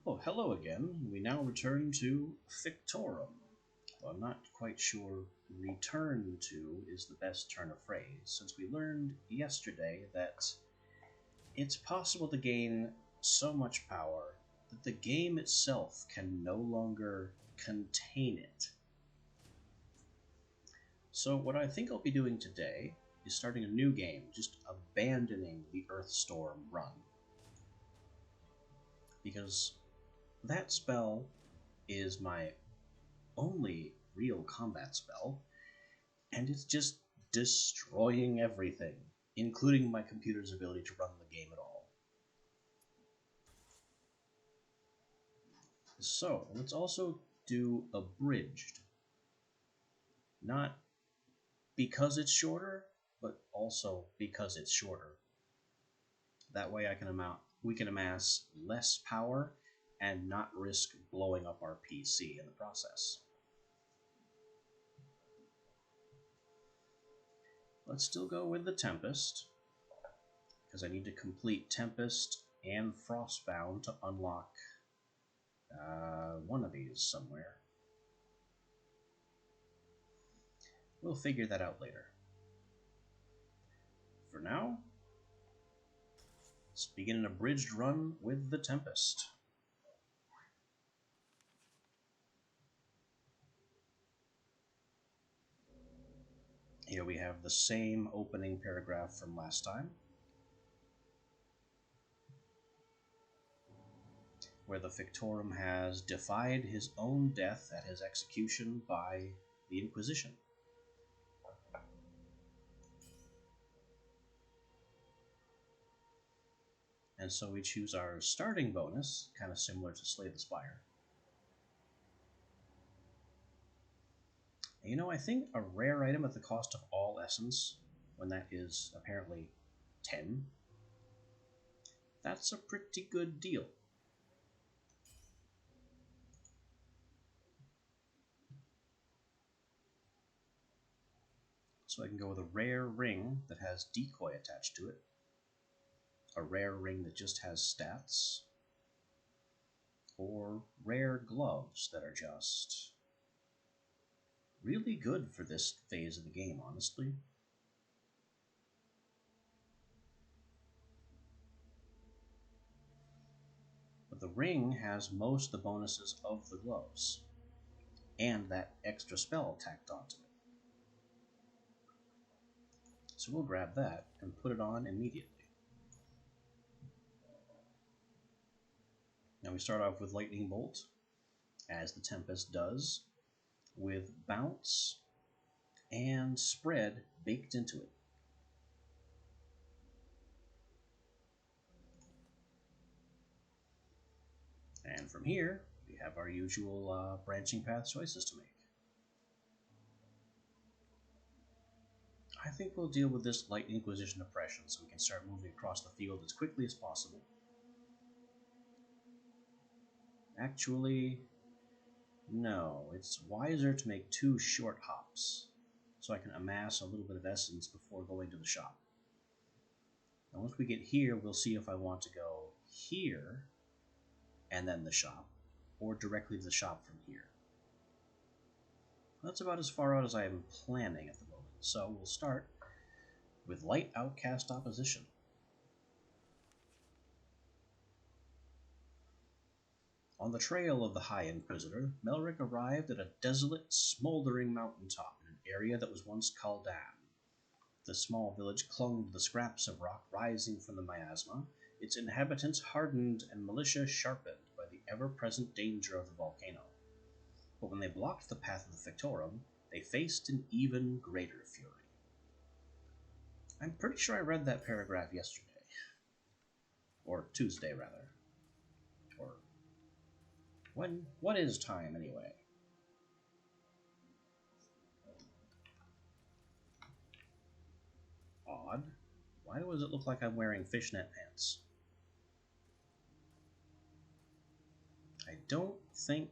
Oh, hello again. We now return to Fictorum. Well, I'm not quite sure return to is the best turn of phrase, since we learned yesterday that it's possible to gain so much power that the game itself can no longer contain it. So what I think I'll be doing today is starting a new game, just abandoning the Earthstorm run. Because that spell is my only real combat spell, and it's just destroying everything, including my computer's ability to run the game at all. So, let's also do abridged. Not because it's shorter, but also because it's shorter. That way we can amass less power and not risk blowing up our PC in the process. Let's still go with the Tempest, because I need to complete Tempest and Frostbound to unlock one of these somewhere. We'll figure that out later. For now, let's begin an abridged run with the Tempest. Here we have the same opening paragraph from last time, where the Fictorum has defied his own death at his execution by the Inquisition. And so we choose our starting bonus, kind of similar to Slay the Spire. You know, I think a rare item at the cost of all essence, when that is apparently 10, that's a pretty good deal. So I can go with a rare ring that has decoy attached to it, a rare ring that just has stats, or rare gloves that are just really good for this phase of the game, honestly. But the ring has most of the bonuses of the gloves, and that extra spell tacked onto it. So we'll grab that and put it on immediately. Now we start off with Lightning Bolt, as the Tempest does, with Bounce and Spread baked into it. And from here, we have our usual branching path choices to make. I think we'll deal with this light Inquisition oppression so we can start moving across the field as quickly as possible. Actually, no, it's wiser to make 2 short hops, so I can amass a little bit of essence before going to the shop. Now once we get here, we'll see if I want to go here, and then the shop, or directly to the shop from here. That's about as far out as I am planning at the moment, so we'll start with Light Outcast Opposition. On the trail of the High Inquisitor, Melric arrived at a desolate, smoldering mountaintop in an area that was once Kaldan. The small village clung to the scraps of rock rising from the miasma, its inhabitants hardened and militia sharpened by the ever-present danger of the volcano. But when they blocked the path of the Fictorum, they faced an even greater fury. I'm pretty sure I read that paragraph yesterday. Or Tuesday, rather. Or what is time, anyway? Odd. Why does it look like I'm wearing fishnet pants? I don't think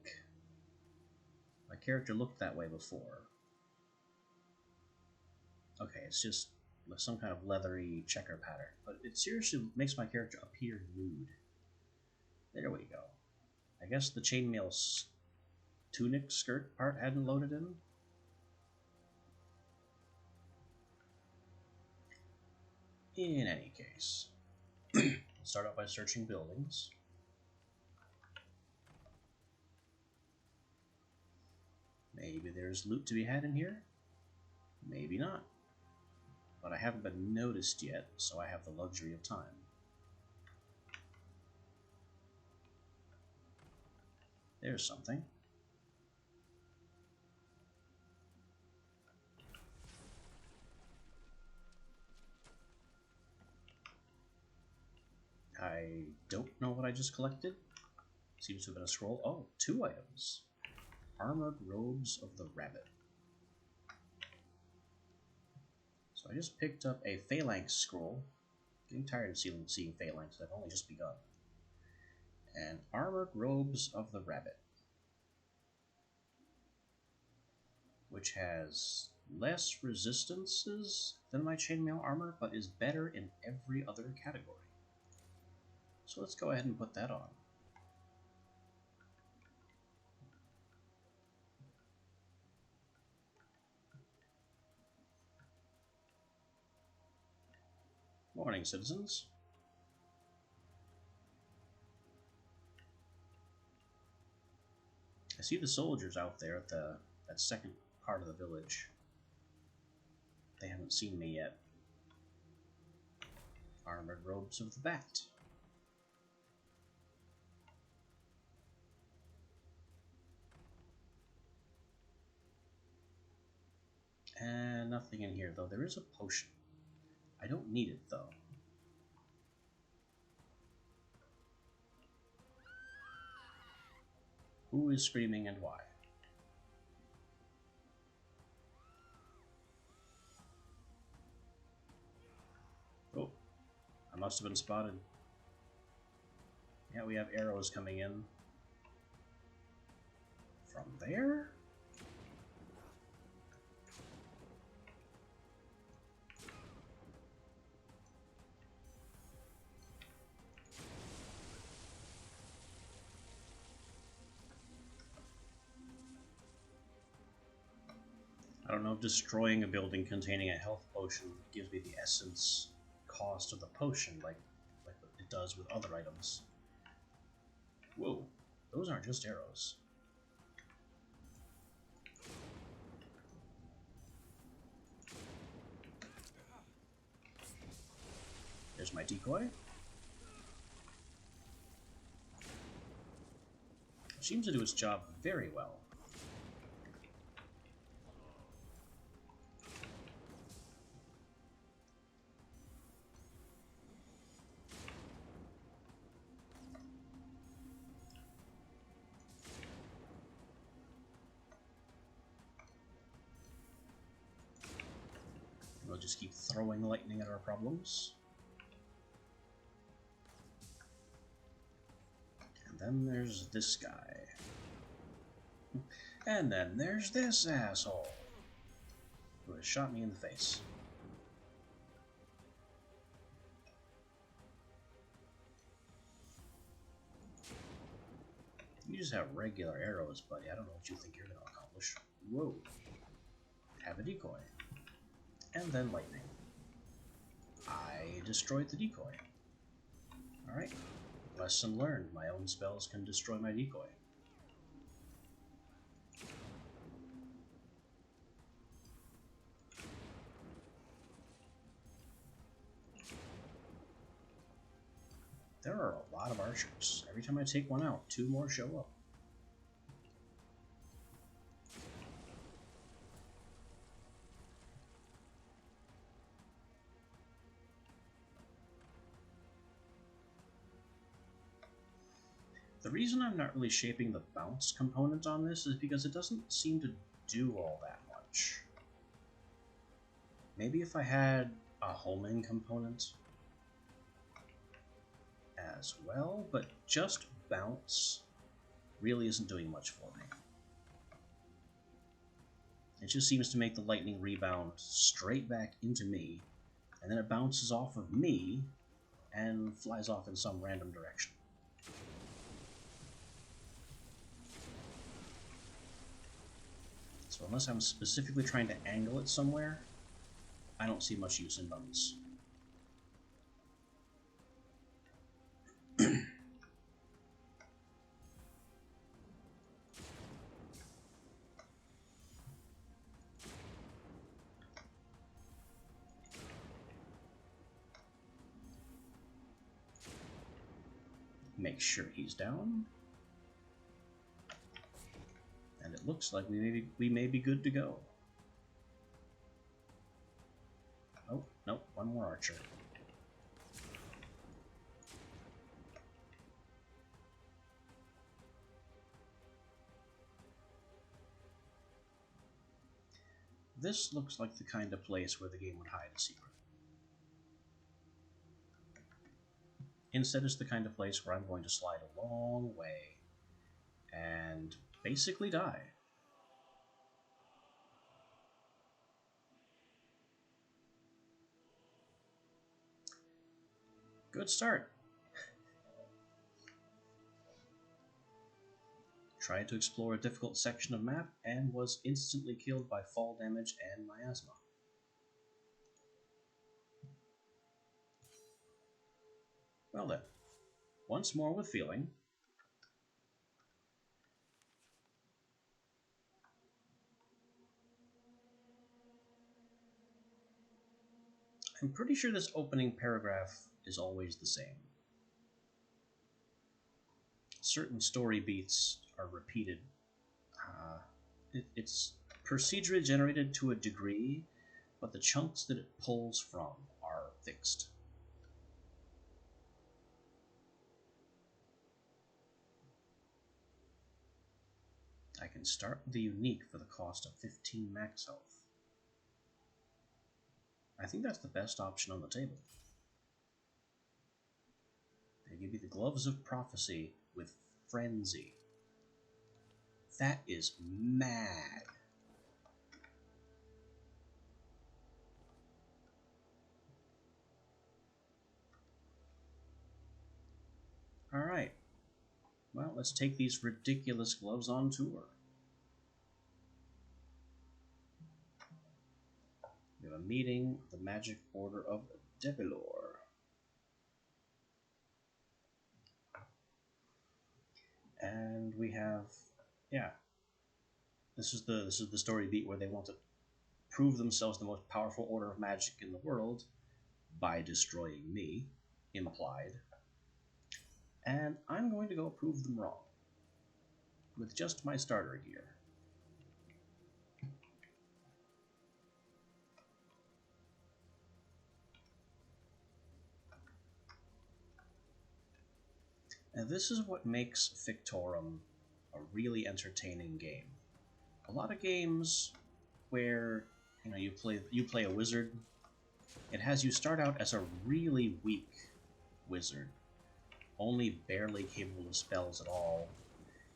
my character looked that way before. Okay, it's just some kind of leathery checker pattern, but it seriously makes my character appear nude. There we go. I guess the chainmail tunic skirt part hadn't loaded in. In any case, let's start out by searching buildings. Maybe there's loot to be had in here. Maybe not. But I haven't been noticed yet, so I have the luxury of time. There's something. I don't know what I just collected. Seems to have been a scroll. Oh, 2 items. Armored Robes of the Rabbit. So I just picked up a phalanx scroll. Getting tired of seeing phalanx. I've only just begun. And Armored Robes of the Rabbit, which has less resistances than my chainmail armor, but is better in every other category. So let's go ahead and put that on. Morning, citizens. I see the soldiers out there at that second part of the village. They haven't seen me yet. Armored Robes of the Bat. And nothing in here, though. There is a potion. I don't need it, though. Who is screaming and why? Oh, I must have been spotted. Yeah, we have arrows coming in. From there? I don't know if destroying a building containing a health potion gives me the essence cost of the potion like it does with other items. Whoa, those aren't just arrows. There's my decoy. It seems to do its job very well. We'll just keep throwing lightning at our problems. And then there's this guy. And then there's this asshole who has shot me in the face. You just have regular arrows, buddy. I don't know what you think you're going to accomplish. Whoa. Have a decoy. And then lightning. I destroyed the decoy. Alright. Lesson learned. My own spells can destroy my decoy. There are a lot of archers. Every time I take one out, 2 more show up. The reason I'm not really shaping the bounce component on this is because it doesn't seem to do all that much. Maybe if I had a homing component as well, but just bounce really isn't doing much for me. It just seems to make the lightning rebound straight back into me, and then it bounces off of me and flies off in some random direction. So unless I'm specifically trying to angle it somewhere, I don't see much use in buttons. Make sure he's down. And it looks like we may be good to go. Oh, no, one more archer. This looks like the kind of place where the game would hide a secret. Instead, it's the kind of place where I'm going to slide a long way and basically die. Good start. Tried to explore a difficult section of map and was instantly killed by fall damage and miasma. Well then, once more with feeling. I'm pretty sure this opening paragraph is always the same. Certain story beats are repeated. It's procedurally generated to a degree, but the chunks that it pulls from are fixed. I can start with the unique for the cost of 15 max health. I think that's the best option on the table. They give you the Gloves of Prophecy with Frenzy. That is mad. Alright. Well, let's take these ridiculous gloves on tour. We have a meeting with the Magic Order of Devilor. And we have, yeah, this is the story beat where they want to prove themselves the most powerful order of magic in the world by destroying me, implied. And I'm going to go prove them wrong with just my starter gear. And this is what makes Fictorum a really entertaining game. A lot of games where you play a wizard, it has you start out as a really weak wizard, only barely capable of spells at all.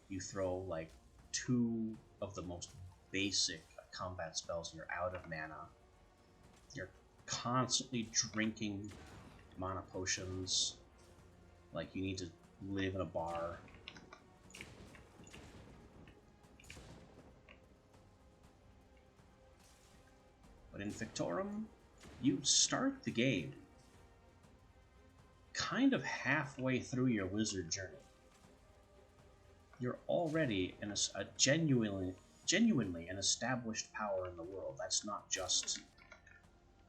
You throw like 2 of the most basic combat spells and you're out of mana. You're constantly drinking mana potions like you need to live in a bar. But in Fictorum, you start the game kind of halfway through your wizard journey. You're already a genuinely an established power in the world. That's not just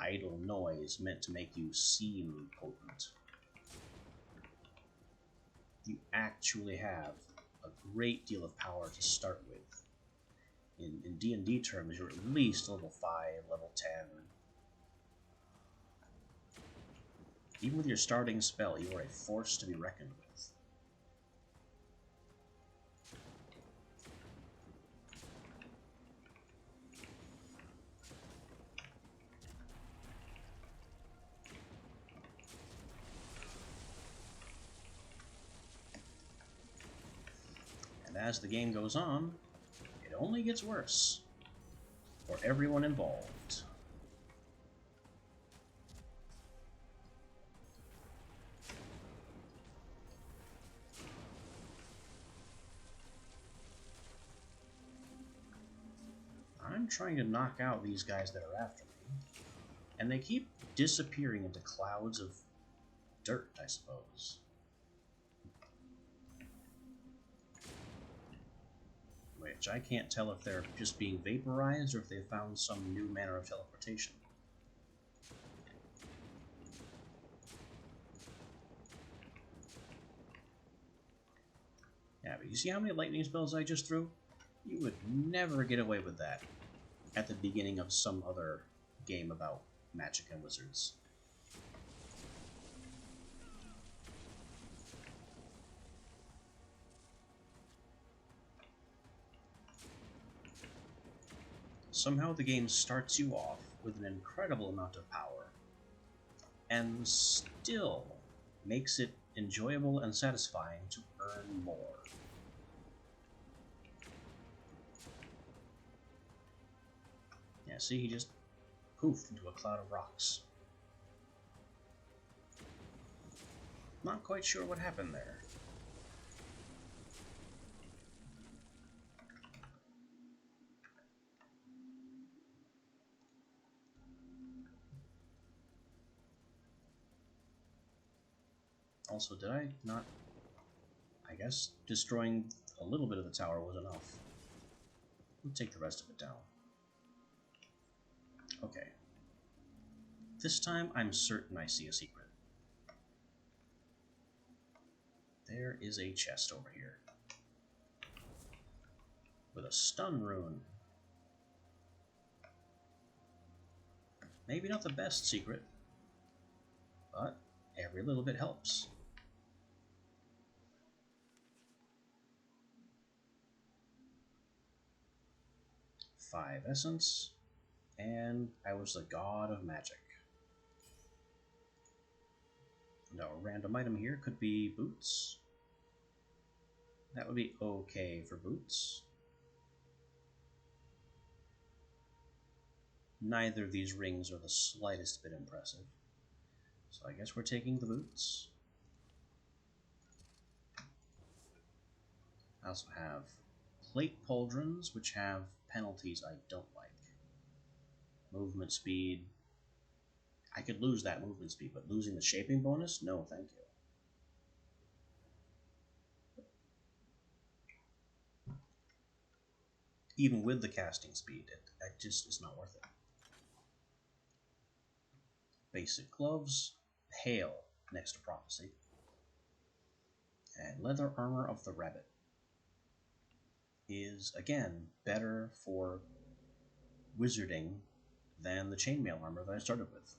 idle noise meant to make you seem potent. You actually have a great deal of power to start with. In D&D terms, you're at least level 5, level 10. Even with your starting spell, you are a force to be reckoned with. And as the game goes on, it only gets worse for everyone involved. I'm trying to knock out these guys that are after me, and they keep disappearing into clouds of dirt, I suppose. Which I can't tell if they're just being vaporized or if they found some new manner of teleportation. Yeah, but you see how many lightning spells I just threw? You would never get away with that at the beginning of some other game about magic and wizards. Somehow the game starts you off with an incredible amount of power, and still makes it enjoyable and satisfying to earn more. Yeah, see, he just poofed into a cloud of rocks. Not quite sure what happened there. Also, did I not... I guess destroying a little bit of the tower was enough. We'll take the rest of it down. Okay. This time I'm certain I see a secret. There is a chest over here. With a stun rune. Maybe not the best secret, but every little bit helps. Five essence, and I was the god of magic. Now a random item here could be boots. That would be okay for boots. Neither of these rings are the slightest bit impressive. So I guess we're taking the boots. I also have plate pauldrons, which have penalties I don't like. Movement speed. I could lose that movement speed, but losing the shaping bonus? No, thank you. Even with the casting speed, it just is not worth it. Basic gloves, pale next to prophecy, and leather armor of the rabbit is again better for wizarding than the chainmail armor that I started with.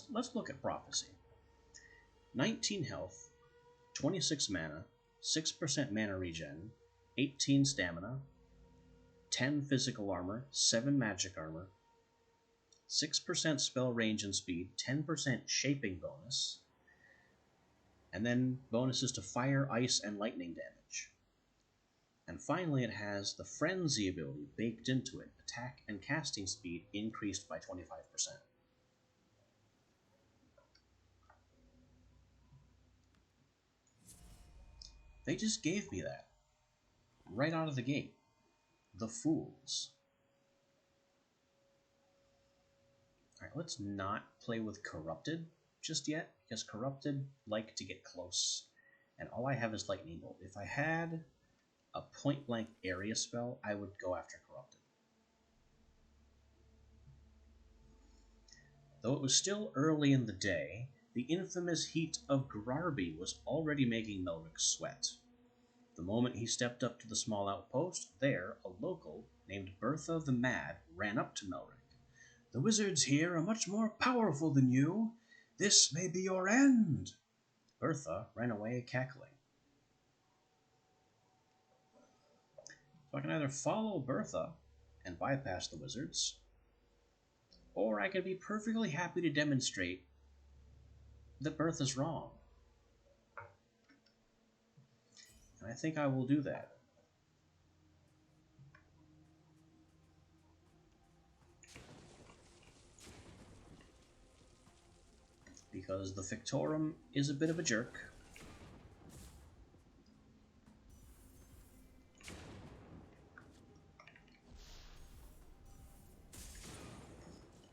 Let's look at prophecy. 19 health, 26 mana, 6% mana regen, 18 stamina, 10 physical armor, 7 magic armor, 6% spell range and speed, 10% shaping bonus, and then bonuses to fire, ice, and lightning damage. And finally it has the Frenzy ability baked into it, attack and casting speed increased by 25%. They just gave me that, right out of the gate. The fools. Alright, let's not play with Corrupted just yet, because Corrupted like to get close, and all I have is Lightning Bolt. If I had a point-blank area spell, I would go after Corrupted. Though it was still early in the day, the infamous heat of Grarby was already making Melric sweat. The moment he stepped up to the small outpost, there, a local named Bertha the Mad ran up to Melric. "The wizards here are much more powerful than you. This may be your end." Bertha ran away cackling. So I can either follow Bertha and bypass the wizards, or I can be perfectly happy to demonstrate that Bertha's wrong. And I think I will do that. Because the Fictorum is a bit of a jerk.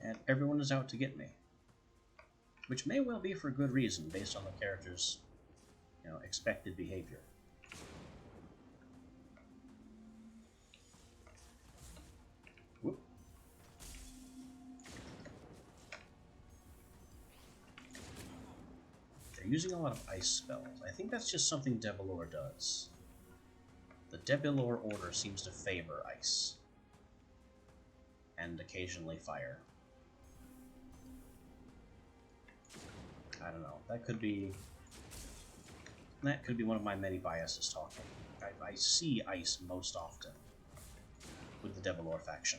And everyone is out to get me. Which may well be for good reason, based on the character's, expected behavior. Whoop. They're using a lot of ice spells. I think that's just something Debilor does. The Debilor order seems to favor ice. And occasionally fire. I don't know. That could be one of my many biases talking. I see ice most often with the Debilor faction.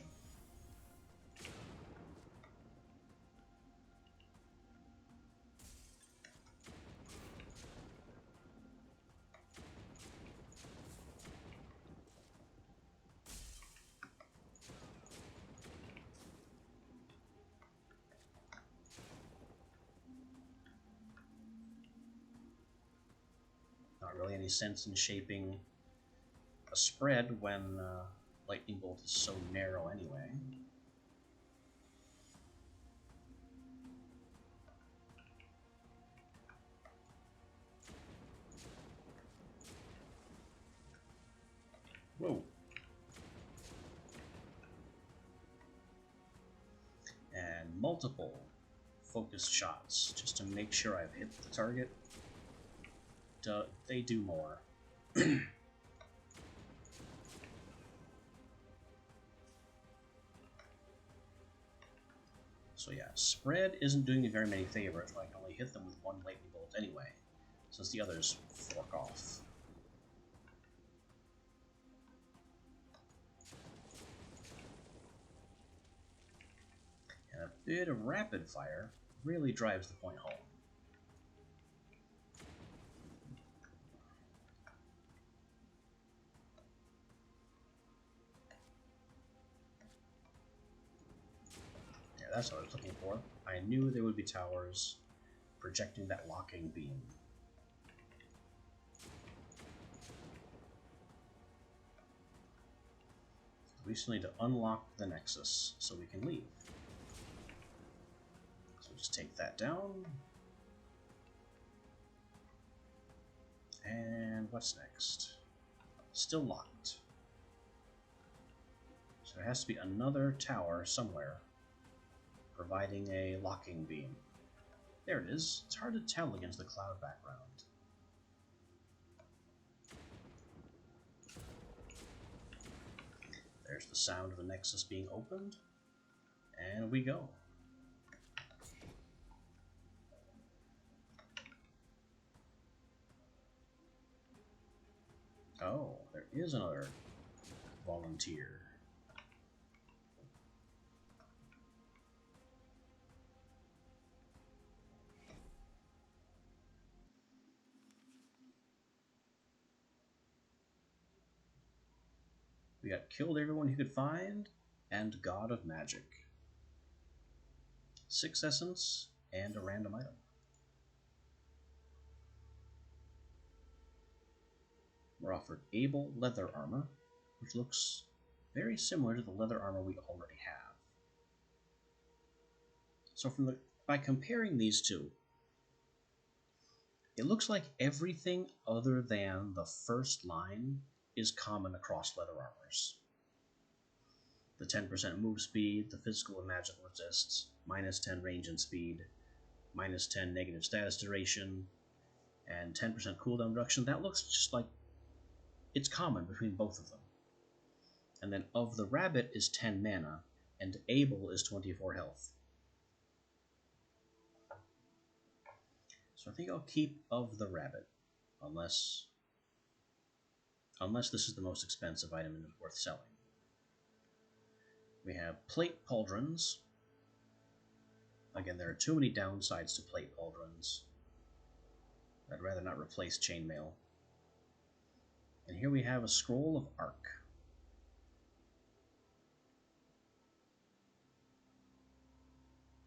Not really any sense in shaping a spread when Lightning Bolt is so narrow anyway. Whoa. And multiple focused shots just to make sure I've hit the target. They do more. So yeah, spread isn't doing me very many favors when I can only hit them with one lightning bolt anyway, since the others fork off. And a bit of rapid fire really drives the point home. That's what I was looking for. I knew there would be towers projecting that locking beam. We still need to unlock the Nexus so we can leave. So just take that down. And what's next? Still locked. So there has to be another tower somewhere providing a locking beam. There it is. It's hard to tell against the cloud background. There's the sound of the Nexus being opened. And we go. Oh, there is another volunteer. We got killed everyone he could find, and God of Magic. 6 essence, and a random item. We're offered Able leather armor, which looks very similar to the leather armor we already have. So by comparing these two, it looks like everything other than the first line is common across leather armors. The 10% move speed, the physical and magical resists, -10 range and speed, -10 negative status duration, and 10% cooldown reduction. That looks just like it's common between both of them. And then of the rabbit is 10 mana, and Able is 24 health. So I think I'll keep of the rabbit, unless this is the most expensive item and worth selling. We have plate pauldrons. Again, there are too many downsides to plate pauldrons. I'd rather not replace chainmail. And here we have a scroll of arc.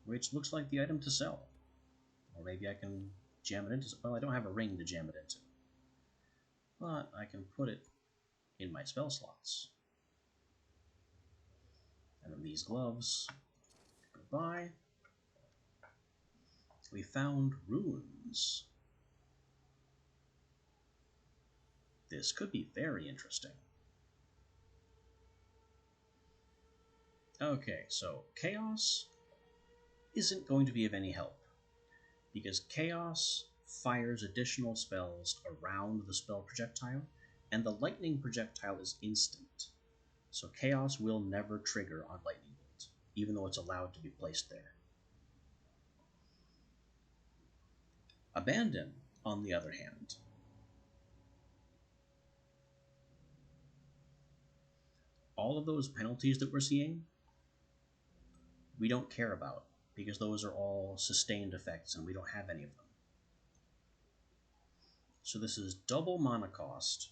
Which looks like the item to sell. Or maybe I can jam it into... Well, I don't have a ring to jam it into. But I can put it in my spell slots. And then these gloves go nearby. We found runes. This could be very interesting. Okay, so Chaos isn't going to be of any help, because Chaos fires additional spells around the spell projectile, and the lightning projectile is instant. So Chaos will never trigger on Lightning Bolt, even though it's allowed to be placed there. Abandon, on the other hand, all of those penalties that we're seeing, we don't care about, because those are all sustained effects and we don't have any of them. So this is double mana cost,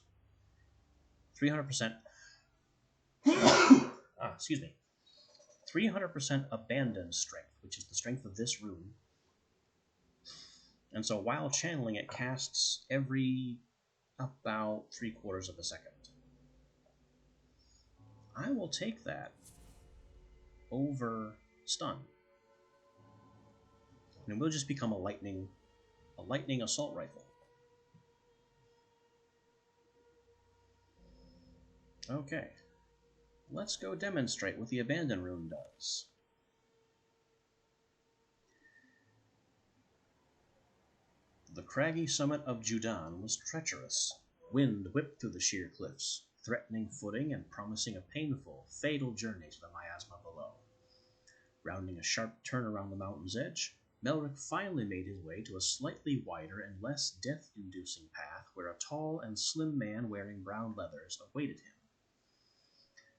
300%. Excuse me. 300% abandon strength, which is the strength of this rune. And so while channeling, it casts every about 3/4 of a second. I will take that over stun. And we'll just become a lightning assault rifle. Okay. Let's go demonstrate what the abandon rune does. The craggy summit of Judan was treacherous. Wind whipped through the sheer cliffs, threatening footing and promising a painful, fatal journey to the miasma below. Rounding a sharp turn around the mountain's edge, Melric finally made his way to a slightly wider and less death-inducing path where a tall and slim man wearing brown leathers awaited him.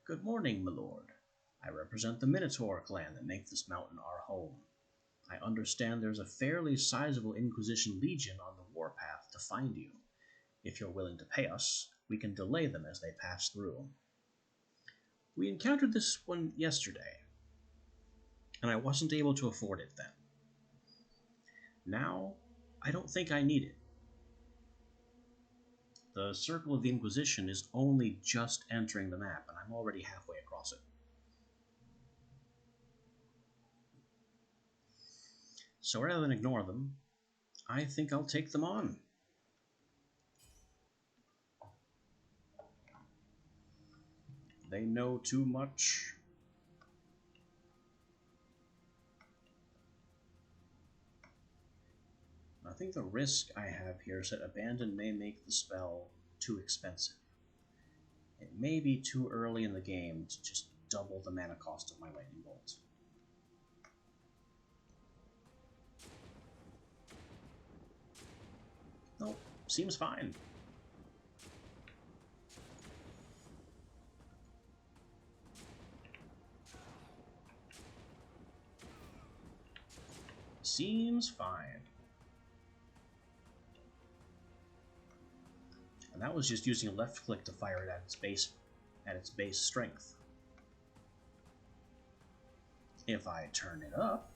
"Good morning, my lord. I represent the Minotaur clan that make this mountain our home. I understand there's a fairly sizable Inquisition legion on the warpath to find you. If you're willing to pay us, we can delay them as they pass through. We encountered this one yesterday, and I wasn't able to afford it then. Now, I don't think I need it. The Circle of the Inquisition is only just entering the map, and I'm already halfway across it. So rather than ignore them, I think I'll take them on." They know too much. I think the risk I have here is that Abandon may make the spell too expensive. It may be too early in the game to just double the mana cost of my Lightning Bolt. Nope, seems fine. Seems fine. And that was just using a left click to fire it at its base strength. If I turn it up,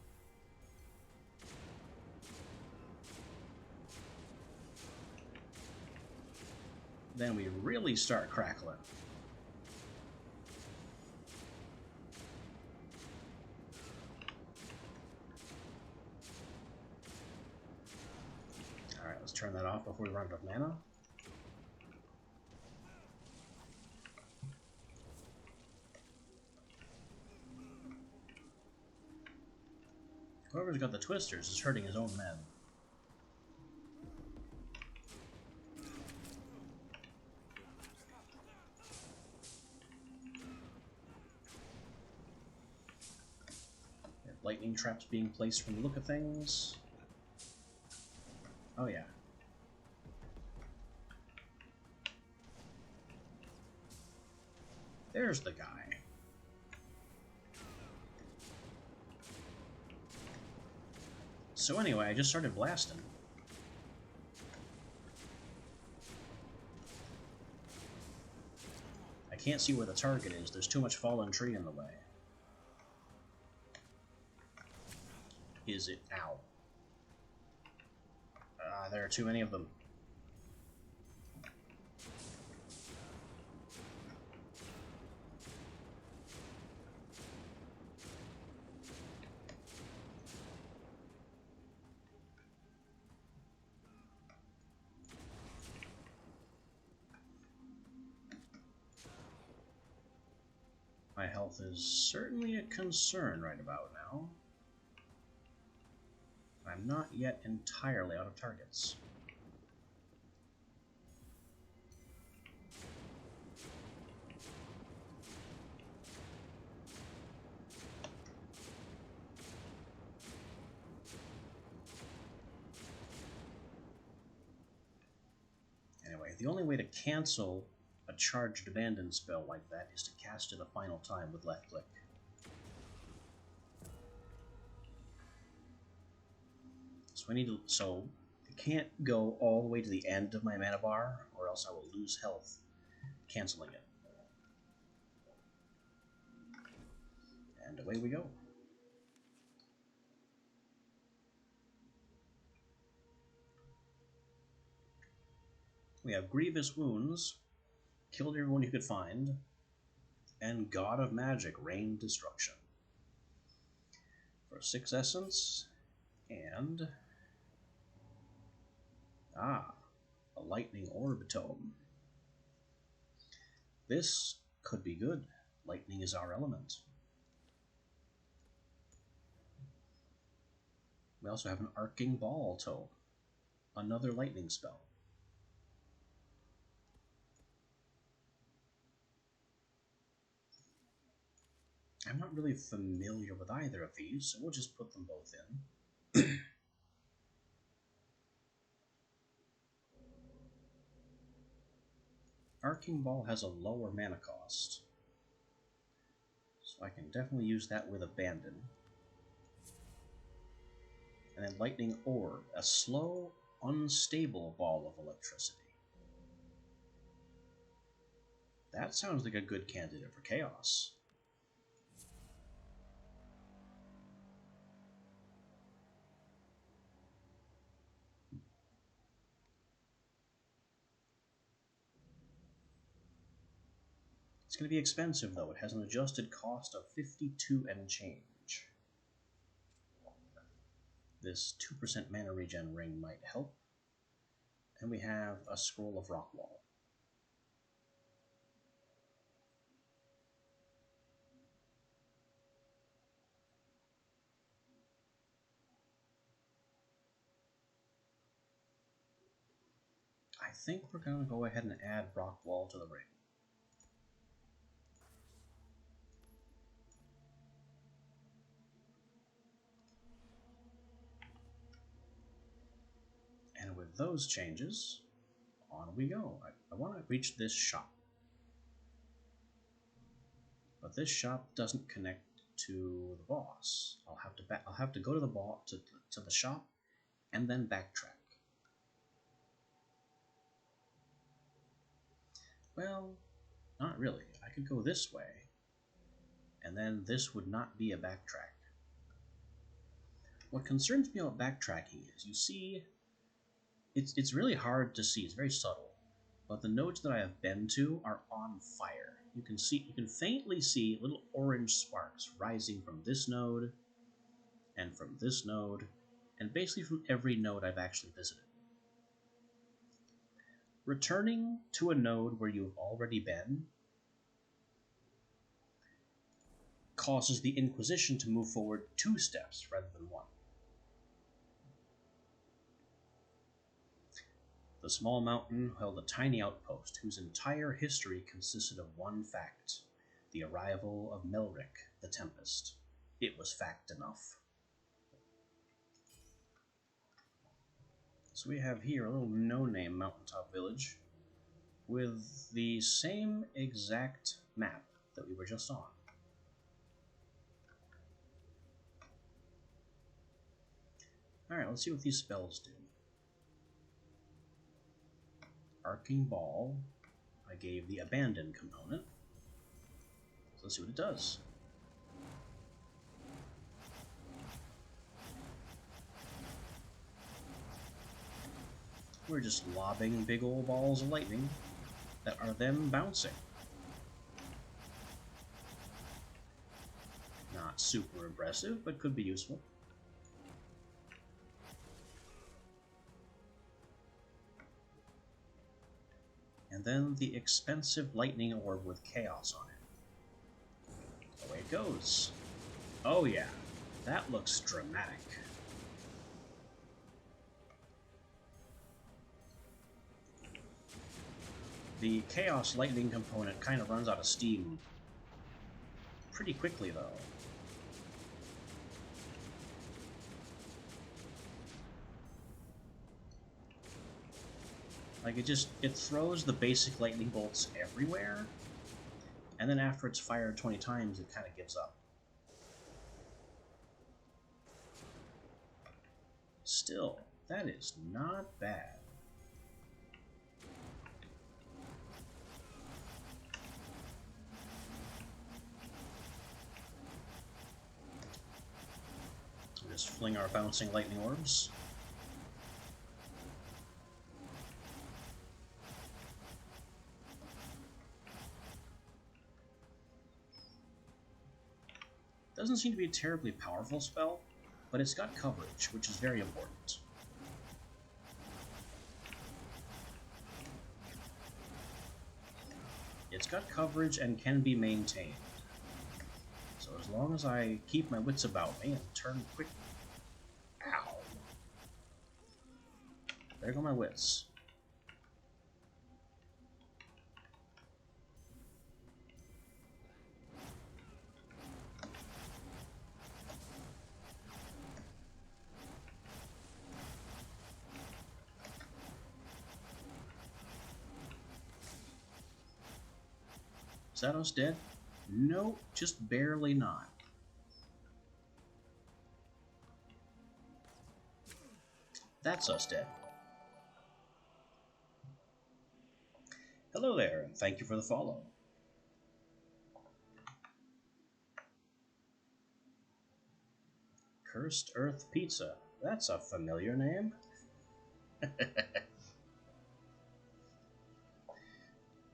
then we really start crackling. Alright, let's turn that off before we run out of mana. Whoever's got the twisters is hurting his own men. Lightning traps being placed from the look of things. Oh yeah. There's the guy. So anyway, I just started blasting. I can't see where the target is. There's too much fallen tree in the way. Is it? Ow. There are too many of them. My health is certainly a concern right about now. I'm not yet entirely out of targets. Anyway, the only way to cancel a charged abandon spell like that is to cast it a final time with left click. So I can't go all the way to the end of my mana bar, or else I will lose health canceling it. And away we go. We have Grievous Wounds, killed everyone you could find, and God of Magic, Rain Destruction. For 6 essence, and... a Lightning Orb Tome. This could be good. Lightning is our element. We also have an Arcing Ball Tome, another lightning spell. I'm not really familiar with either of these, so we'll just put them both in. Arcing Ball has a lower mana cost, so I can definitely use that with Abandon. And then Lightning Orb, a slow, unstable ball of electricity. That sounds like a good candidate for Chaos. It's going to be expensive, though. It has an adjusted cost of 52 and change. This 2% mana regen ring might help. And we have a Scroll of Rockwall. I think we're going to go ahead and add Rockwall to the ring. And with those changes, on we go. I want to reach this shop. But this shop doesn't connect to the boss. I'll have to go to the to the shop and then backtrack. Well, not really. I could go this way, and then this would not be a backtrack. What concerns me about backtracking is, you see, it's really hard to see. It's very subtle, but the nodes that I have been to are on fire. You can faintly see little orange sparks rising from this node, and from this node, and basically from every node I've actually visited. Returning to a node where you've already been causes the Inquisition to move forward 2 steps rather than 1. The small mountain held a tiny outpost whose entire history consisted of one fact: the arrival of Melric the Tempest. It was fact enough. So we have here a little no-name mountaintop village with the same exact map that we were just on. Alright, let's see what these spells do. Arcing Ball, I gave the Abandon component. So let's see what it does. We're just lobbing big old balls of lightning that are then bouncing. Not super impressive, but could be useful. And then the expensive lightning orb with chaos on it. it goes. Oh yeah, that looks dramatic. The Chaos Lightning component kind of runs out of steam pretty quickly, though. Like, it throws the basic lightning bolts everywhere, and then after it's fired 20 times, it kind of gives up. Still, that is not bad. Just fling our bouncing lightning orbs. Doesn't seem to be a terribly powerful spell, but it's got coverage, which is very important. It's got coverage and can be maintained. So as long as I keep my wits about me and turn quick... Ow. There go my wits. Is that us dead? No, just barely not. That's us dead. Hello there, and thank you for the follow. Cursed Earth Pizza. That's a familiar name.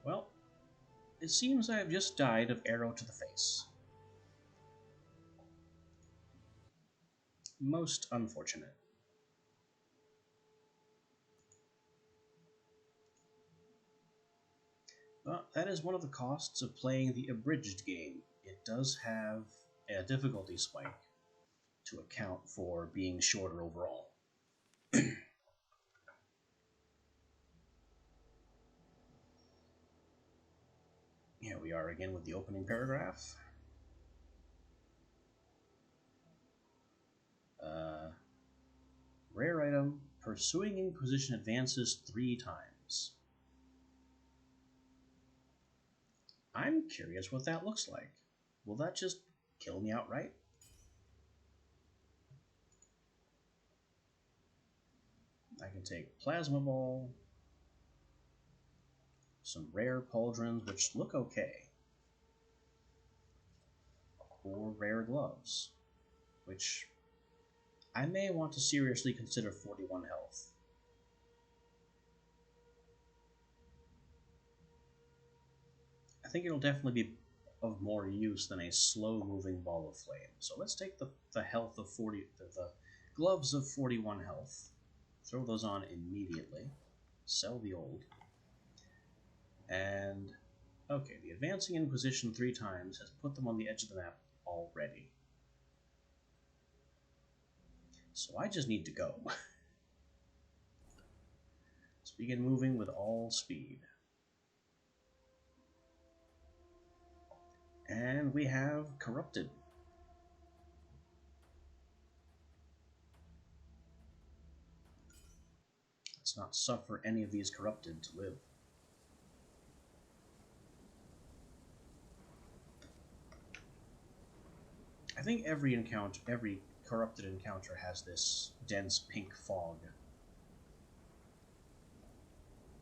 Well, it seems I have just died of arrow to the face. Most unfortunate. Well, that is one of the costs of playing the abridged game. It does have a difficulty spike to account for being shorter overall. Here we are again with the opening paragraph. Rare item, pursuing Inquisition advances 3 times. I'm curious what that looks like. Will that just kill me outright? I can take Plasma Ball, some rare pauldrons, which look okay, or rare gloves, which I may want to seriously consider 41 health. I think it'll definitely be of more use than a slow-moving ball of flame. So let's take the health of 40, the gloves of 41 health. Throw those on immediately. Sell the old. And, okay, the Advancing Inquisition 3 times has put them on the edge of the map already. So I just need to go. Let's begin moving with all speed. And we have Corrupted. Let's not suffer any of these Corrupted to live. I think every Corrupted encounter has this dense pink fog,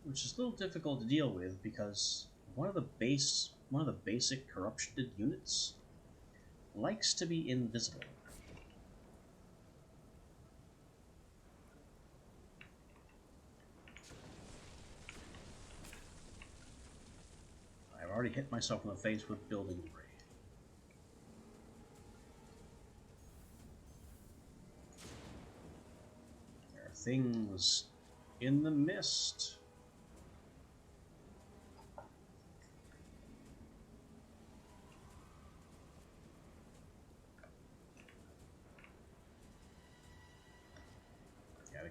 which is a little difficult to deal with because one of the basic Corrupted units likes to be invisible. I've already hit myself in the face with building debris. There are things in the mist.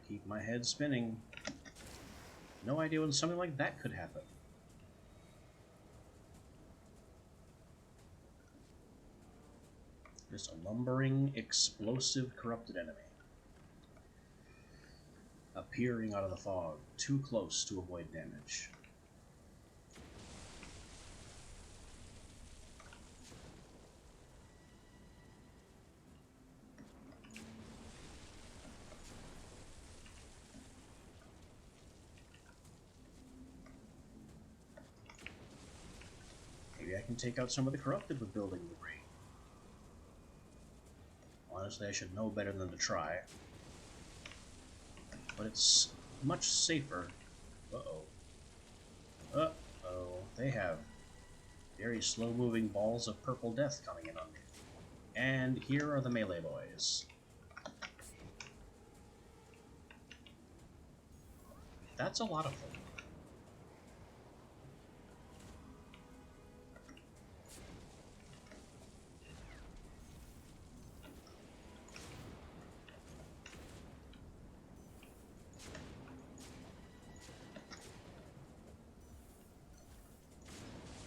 Keep my head spinning. No idea when something like that could happen. Just a lumbering, explosive, corrupted enemy. Appearing out of the fog, too close to avoid damage. Maybe I can take out some of the corrupted with building debris. Honestly, I should know better than to try. But it's much safer. Uh-oh. Uh-oh. They have very slow-moving balls of purple death coming in on me. And here are the melee boys. That's a lot of them.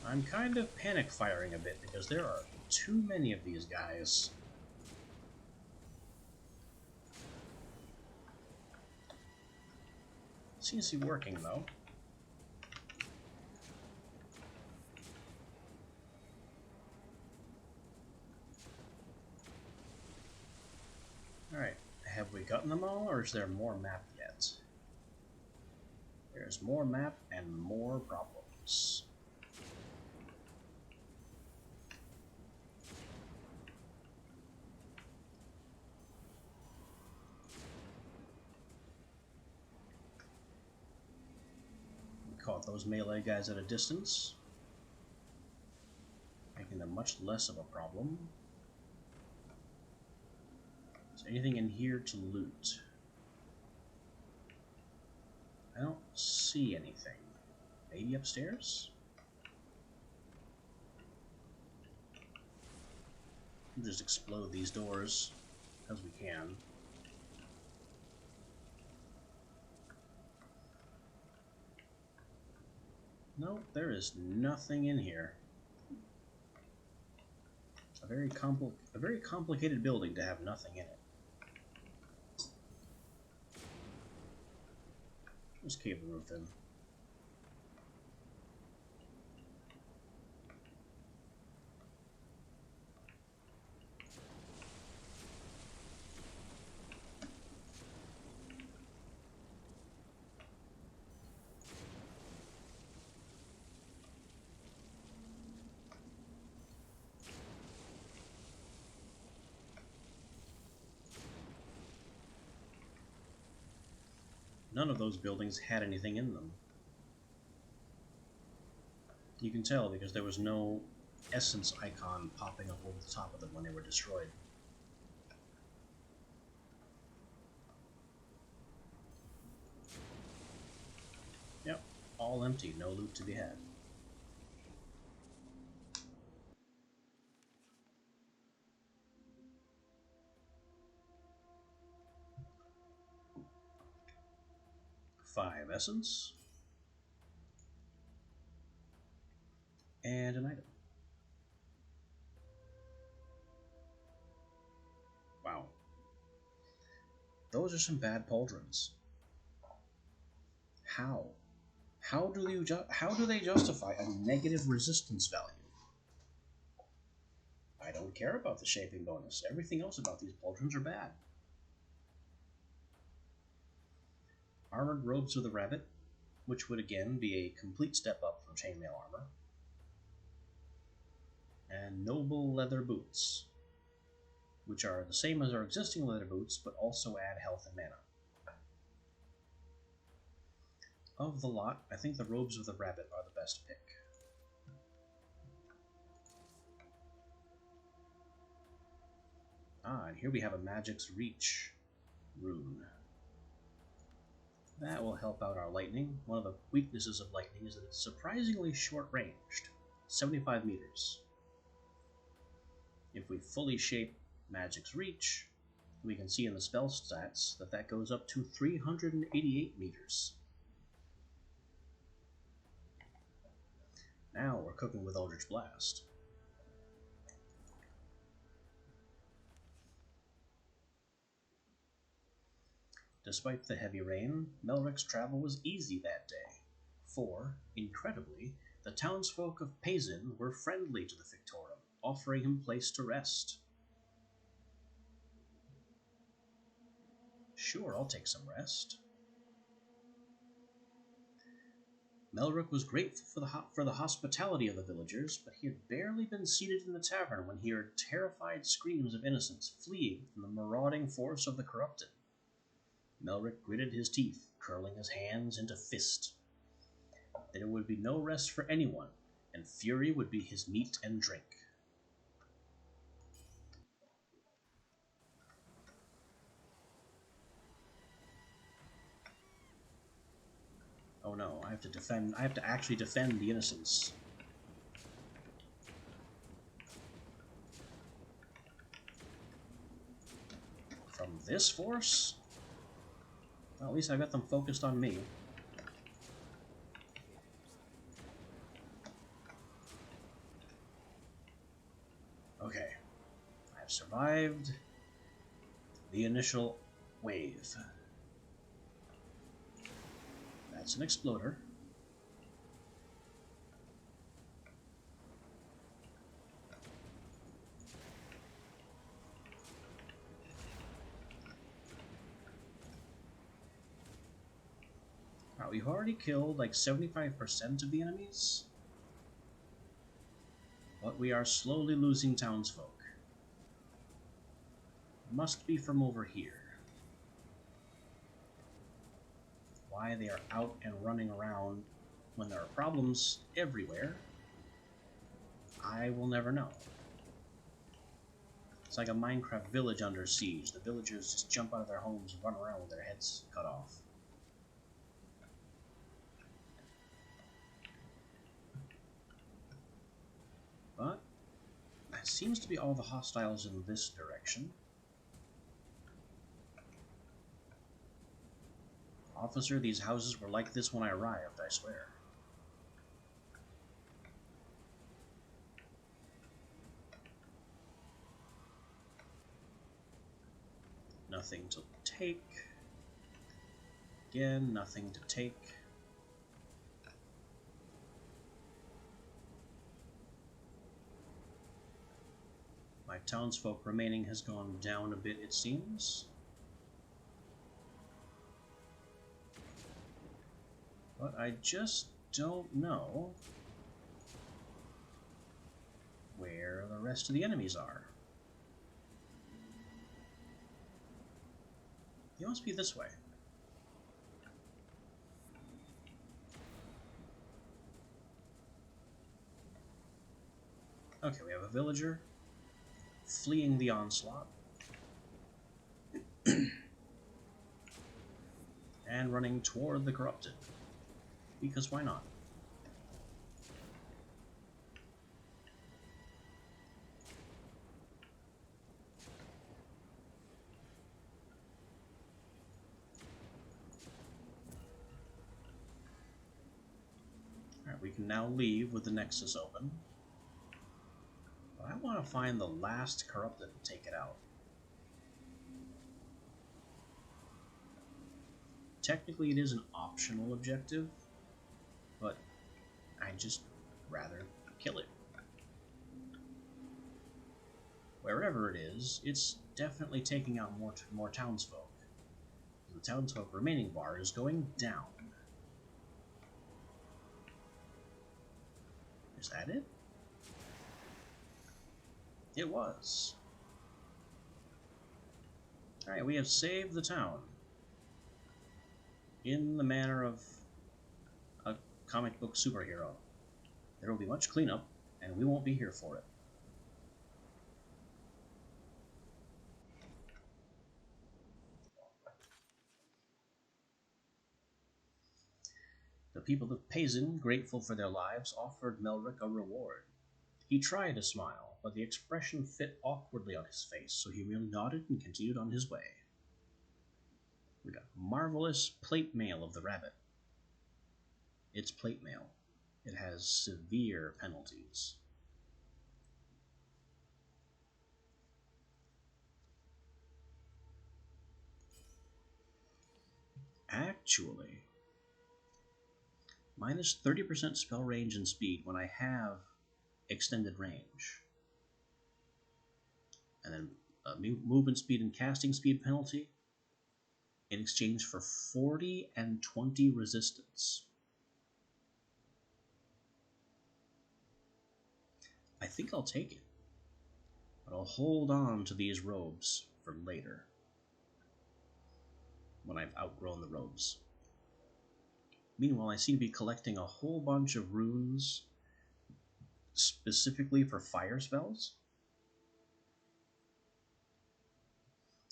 I'm kind of panic firing a bit because there are too many of these guys. Seems to be working though. Alright, have we gotten them all, or is there more map yet? There's more map and more problems. Caught those melee guys at a distance, making them much less of a problem. Is there anything in here to loot? I don't see anything. Maybe upstairs? We'll just explode these doors as we can. No, there is nothing in here. A very complicated building to have nothing in it. Let's cave the roof in. None of those buildings had anything in them. You can tell because there was no essence icon popping up over the top of them when they were destroyed. Yep, all empty, no loot to be had. Five essence. And an item. Wow. Those are some bad pauldrons. How? How do they justify a negative resistance value? I don't care about the shaping bonus. Everything else about these pauldrons are bad. Armored robes of the rabbit, which would again be a complete step up from chainmail armor. And noble leather boots, which are the same as our existing leather boots, but also add health and mana. Of the lot, I think the robes of the rabbit are the best pick. Ah, and here we have a Magic's Reach rune. That will help out our lightning. One of the weaknesses of lightning is that it's surprisingly short-ranged, 75 meters. If we fully shape Magic's Reach, We can see in the spell stats that that goes up to 388 meters. Now we're cooking with Eldritch Blast. Despite the heavy rain, Melric's travel was easy that day, for, incredibly, the townsfolk of Payzin were friendly to the Fictorum, offering him place to rest. Sure, I'll take some rest. Melric was grateful for the hospitality of the villagers, but he had barely been seated in the tavern when he heard terrified screams of innocents fleeing from the marauding force of the corrupted. Melric gritted his teeth, curling his hands into fist. There would be no rest for anyone, and fury would be his meat and drink. Oh no, I have to actually defend the innocents. From this force? Well, at least I got them focused on me. Okay, I've survived the initial wave. That's an exploder. Alright, we've already killed like 75% of the enemies, but we are slowly losing townsfolk. Must be from over here. Why they are out and running around when there are problems everywhere, I will never know. It's like a Minecraft village under siege. The villagers just jump out of their homes and run around with their heads cut off. But that seems to be all the hostiles in this direction. Officer, these houses were like this when I arrived, I swear. Nothing to take. Again, nothing to take. My townsfolk remaining has gone down a bit, it seems. But I just don't know where the rest of the enemies are. They must be this way. Okay, we have a villager fleeing the onslaught. And running toward the corrupted. Because why not? Alright, we can now leave with the Nexus open. But I want to find the last corrupted and take it out. Technically it is an optional objective, but I'd just rather kill it. Wherever it is, it's definitely taking out more townsfolk. The townsfolk remaining bar is going down. Is that it? It was. Alright, we have saved the town. In the manner of a comic book superhero. There will be much cleanup, and we won't be here for it. The people of Payzin, grateful for their lives, offered Melric a reward. He tried to smile, but the expression fit awkwardly on his face, so he merely nodded and continued on his way. We got marvelous plate mail of the rabbit. It's plate mail. It has severe penalties. Actually, minus 30% spell range and speed when I have extended range. And then movement speed and casting speed penalty in exchange for 40 and 20 resistance. I think I'll take it, but I'll hold on to these robes for later, when I've outgrown the robes. Meanwhile, I seem to be collecting a whole bunch of runes specifically for fire spells,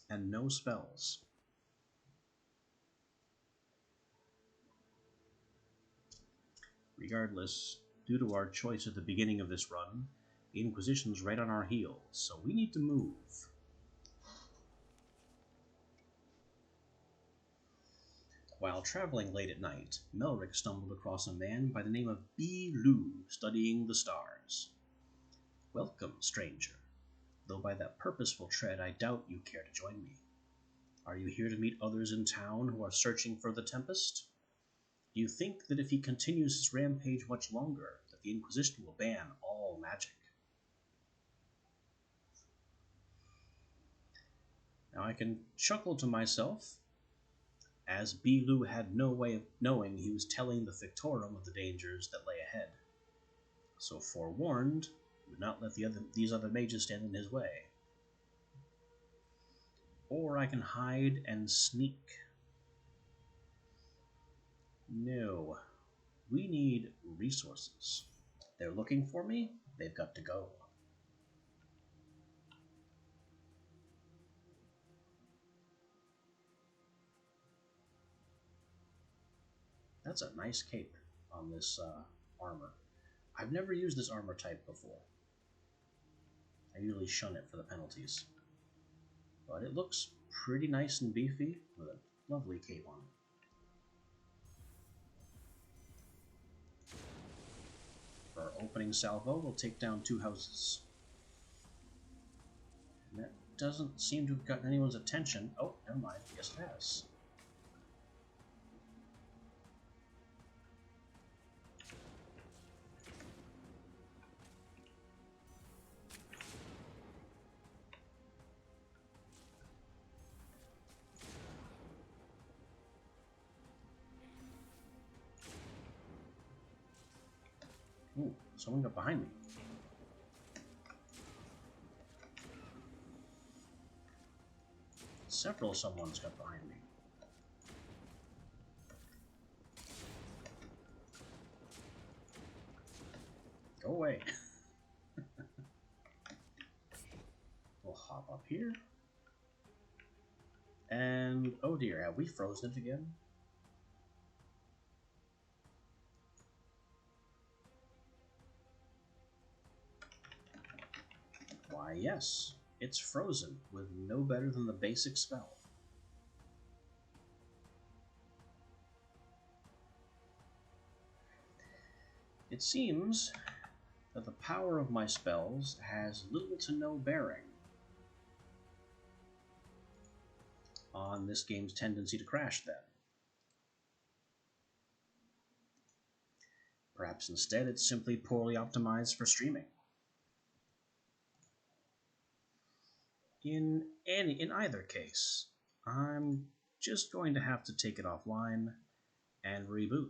and no spells. Regardless, due to our choice at the beginning of this run, the Inquisition's right on our heels, so we need to move. While traveling late at night, Melric stumbled across a man by the name of B. Lu studying the stars. Welcome, stranger, though by that purposeful tread I doubt you care to join me. Are you here to meet others in town who are searching for the Tempest? Do you think that if he continues his rampage much longer, that the Inquisition will ban all magic? Now I can chuckle to myself, as Bilu had no way of knowing he was telling the Fictorum of the dangers that lay ahead. So forewarned, he would not let these other mages stand in his way. Or I can hide and sneak. No, we need resources. They're looking for me, they've got to go. That's a nice cape on this armor. I've never used this armor type before. I usually shun it for the penalties. But it looks pretty nice and beefy with a lovely cape on it. For our opening salvo, we'll take down 2 houses. And that doesn't seem to have gotten anyone's attention. Oh, never mind. Yes, it has. Ooh, someone got behind me. Several someone's got behind me. Go away. We'll hop up here. And, oh dear, have we frozen it again? Why, yes, it's frozen with no better than the basic spell. It seems that the power of my spells has little to no bearing on this game's tendency to crash then. Perhaps instead it's simply poorly optimized for streaming. In either case, I'm just going to have to take it offline and reboot.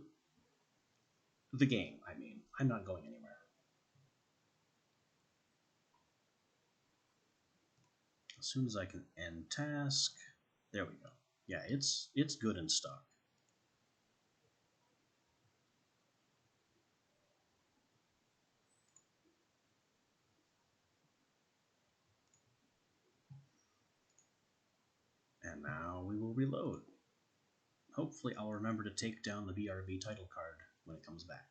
The game, I mean. I'm not going anywhere. As soon as I can end task, there we go. Yeah, it's good and stuck. And now we will reload. Hopefully I'll remember to take down the BRB title card when it comes back.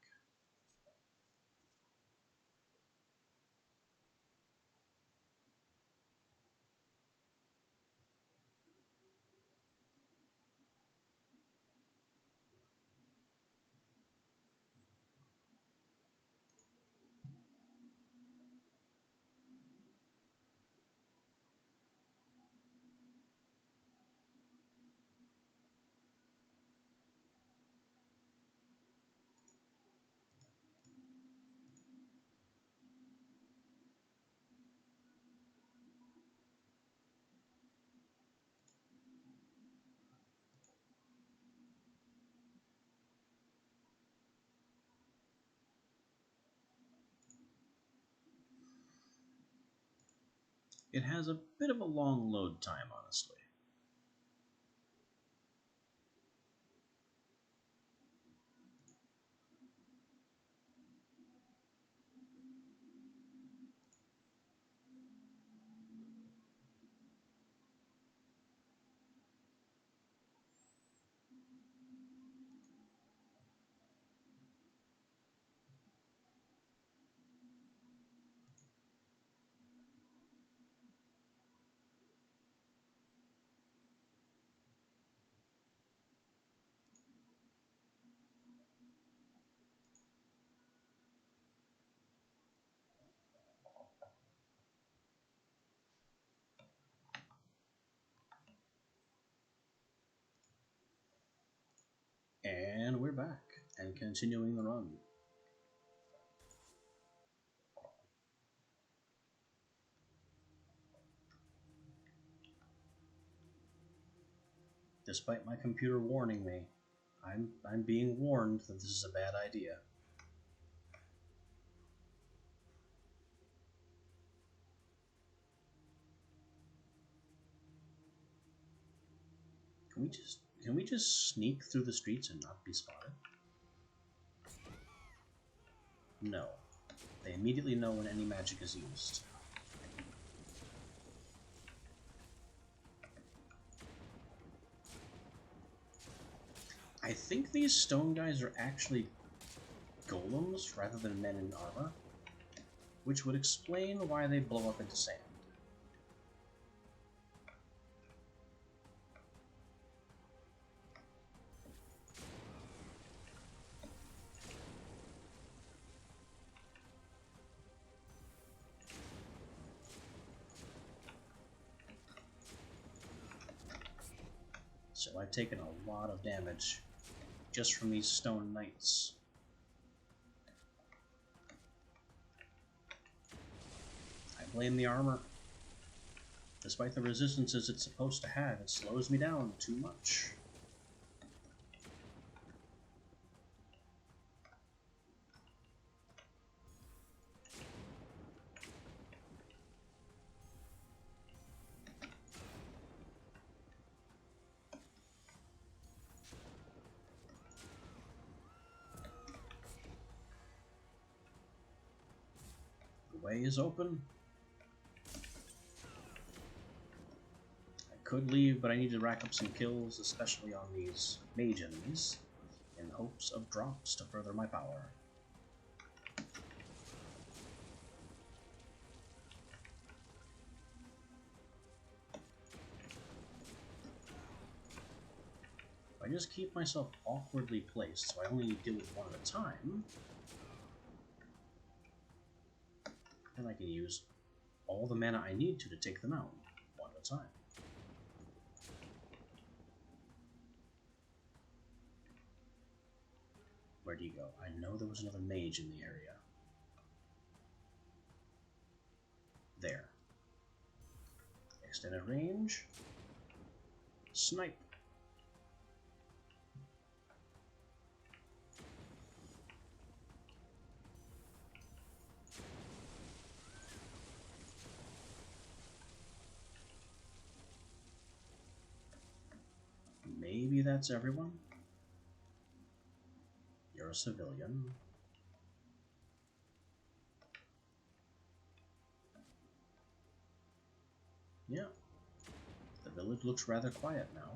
It has a bit of a long load time, honestly. And we're back, and continuing the run. Despite my computer warning me, I'm being warned that this is a bad idea. Can we just sneak through the streets and not be spotted? No. They immediately know when any magic is used. I think these stone guys are actually golems rather than men in armor, which would explain why they blow up into sand. So I've taken a lot of damage just from these stone knights. I blame the armor. Despite the resistances it's supposed to have, it slows me down too much. The way is open. Could leave, but I need to rack up some kills, especially on these mage enemies, in hopes of drops to further my power. If I just keep myself awkwardly placed so I only deal with one at a time, then I can use all the mana I need to take them out, one at a time. Where do you go? I know there was another mage in the area. There. Extended range. Snipe. Maybe that's everyone. You're a civilian. Yeah. The village looks rather quiet now.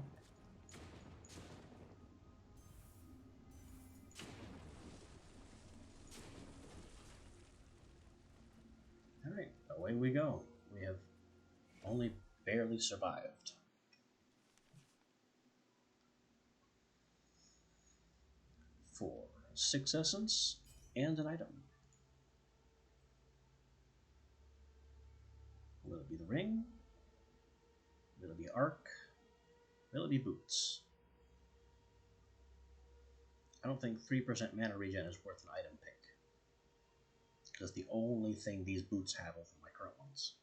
Alright, away we go. We have only barely survived. 6 essence and an item. Will it be the ring? Will it be arc? Will it be boots? I don't think 3% mana regen is worth an item pick. Because the only thing these boots have over my current ones.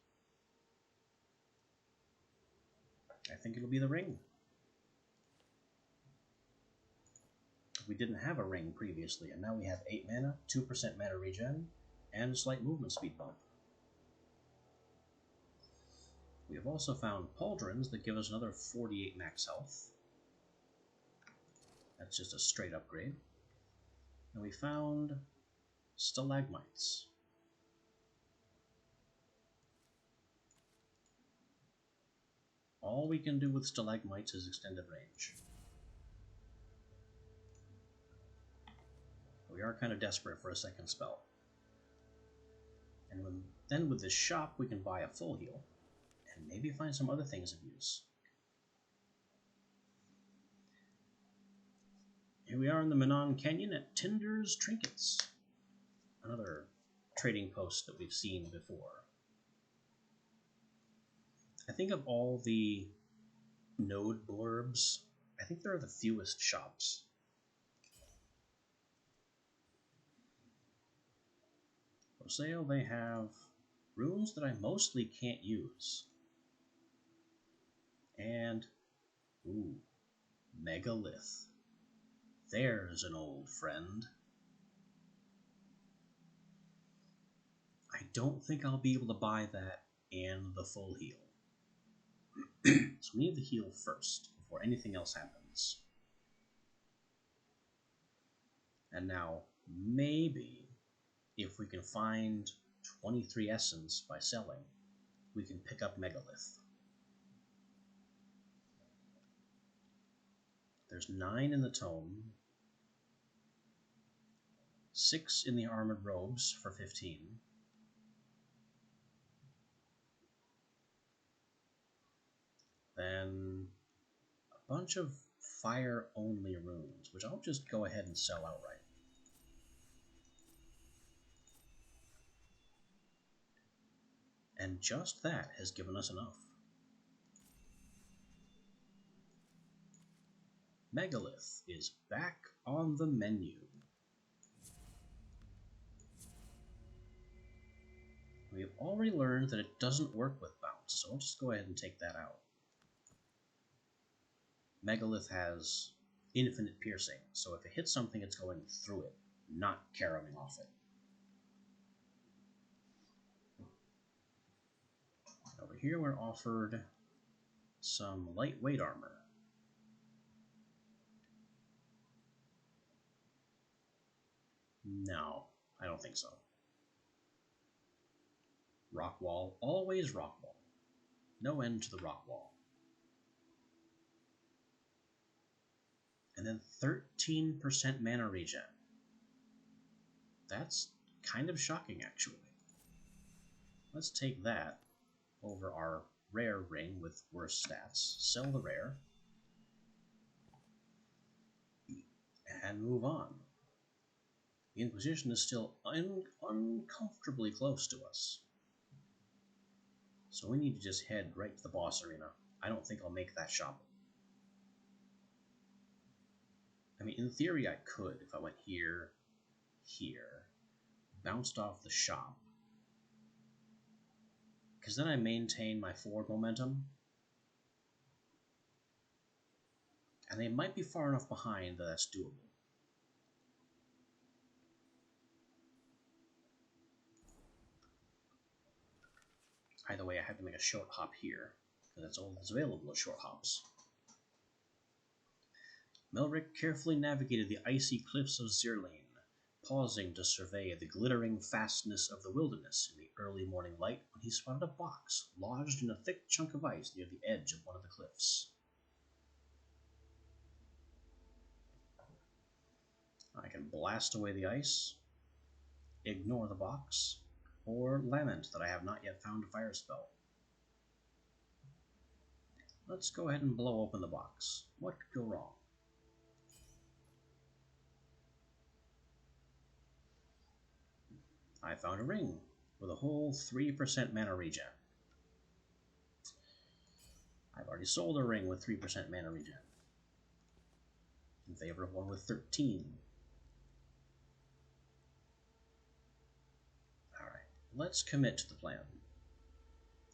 I think it'll be the ring. We didn't have a ring previously, and now we have 8 mana, 2% mana regen, and a slight movement speed bump. We have also found pauldrons that give us another 48 max health. That's just a straight upgrade. And we found stalagmites. All we can do with stalagmites is extended range. We are kind of desperate for a second spell. And then with this shop we can buy a full heal, and maybe find some other things of use. Here we are in the Manon Canyon at Tinder's Trinkets. Another trading post that we've seen before. I think of all the node blurbs, I think there are the fewest shops. For sale, they have runes that I mostly can't use. And, ooh, megalith. There's an old friend. I don't think I'll be able to buy that and the full heal. So we need the heal first, before anything else happens. And now, maybe, if we can find 23 essence by selling, we can pick up megalith. There's 9 in the tome, 6 in the armored robes for 15. Then a bunch of fire-only runes, which I'll just go ahead and sell outright. And just that has given us enough. Megalith is back on the menu. We've already learned that it doesn't work with bounce, so I'll just go ahead and take that out. Megalith has infinite piercing, so if it hits something, it's going through it, not caroming off it. Over here we're offered some lightweight armor. No, I don't think so. Rock wall, always rock wall. No end to the rock wall. And then 13% mana regen. That's kind of shocking, actually. Let's take that over our rare ring with worse stats, sell the rare, and move on. The Inquisition is still uncomfortably close to us. So we need to just head right to the boss arena. I don't think I'll make that shop. I mean, in theory I could if I went here, bounced off the shop, because then I maintain my forward momentum, and they might be far enough behind that that's doable. Either way, I have to make a short hop here, because that's all that's available as short hops. Melric carefully navigated the icy cliffs of Zirlane, pausing to survey the glittering fastness of the wilderness in the early morning light when he spotted a box lodged in a thick chunk of ice near the edge of one of the cliffs. I can blast away the ice, ignore the box, or lament that I have not yet found a fire spell. Let's go ahead and blow open the box. What could go wrong? I found a ring with a whole 3% mana regen. I've already sold a ring with 3% mana regen in favor of one with 13. Alright, let's commit to the plan.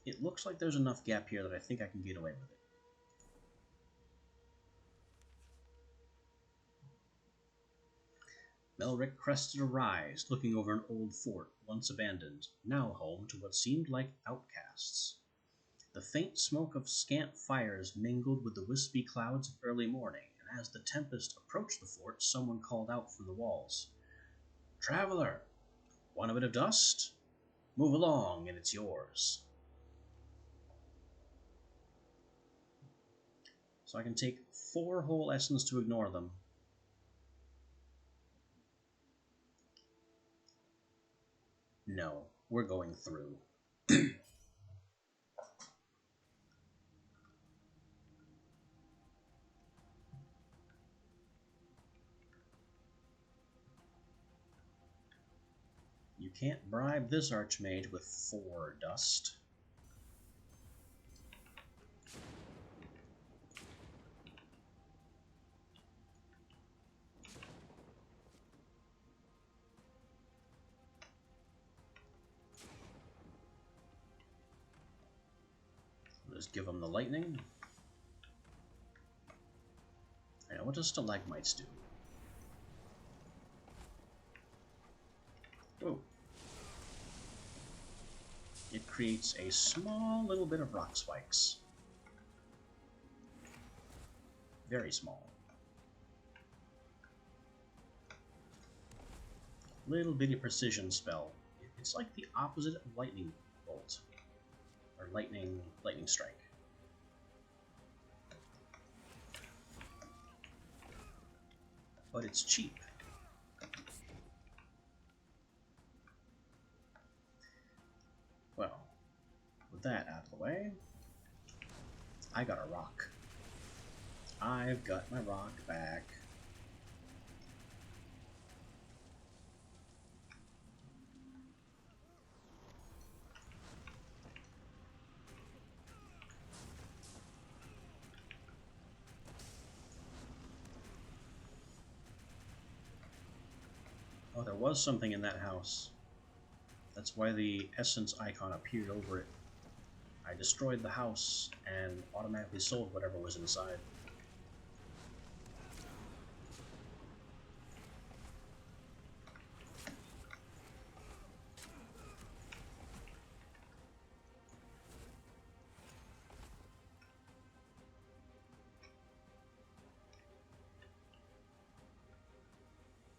It looks like there's enough gap here that I think I can get away with it. Melric crested a rise, looking over an old fort, once abandoned, now home to what seemed like outcasts. The faint smoke of scant fires mingled with the wispy clouds of early morning, and as the tempest approached the fort, someone called out from the walls, "Traveler, want a bit of dust? Move along, and it's yours." So I can take 4 whole essence to ignore them. No, we're going through. You can't bribe this archmage with 4 dust. Just give him the lightning. I know what does stalagmites do. Oh. It creates a small little bit of rock spikes. Very small. Little bitty precision spell. It's like the opposite of lightning bolt. Or lightning strike. But it's cheap. Well, with that out of the way, I got a rock. I've got my rock back. Oh, there was something in that house. That's why the essence icon appeared over it. I destroyed the house and automatically sold whatever was inside.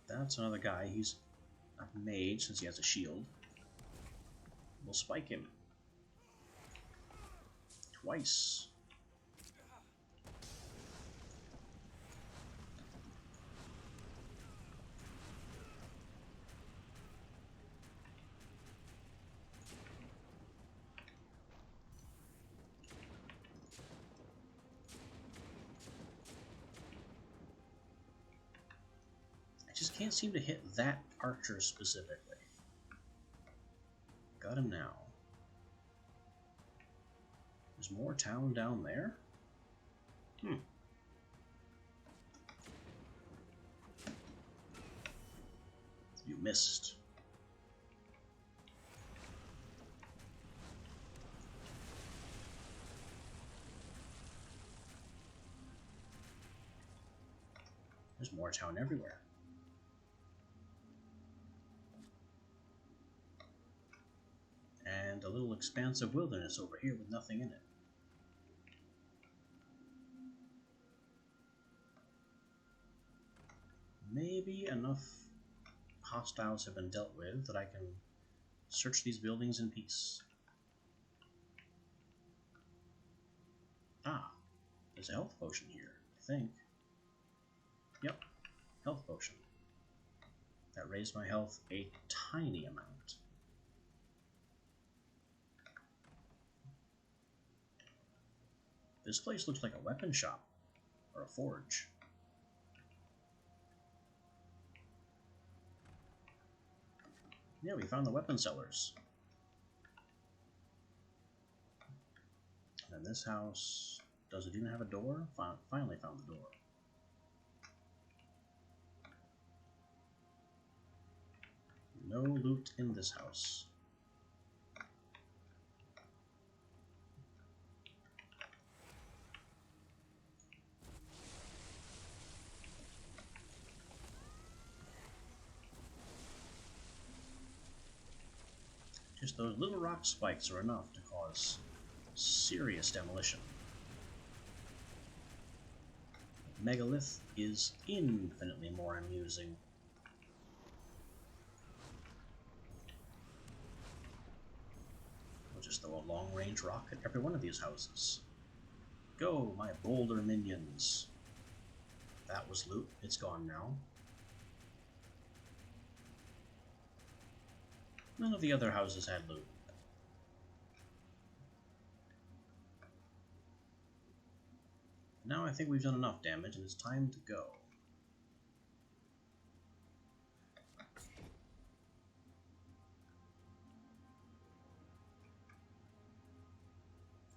That's another guy. He's a mage since he has a shield. We'll spike him. Twice. Just can't seem to hit that archer specifically. Got him now. There's more town down there? You missed. There's more town everywhere. And a little expanse of wilderness over here with nothing in it. Maybe enough hostiles have been dealt with that I can search these buildings in peace. Ah, there's a health potion here, I think. Yep, health potion. That raised my health a tiny amount. This place looks like a weapon shop, or a forge. Yeah, we found the weapon sellers. And this house, does it even have a door? Finally found the door. No loot in this house. Just those little rock spikes are enough to cause serious demolition. Megalith is infinitely more amusing. We'll just throw a long-range rock at every one of these houses. Go, my boulder minions! That was loot. It's gone now. None of the other houses had loot. Now I think we've done enough damage and it's time to go.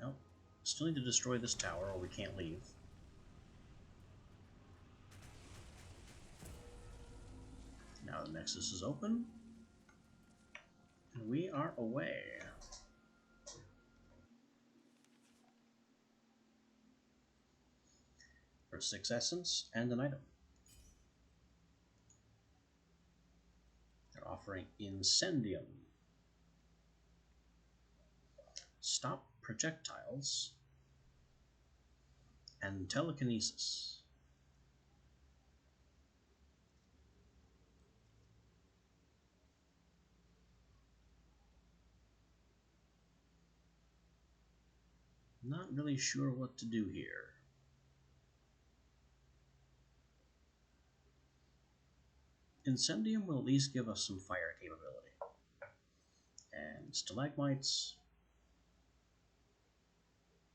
Nope. Still need to destroy this tower or we can't leave. Now the Nexus is open. And we are away. For 6 essence and an item. They're offering Incendium. Stop projectiles. And telekinesis. Not really sure what to do here. Incendium will at least give us some fire capability. And stalagmites.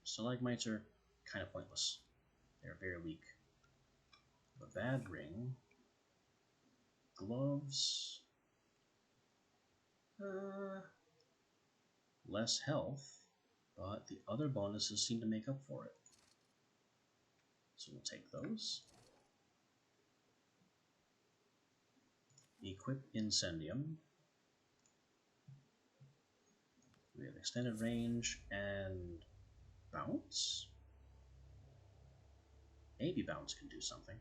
Stalagmites are kind of pointless. They're very weak. A bad ring. Gloves. Less health, but the other bonuses seem to make up for it. So we'll take those. Equip Incendium. We have extended range and bounce. Maybe bounce can do something.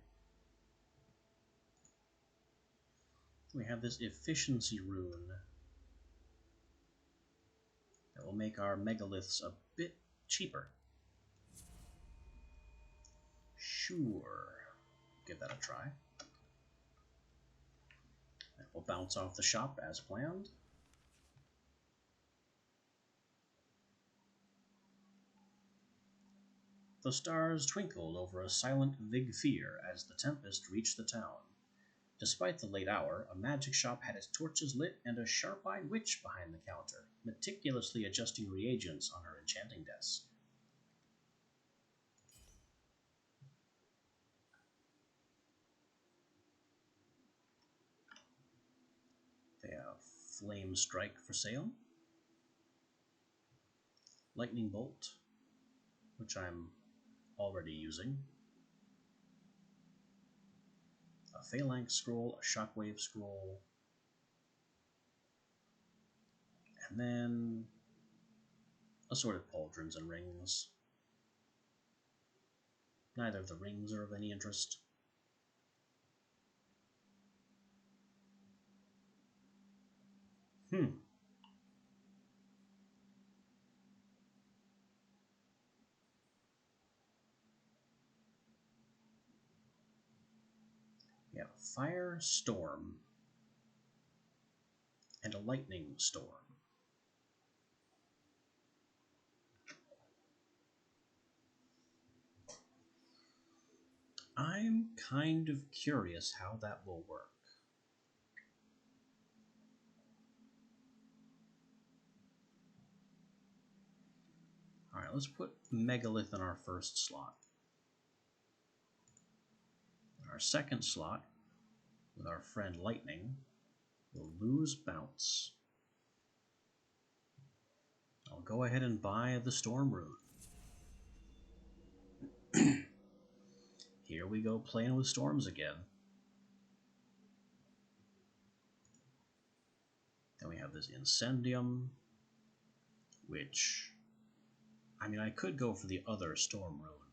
We have this efficiency rune that will make our megaliths a bit cheaper. Sure. Give that a try. And we'll bounce off the shop as planned. The stars twinkled over a silent Vig Fear as the Tempest reached the town. Despite the late hour, a magic shop had its torches lit and a sharp-eyed witch behind the counter, meticulously adjusting reagents on her enchanting desk. They have Flame Strike for sale, Lightning Bolt, which I'm already using, a Phalanx Scroll, a Shockwave Scroll, and then assorted pauldrons and rings. Neither of the rings are of any interest. We have a Fire Storm and a Lightning Storm. I'm kind of curious how that will work. Alright, let's put Megalith in our first slot. In our second slot, with our friend Lightning, we'll lose Bounce. I'll go ahead and buy the Storm Rune. Here we go playing with storms again. Then we have this Incendium, which, I mean, I could go for the other Storm Rune,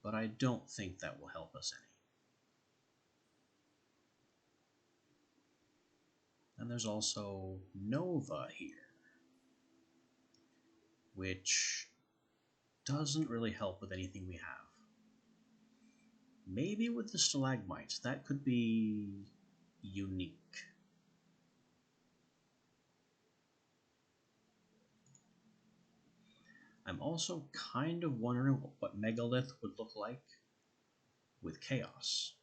but I don't think that will help us any. And there's also Nova here, which doesn't really help with anything we have. Maybe with the stalagmites, that could be unique. I'm also kind of wondering what megalith would look like with chaos.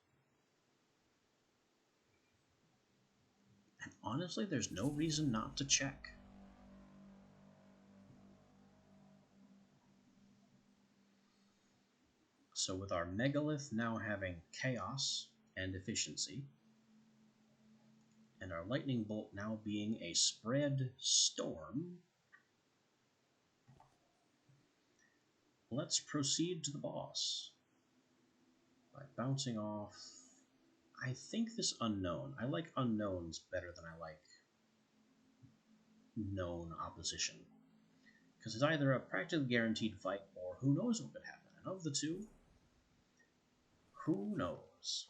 And honestly, there's no reason not to check. So with our megalith now having chaos and efficiency, and our lightning bolt now being a spread storm, let's proceed to the boss by bouncing off, I think, this unknown. I like unknowns better than I like known opposition, because it's either a practically guaranteed fight or who knows what could happen. And of the two, who knows?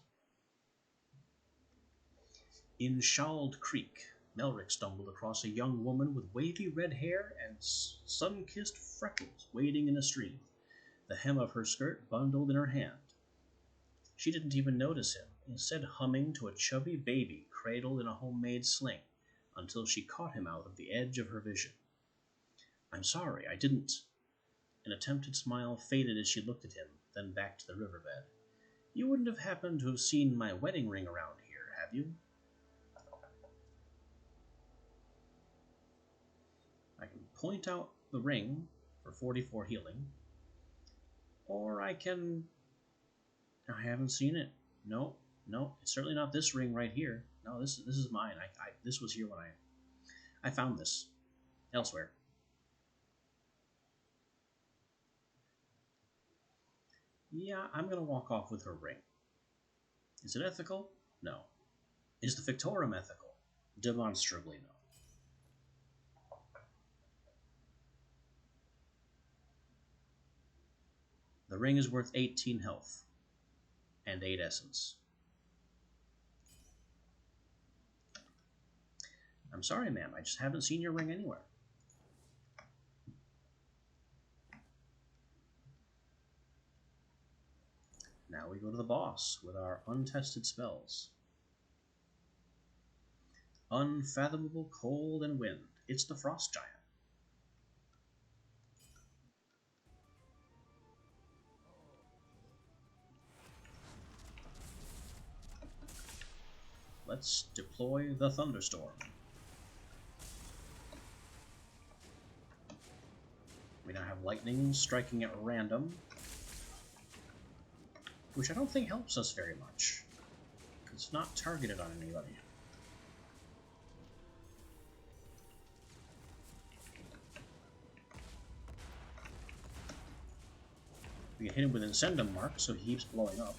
In Shawled Creek, Melrick stumbled across a young woman with wavy red hair and sun-kissed freckles wading in a stream, the hem of her skirt bundled in her hand. She didn't even notice him, instead humming to a chubby baby cradled in a homemade sling, until she caught him out of the edge of her vision. "I'm sorry, I didn't." An attempted smile faded as she looked at him, then back to the riverbed. "You wouldn't have happened to have seen my wedding ring around here, have you?" I can point out the ring for 44 healing, or I haven't seen it. No, it's certainly not this ring right here. No, this is mine. This was here when I found this elsewhere. Yeah, I'm gonna walk off with her ring. Is it ethical? No. Is the Fictorum ethical? Demonstrably no. The ring is worth 18 health and 8 essence. I'm sorry, ma'am, I just haven't seen your ring anywhere. Now we go to the boss with our untested spells. Unfathomable cold and wind. It's the Frost Giant. Let's deploy the Thunderstorm. We now have lightning striking at random, which I don't think helps us very much. It's not targeted on anybody. We can hit him with Incendum Mark, so he keeps blowing up.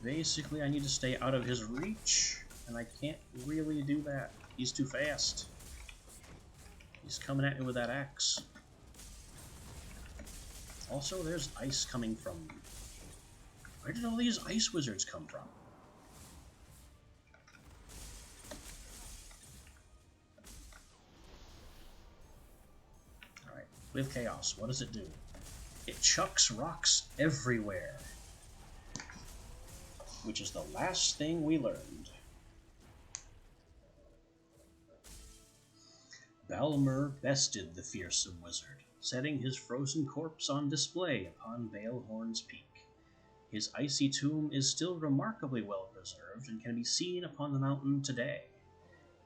Basically, I need to stay out of his reach, and I can't really do that. He's too fast. He's coming at me with that axe. Also, there's ice coming from... Where did all these ice wizards come from? Alright, with chaos, what does it do? It chucks rocks everywhere. Which is the last thing we learned. Balmer bested the fearsome wizard, setting his frozen corpse on display upon Balehorn's peak. His icy tomb is still remarkably well preserved and can be seen upon the mountain today.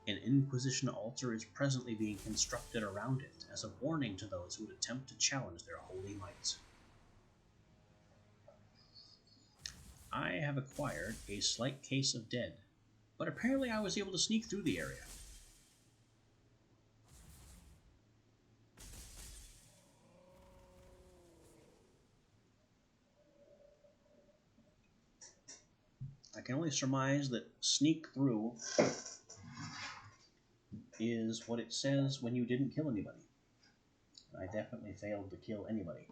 An Inquisition altar is presently being constructed around it as a warning to those who would attempt to challenge their holy might. I have acquired a slight case of dead, but apparently I was able to sneak through the area. I can only surmise that sneak through is what it says when you didn't kill anybody. I definitely failed to kill anybody.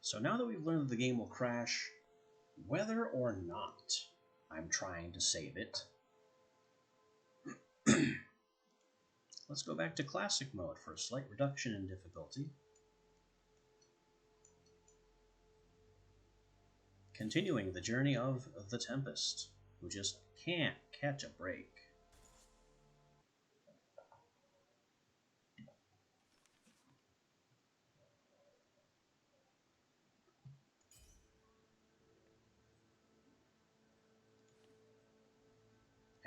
So now that we've learned that the game will crash, whether or not I'm trying to save it, let's go back to classic mode for a slight reduction in difficulty. Continuing the journey of the Tempest, who just can't catch a break.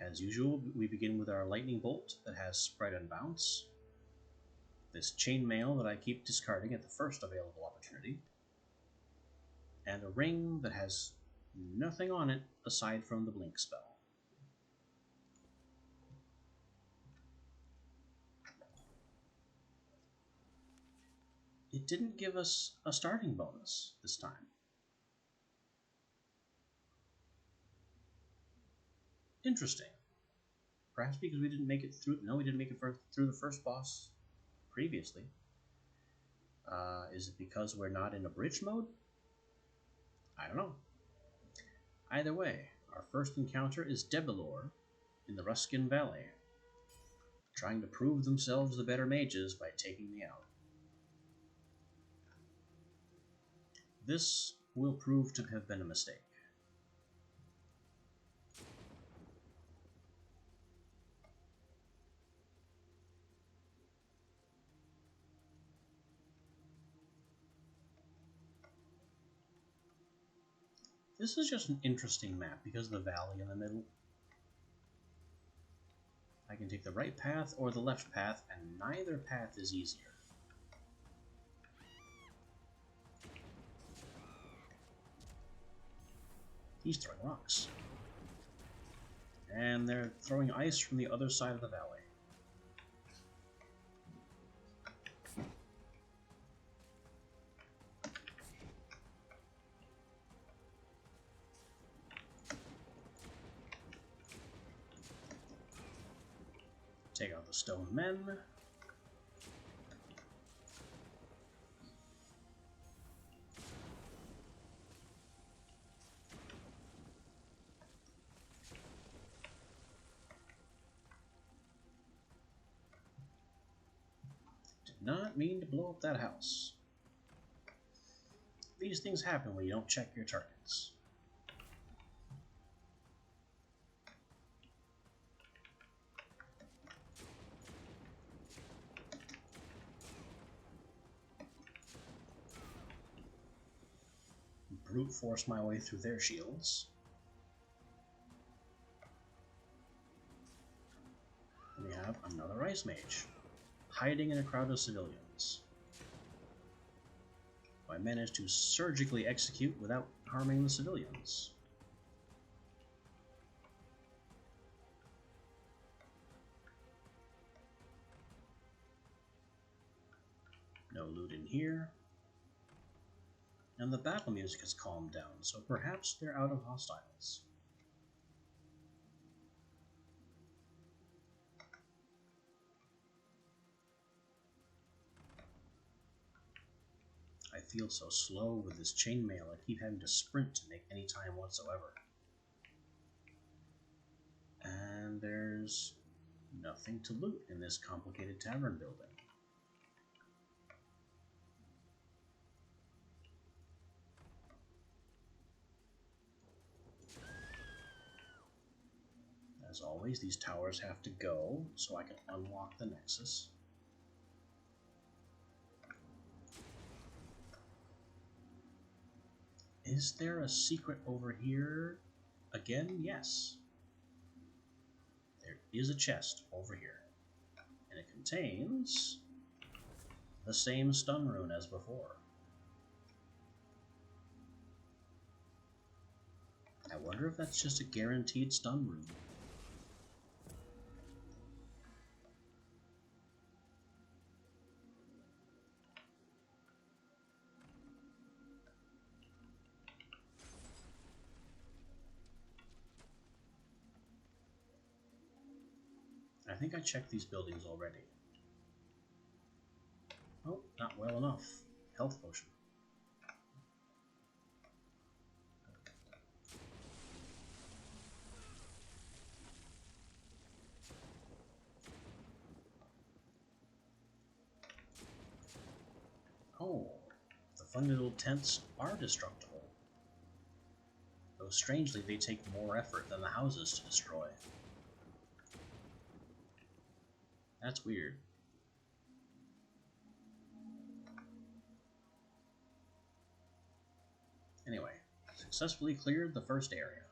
As usual, we begin with our lightning bolt that has spread and bounce, this chainmail that I keep discarding at the first available opportunity, and a ring that has nothing on it aside from the blink spell. It didn't give us a starting bonus this time. Interesting. Perhaps because we didn't make it through. No, we didn't make it through the first boss previously. Is it because we're not in a bridge mode? I don't know. Either way, our first encounter is Debilor in the Ruskin Valley, trying to prove themselves the better mages by taking me out. This will prove to have been a mistake. This is just an interesting map because of the valley in the middle. I can take the right path or the left path, and neither path is easier. He's throwing rocks. And they're throwing ice from the other side of the valley. Take out the stone men. Did not mean to blow up that house. These things happen when you don't check your targets. Brute force my way through their shields. And we have another ice mage, hiding in a crowd of civilians, who I managed to surgically execute without harming the civilians. No loot in here. And the battle music has calmed down, so perhaps they're out of hostiles. I feel so slow with this chainmail, I keep having to sprint to make any time whatsoever. And there's nothing to loot in this complicated tavern building. As always, these towers have to go so I can unlock the Nexus. Is there a secret over here? Again, yes. There is a chest over here, and it contains the same stun rune as before. I wonder if that's just a guaranteed stun rune. I think I checked these buildings already. Oh, not well enough. Health potion. funny little tents are destructible, though strangely they take more effort than the houses to destroy. That's weird. Anyway, successfully cleared the first area.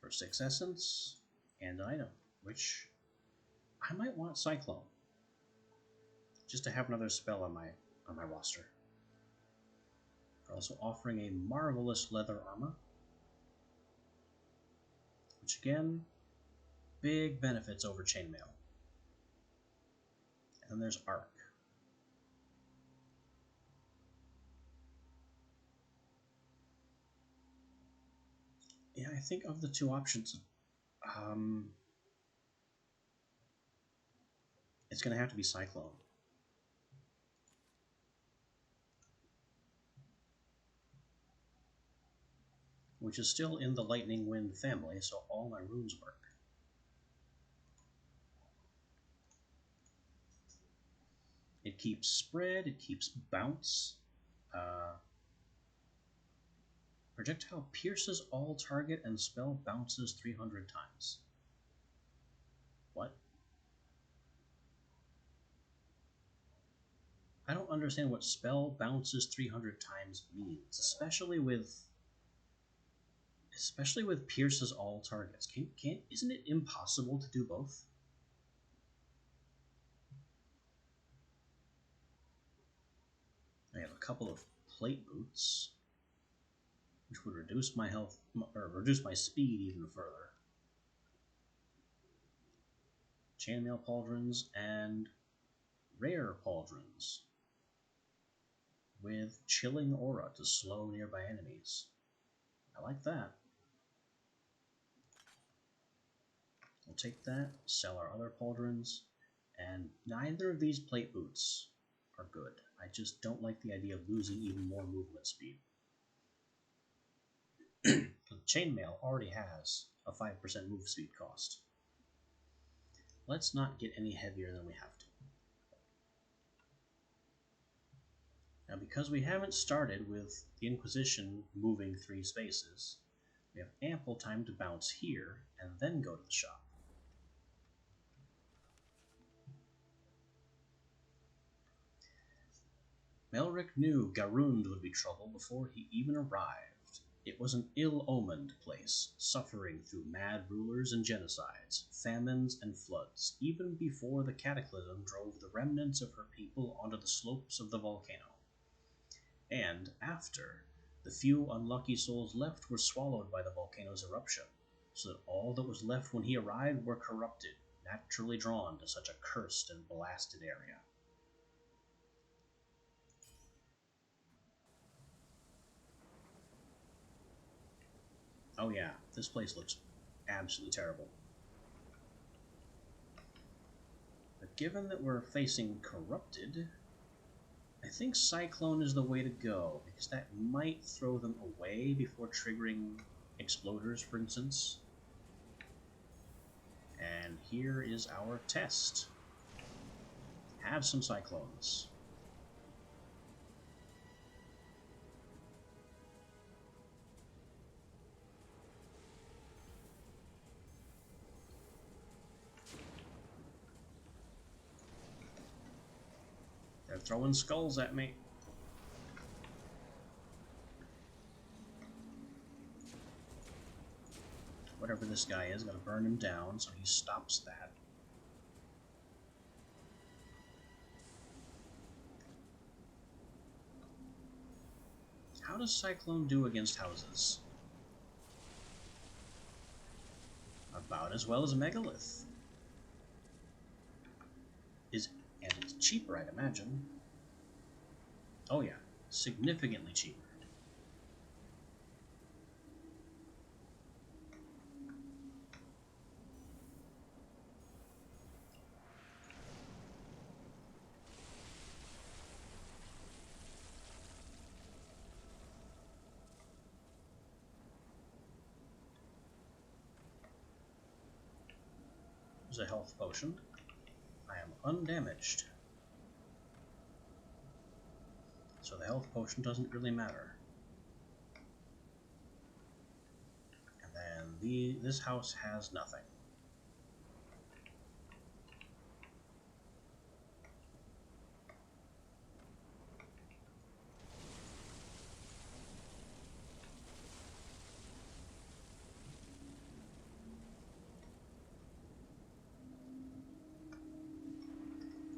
For 6 essence and an item, which I might want Cyclone, just to have another spell on my roster. They're also offering a marvelous leather armor, which again, big benefits over chainmail. And then there's Arc. Yeah, I think of the two options, it's going to have to be Cyclone. Which is still in the Lightning Wind family, so all my runes work. It keeps spread, it keeps bounce. Projectile pierces all target and spell bounces 300 times. What? I don't understand what spell bounces 300 times means, especially with pierces all targets. Isn't it impossible to do both? I have a couple of plate boots, which would reduce my health, or reduce my speed even further. Chainmail pauldrons and rare pauldrons with chilling aura to slow nearby enemies. I like that. We'll take that, sell our other pauldrons, and neither of these plate boots are good. I just don't like the idea of losing even more movement speed. Chainmail already has a 5% move speed cost. Let's not get any heavier than we have to. Now, because we haven't started with the Inquisition moving 3 spaces, we have ample time to bounce here and then go to the shop. Melric knew Garund would be trouble before he even arrived. It was an ill-omened place, suffering through mad rulers and genocides, famines and floods, even before the cataclysm drove the remnants of her people onto the slopes of the volcano. And after, the few unlucky souls left were swallowed by the volcano's eruption, so that all that was left when he arrived were corrupted, naturally drawn to such a cursed and blasted area. Oh yeah, this place looks absolutely terrible. But given that we're facing corrupted, I think Cyclone is the way to go, because that might throw them away before triggering exploders, for instance. And here is our test. Have some Cyclones. They're throwing skulls at me. Whatever this guy is, gonna burn him down, so he stops that. How does Cyclone do against houses? About as well as a Megalith. And it's cheaper, I'd imagine. Oh yeah, significantly cheaper. There's a health potion. I am undamaged. So the health potion doesn't really matter. And then this house has nothing.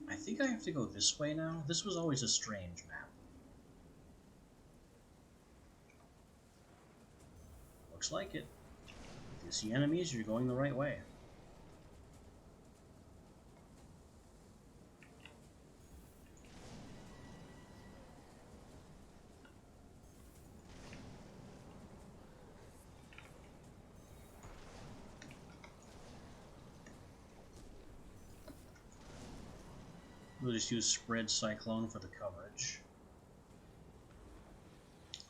I think I have to go this way now. This was always a strange map. Looks like it. If you see enemies, you're going the right way. We'll just use Spread Cyclone for the coverage.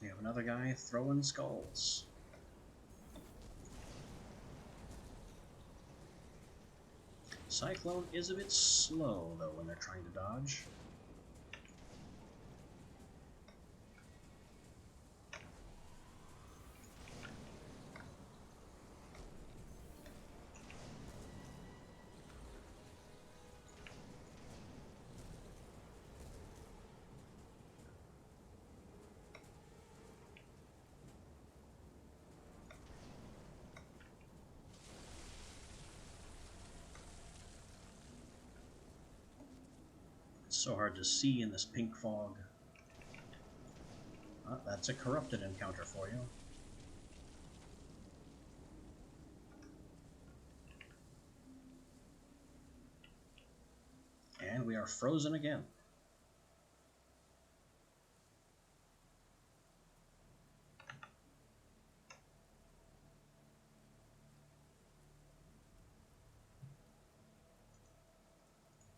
We have another guy throwing skulls. Cyclone is a bit slow, though, when they're trying to dodge. It's so hard to see in this pink fog. Oh, that's a corrupted encounter for you. And we are frozen again.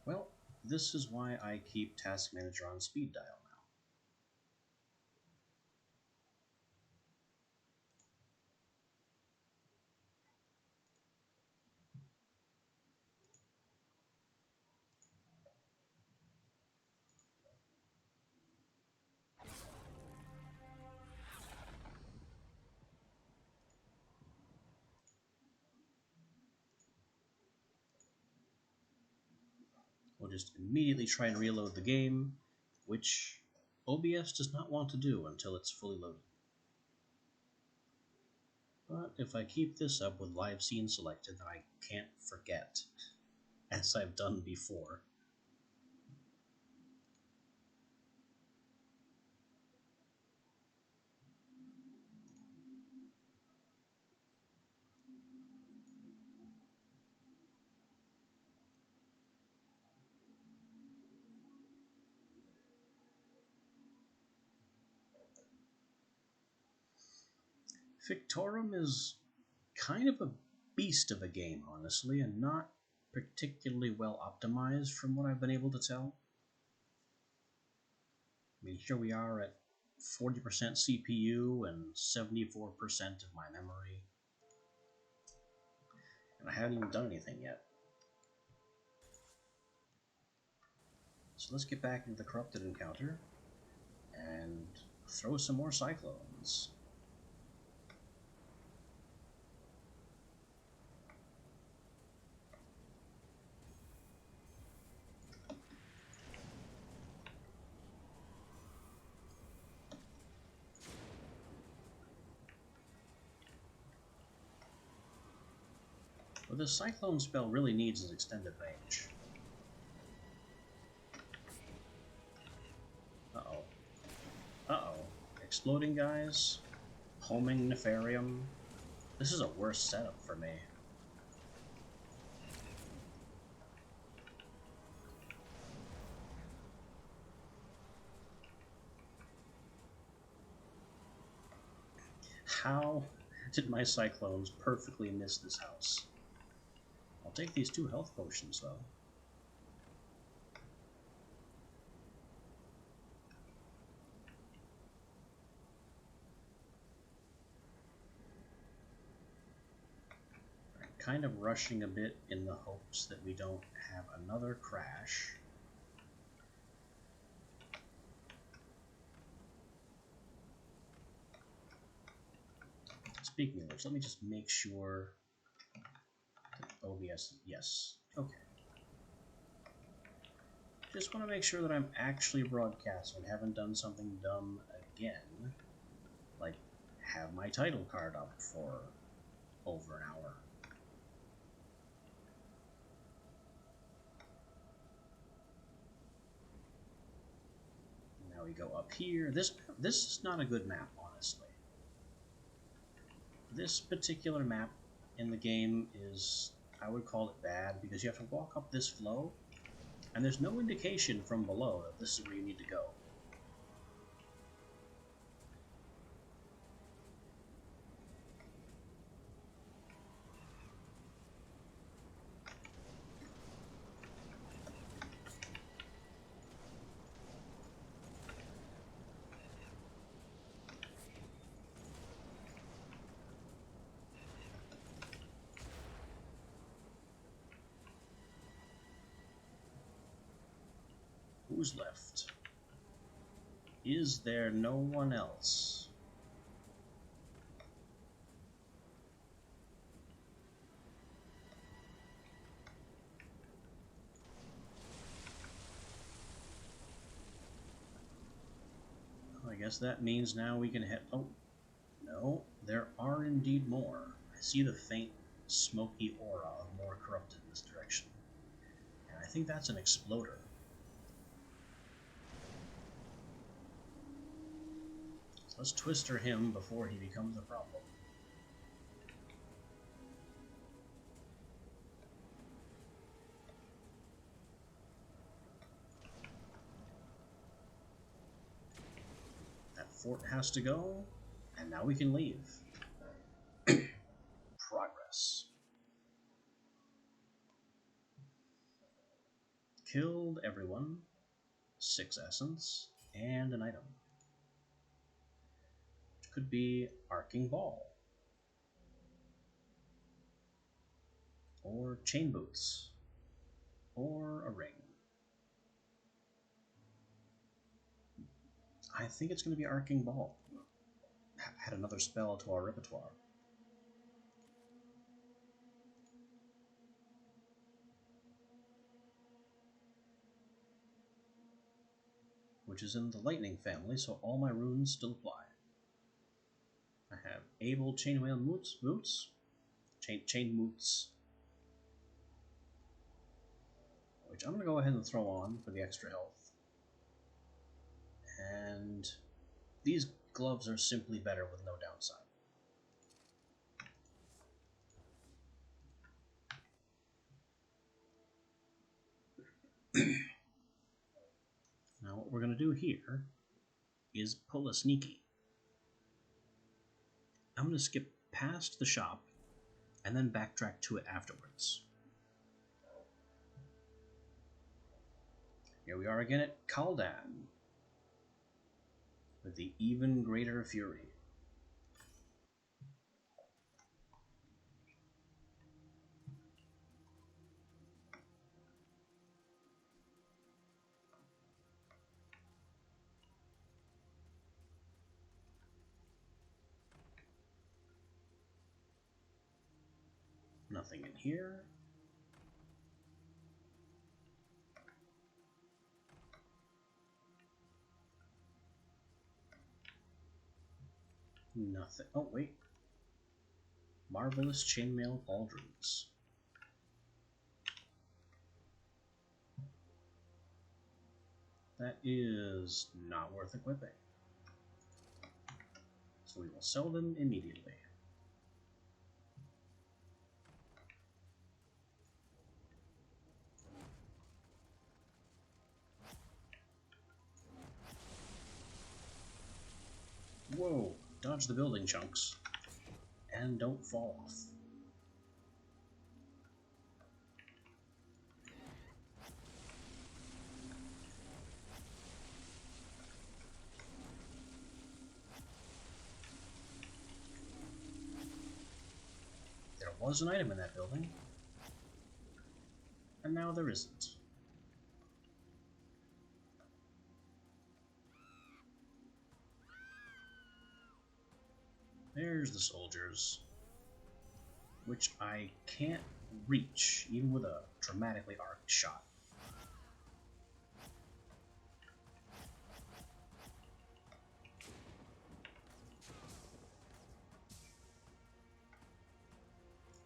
Well, this is why I keep Task Manager on speed dial now. We'll just immediately try and reload the game, which OBS does not want to do until it's fully loaded. But if I keep this up with live scene selected, then I can't forget, as I've done before. Fictorum is kind of a beast of a game, honestly, and not particularly well optimized from what I've been able to tell. I mean, here we are at 40% CPU and 74% of my memory. And I haven't even done anything yet. So let's get back into the corrupted encounter and throw some more cyclones. What this cyclone spell really needs is extended range. Uh-oh. Uh-oh. Exploding guys. Homing Nefarium. This is a worse setup for me. How did my cyclones perfectly miss this house? I'll take these 2 health potions, though. kind of rushing a bit in the hopes that we don't have another crash. Speaking of which, let me just make sure that OBS, yes, okay. Just want to make sure that I'm actually broadcasting, haven't done something dumb again, like have my title card up for over an hour. Now we go up here. This is not a good map, honestly. This particular map in the game is, I would call it bad, because you have to walk up this flow, and there's no indication from below that this is where you need to go. Who's left? Is there no one else? Well, I guess that means now we can head... Oh, no, there are indeed more. I see the faint, smoky aura of more corrupted in this direction. And I think that's an exploder. Let's twister him before he becomes a problem. That fort has to go, and now we can leave. Progress. Killed everyone, 6 essence, and an item. Could be arcing ball, or chain boots, or a ring. I think it's going to be arcing ball. Add another spell to our repertoire. Which is in the lightning family, so all my runes still apply. I have able chainmail boots, chain boots, which I'm going to go ahead and throw on for the extra health. And these gloves are simply better with no downside. Now what we're going to do here is pull a sneaky. I'm going to skip past the shop and then backtrack to it afterwards. Here we are again at Kaldan with the even greater fury. Nothing in here. Nothing. Oh, wait. Marvelous chainmail pauldrons. That is not worth equipping. So we will sell them immediately. Whoa, dodge the building chunks. And don't fall off. There was an item in that building, and now there isn't. There's the soldiers, which I can't reach, even with a dramatically arced shot.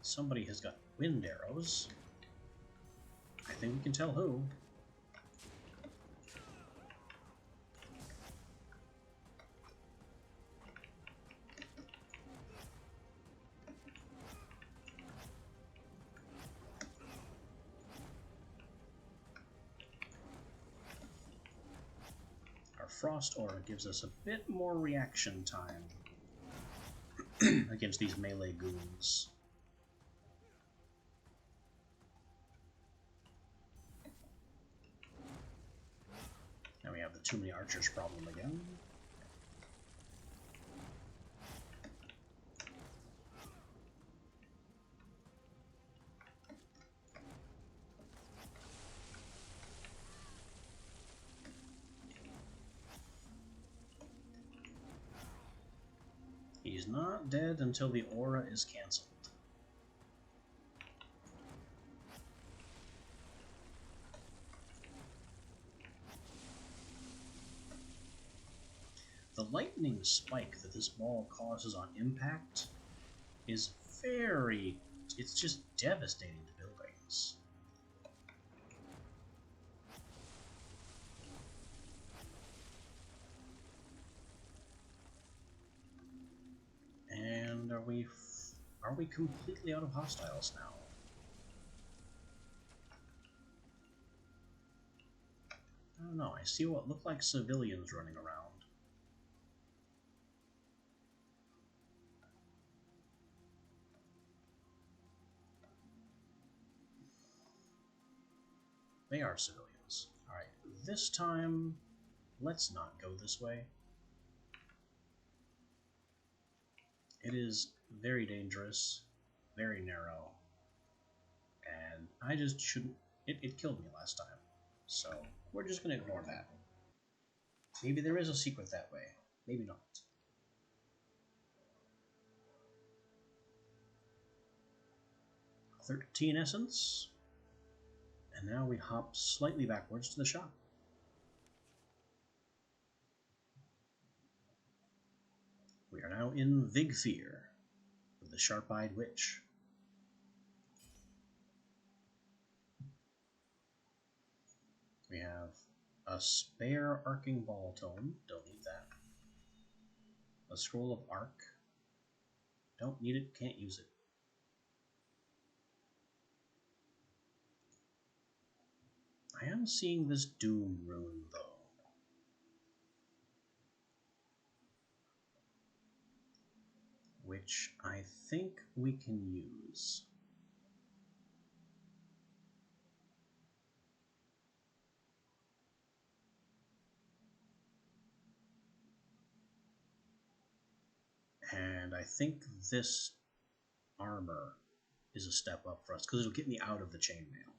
Somebody has got wind arrows. I think we can tell who. Our frost aura gives us a bit more reaction time against these melee goons. Now we have the too many archers problem again. He's not dead until the aura is cancelled. The lightning spike that this ball causes on impact is it's just devastating to buildings. And are we completely out of hostiles now? I don't know. I see what look like civilians running around. They are civilians. Alright, this time, let's not go this way. It is very dangerous, very narrow, and I just shouldn't... It killed me last time, so we're just going to ignore that. Maybe there is a secret that way, maybe not. $13 essence. And now we hop slightly backwards to the shop. We are now in Vigfear with the Sharp-Eyed Witch. We have a spare Arcing Ball Tome. Don't need that. A Scroll of Arc. Don't need it, can't use it. I am seeing this Doom rune, though. Which I think we can use. And I think this armor is a step up for us, because it'll get me out of the chainmail.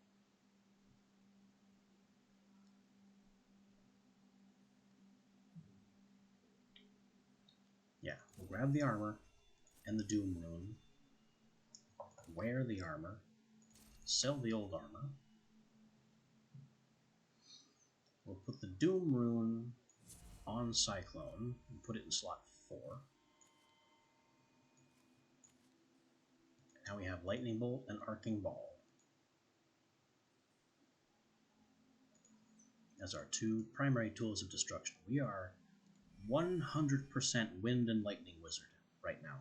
Yeah, we'll grab the armor and the Doom rune, wear the armor, sell the old armor. We'll put the Doom rune on Cyclone and put it in slot 4. Now we have Lightning Bolt and Arcing Ball as our two primary tools of destruction. We are 100% Wind and Lightning Wizard right now,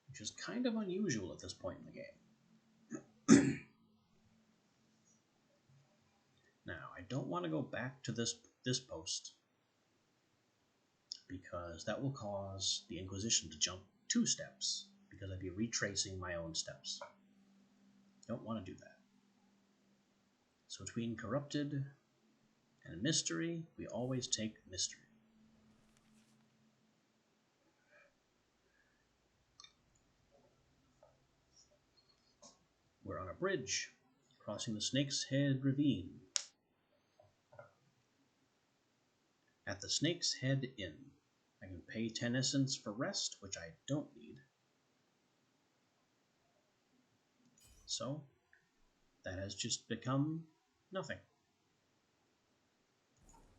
which is kind of unusual at this point in the game. Now, I don't want to go back to this post, because that will cause the Inquisition to jump 2 steps, because I'd be retracing my own steps. Don't want to do that. So between Corrupted and Mystery, we always take Mystery. bridge, crossing the Snake's Head Ravine. At the Snake's Head Inn, I can pay 10 essence for rest, which I don't need. So, that has just become nothing.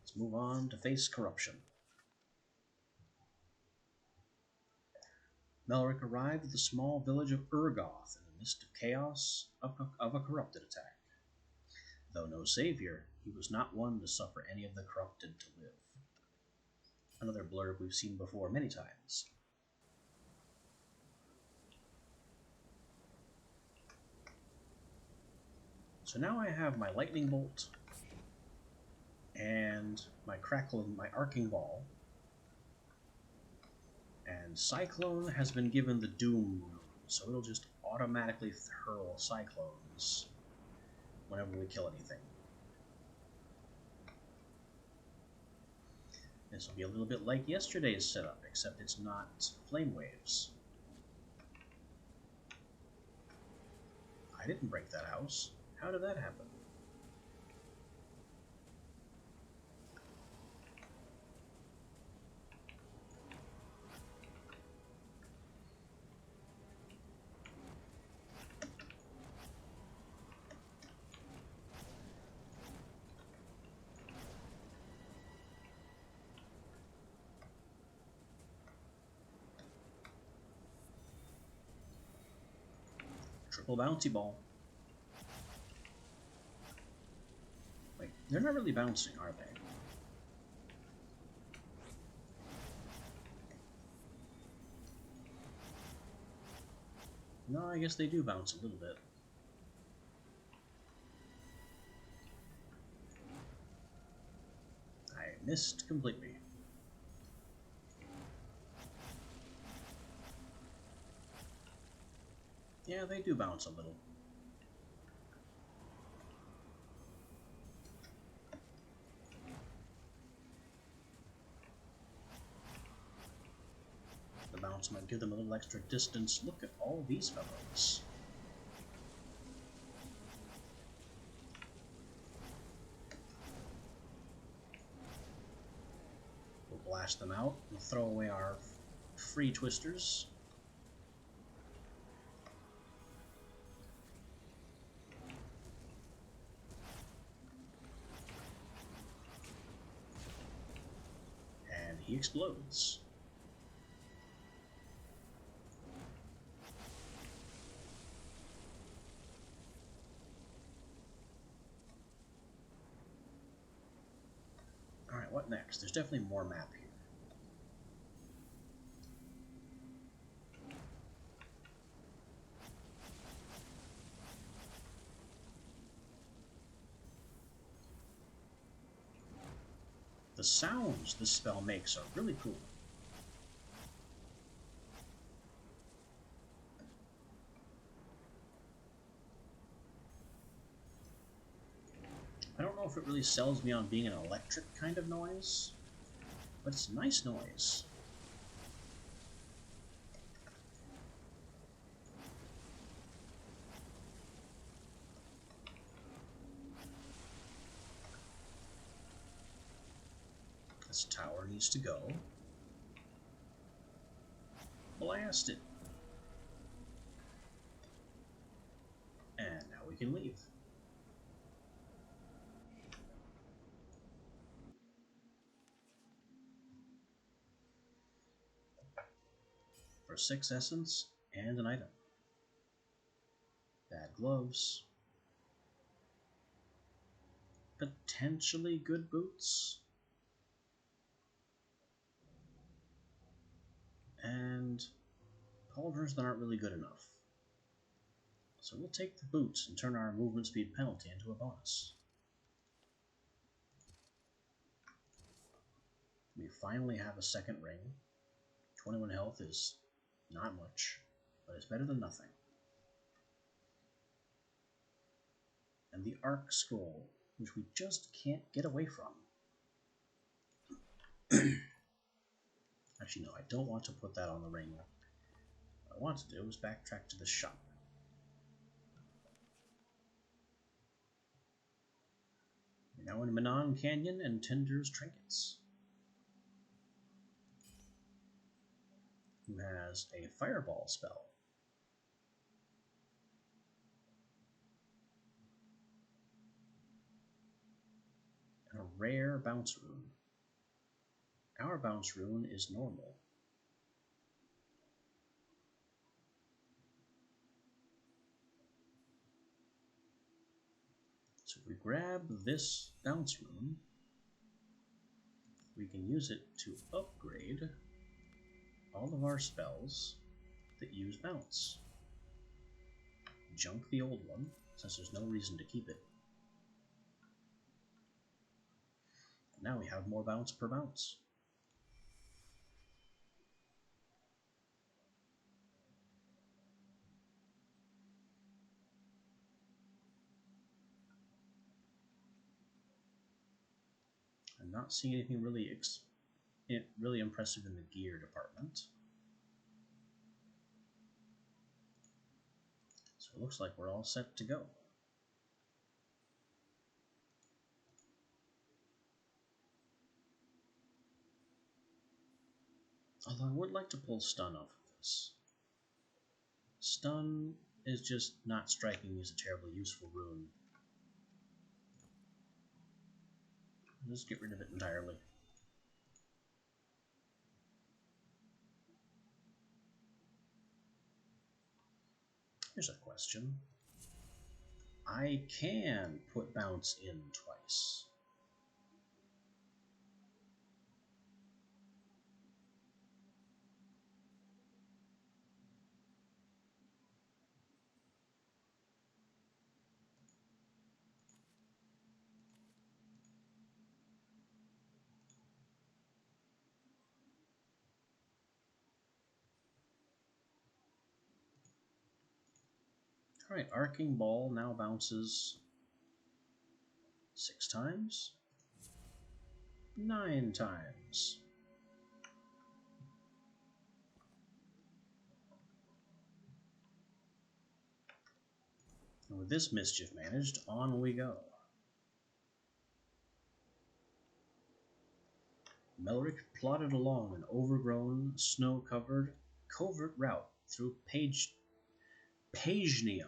Let's move on to face corruption. Melric arrived at the small village of Urgoth in the midst of chaos of a corrupted attack. Though no savior, he was not one to suffer any of the corrupted to live. Another blurb we've seen before many times. So now I have my lightning bolt and my arcing ball. And Cyclone has been given the Doom rune, so it'll just automatically hurl cyclones whenever we kill anything. This will be a little bit like yesterday's setup, except it's not flame waves. I didn't break that house. How did that happen? Triple bouncy ball. Wait, they're not really bouncing, are they? No, I guess they do bounce a little bit. I missed completely. Yeah, they do bounce a little. The bounce might give them a little extra distance. Look at all these fellows. We'll blast them out. We'll throw away our free twisters. And he explodes. Alright, what next? There's definitely more map here. The sounds this spell makes are really cool. I don't know if it really sells me on being an electric kind of noise, but it's a nice noise. This tower needs to go. Blast it. And now we can leave. For 6 essence and an item. Bad gloves. Potentially good boots. And pauldrons that aren't really good enough. So we'll take the boots and turn our movement speed penalty into a bonus. We finally have a second ring. 21 health is not much, but it's better than nothing. And the Arc Scroll, which we just can't get away from. Actually, no, I don't want to put that on the ring. What I want to do is backtrack to the shop. Now in Manon Canyon and Tinder's Trinkets, who has a fireball spell. And a rare bounce rune. Our bounce rune is normal. So if we grab this bounce rune, we can use it to upgrade all of our spells that use bounce. Junk the old one, since there's no reason to keep it. Now we have more bounce per bounce. I'm not seeing anything really impressive in the gear department. So it looks like we're all set to go. Although I would like to pull stun off of this. Stun is just not striking me as a terribly useful rune. I'll just get rid of it entirely. Here's a question. I can put bounce in twice. Alright, Arcing Ball now bounces 6 times, 9 times. And with this mischief managed, on we go. Melric plodded along an overgrown, snow-covered, covert route through Pagenium.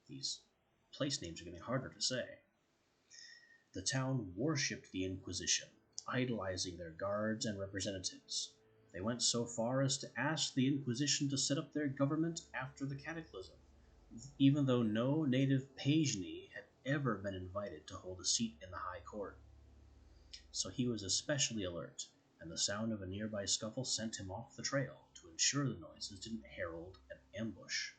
These place names are getting harder to say. The town worshipped the Inquisition, idolizing their guards and representatives. They went so far as to ask the Inquisition to set up their government after the Cataclysm, even though no native Pageni had ever been invited to hold a seat in the High Court. So he was especially alert, and the sound of a nearby scuffle sent him off the trail to ensure the noises didn't herald an ambush.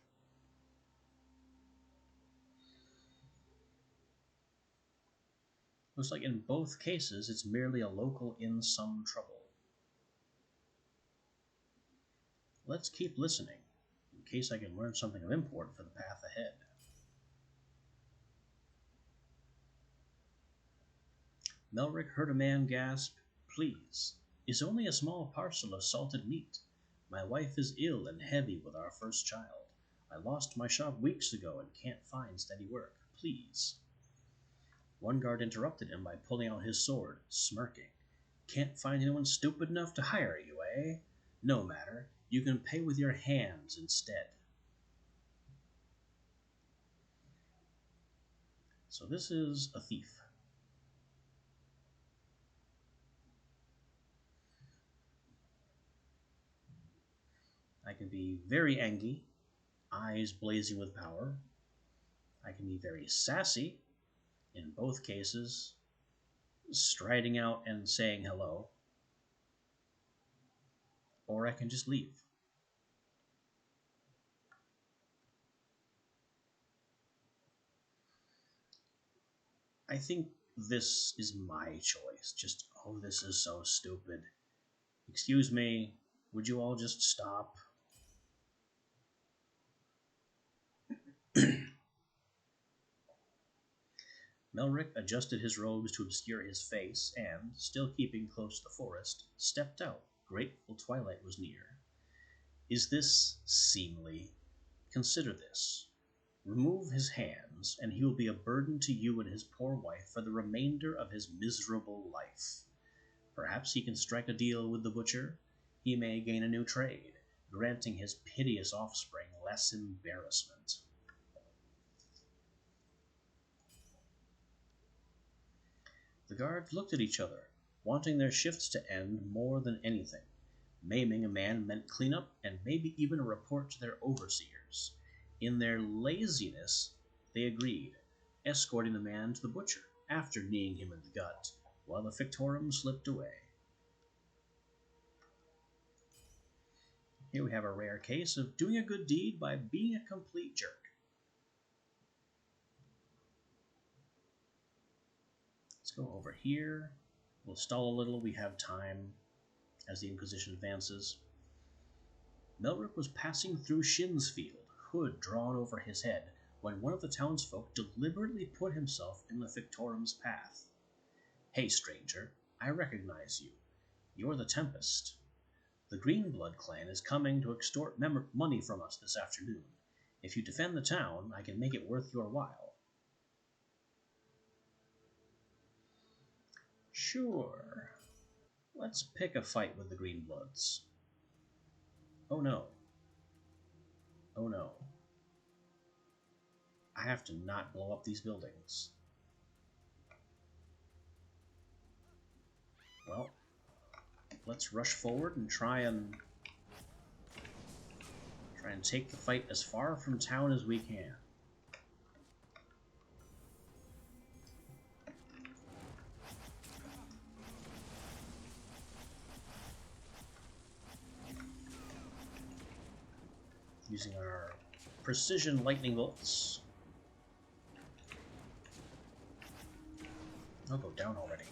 Looks like in both cases it's merely a local in some trouble. Let's keep listening, in case I can learn something of import for the path ahead. Melric heard a man gasp, "Please, it's only a small parcel of salted meat. My wife is ill and heavy with our first child. I lost my shop weeks ago and can't find steady work. Please." One guard interrupted him by pulling out his sword, smirking. "Can't find anyone stupid enough to hire you, eh? No matter, you can pay with your hands instead." So this is a thief. I can be very angry, eyes blazing with power. I can be very sassy, in both cases, striding out and saying hello. Or I can just leave. I think this is my choice. Just, oh, this is so stupid. Excuse me, would you all just stop? Melric adjusted his robes to obscure his face and, still keeping close to the forest, stepped out, grateful twilight was near. Is this seemly? Consider this. Remove his hands, and he will be a burden to you and his poor wife for the remainder of his miserable life. Perhaps he can strike a deal with the butcher. He may gain a new trade, granting his piteous offspring less embarrassment. The guards looked at each other, wanting their shifts to end more than anything. Maiming a man meant cleanup and maybe even a report to their overseers. In their laziness, they agreed, escorting the man to the butcher after kneeing him in the gut, while the Fictorum slipped away. Here we have a rare case of doing a good deed by being a complete jerk. Let's go over here. We'll stall a little, we have time as the Inquisition advances. Melrick was passing through Shinsfield, hood drawn over his head, when one of the townsfolk deliberately put himself in the Fictorum's path. "Hey, stranger, I recognize you. You're the Tempest. The Greenblood clan is coming to extort money from us this afternoon. If you defend the town, I can make it worth your while." "Sure. Let's pick a fight with the Greenbloods." Oh no. Oh no. I have to not blow up these buildings. Well, let's rush forward and try and take the fight as far from town as we can. Using our precision lightning bolts. I'll go down already.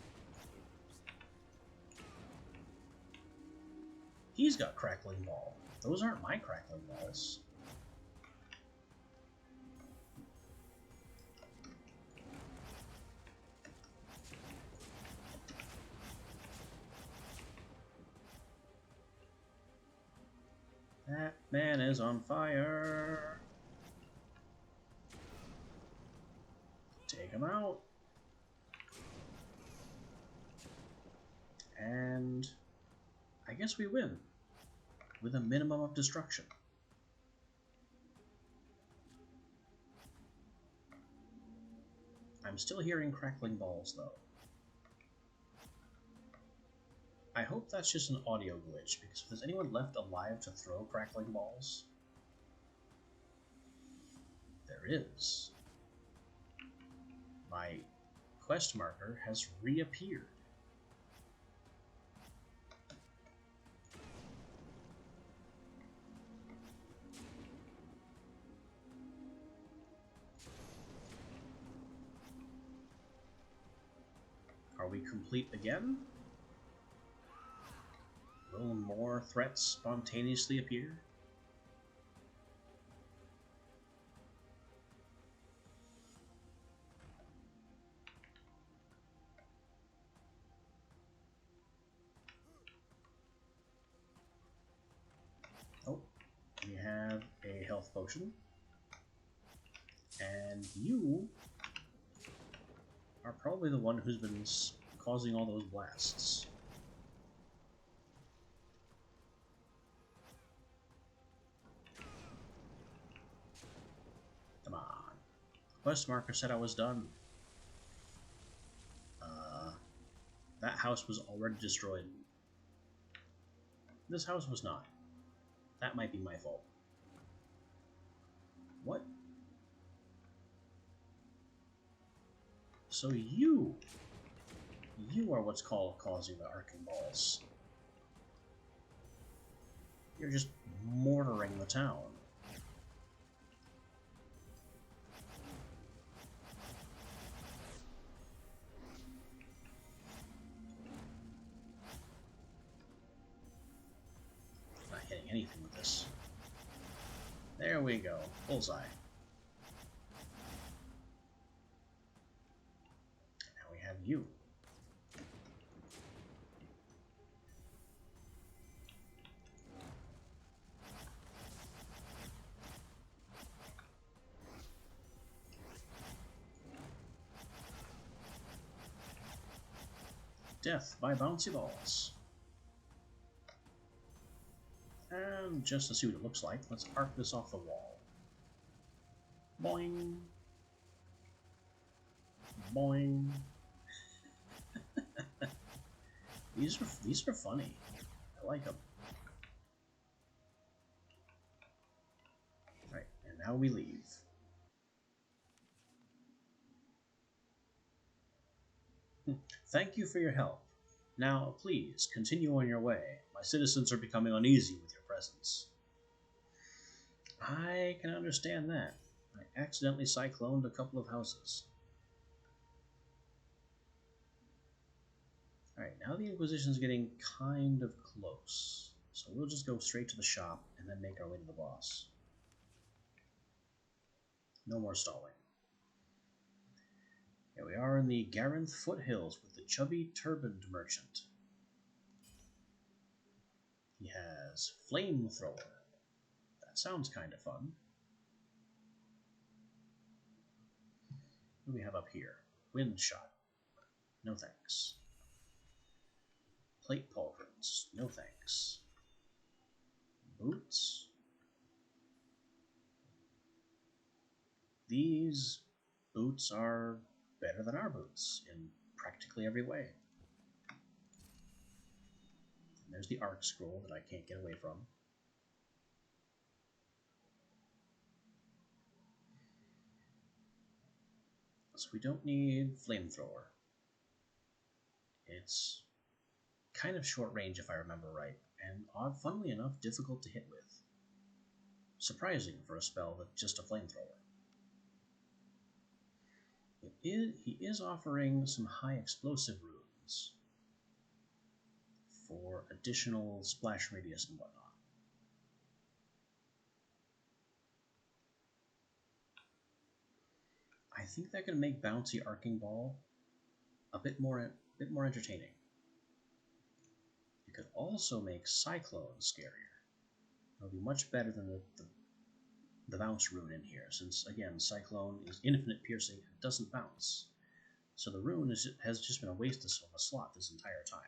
He's got crackling ball. Those aren't my crackling balls. That man is on fire. Take him out. And I guess we win with a minimum of destruction. I'm still hearing crackling balls though. I hope that's just an audio glitch, because if there's anyone left alive to throw crackling balls, there is. My quest marker has reappeared. Are we complete again? Will more threats spontaneously appear? Oh, we have a health potion. And you are probably the one who's been causing all those blasts. Come on. Quest marker said I was done. That house was already destroyed. This house was not. That might be my fault. What? So you are what's called causing the arcing balls. You're just mortaring the town. Not hitting anything with this. There we go. Bullseye. Now we have you. Death by bouncy balls. And just to see what it looks like, let's arc this off the wall. Boing. Boing. These are funny. I like them. Right, and now we leave. Thank you for your help. Now, please, continue on your way. My citizens are becoming uneasy with your presence. I can understand that. I accidentally cycloned a couple of houses. Alright, now the Inquisition's getting kind of close. So we'll just go straight to the shop and then make our way to the boss. No more stalling. Here we are in the Garanth foothills with the chubby turbaned merchant. He has flamethrower. That sounds kind of fun. What do we have up here? Wind shot. No thanks. Plate pauldrons. No thanks. Boots. These boots are better than our boots in practically every way. And there's the arc scroll that I can't get away from. So we don't need flamethrower. It's kind of short range if I remember right, and funnily enough, difficult to hit with. Surprising for a spell that's just a flamethrower. He is offering some high explosive runes for additional splash radius and whatnot. I think that can make bouncy arcing ball a bit more entertaining. It could also make cyclone scarier. It'll be much better than the bounce rune in here, since again cyclone is infinite piercing and doesn't bounce. So the rune has just been a waste of a slot this entire time.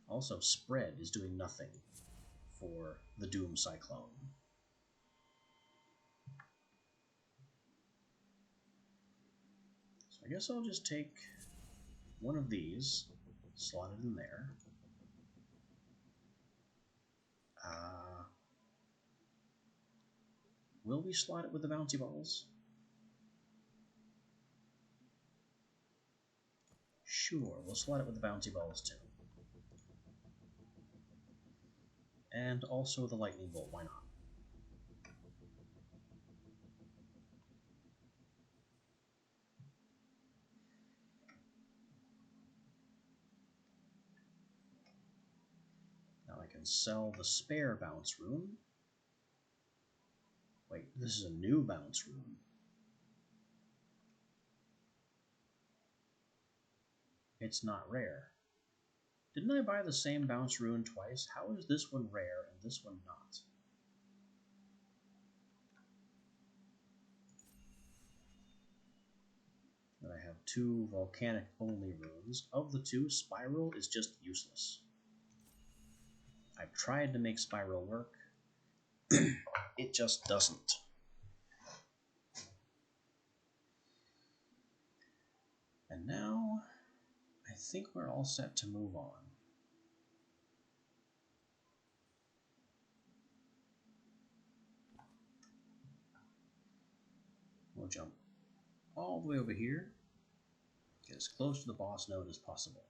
Also, spread is doing nothing for the Doom Cyclone. So I guess I'll just take one of these, slot it in there. Will we slot it with the bouncy balls? Sure, we'll slot it with the bouncy balls too. And also the lightning bolt, why not? Now I can sell the spare bounce rune. Wait, this is a new bounce rune. It's not rare. Didn't I buy the same bounce rune twice? How is this one rare and this one not? Then I have two volcanic only runes. Of the two, Spiral is just useless. I've tried to make Spiral work. It just doesn't. And now, I think we're all set to move on. We'll jump all the way over here, get as close to the boss node as possible.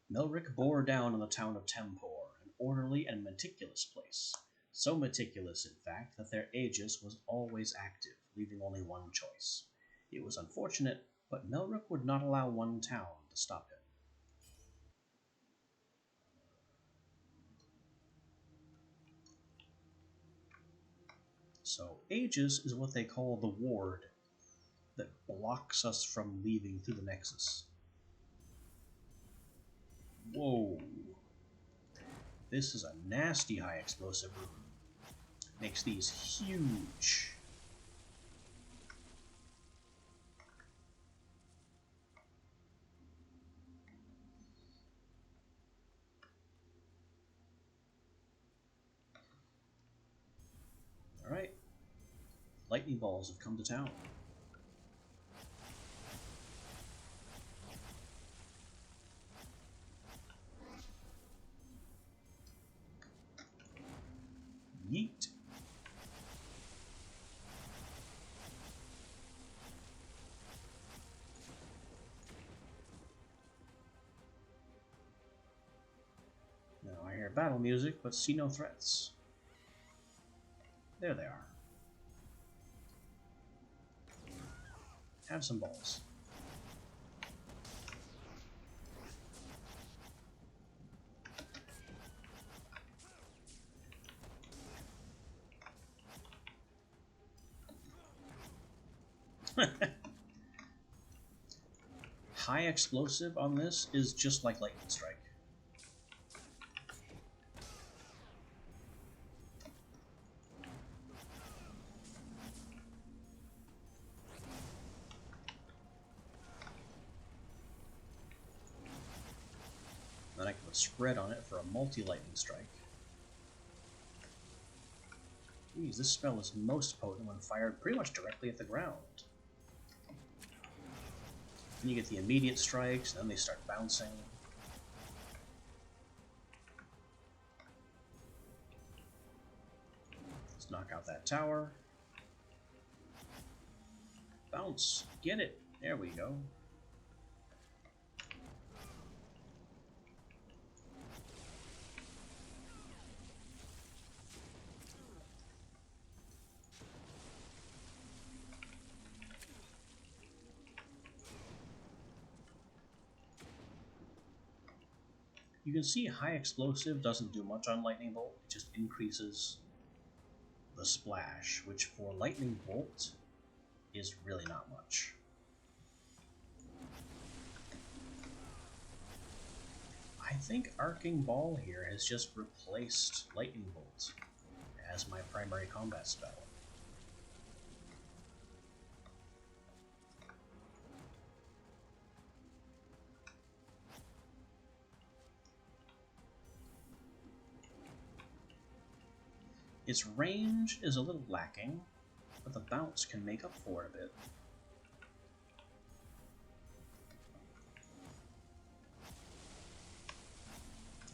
Melric bore down on the town of Tempor, an orderly and meticulous place. So meticulous, in fact, that their Aegis was always active, leaving only one choice. It was unfortunate, but Melric would not allow one town to stop him. So, Aegis is what they call the ward that blocks us from leaving through the Nexus. Whoa. This is a nasty high explosive rune. Makes these huge. Lightning balls have come to town. Yeet. Now I hear battle music, but see no threats. There they are. Have some balls. High explosive on this is just like lightning strike. Then I can put spread on it for a multi-lightning strike. Geez, this spell is most potent when fired pretty much directly at the ground. Then you get the immediate strikes, and then they start bouncing. Let's knock out that tower. Bounce. Get it. There we go. You can see high explosive doesn't do much on lightning bolt, it just increases the splash, which for lightning bolt is really not much. I think Arcing Ball here has just replaced lightning bolt as my primary combat spell. Its range is a little lacking, but the bounce can make up for it a bit.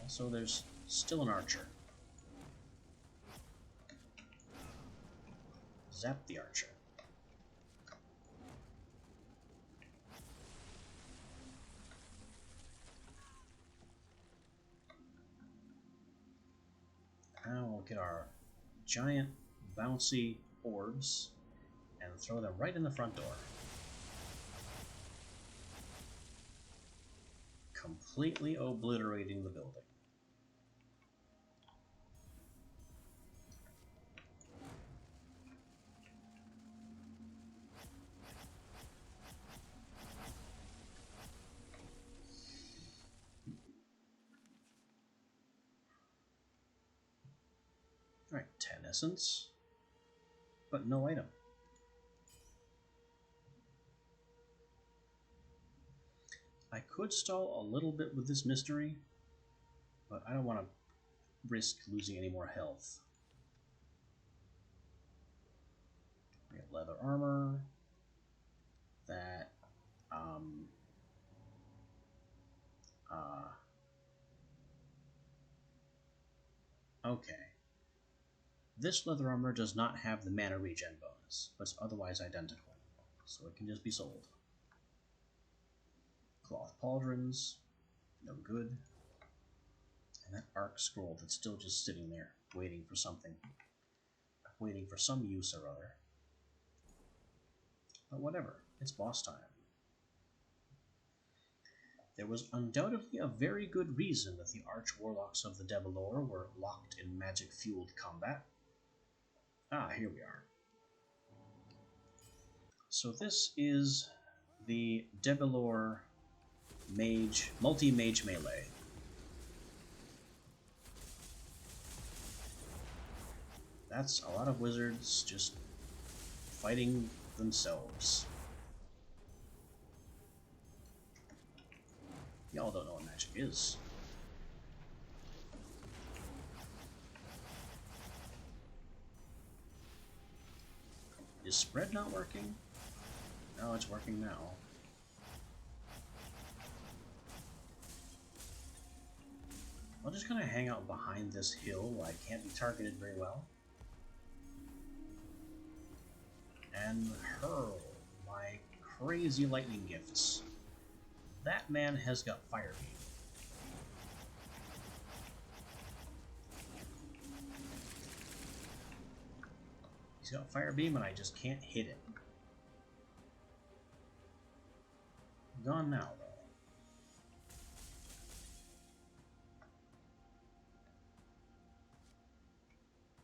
Also, there's still an archer. Zap the archer. Now we'll get our giant bouncy orbs and throw them right in the front door. Completely obliterating the building. Alright, 10 essence, but no item. I could stall a little bit with this mystery, but I don't want to risk losing any more health. We have leather armor, that, okay. This leather armor does not have the mana regen bonus, but it's otherwise identical, so it can just be sold. Cloth pauldrons, no good. And that arc scroll that's still just sitting there, waiting for something. Waiting for some use or other. But whatever, it's boss time. There was undoubtedly a very good reason that the Arch-Warlocks of the Devilor were locked in magic-fueled combat. Ah, here we are. So this is the Devilor Mage, multi-mage melee. That's a lot of wizards just fighting themselves. Y'all don't know what magic is. Is spread not working? No, it's working now. I'll just kind of hang out behind this hill where I can't be targeted very well. And hurl my crazy lightning gifts. That man has got Fire Beam. He's got Fire Beam and I just can't hit him. Gone now, though.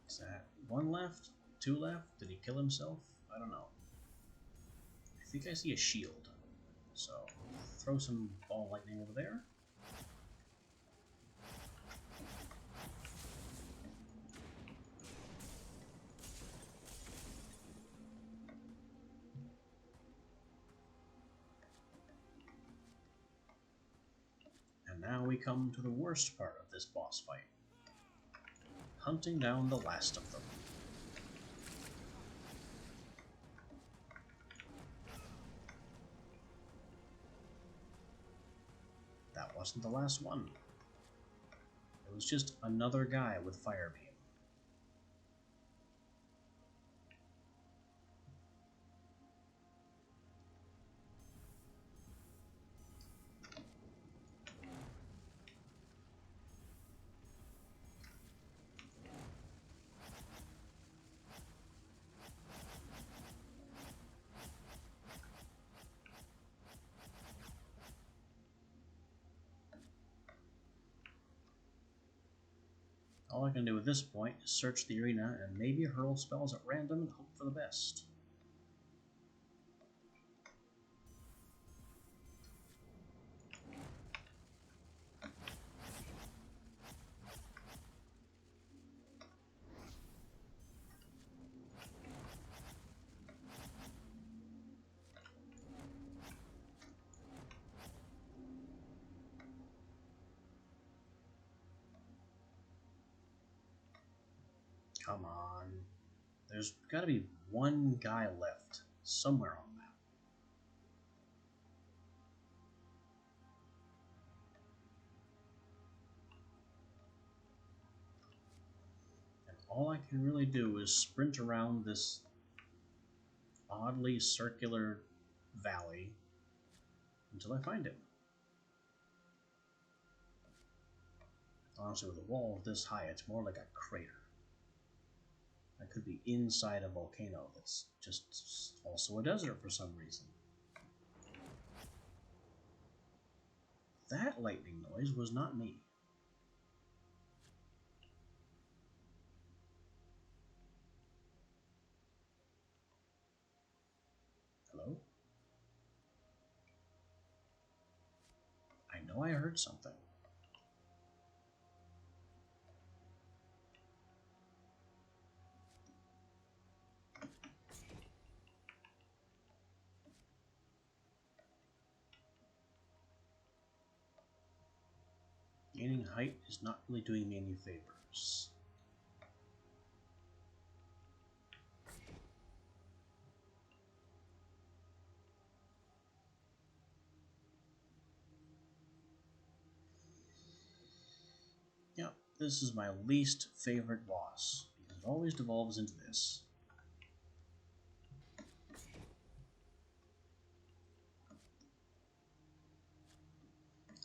Is that one left? Two left? Did he kill himself? I don't know. I think I see a shield. So, throw some ball lightning over there. And now we come to the worst part of this boss fight. Hunting down the last of them. That wasn't the last one. It was just another guy with Fire Beam. All I can do at this point is search the arena and maybe hurl spells at random and hope for the best. Come on. There's got to be one guy left somewhere on the map. And all I can really do is sprint around this oddly circular valley until I find him. Honestly, with a wall this high, it's more like a crater. I could be inside a volcano that's just also a desert for some reason. That lightning noise was not me. Hello? I know I heard something. Gaining height is not really doing me any favors. Yep, this is my least favorite boss, because it always devolves into this.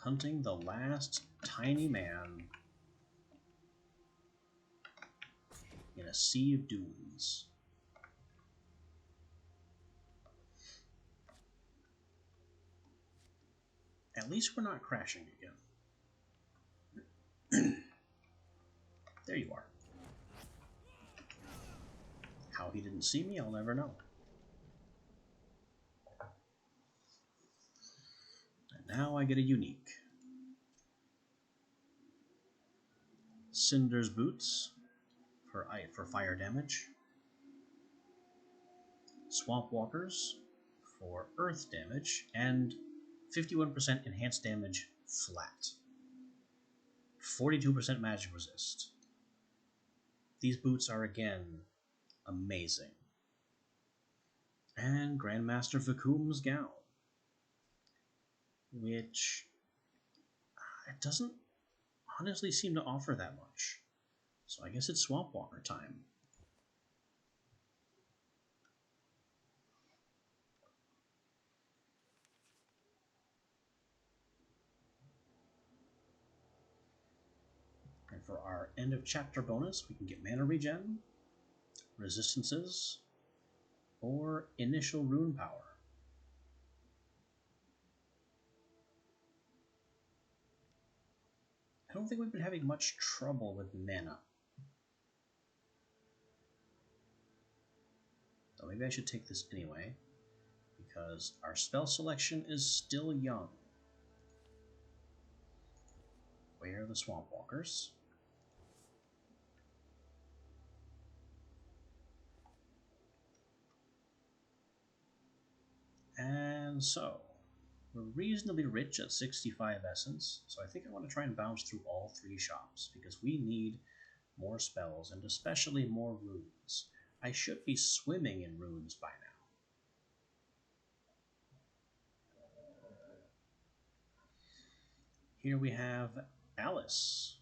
Hunting the last tiny man in a sea of dunes. At least we're not crashing again. There you are. How he didn't see me, I'll never know. And now I get a unique. Cinder's Boots for fire damage. Swamp Walkers for earth damage, and 51% enhanced damage flat. 42% magic resist. These boots are again amazing. And Grandmaster Vacuum's gown, which it doesn't honestly seem to offer that much. So I guess it's Swamp Walker time. And for our end of chapter bonus, we can get mana regen, resistances, or initial rune power. I don't think we've been having much trouble with mana. So maybe I should take this anyway, because our spell selection is still young. Where are the Swamp Walkers? And so, we're reasonably rich at 65 essence, so I think I want to try and bounce through all 3 shops, because we need more spells, and especially more runes. I should be swimming in runes by now. Here we have Alice.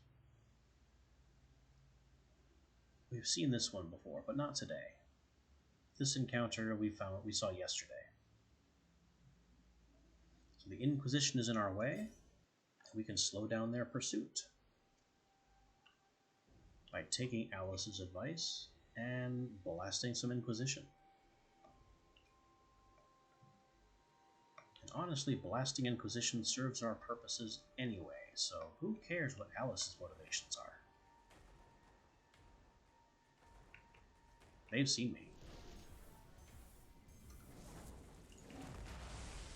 We've seen this one before, but not today. This encounter we saw yesterday. So the Inquisition is in our way. We can slow down their pursuit by taking Alice's advice and blasting some Inquisition. And honestly, blasting Inquisition serves our purposes anyway, so who cares what Alice's motivations are? They've seen me.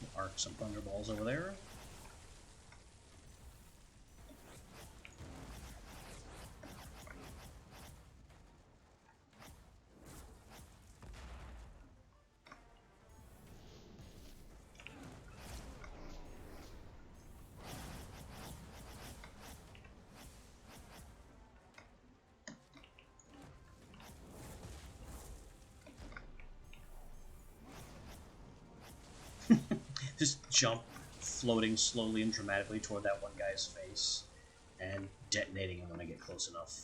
We'll arc some Thunderballs over there. Just jump, floating slowly and dramatically toward that one guy's face, and detonating him when I get close enough.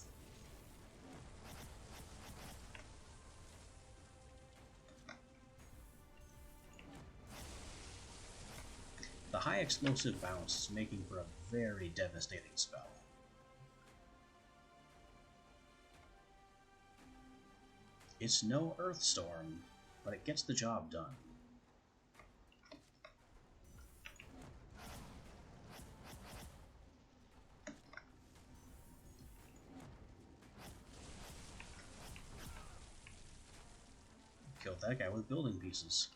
The high explosive bounce is making for a very devastating spell. It's no Earthstorm, but it gets the job done. Killed that guy with building pieces.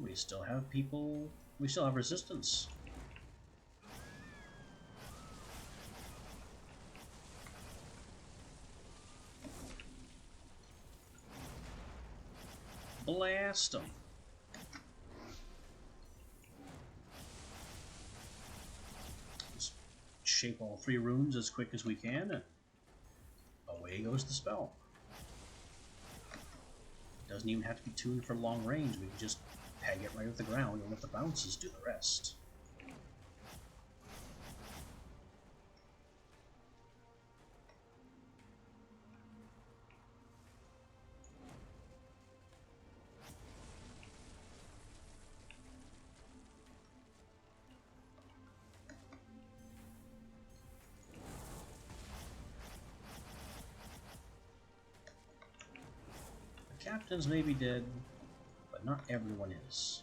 We still have people. We still have resistance. Blast them. Just shape all 3 runes as quick as we can, and away goes the spell. It doesn't even have to be tuned for long range. We can just peg it right with the ground and let the bounces do the rest. The captains may be dead, but not everyone is.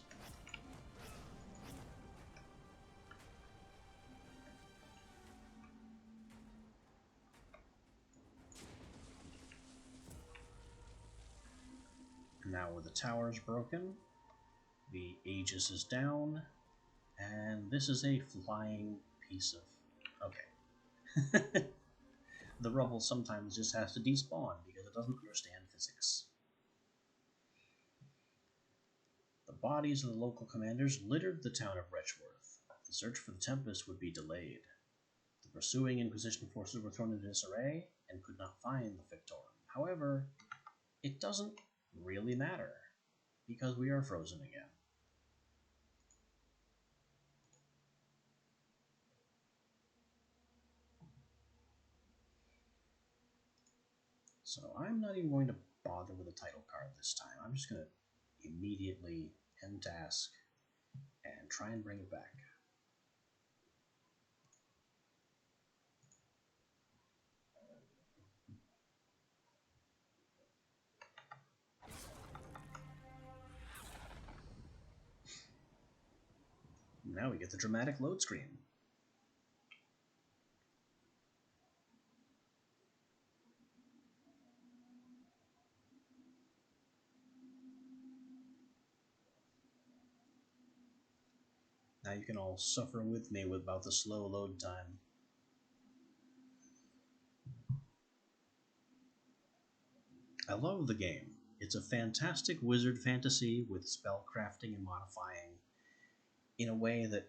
Now with the towers broken, the Aegis is down, and this is a flying piece of... okay. The rubble sometimes just has to despawn because it doesn't understand physics. The bodies of the local commanders littered the town of Wretchworth. The search for the Tempest would be delayed. The pursuing Inquisition forces were thrown into disarray and could not find the Fictorum. However, it doesn't really matter, because we are frozen again. So I'm not even going to bother with a title card this time. I'm just going to immediately end task and try and bring it back. Now we get the dramatic load screen. Now you can all suffer with me about the slow load time. I love the game. It's a fantastic wizard fantasy with spell crafting and modifying in a way that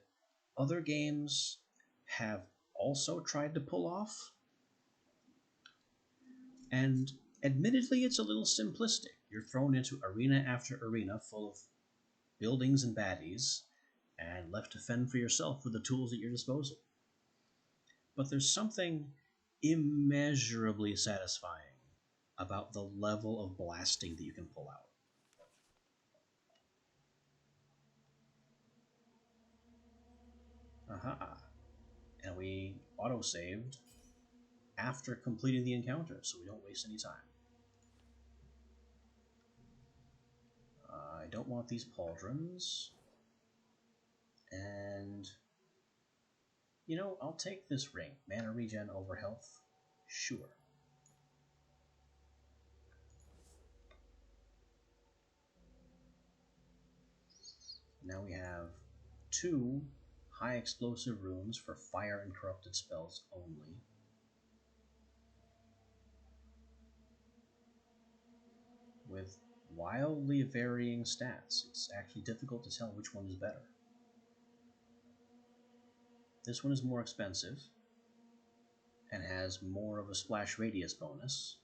other games have also tried to pull off. And admittedly, it's a little simplistic. You're thrown into arena after arena full of buildings and baddies, and left to fend for yourself with the tools at your disposal. But there's something immeasurably satisfying about the level of blasting that you can pull out. Aha. And we auto-saved after completing the encounter, so we don't waste any time. I don't want these pauldrons. And, I'll take this ring. Mana regen over health. Sure. Now we have 2 high explosive runes for fire and corrupted spells only. With wildly varying stats. It's actually difficult to tell which one is better. This one is more expensive and has more of a splash radius bonus,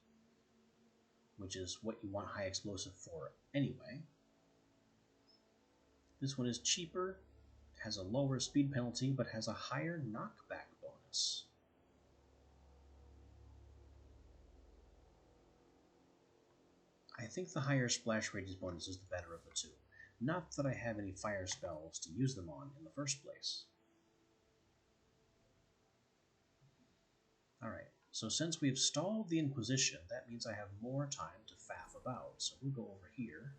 which is what you want high explosive for anyway. This one is cheaper, has a lower speed penalty, but has a higher knockback bonus. I think the higher splash radius bonus is the better of the two. Not that I have any fire spells to use them on in the first place. Alright, so since we've stalled the Inquisition, that means I have more time to faff about, so we'll go over here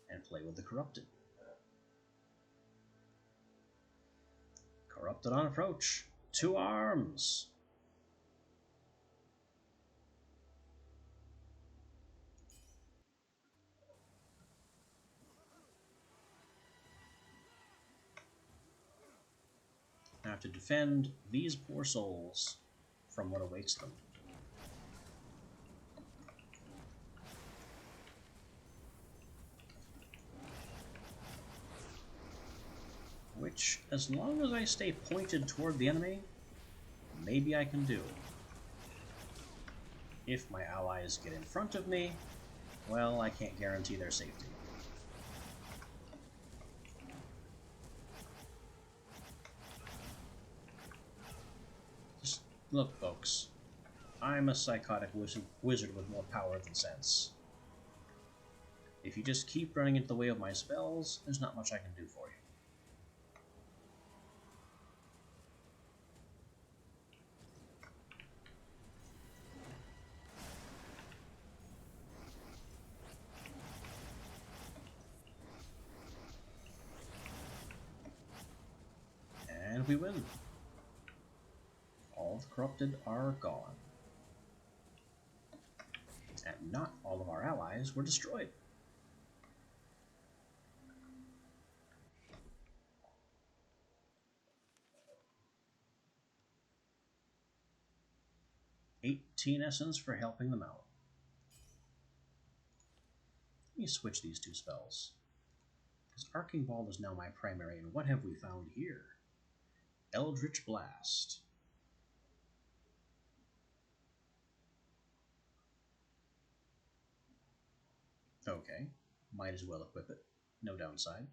and play with the Corrupted. Corrupted on approach. 2 arms! I have to defend these poor souls from what awaits them. Which, as long as I stay pointed toward the enemy, maybe I can do. If my allies get in front of me, well, I can't guarantee their safety. Just look, folks. I'm a psychotic wizard with more power than sense. If you just keep running into the way of my spells, there's not much I can do for you. And we win. All the corrupted are gone. And not all of our allies were destroyed. $18 essence for helping them out. Let me switch these 2 spells. His Arcing Ball is now my primary, and what have we found here? Eldritch Blast. Okay, might as well equip it. No downside.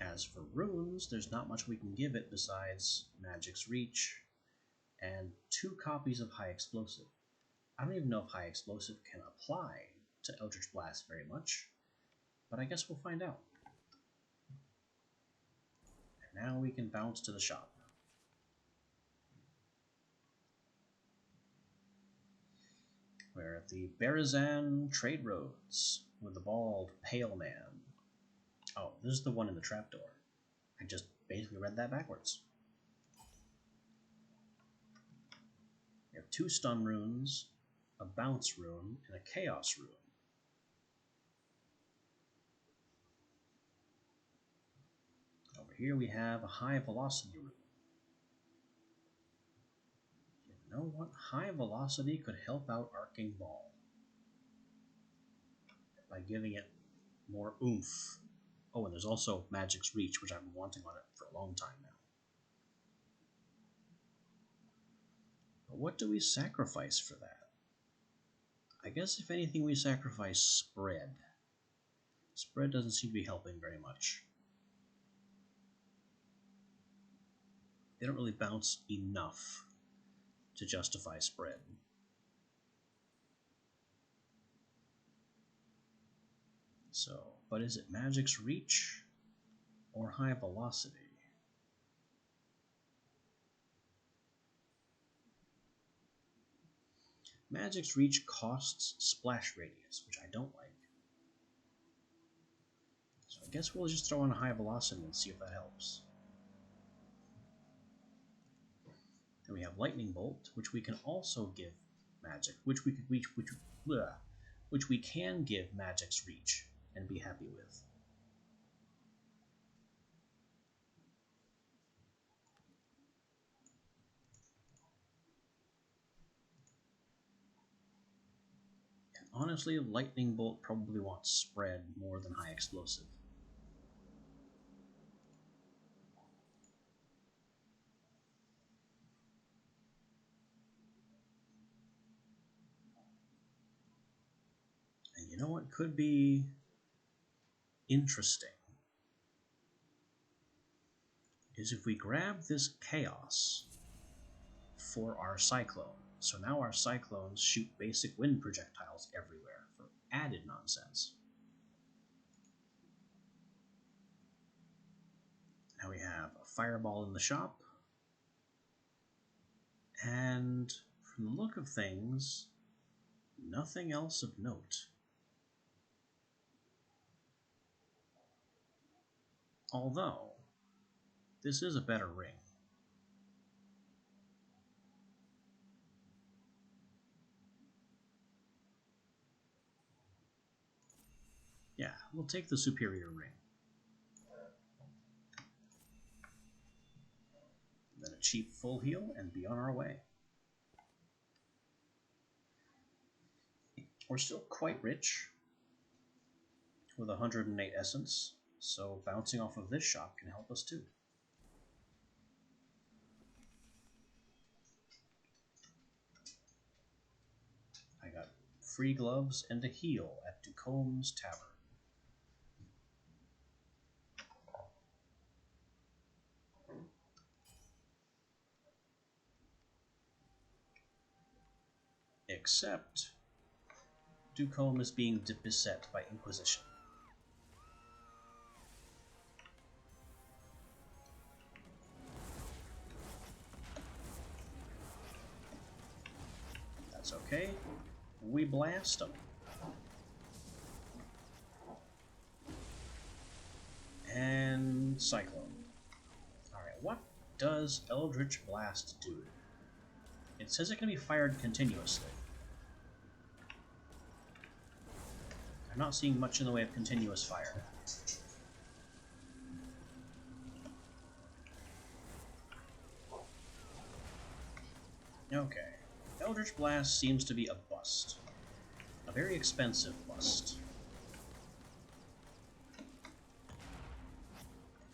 As for runes, there's not much we can give it besides Magic's Reach and 2 copies of High Explosive. I don't even know if High Explosive can apply to Eldritch Blast very much, but I guess we'll find out. And now we can bounce to the shop. We're at the Berezan Trade Roads with the bald, pale man. Oh, this is the one in the trapdoor. I just basically read that backwards. We have 2 stun runes, a bounce rune, and a chaos rune. Over here we have a high velocity rune. You know what? High velocity could help out Arcing Ball by giving it more oomph. Oh, and there's also Magic's Reach, which I've been wanting on it for a long time now. But what do we sacrifice for that? I guess if anything we sacrifice Spread. Spread doesn't seem to be helping very much. They don't really bounce enough to justify Spread. So, but is it Magic's Reach or High Velocity? Magic's Reach costs Splash Radius, which I don't like. So I guess we'll just throw on a High Velocity and see if that helps. Then we have Lightning Bolt, which we can also give Magic, which we can give Magic's Reach and be happy with. And honestly, Lightning Bolt probably wants Spread more than High Explosive. And you know what could be interesting? Is if we grab this Chaos for our Cyclone. So now our Cyclones shoot basic wind projectiles everywhere for added nonsense. Now we have a Fireball in the shop. And from the look of things, nothing else of note. Although, this is a better ring. Yeah, we'll take the superior ring. Then a cheap full heal and be on our way. We're still quite rich with 108 essence, so bouncing off of this shop can help us too. I got free gloves and a heal at Ducombe's Tavern. Except Ducombe is being beset by Inquisition. That's okay. We blast them. And Cyclone. Alright, what does Eldritch Blast do? It says it can be fired continuously. I'm not seeing much in the way of continuous fire. Okay. Eldritch Blast seems to be a bust. A very expensive bust.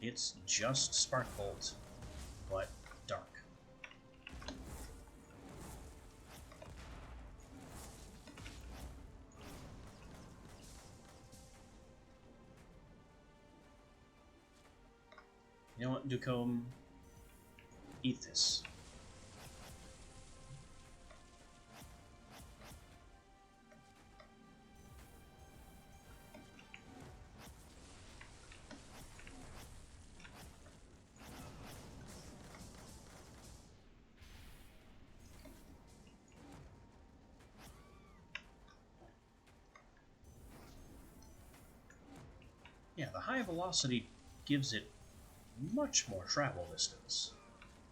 It's just Sparkbolt, but dark. You know what, Ducombe? Eat this. Yeah, the high velocity gives it much more travel distance.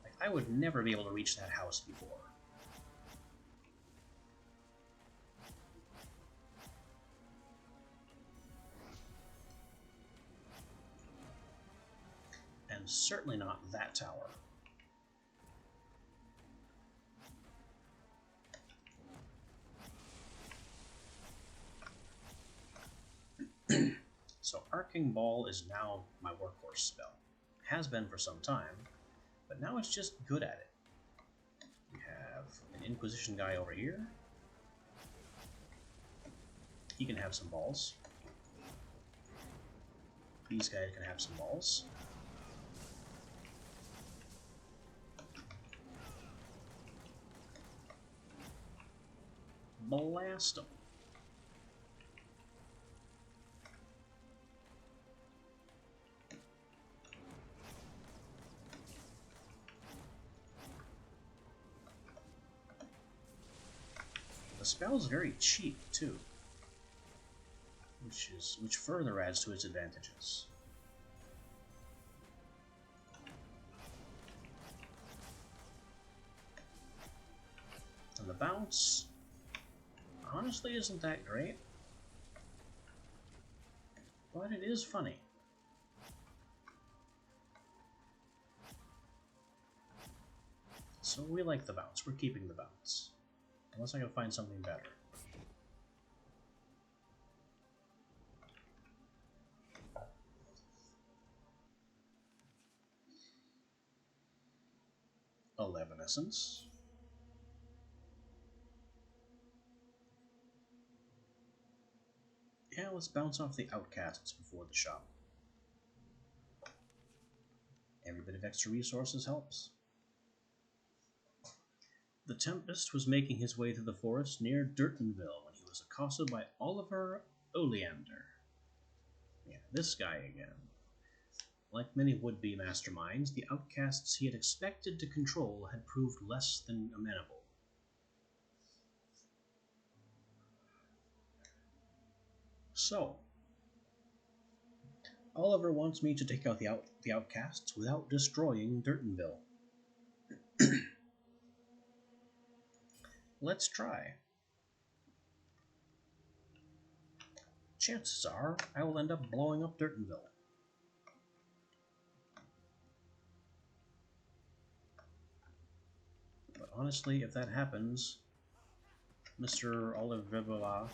Like, I would never be able to reach that house before. And certainly not that tower. So Arcing Ball is now my workhorse spell. Has been for some time, but now it's just good at it. We have an Inquisition guy over here. He can have some balls. These guys can have some balls. Blast them. The spell's very cheap too, which further adds to its advantages. And the bounce honestly isn't that great, but it is funny. So we like the bounce. We're keeping the bounce. Unless I can find something better. Essence. Yeah, let's bounce off the outcasts before the shop. Every bit of extra resources helps. The Tempest was making his way through the forest near Durtonville when he was accosted by Oliver Oleander. Yeah, this guy again. Like many would-be masterminds, the outcasts he had expected to control had proved less than amenable. So, Oliver wants me to take out the outcasts without destroying Durtonville. Let's try. Chances are I will end up blowing up Durtonville. But honestly, if that happens, Mr. Oliver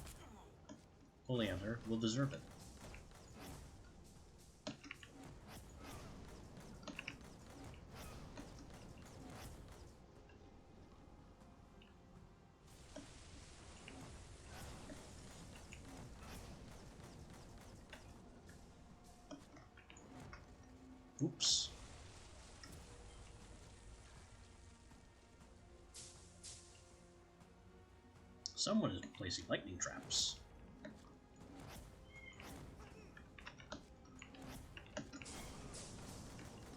Oleander will deserve it. Oops. Someone is placing lightning traps.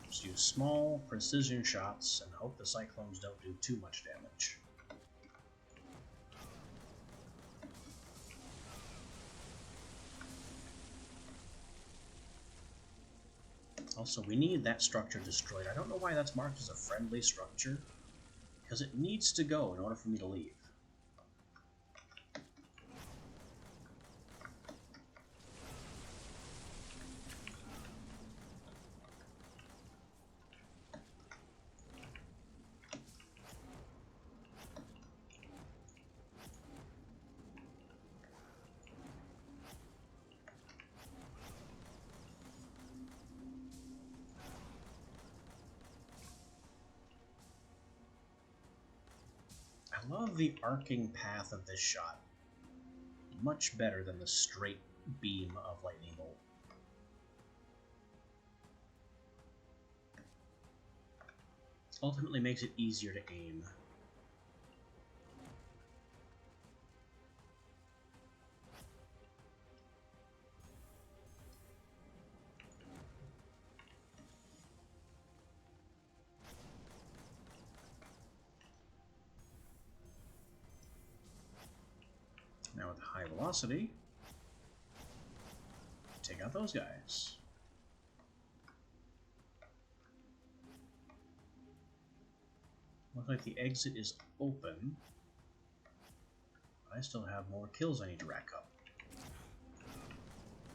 Just use small precision shots and hope the cyclones don't do too much damage. Also, we need that structure destroyed. I don't know why that's marked as a friendly structure, because it needs to go in order for me to leave. love the arcing path of this shot. Much better than the straight beam of lightning bolt. Ultimately makes it easier to aim. Now with high velocity, take out those guys. Looks like the exit is open. I still have more kills I need to rack up.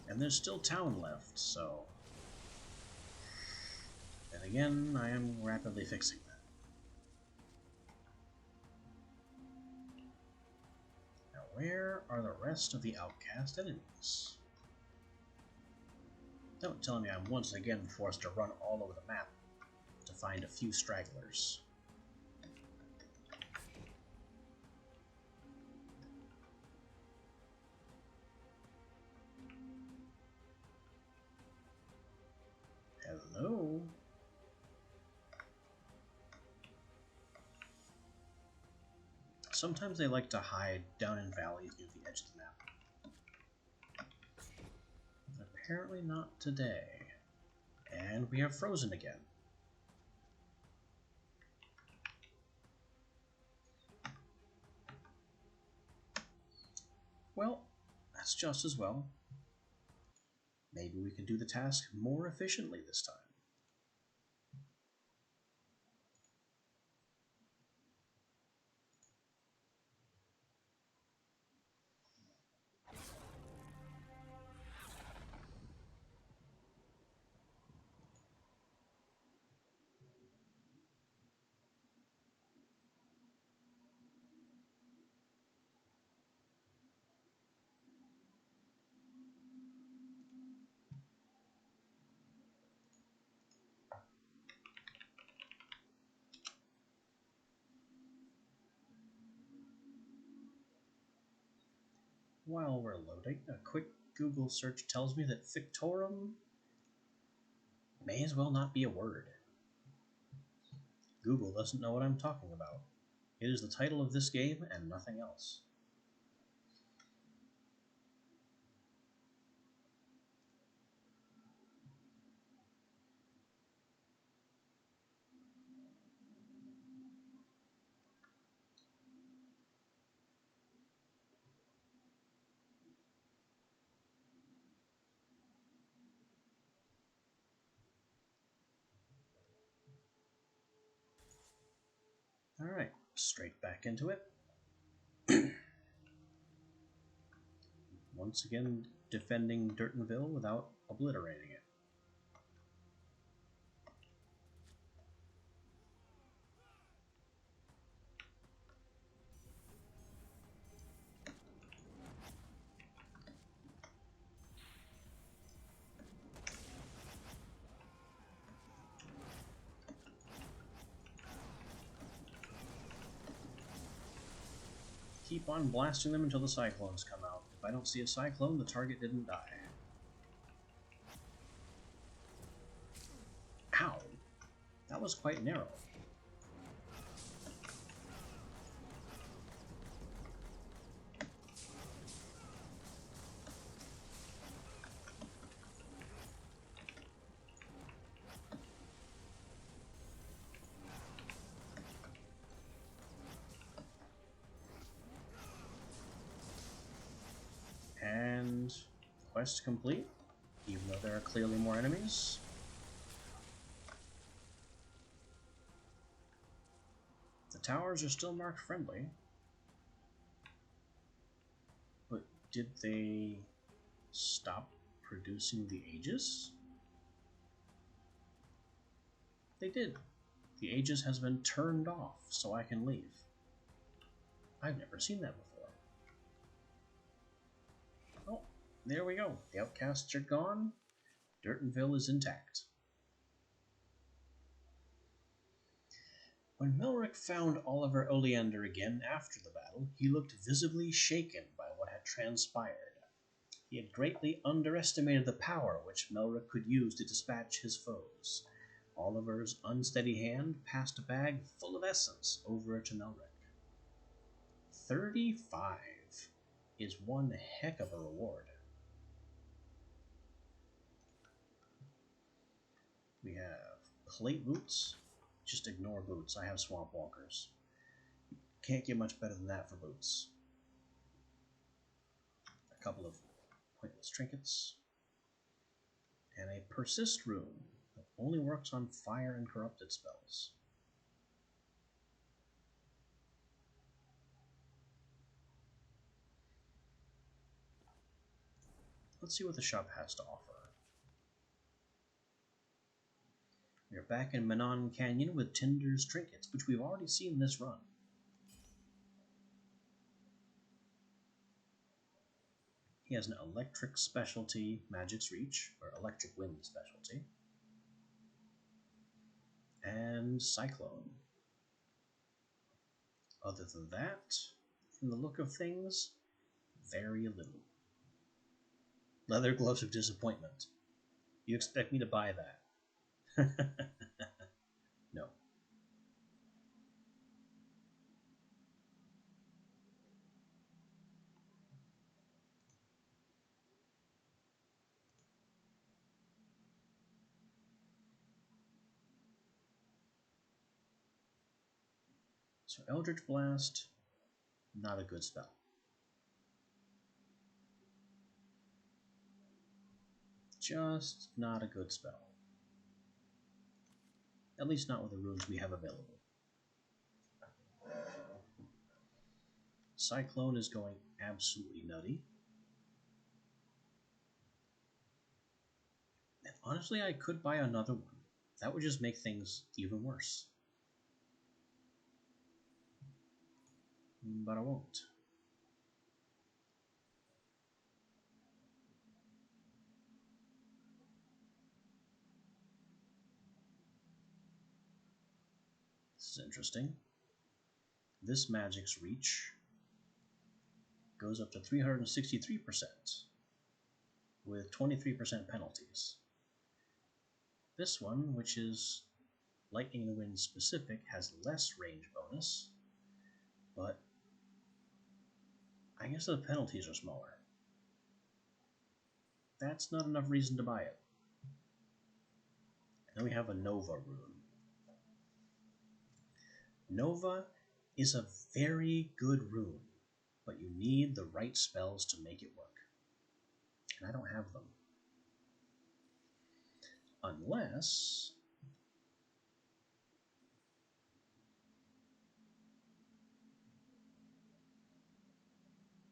And there's still town left, so... And again, I am rapidly fixing that. Now where are the rest of the outcast enemies? Don't tell me I'm once again forced to run all over the map to find a few stragglers. Hello? Sometimes they like to hide down in valleys near the edge of the map. But apparently not today. And we have frozen again. Well, that's just as well. Maybe we can do the task more efficiently this time. While we're loading, a quick Google search tells me that Fictorum may as well not be a word. Google doesn't know what I'm talking about. It is the title of this game and nothing else. Alright, straight back into it. Once again, defending Durtonville without obliterating it. Keep on blasting them until the cyclones come out. If I don't see a cyclone, the target didn't die. Ow! That was quite narrow. And quest complete, even though there are clearly more enemies. The towers are still marked friendly. But did they stop producing the Aegis? They did. The Aegis has been turned off, so I can leave. I've never seen that before. Oh, there we go. The outcasts are gone. Durtonville is intact. When Melric found Oliver Oleander again after the battle, he looked visibly shaken by what had transpired. He had greatly underestimated the power which Melric could use to dispatch his foes. Oliver's unsteady hand passed a bag full of essence over to Melric. 35 is one heck of a reward. We have plate boots. Just ignore boots. I have swamp walkers. Can't get much better than that for boots. A couple of pointless trinkets. And a persist rune that only works on fire and corrupted spells. Let's see what the shop has to offer. We are back in Manon Canyon with Tinder's trinkets, which we've already seen this run. He has an electric specialty, Magic's Reach, or electric wind specialty, and Cyclone. Other than that, from the look of things, very little. Leather gloves of disappointment. You expect me to buy that? No. So Eldritch Blast, not a good spell. Just not a good spell. At least not with the runes we have available. Cyclone is going absolutely nutty. And honestly, I could buy another one. That would just make things even worse. But I won't. This is interesting. This Magic's Reach goes up to 363% with 23% penalties. This one, which is Lightning and Wind specific, has less range bonus, but I guess the penalties are smaller. That's not enough reason to buy it. And then we have a Nova rune. Nova is a very good rune, but you need the right spells to make it work. And I don't have them. Unless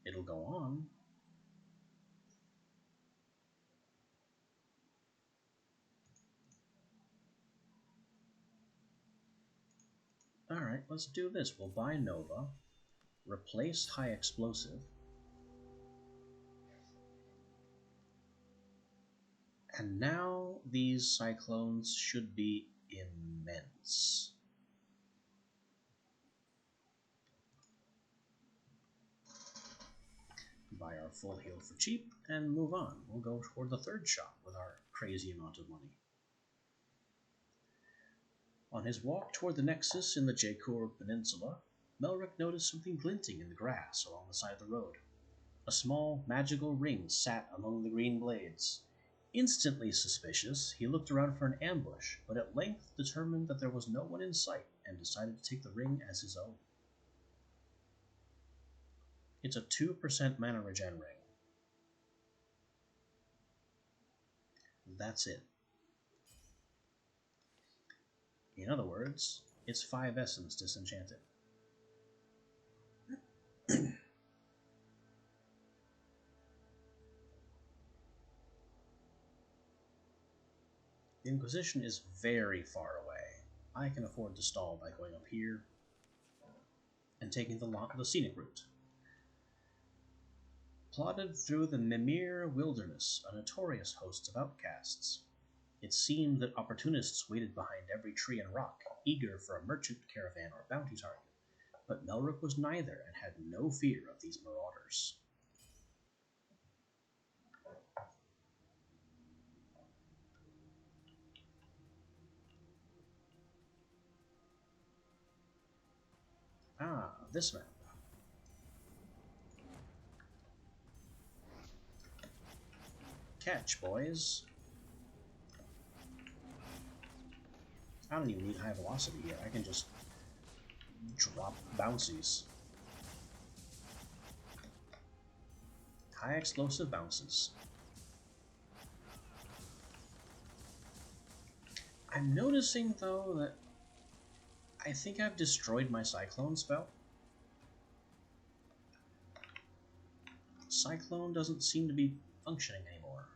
it'll go on. Alright, let's do this. We'll buy Nova, replace High Explosive, and now these Cyclones should be immense. Buy our full heal for cheap and move on. We'll go toward the third shop with our crazy amount of money. On his walk toward the Nexus in the Jacour Peninsula, Melric noticed something glinting in the grass along the side of the road. A small magical ring sat among the green blades. Instantly suspicious, he looked around for an ambush, but at length determined that there was no one in sight and decided to take the ring as his own. It's a 2% mana regen ring. That's it. In other words, it's 5 essence disenchanted. The Inquisition is very far away. I can afford to stall by going up here and taking the scenic route. Plodded through the Mimir wilderness, a notorious host of outcasts. It seemed that opportunists waited behind every tree and rock, eager for a merchant caravan or bounty target. But Melrick was neither and had no fear of these marauders. Ah, this map. Catch, boys. I don't even need high velocity here. I can just drop bouncies. High explosive bounces. I'm noticing, though, that I think I've destroyed my Cyclone spell. Cyclone doesn't seem to be functioning anymore.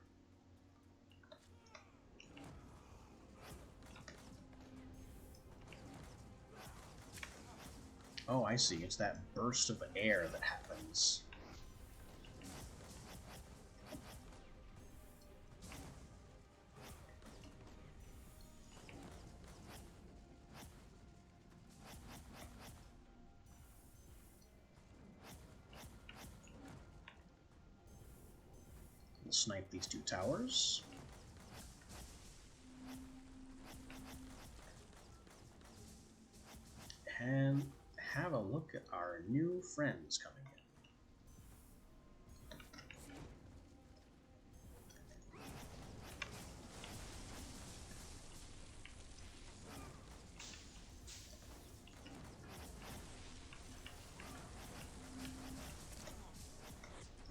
Oh, I see. It's that burst of air that happens. We'll snipe these two towers. And have a look at our new friends coming in.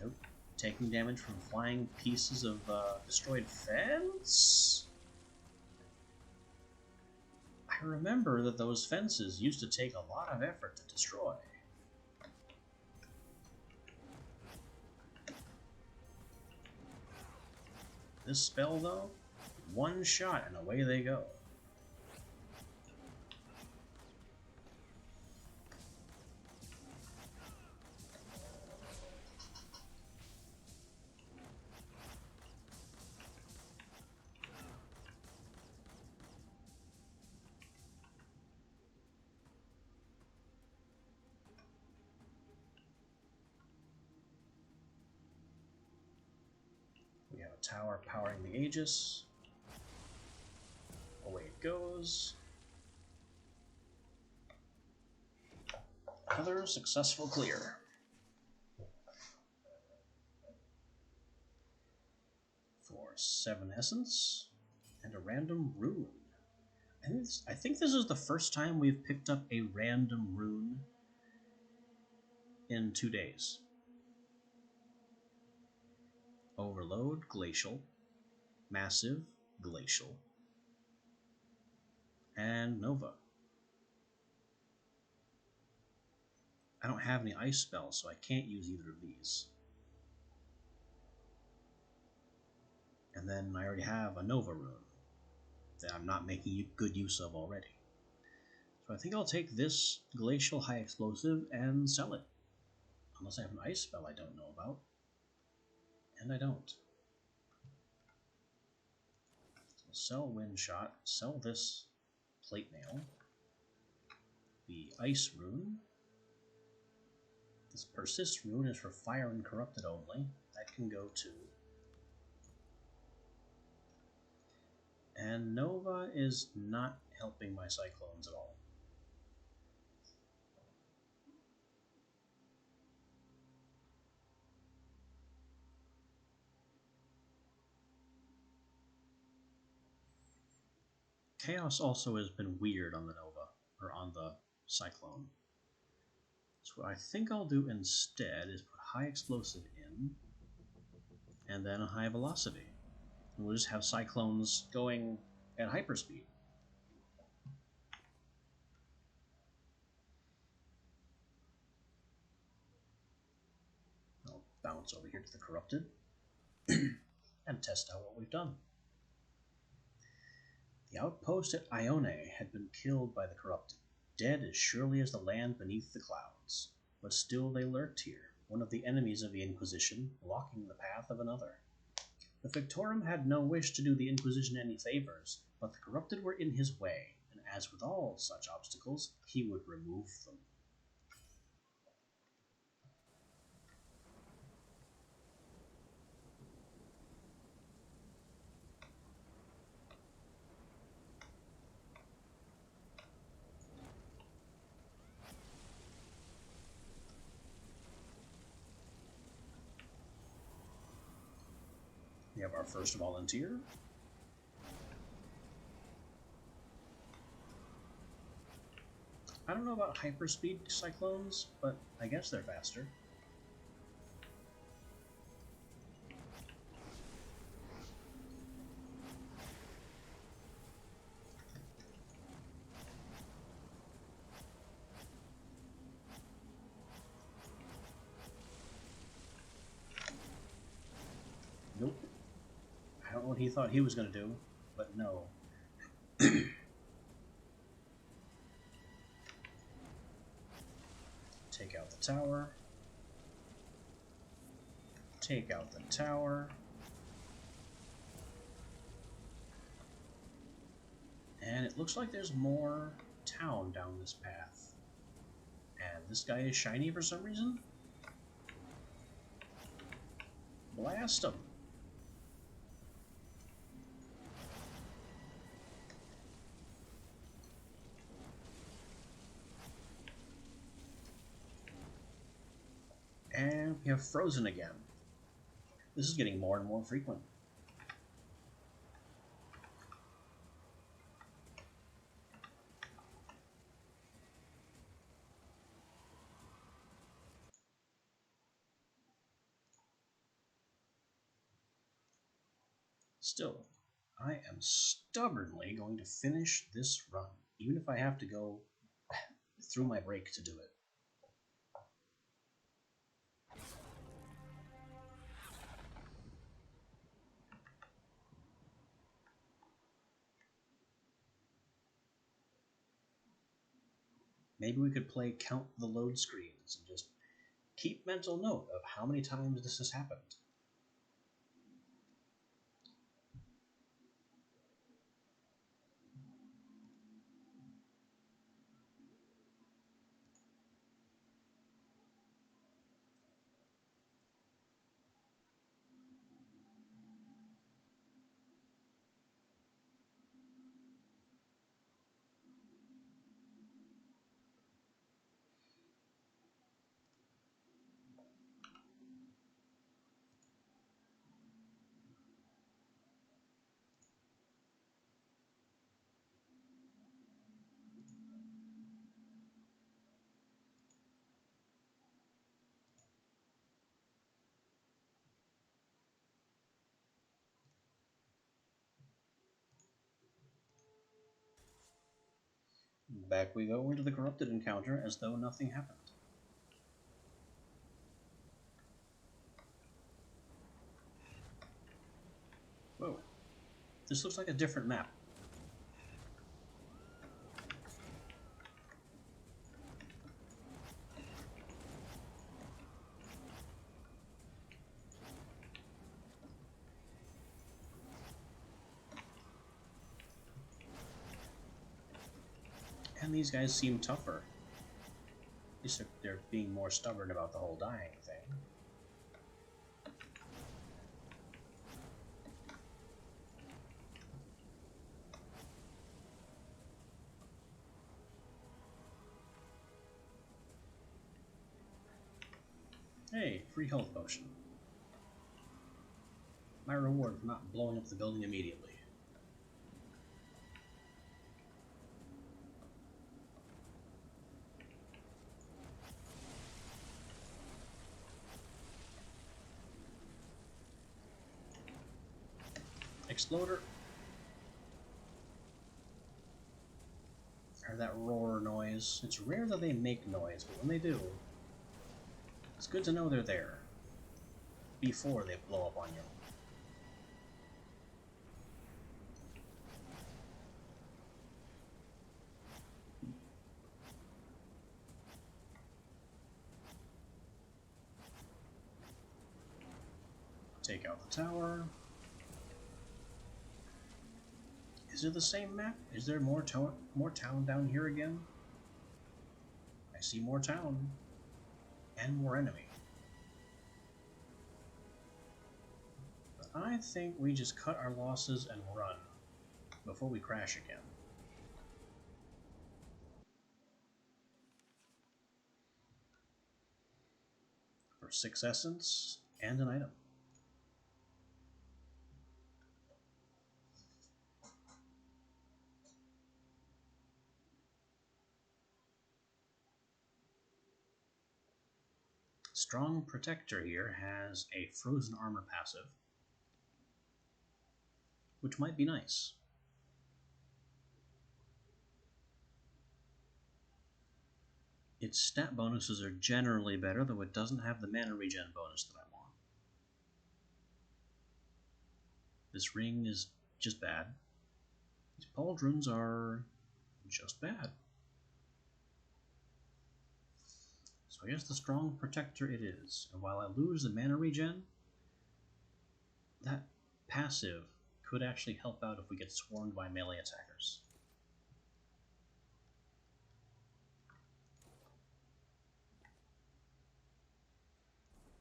Nope. Taking damage from flying pieces of destroyed fence? I remember that those fences used to take a lot of effort to destroy. This spell, though, one shot and away they go. We have a tower powering the Aegis. Away it goes. Another successful clear. For 7 essence and a random rune. I think this is the first time we've picked up a random rune in 2 days. Overload, Glacial, Massive, Glacial, and Nova. I don't have any ice spells, so I can't use either of these. And then I already have a Nova rune that I'm not making good use of already. So I think I'll take this Glacial High Explosive and sell it. Unless I have an ice spell I don't know about. And I don't. So sell Wind Shot, sell this Plate Mail, the Ice rune. This Persist rune is for Fire and Corrupted only. That can go too. And Nova is not helping my Cyclones at all. Chaos also has been weird on the Nova, or on the Cyclone. So what I think I'll do instead is put High Explosive in, and then a High Velocity. And we'll just have Cyclones going at hyperspeed. I'll bounce over here to the Corrupted, and test out what we've done. The outpost at Ione had been killed by the Corrupted, dead as surely as the land beneath the clouds. But still they lurked here, one of the enemies of the Inquisition, blocking the path of another. The Fictorum had no wish to do the Inquisition any favors, but the corrupted were in his way, and as with all such obstacles, he would remove them. We have our first volunteer. I don't know about hyperspeed cyclones, but I guess they're faster. Nope. I don't know what he thought he was going to do, but no. Take out the tower. Take out the tower. And it looks like there's more town down this path. And this guy is shiny for some reason. Blast him. And we have frozen again. This is getting more and more frequent. Still, I am stubbornly going to finish this run, even if I have to go through my break to do it. Maybe we could play count the load screens and just keep mental note of how many times this has happened. Back we go into the corrupted encounter as though nothing happened. Whoa. This looks like a different map. And these guys seem tougher. At least they're being more stubborn about the whole dying thing. Hey, free health potion. My reward for not blowing up the building immediately. Exploder. Or that roar noise. It's rare that they make noise, but when they do, it's good to know they're there before they blow up on you. Take out the tower. Is it the same map? Is there more town down here again? I see more town. And more enemy. But I think we just cut our losses and run before we crash again. For 6 essence and an item. Strong Protector here has a frozen armor passive, which might be nice. Its stat bonuses are generally better, though it doesn't have the mana regen bonus that I want. This ring is just bad. These pauldrons are just bad. So I guess the Strong Protector it is. And while I lose the mana regen, that passive could actually help out if we get swarmed by melee attackers.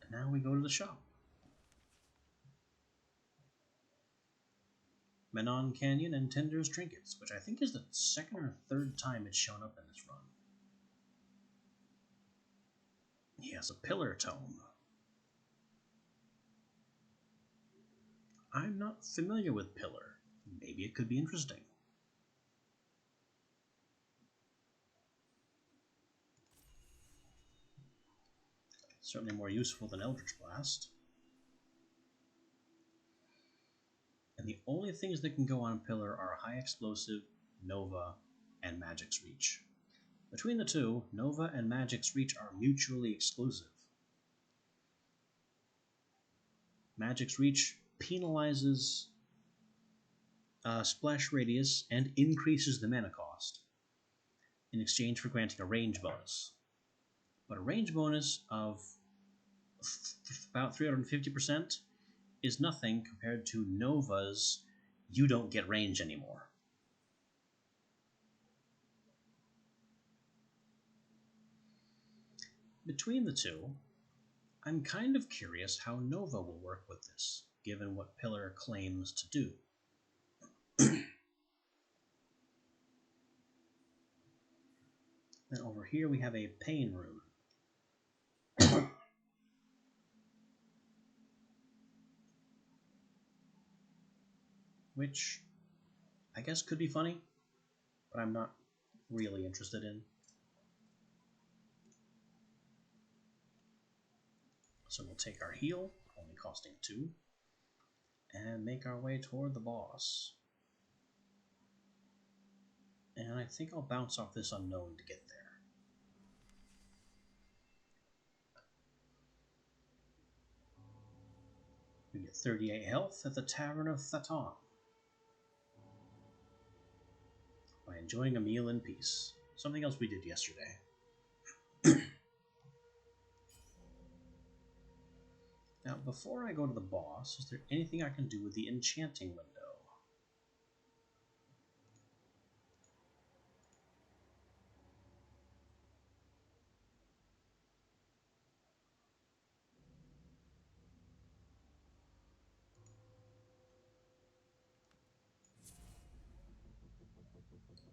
And now we go to the shop. Menon Canyon and Tender's Trinkets, which I think is the second or third time it's shown up in this run. He has a pillar tome. I'm not familiar with pillar. Maybe it could be interesting. Certainly more useful than Eldritch Blast. And the only things that can go on pillar are High Explosive, Nova, and Magic's Reach. Between the two, Nova and Magic's Reach are mutually exclusive. Magic's Reach penalizes splash radius and increases the mana cost in exchange for granting a range bonus. But a range bonus of about 350% is nothing compared to Nova's you don't get range anymore. Between the two, I'm kind of curious how Nova will work with this, given what Pillar claims to do. Then over here we have a Pain Rune. Which I guess could be funny, but I'm not really interested in. So we'll take our heal, only costing 2, and make our way toward the boss. And I think I'll bounce off this unknown to get there. We get 38 health at the Tavern of Fictorum by enjoying a meal in peace. Something else we did yesterday. Now, before I go to the boss, is there anything I can do with the enchanting window?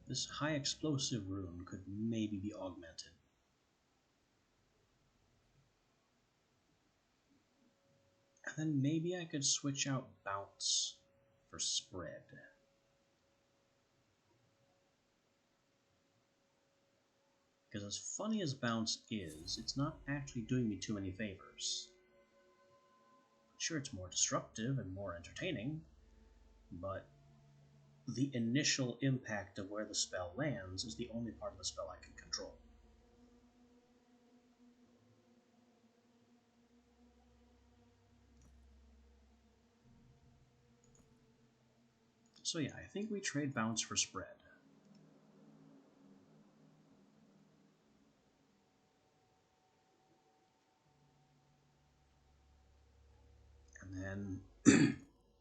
This high explosive rune could maybe be augmented. And then maybe I could switch out bounce for spread. Because as funny as bounce is, it's not actually doing me too many favors. Sure, it's more destructive and more entertaining, but the initial impact of where the spell lands is the only part of the spell I can control. So yeah, I think we trade bounce for spread. And then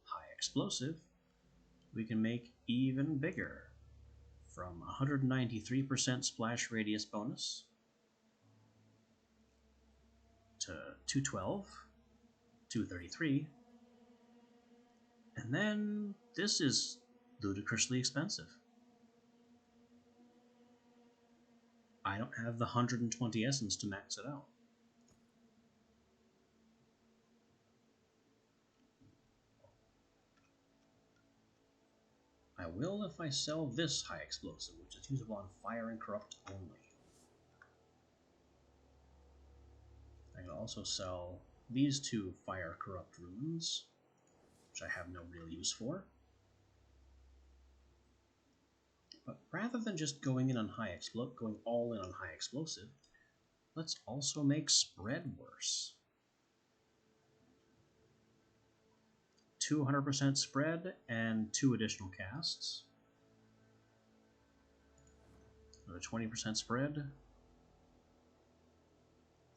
high explosive we can make even bigger. From 193% splash radius bonus to 212, 233, and then this is ludicrously expensive. I don't have the 120 essence to max it out. I will if I sell this high explosive, which is usable on fire and corrupt only. I can also sell these two fire corrupt runes, which I have no real use for. But rather than just going all in on high explosive, let's also make spread worse. 200% spread and 2 additional casts. Another 20% spread.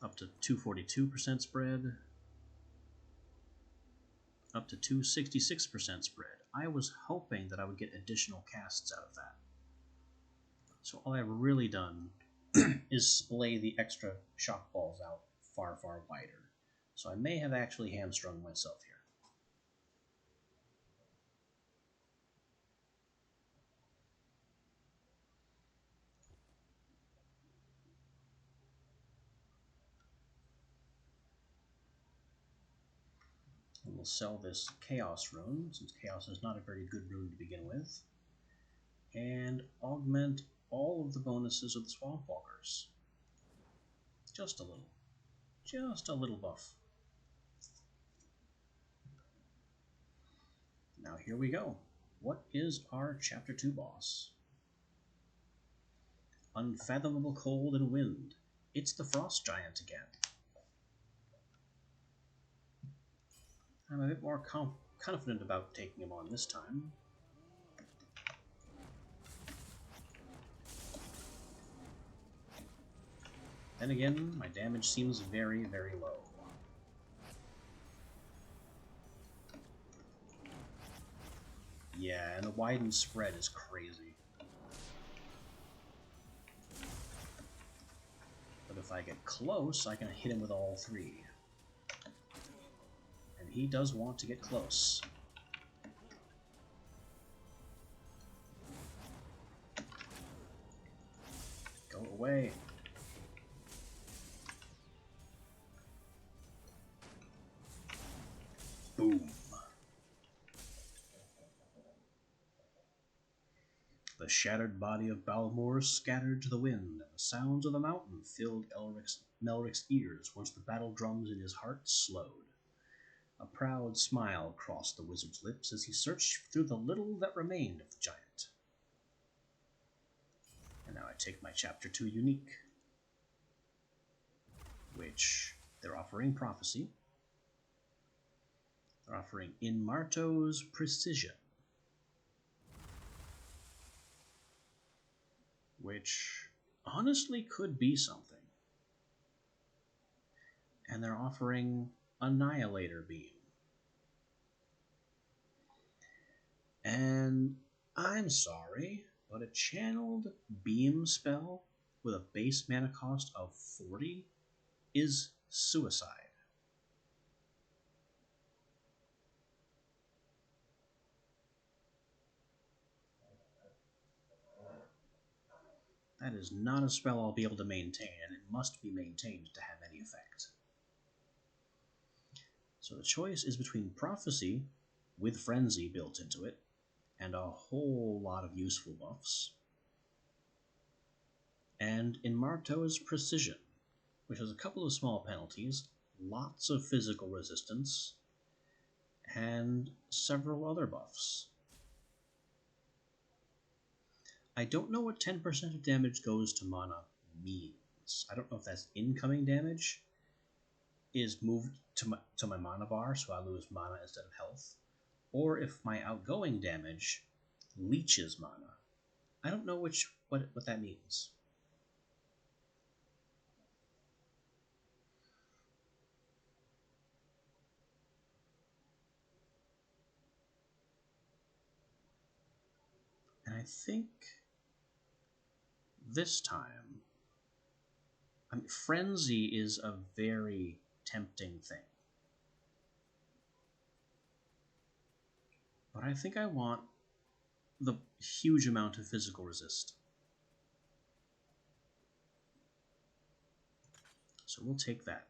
Up to 242% spread. Up to 266% spread. I was hoping that I would get additional casts out of that. So all I've really done is splay the extra shock balls out far, far wider. So I may have actually hamstrung myself here. And we'll sell this Chaos rune, since Chaos is not a very good rune to begin with, and augment all of the bonuses of the Swamp Walkers. Just a little. Just a little buff. Now here we go. What is our Chapter 2 boss? Unfathomable cold and wind. It's the Frost Giant again. I'm a bit more confident about taking him on this time. Then again, my damage seems very, very low. Yeah, and the widened spread is crazy. But if I get close, I can hit him with all 3. And he does want to get close. Go away. Boom. The shattered body of Balmor scattered to the wind, and the sounds of the mountain filled Melric's ears once the battle drums in his heart slowed. A proud smile crossed the wizard's lips as he searched through the little that remained of the giant. And now I take my Chapter 2 unique, which they're offering Prophecy. They're offering In Marto's Precision, which honestly could be something. And they're offering Annihilator Beam. And I'm sorry, but a channeled beam spell with a base mana cost of 40 is suicide. That is not a spell I'll be able to maintain, and it must be maintained to have any effect. So the choice is between Prophecy, with Frenzy built into it, and a whole lot of useful buffs, and In Marto's Precision, which has a couple of small penalties, lots of physical resistance, and several other buffs. I don't know what 10% of damage goes to mana means. I don't know if that's incoming damage is moved to my mana bar, so I lose mana instead of health, or if my outgoing damage leeches mana. I don't know what that means. And I think this time, I mean, Frenzy is a very tempting thing. But I think I want the huge amount of physical resist. So we'll take that.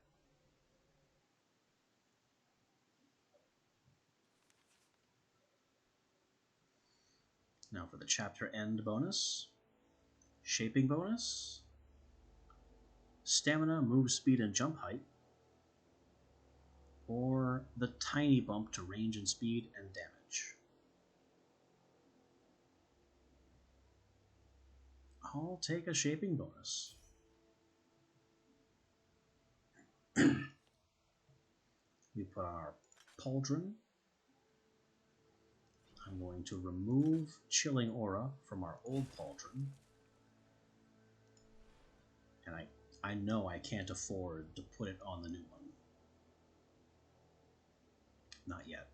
Now for the chapter end bonus, shaping bonus, stamina, move speed, and jump height, or the tiny bump to range and speed and damage. I'll take a shaping bonus. We put on our pauldron. I'm going to remove Chilling Aura from our old pauldron. And I know I can't afford to put it on the new one. Not yet.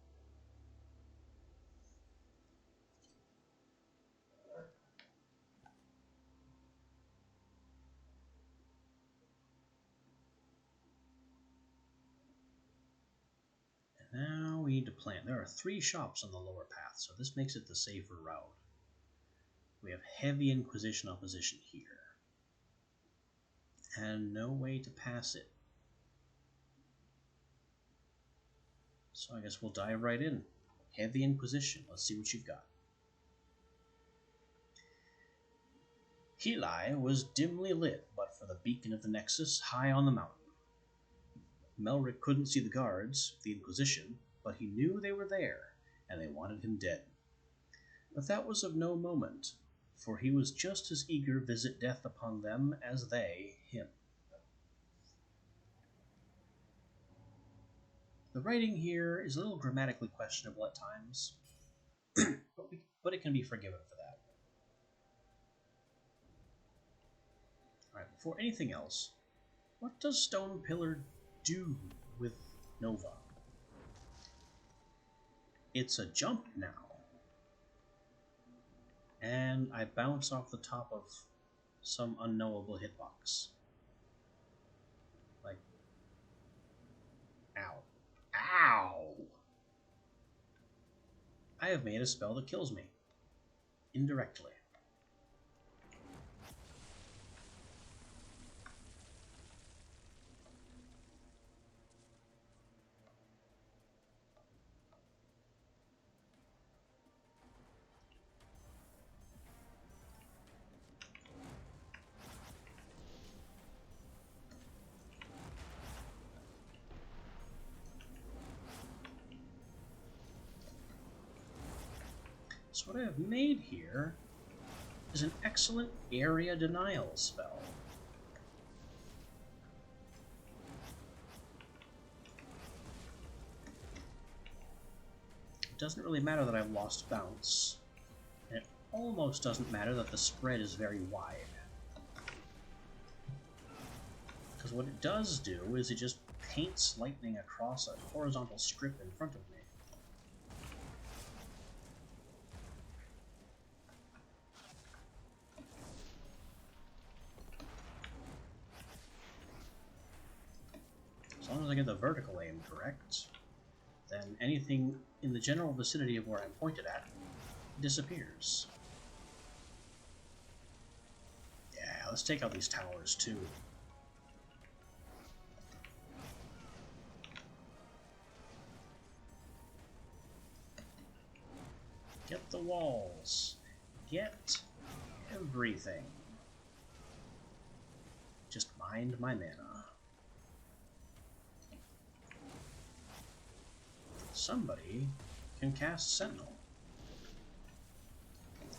Now we need to plant. There are 3 shops on the lower path, so this makes it the safer route. We have heavy Inquisition opposition here. And no way to pass it. So I guess we'll dive right in. Heavy Inquisition. Let's see what you've got. Heli was dimly lit, but for the beacon of the Nexus high on the mountain. Melric couldn't see the guards, the Inquisition, but he knew they were there, and they wanted him dead. But that was of no moment, for he was just as eager to visit death upon them as they him. The writing here is a little grammatically questionable at times, but it can be forgiven for that. Alright, before anything else, what does Stone Pillar do with Nova? It's a jump now. And I bounce off the top of some unknowable hitbox. Like, ow. Ow! I have made a spell that kills me. Indirectly. So what I have made here is an excellent area denial spell. It doesn't really matter that I've lost bounce, and it almost doesn't matter that the spread is very wide. Because what it does do is it just paints lightning across a horizontal strip in front of me. As long as I get the vertical aim correct, then anything in the general vicinity of where I'm pointed at disappears. Yeah, let's take out these towers too. Get the walls. Get everything. Just mind my mana. Somebody can cast Sentinel.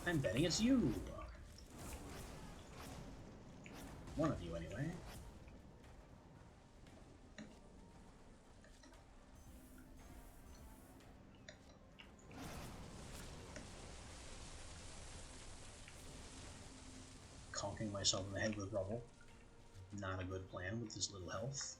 I'm betting it's you. One of you, anyway. Conking myself in the head with rubble. Not a good plan with this little health.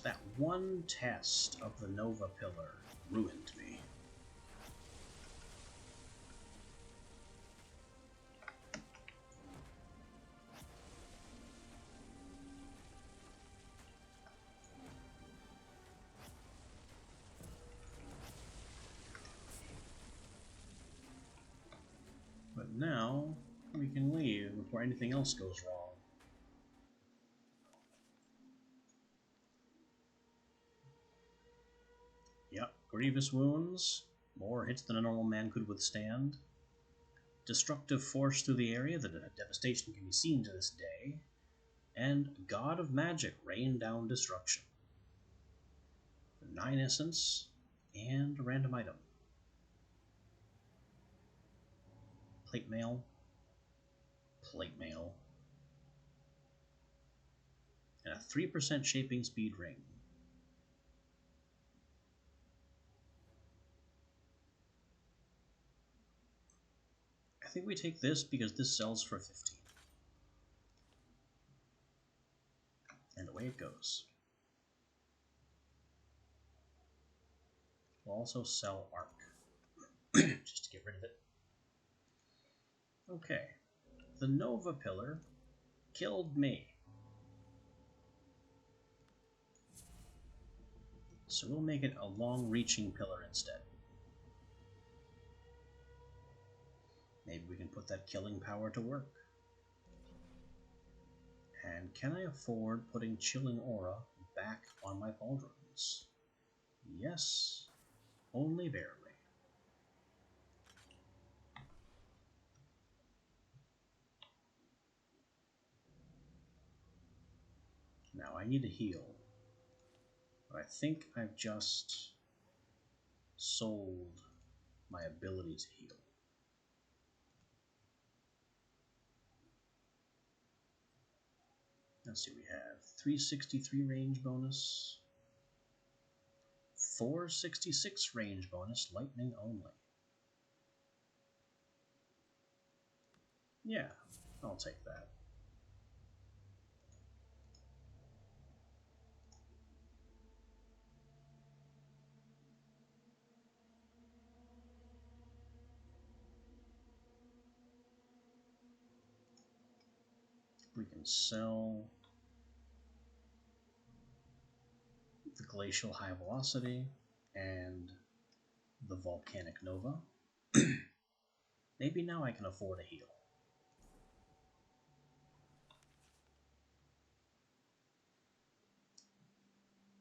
That one test of the Nova Pillar ruined me. But now, we can leave before anything else goes wrong. Yep, grievous wounds, more hits than a normal man could withstand. Destructive force through the area, the devastation can be seen to this day. And God of Magic rain down destruction. 9 essence, and a random item. Plate mail. Plate mail. And a 3% shaping speed ring. I think we take this because this sells for 15. And away it goes. We'll also sell Arc. Just to get rid of it. Okay. The Nova Pillar killed me. So we'll make it a long-reaching pillar instead. Maybe we can put that killing power to work. And can I afford putting Chilling Aura back on my pauldrons? Yes, only barely. Now I need to heal. But I think I've just sold my ability to heal. Let's see, we have 363 range bonus, 466 range bonus, lightning only. Yeah, I'll take that. We can sell the Glacial High Velocity and the Volcanic Nova. Maybe now I can afford a heal.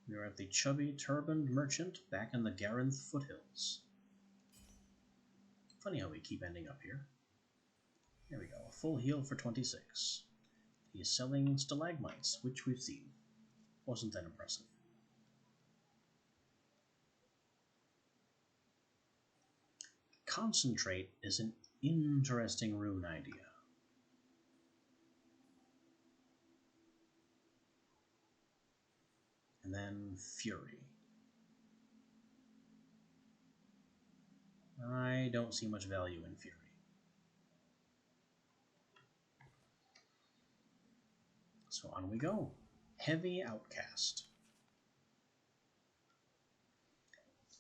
We are at the Chubby Turbaned Merchant back in the Garanth Foothills. Funny how we keep ending up here. There we go, a full heal for 26. He's selling stalagmites, which we've seen. Wasn't that impressive. Concentrate is an interesting rune idea. And then Fury. I don't see much value in Fury. So on we go. Heavy Outcast.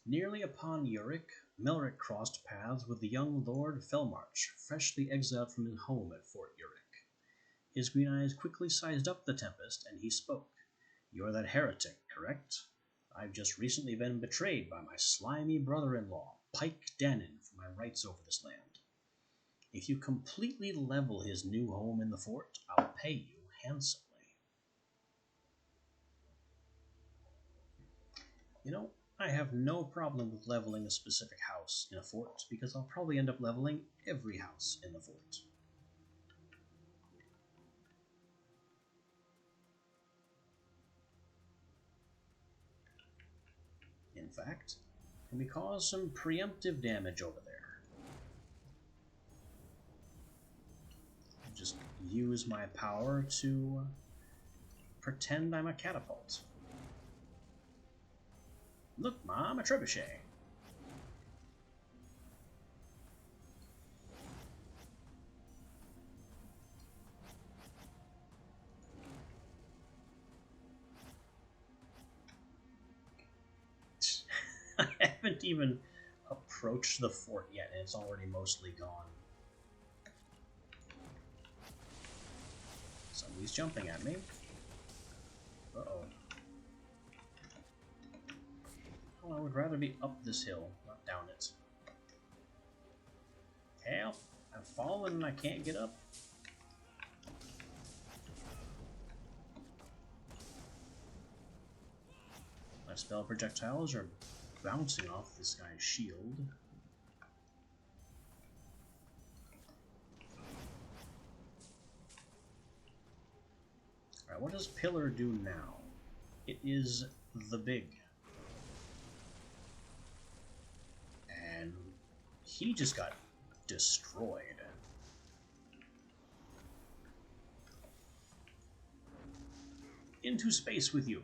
Nearly upon Uric, Melric crossed paths with the young Lord Felmarch, freshly exiled from his home at Fort Uric. His green eyes quickly sized up the tempest, and he spoke. "You're that heretic, correct? I've just recently been betrayed by my slimy brother-in-law, Pike Dannon, for my rights over this land. If you completely level his new home in the fort, I'll pay you handsomely." You know, I have no problem with leveling a specific house in a fort, because I'll probably end up leveling every house in the fort. In fact, can we cause some preemptive damage over there? Just use my power to pretend I'm a catapult. Look, Mom, a trebuchet. haven't even approached the fort yet, and it's already mostly gone. Somebody's jumping at me. Uh-oh. Oh, I would rather be up this hill, not down it. Help! I've fallen and I can't get up. My spell projectiles are bouncing off this guy's shield. Alright, what does Pillar do now? It is the big. And he just got destroyed. Into space with you.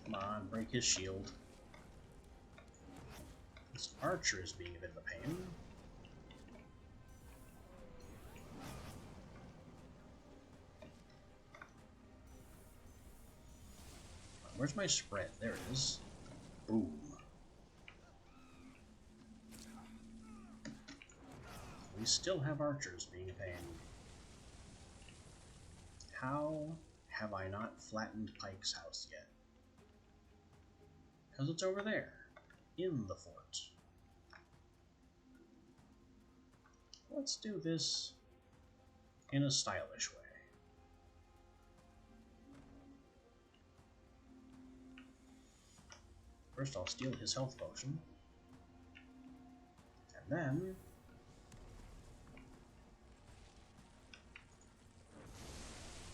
Come on, break his shield. This archer is being a bit of a pain. Where's my spread? There it is. Boom. We still have archers being a pain. How have I not flattened Pike's house yet? Because it's over there, in the fort. Let's do this in a stylish way. First I'll steal his health potion. And then...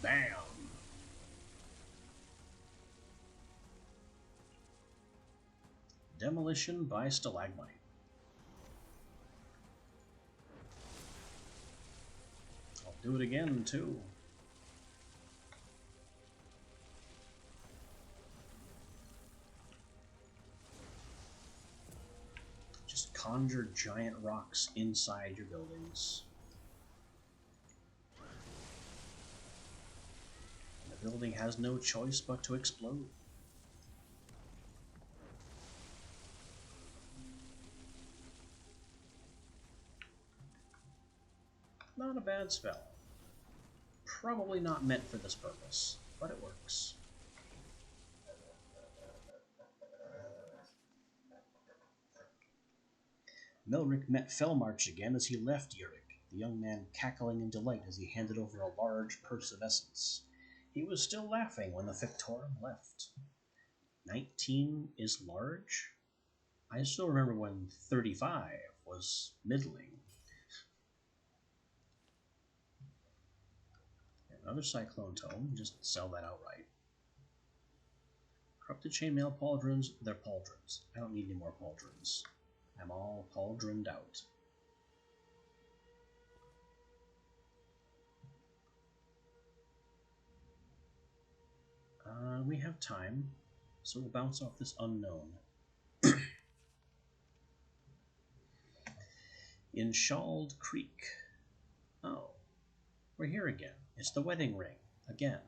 bam! Demolition by stalagmite. I'll do it again, too. Just conjure giant rocks inside your buildings. And the building has no choice but to explode. Not a bad spell. Probably not meant for this purpose, but it works. Melric met Felmarch again as he left Uric, the young man cackling in delight as he handed over a large purse of essence. He was still laughing when the Fictorum left. 19 is large? I still remember when 35 was middling. Another Cyclone Tome, just sell that outright. Corrupted Chainmail Pauldrons, they're pauldrons. I don't need any more pauldrons. I'm all pauldroned out. We have time, so we'll bounce off this unknown. In Shawled Creek. Oh, we're here again. It's the wedding ring, again.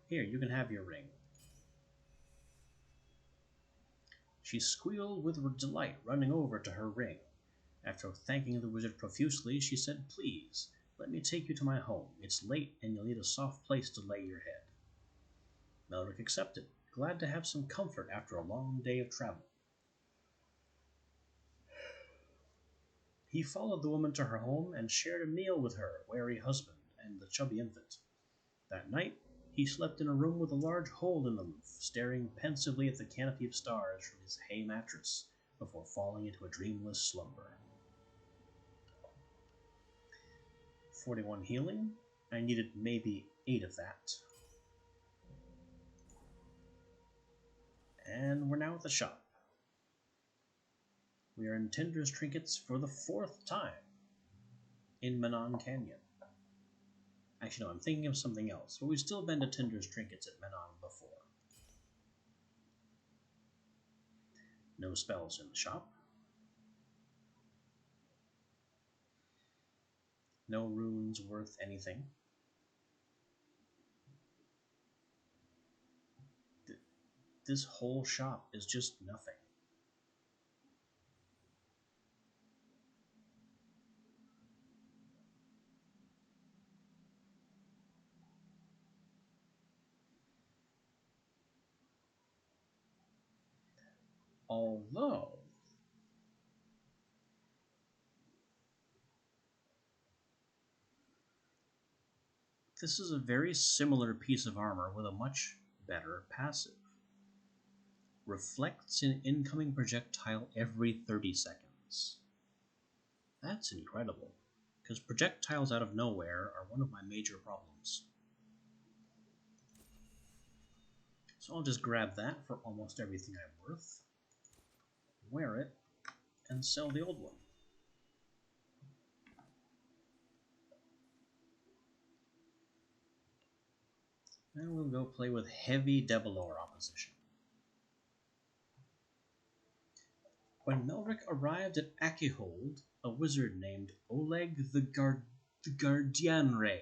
Here, you can have your ring. She squealed with delight, running over to her ring. After thanking the wizard profusely, she said, "Please, let me take you to my home. It's late, and you'll need a soft place to lay your head." Melric accepted, glad to have some comfort after a long day of travel. He followed the woman to her home and shared a meal with her wary husband and the chubby infant. That night, he slept in a room with a large hole in the roof, staring pensively at the canopy of stars from his hay mattress before falling into a dreamless slumber. 41 healing. I needed maybe 8 of that. And we're now at the shop. We are in Tinder's Trinkets for the 4th time in Manon Canyon. Actually, no, I'm thinking of something else, but we've still been to Tinder's Trinkets at Manon before. No spells in the shop. No runes worth anything. This whole shop is just nothing. Although, this is a very similar piece of armor with a much better passive. Reflects an incoming projectile every 30 seconds. That's incredible, because projectiles out of nowhere are one of my major problems. So I'll just grab that for almost everything I'm worth, wear it, and sell the old one. And we'll go play with heavy Debilor opposition. When Melric arrived at Akihold, a wizard named Oleg the Guardianre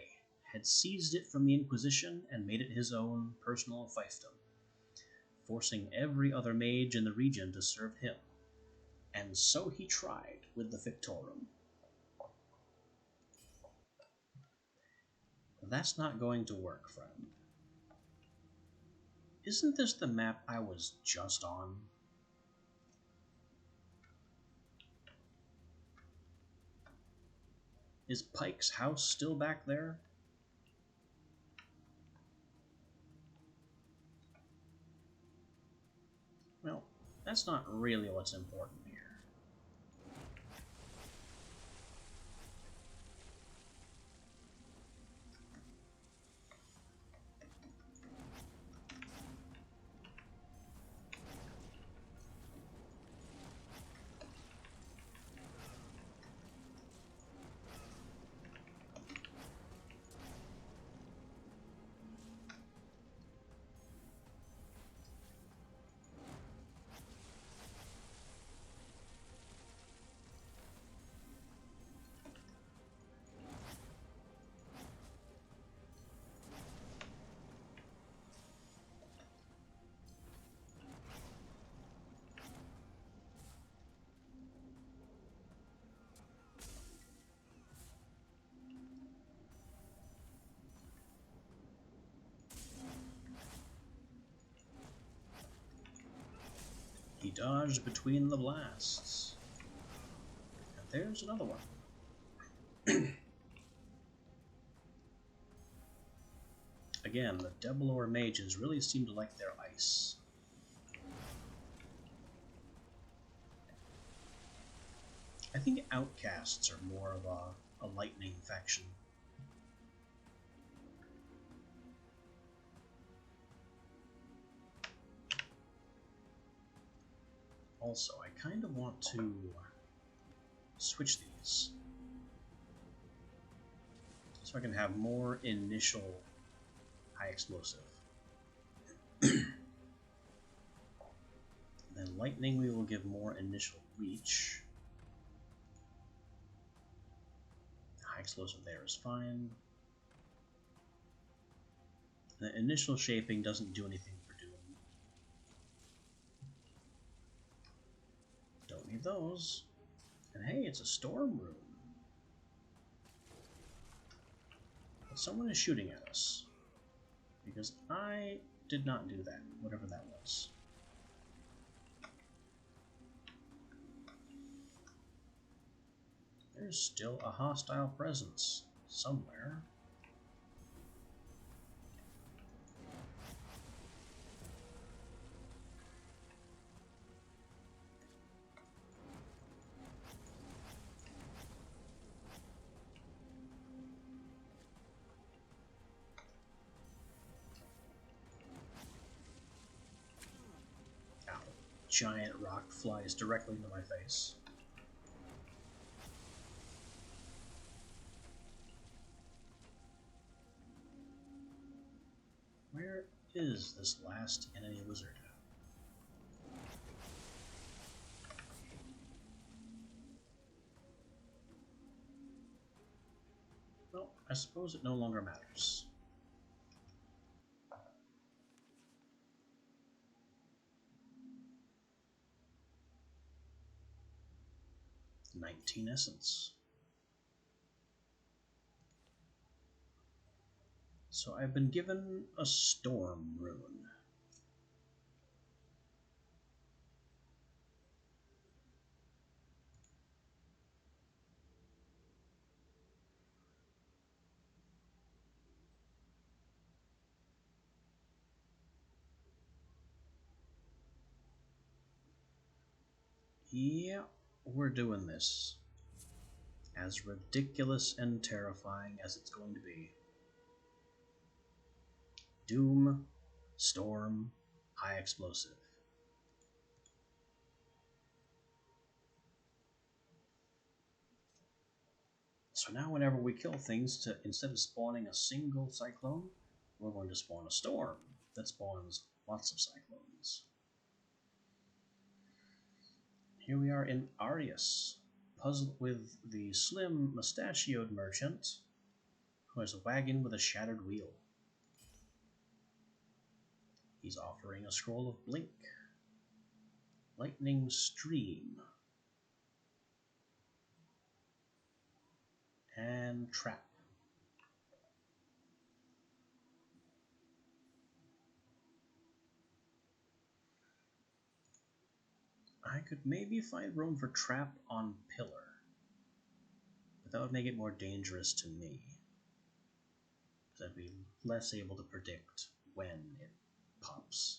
had seized it from the Inquisition and made it his own personal fiefdom, forcing every other mage in the region to serve him. And so he tried with the Fictorum. That's not going to work, friend. Isn't this the map I was just on? Is Pike's house still back there? Well, that's not really what's important here. He dodged between the blasts. And there's another one. Again, the Debilor mages really seem to like their ice. I think outcasts are more of a lightning faction. Also, I kind of want to switch these so I can have more initial high explosive. Then lightning we will give more initial reach. High explosive there is fine. The initial shaping doesn't do anything for Doom. Don't need those. And hey, it's a storm rune. But someone is shooting at us. Because I did not do that, whatever that was. There's still a hostile presence somewhere. Ow. Giant rock flies directly into my face. Where is this last enemy wizard? I suppose it no longer matters. 19 essence. So I've been given a storm rune. Yeah, we're doing this. As ridiculous and terrifying as it's going to be. Doom, storm, high explosive. So now whenever we kill things, instead of spawning a single cyclone, we're going to spawn a storm that spawns lots of cyclones. Here we are in Arius, puzzled with the slim, mustachioed merchant who has a wagon with a shattered wheel. He's offering a scroll of blink, lightning stream, and trap. I could maybe find room for trap on pillar, but that would make it more dangerous to me, because I'd be less able to predict when it pops.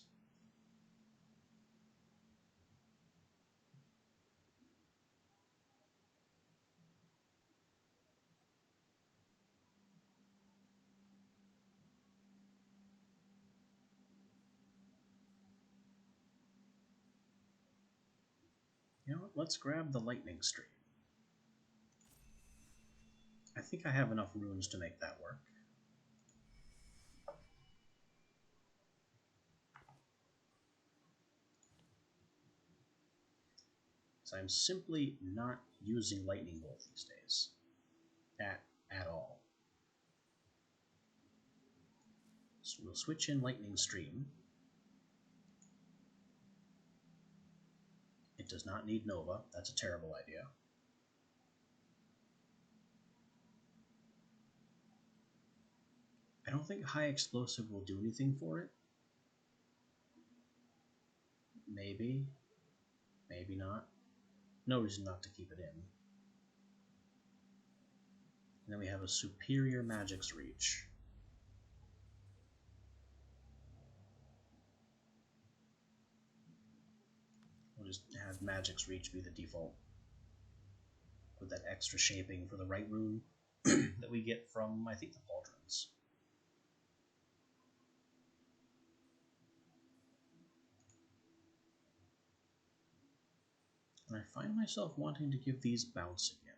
You know what, let's grab the lightning stream. I think I have enough runes to make that work. So I'm simply not using lightning bolt these days. At all. So we'll switch in lightning stream. It does not need Nova. That's a terrible idea. I don't think high explosive will do anything for it. Maybe. Maybe not. No reason not to keep it in. And then we have a superior magic's reach. We'll just have magic's reach be the default, with that extra shaping for the right rune that we get from, I think, the pauldrons. And I find myself wanting to give these bounce again.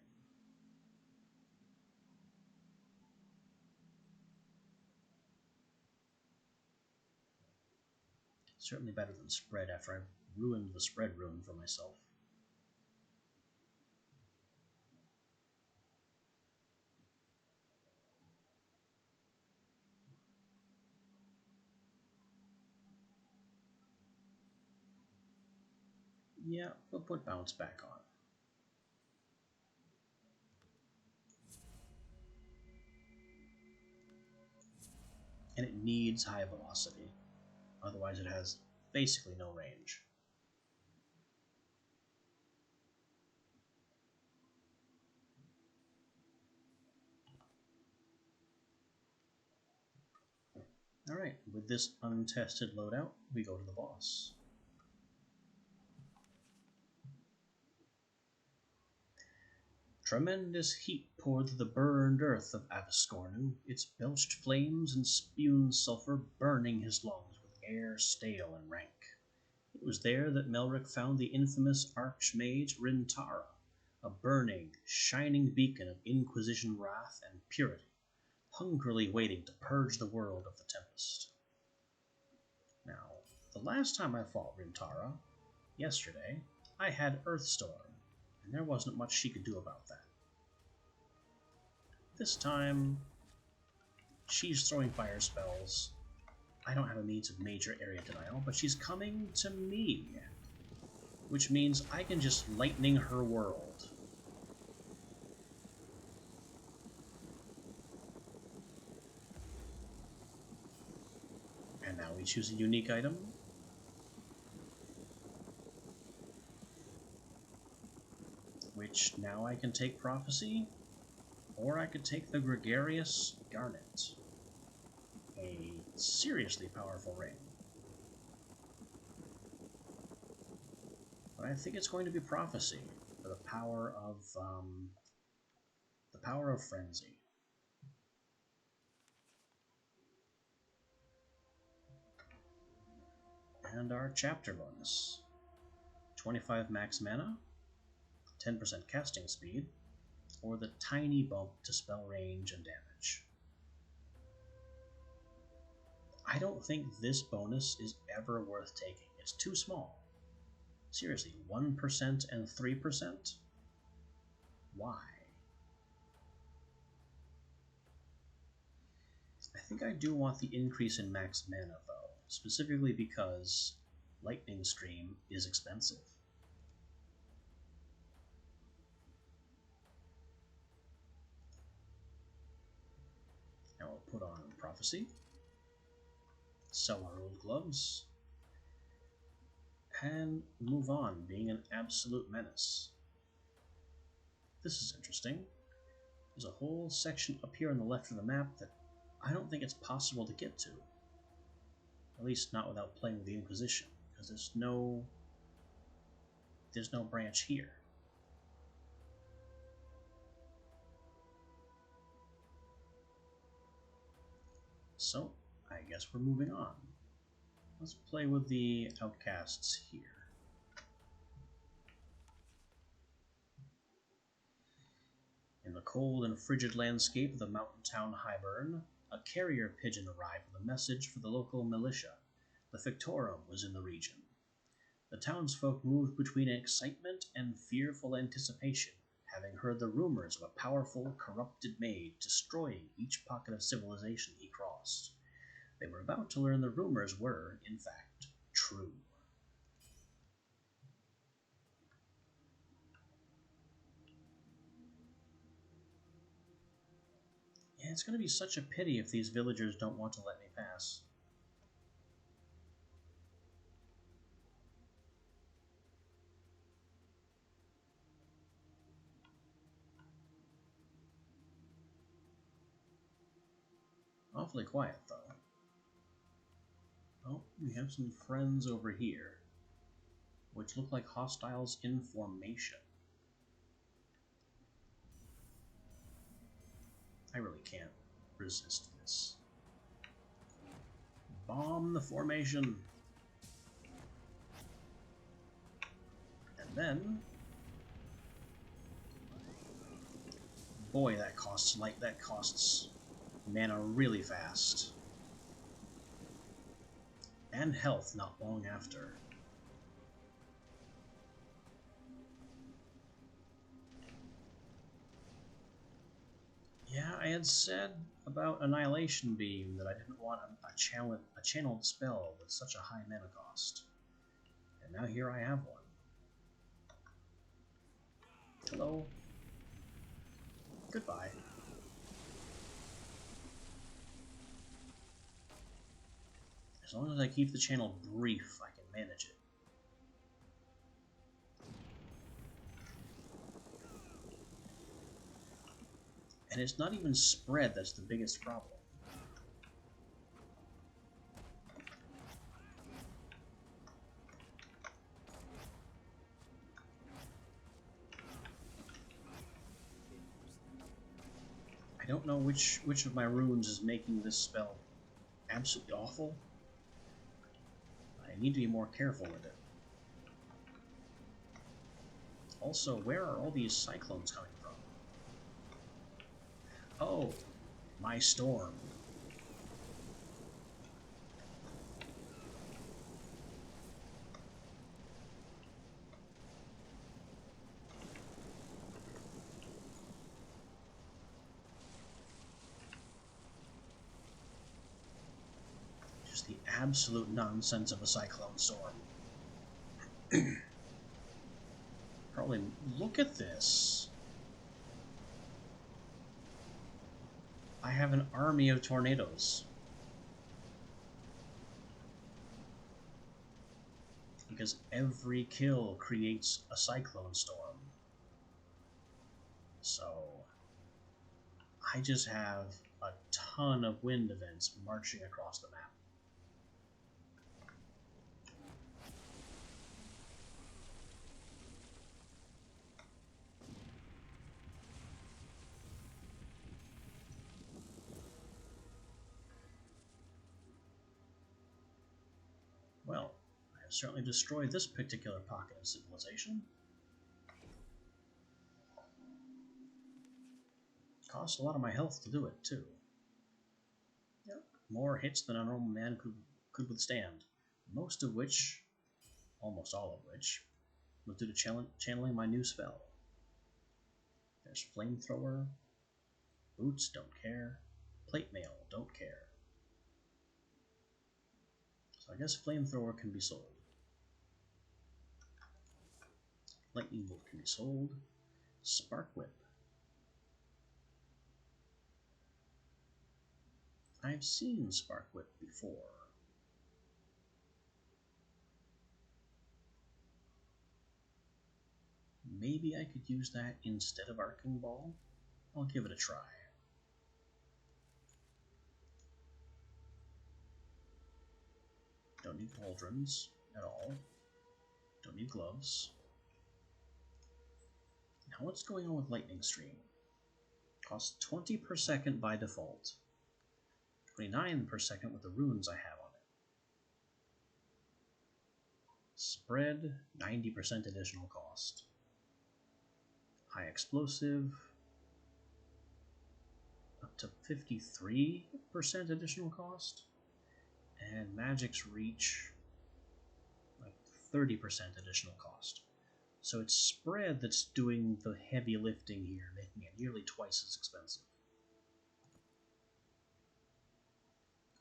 Certainly better than spread after I've ruined the spread rune for myself. Yeah, we'll put bounce back on. And it needs high velocity, otherwise it has basically no range. Alright, with this untested loadout, we go to the boss. Tremendous heat poured through the burned earth of Avascornu, its belched flames and spewed sulfur burning his lungs with air stale and rank. It was there that Melric found the infamous archmage Rintara, a burning, shining beacon of Inquisition wrath and purity, hungrily waiting to purge the world of the Tempest. Now, the last time I fought Rintara, yesterday, I had Earthstorm, and there wasn't much she could do about that. This time, She's throwing fire spells. I don't have a means of major area denial, but she's coming to me, which means I can just lightning her world. And now we choose a unique item. Which now I can take Prophecy, or I could take the Gregarious Garnet. A seriously powerful ring. But I think it's going to be Prophecy for the power of Frenzy. And our chapter bonus. 25 max mana, 10% casting speed, or the tiny bump to spell range and damage. I don't think this bonus is ever worth taking. It's too small. Seriously, 1% and 3%? Why? I think I do want the increase in max mana, though, specifically because Lightning Stream is expensive. Now we'll put on Prophecy, sell our old gloves, and move on, being an absolute menace. This is interesting. There's a whole section up here on the left of the map that I don't think it's possible to get to. At least not without playing with the Inquisition, because there's no branch here. So, I guess we're moving on. Let's play with the outcasts here. In the cold and frigid landscape of the mountain town Highburn, a carrier pigeon arrived with a message for the local militia. The Fictorum was in the region. The townsfolk moved between excitement and fearful anticipation, having heard the rumors of a powerful, corrupted maid destroying each pocket of civilization he crossed. They were about to learn the rumors were, in fact, true. Yeah, it's going to be such a pity if these villagers don't want to let me pass. Awfully quiet, though. Oh, we have some friends over here, which look like hostiles in formation. I really can't resist this. Bomb the formation! And then... boy, that costs mana really fast. And health not long after. Yeah, I had said about Annihilation Beam that I didn't want a channeled spell with such a high mana cost. And now here I have one. Hello. Goodbye. As long as I keep the channel brief, I can manage it. And it's not even spread that's the biggest problem. I don't know which of my runes is making this spell absolutely awful. I need to be more careful with it. Also, where are all these cyclones coming from? Oh, my storm. absolute nonsense of a cyclone storm. Probably look at this. I have an army of tornadoes. Because every kill creates a cyclone storm. So I just have a ton of wind events marching across the map. Well, I have certainly destroyed this particular pocket of civilization. Cost a lot of my health to do it, too. Yep, more hits than a normal man could withstand. Most of which, almost all of which, was due to channeling my new spell. There's Flamethrower, Boots, don't care, Plate Mail, don't care. So I guess Flamethrower can be sold. Lightning Bolt can be sold. Spark Whip. I've seen Spark Whip before. Maybe I could use that instead of Arcing Ball? I'll give it a try. Don't need pauldrons at all. Don't need gloves. Now what's going on with Lightning Stream? Costs 20 per second by default. 29 per second with the runes I have on it. Spread, 90% additional cost. High explosive, up to 53% additional cost. And Magic's Reach, like 30% additional cost. So it's Spread that's doing the heavy lifting here, making it nearly twice as expensive.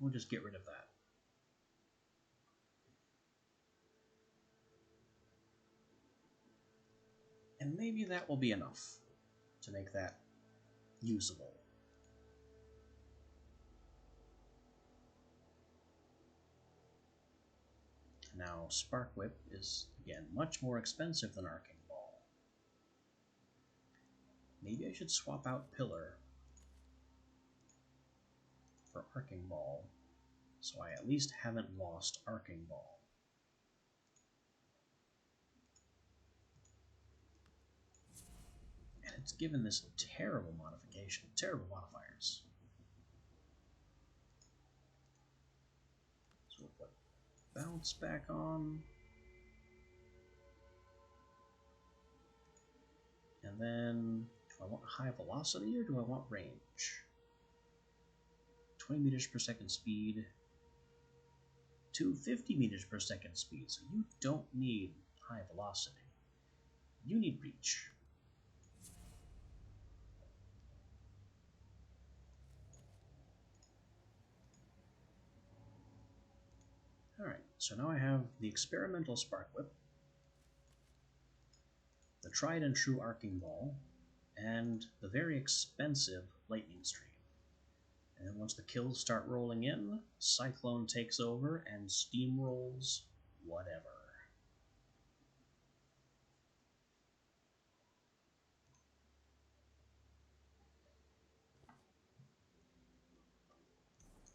We'll just get rid of that. And maybe that will be enough to make that usable. Now, Spark Whip is, again, much more expensive than Arcing Ball. Maybe I should swap out Pillar for Arcing Ball, so I at least haven't lost Arcing Ball. And it's given this terrible modification, terrible modifiers. So we'll put Bounce back on. And then, do I want high velocity or do I want range? 20 meters per second speed, 250 meters per second speed. So you don't need high velocity. You need reach. Alright, so now I have the experimental Spark Whip, the tried and true Arcing Ball, and the very expensive Lightning Stream. And then once the kills start rolling in, Cyclone takes over and steamrolls whatever.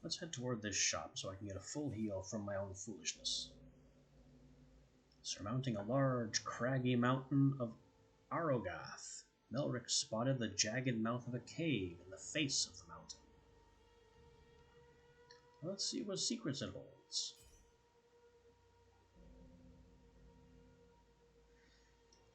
Let's head toward this shop so I can get a full heal from my own foolishness. Surmounting a large, craggy mountain of Arogath, Melric spotted the jagged mouth of a cave in the face of the mountain. Let's see what secrets it holds.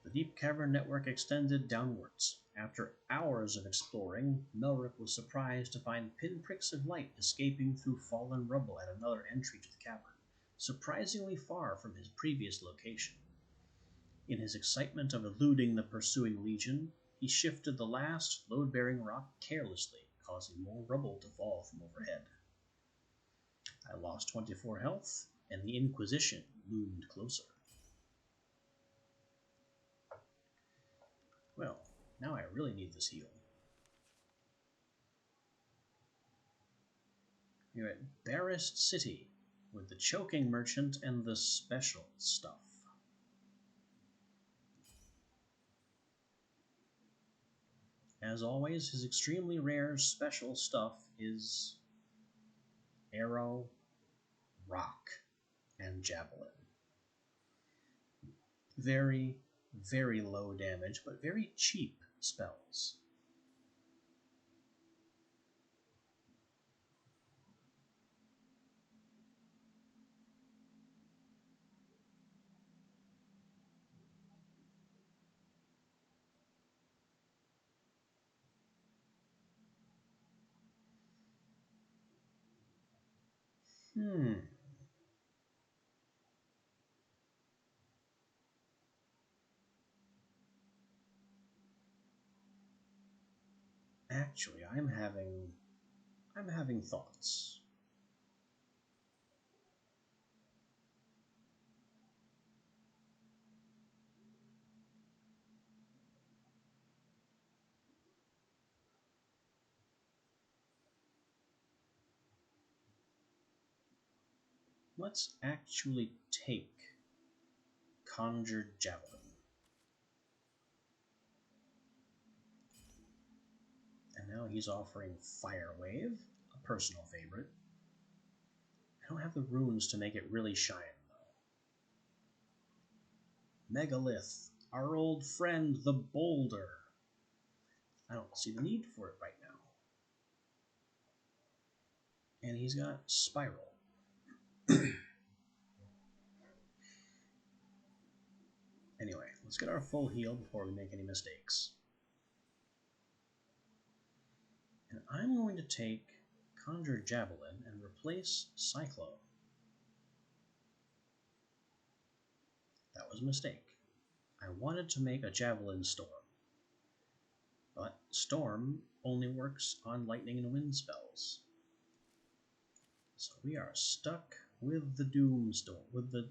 The deep cavern network extended downwards. After hours of exploring, Melric was surprised to find pinpricks of light escaping through fallen rubble at another entry to the cavern, surprisingly far from his previous location. In his excitement of eluding the pursuing legion, he shifted the last load-bearing rock carelessly, causing more rubble to fall from overhead. I lost 24 health, and the Inquisition loomed closer. Well, now I really need this heal. You're at Barrist City with the Choking Merchant and the special stuff. As always, his extremely rare special stuff is Arrow, Rock, and Javelin. Very, very low damage, but very cheap spells. Actually, I'm having thoughts. Let's actually take Conjured Javelin. And now he's offering Fire Wave, a personal favorite. I don't have the runes to make it really shine, though. Megalith, our old friend, the Boulder. I don't see the need for it right now. And he's got Spiral. Anyway, let's get our full heal before we make any mistakes. And I'm going to take Conjure Javelin and replace Cyclone. That was a mistake. I wanted to make a Javelin Storm. But Storm only works on lightning and wind spells. So we are stuck with the Doomstorm, with the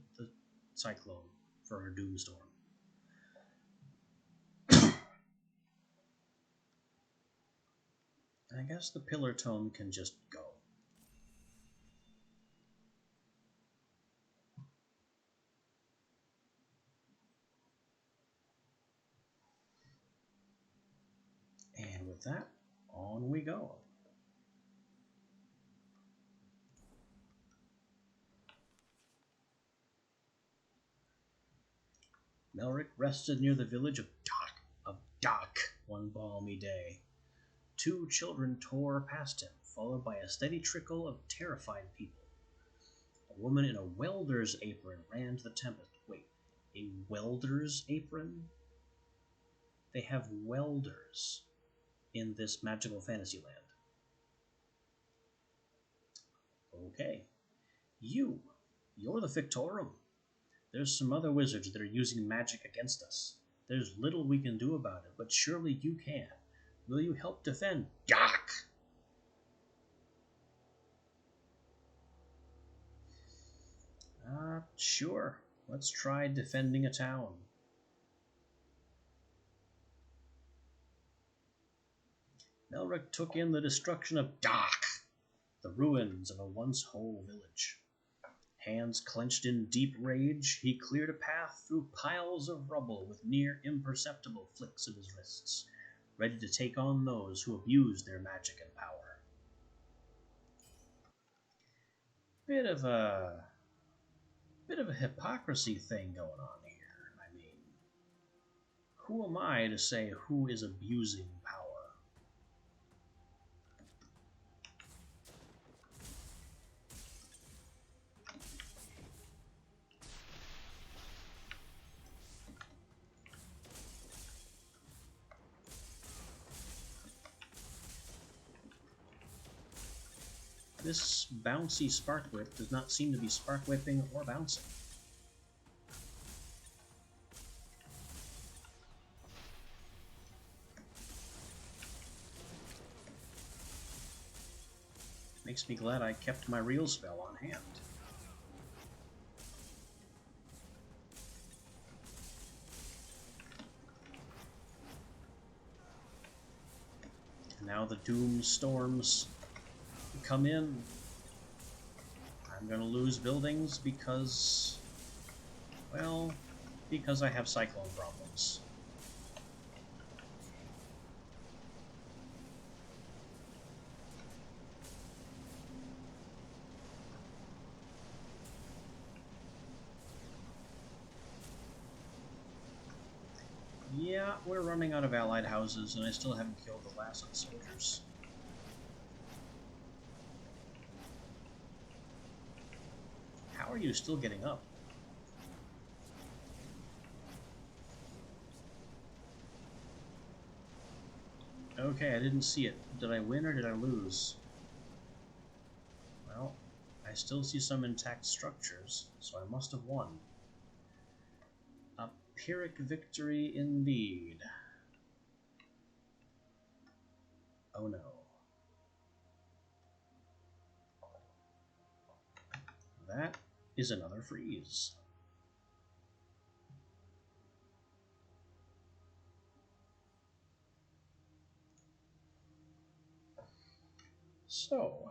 Cyclone for our Doomstorm. I guess the Pillar Tome can just go. And with that, on we go. Melric rested near the village of Dock one balmy day. Two children tore past him, followed by a steady trickle of terrified people. A woman in a welder's apron ran to the tempest. Wait, a welder's apron? They have welders in this magical fantasy land. Okay. You're the Fictorum. There's some other wizards that are using magic against us. There's little we can do about it, but surely you can. Will you help defend Dock? Sure. Let's try defending a town. Melric took in the destruction of Dock, the ruins of a once whole village. Hands clenched in deep rage, he cleared a path through piles of rubble with near imperceptible flicks of his wrists, ready to take on those who abused their magic and power. Bit of a hypocrisy thing going on here. I mean, who am I to say who is abusing power? This bouncy Spark Whip does not seem to be Spark Whipping or bouncing. Makes me glad I kept my real spell on hand. And now the doom storms come in. I'm gonna lose buildings because, well, because I have cyclone problems. Yeah, we're running out of allied houses, and I still haven't killed the last of the soldiers. How are you still getting up? Okay, I didn't see it. Did I win or did I lose? Well, I still see some intact structures, so I must have won. A Pyrrhic victory indeed. Oh no. That is another freeze. So,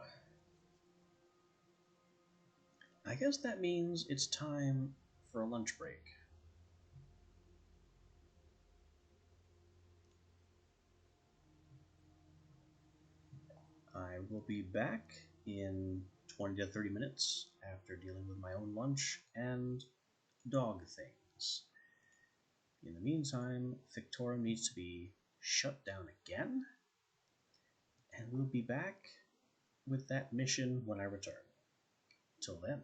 I guess that means it's time for a lunch break. I will be back in 20 to 30 minutes after dealing with my own lunch and dog things. In the meantime, Fictorum needs to be shut down again, and we'll be back with that mission when I return. Till then.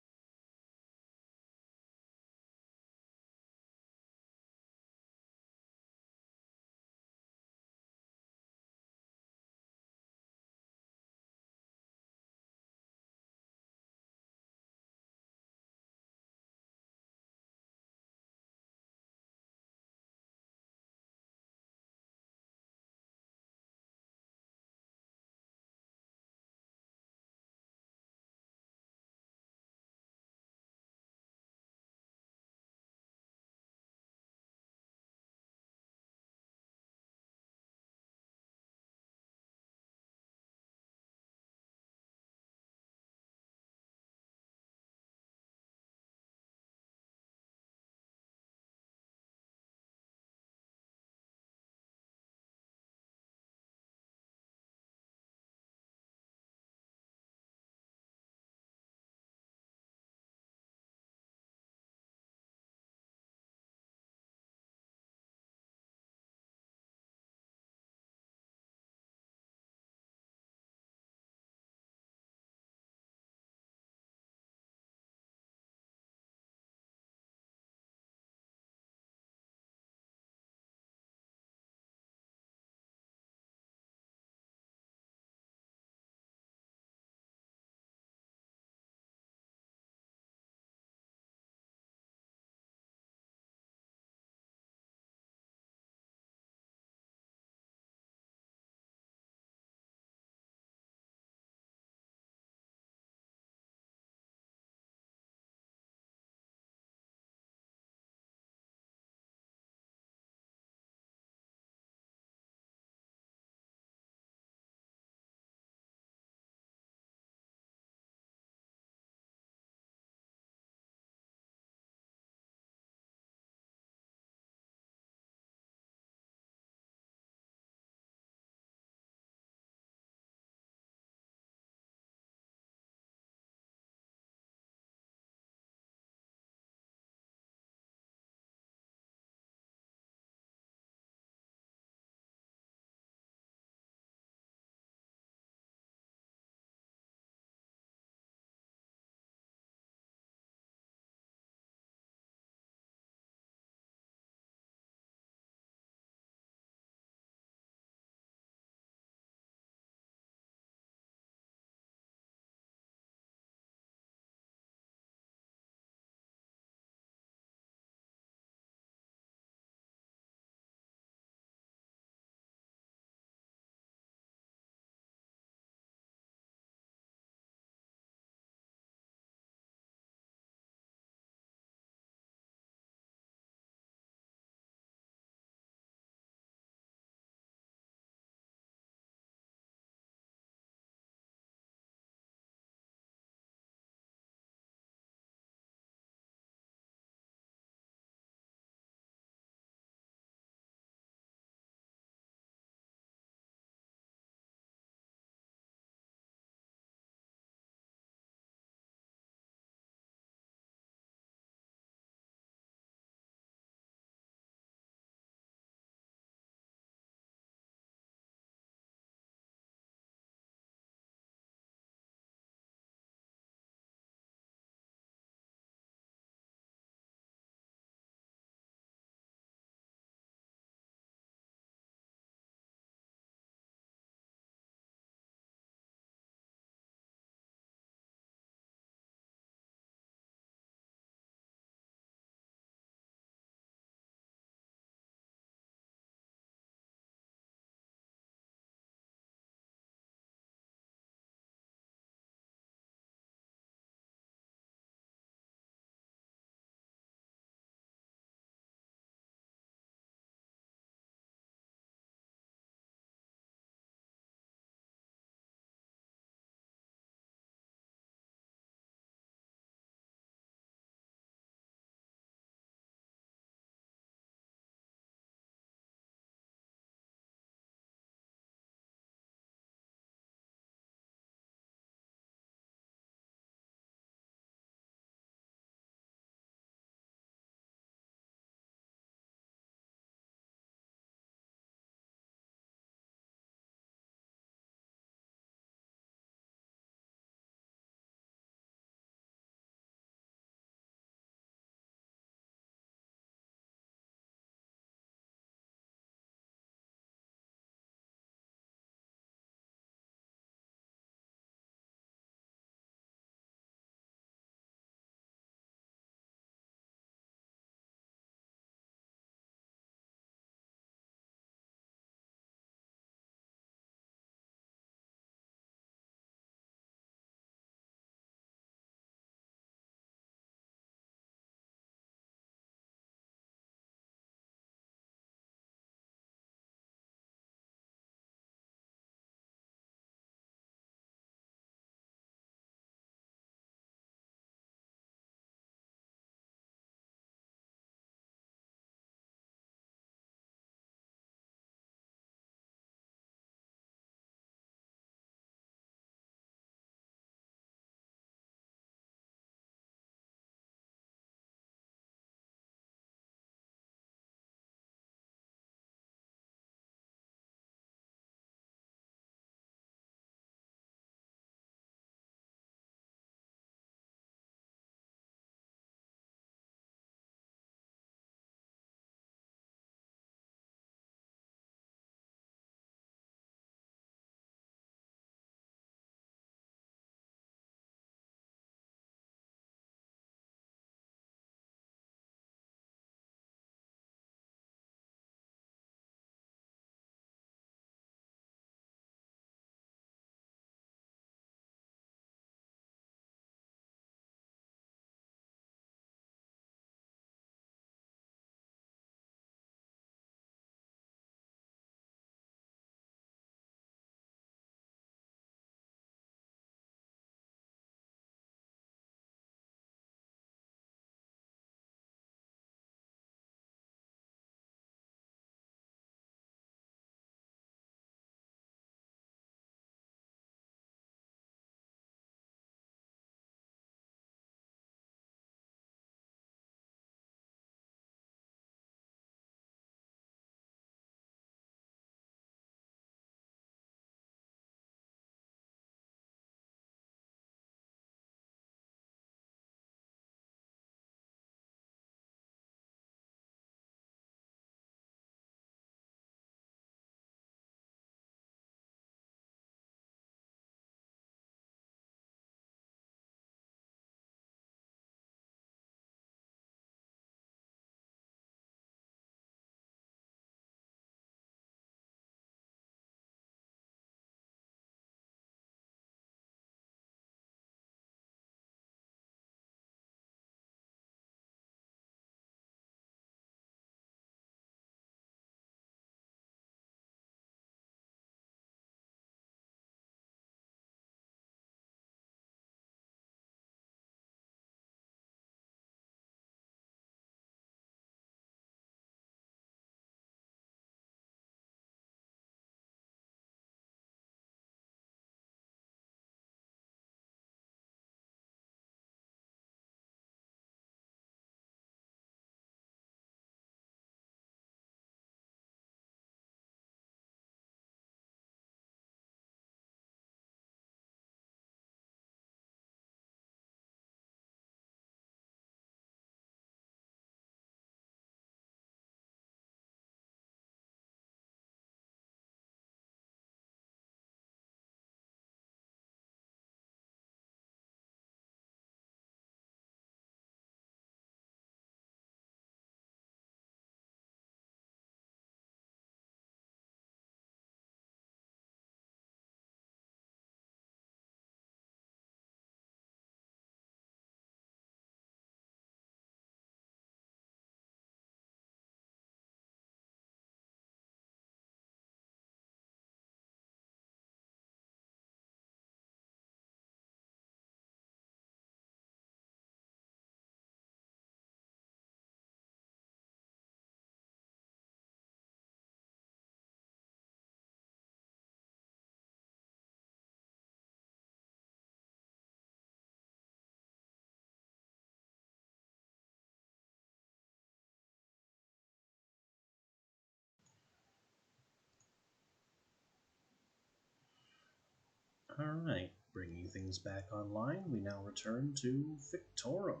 Alright, bringing things back online, we now return to Fictorum.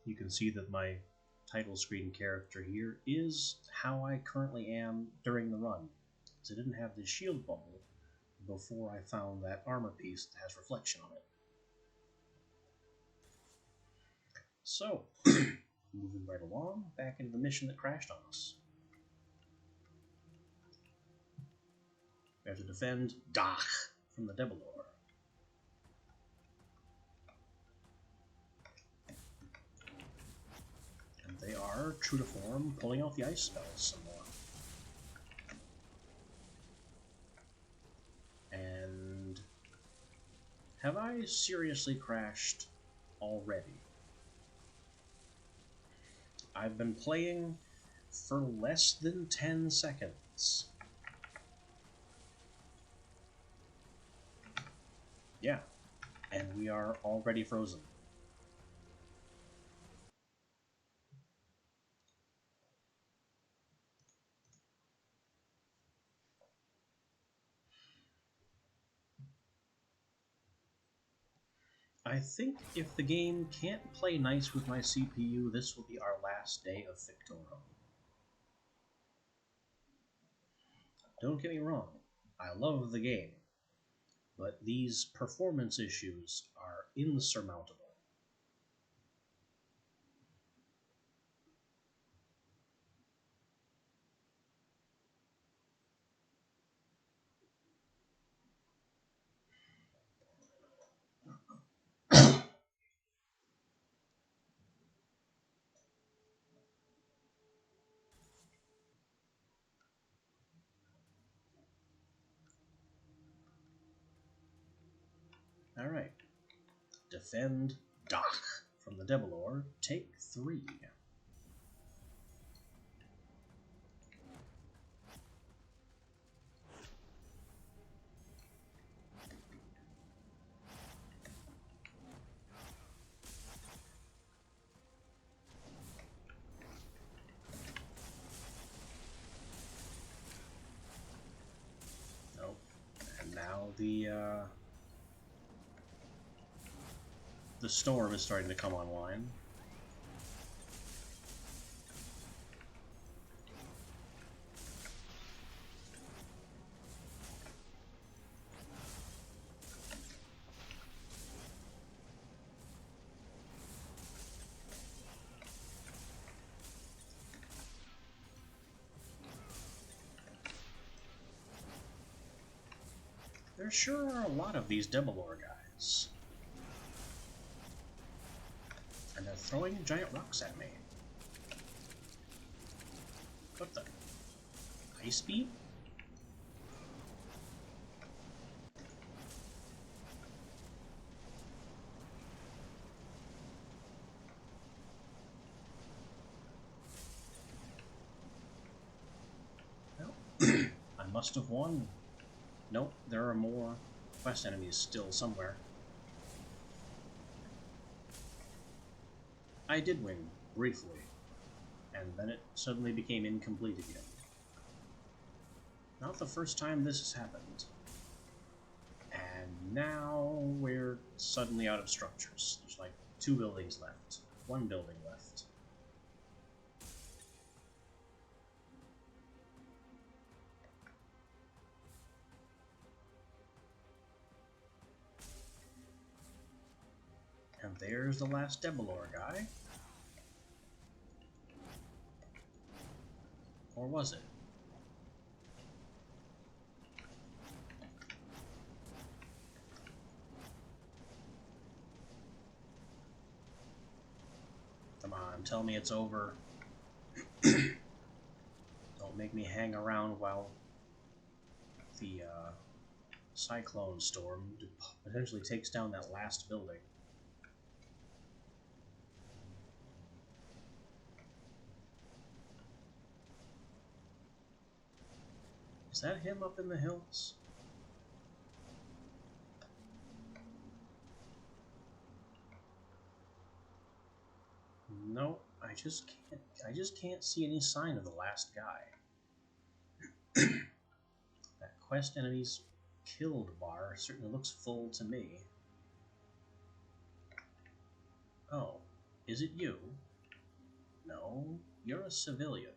You can see that my title screen character here is how I currently am during the run, because I didn't have this shield bubble before I found that armor piece that has reflection on it. So, moving right along, back into the mission that crashed on us. We have to defend Dach from the Devilor. And they are, true to form, pulling out the ice spells some more. And have I seriously crashed already? I've been playing for less than 10 seconds. Yeah, and we are already frozen. I think if the game can't play nice with my CPU, this will be our last day of Fictorum. Don't get me wrong, I love the game, but these performance issues are insurmountable. Alright. Defend Dach from the Devilor. Take 3. Nope. And now the storm is starting to come online. There sure are a lot of these Devilor guys. And they're throwing giant rocks at me. What the? Ice beam? Well, I must have won. Nope, there are more quest enemies still somewhere. I did win, briefly, and then it suddenly became incomplete again. Not the first time this has happened. And now we're suddenly out of structures. There's like 2 buildings left. 1 building left. And there's the last Devilor guy. Or was it? Come on, tell me it's over. Don't make me hang around while the cyclone storm potentially takes down that last building. Is that him up in the hills? No, I just can't see any sign of the last guy. quest enemies killed bar certainly looks full to me. Oh, is it you? No, you're a civilian.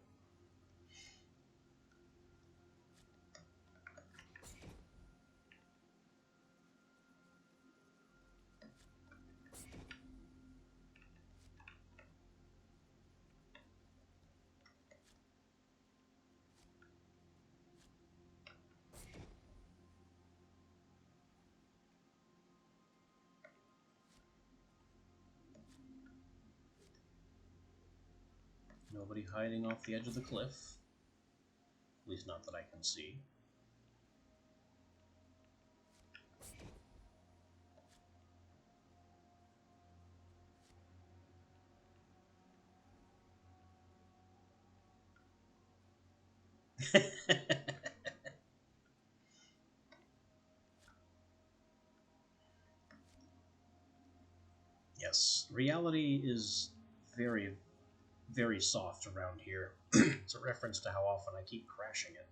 Nobody hiding off the edge of the cliff. At least not that I can see. Yes, reality is very, very soft around here. It's a reference to how often I keep crashing it.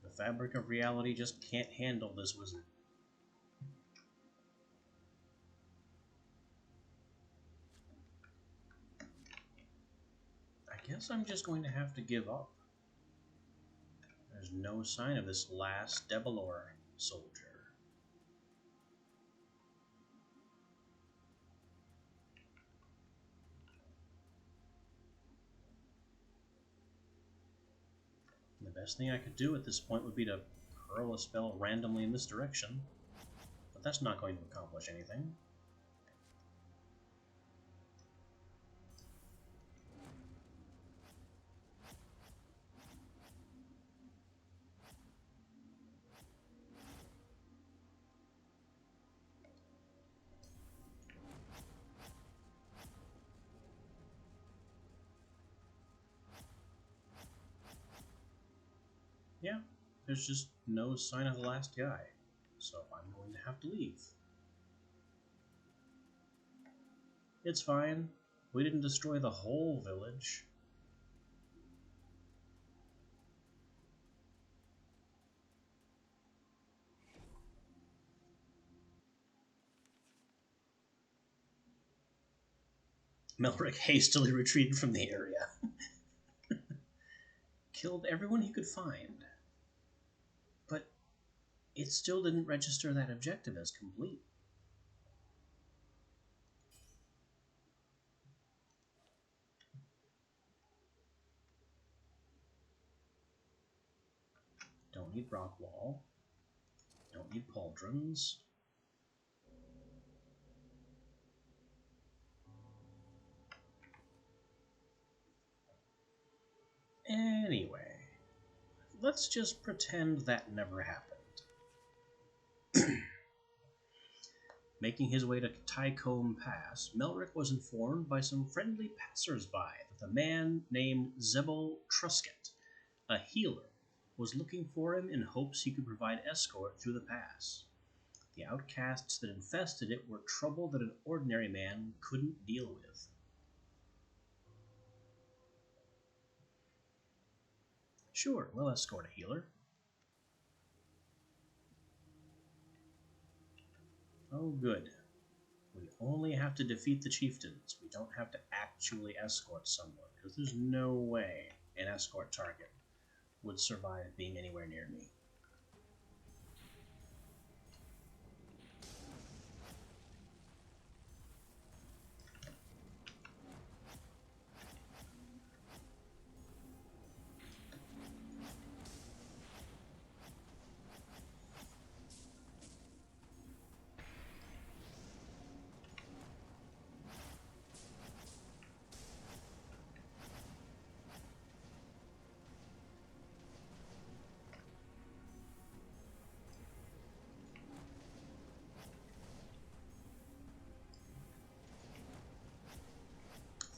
The fabric of reality just can't handle this wizard. I guess I'm just going to have to give up. There's no sign of this last Debalor soldier. The best thing I could do at this point would be to hurl a spell randomly in this direction, but that's not going to accomplish anything. Yeah, there's just no sign of the last guy, so I'm going to have to leave. It's fine. We didn't destroy the whole village. Melrick hastily retreated from the area. Killed everyone he could find. But it still didn't register that objective as complete. Don't need rock wall. Don't need pauldrons. Anyway, let's just pretend that never happened. Making his way to Tycombe Pass, Melrick was informed by some friendly passers-by that a man named Zebel Trusket, a healer, was looking for him in hopes he could provide escort through the pass. The outcasts that infested it were trouble that an ordinary man couldn't deal with. Sure, we'll escort a healer. Oh, good. We only have to defeat the chieftains. We don't have to actually escort someone, because there's no way an escort target would survive being anywhere near me.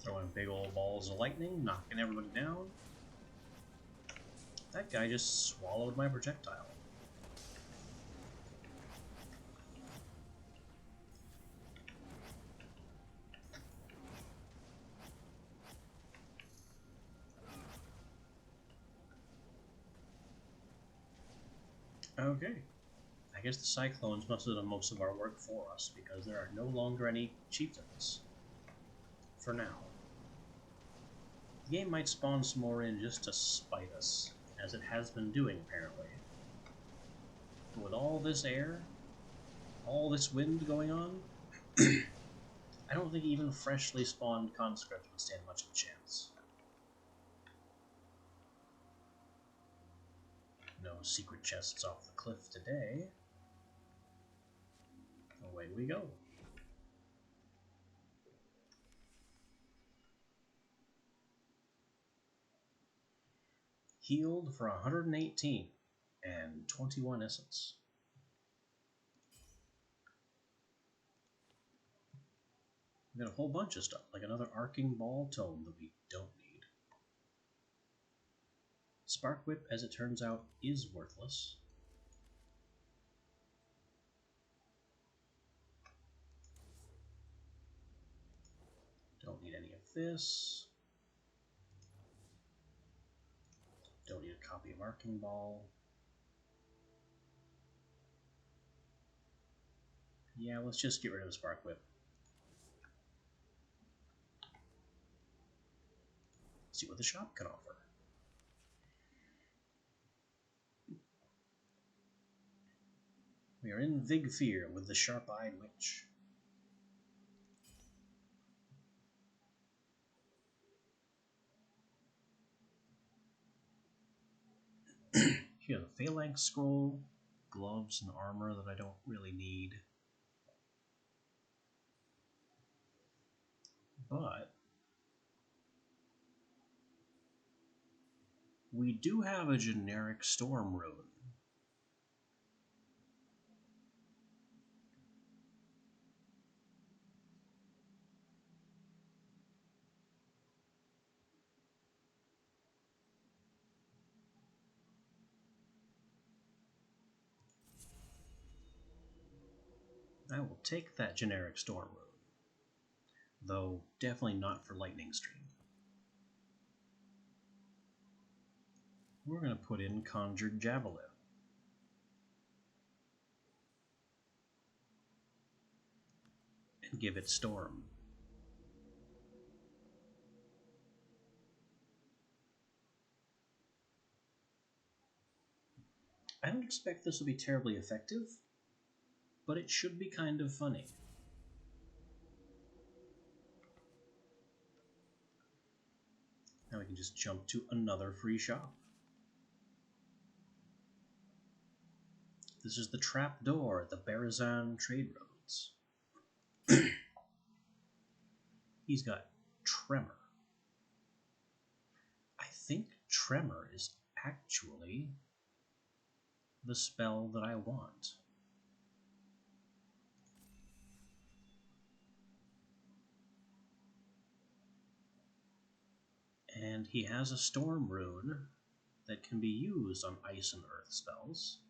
Throwing big old balls of lightning, knocking everybody down. That guy just swallowed my projectile. Okay. I guess the Cyclones must have done most of our work for us, because there are no longer any chieftains. For now. The game might spawn some more in just to spite us, as it has been doing apparently. But with all this air, all this wind going on, I don't think even freshly spawned conscripts would stand much of a chance. No secret chests off the cliff today. Away we go. Healed for 118 and 21 essence. We got a whole bunch of stuff, like another arcing ball tome that we don't need. Spark Whip, as it turns out, is worthless. Don't need any of this. Don't need a copy of Arcing Ball. Yeah, let's just get rid of the Spark Whip. See what the shop can offer. We are in Vigfear with the Sharp-Eyed Witch. She has a Phalanx Scroll, gloves, and armor that I don't really need. But we do have a generic Storm Rune. I will take that generic Storm Rune, though definitely not for Lightning Stream. We're going to put in Conjured Javelin. And give it Storm. I don't expect this will be terribly effective, but it should be kind of funny. Now we can just jump to another free shop. This is the trap door at the Barazan Trade Roads. He's got Tremor. I think Tremor is actually the spell that I want. And he has a Storm Rune that can be used on Ice and Earth spells.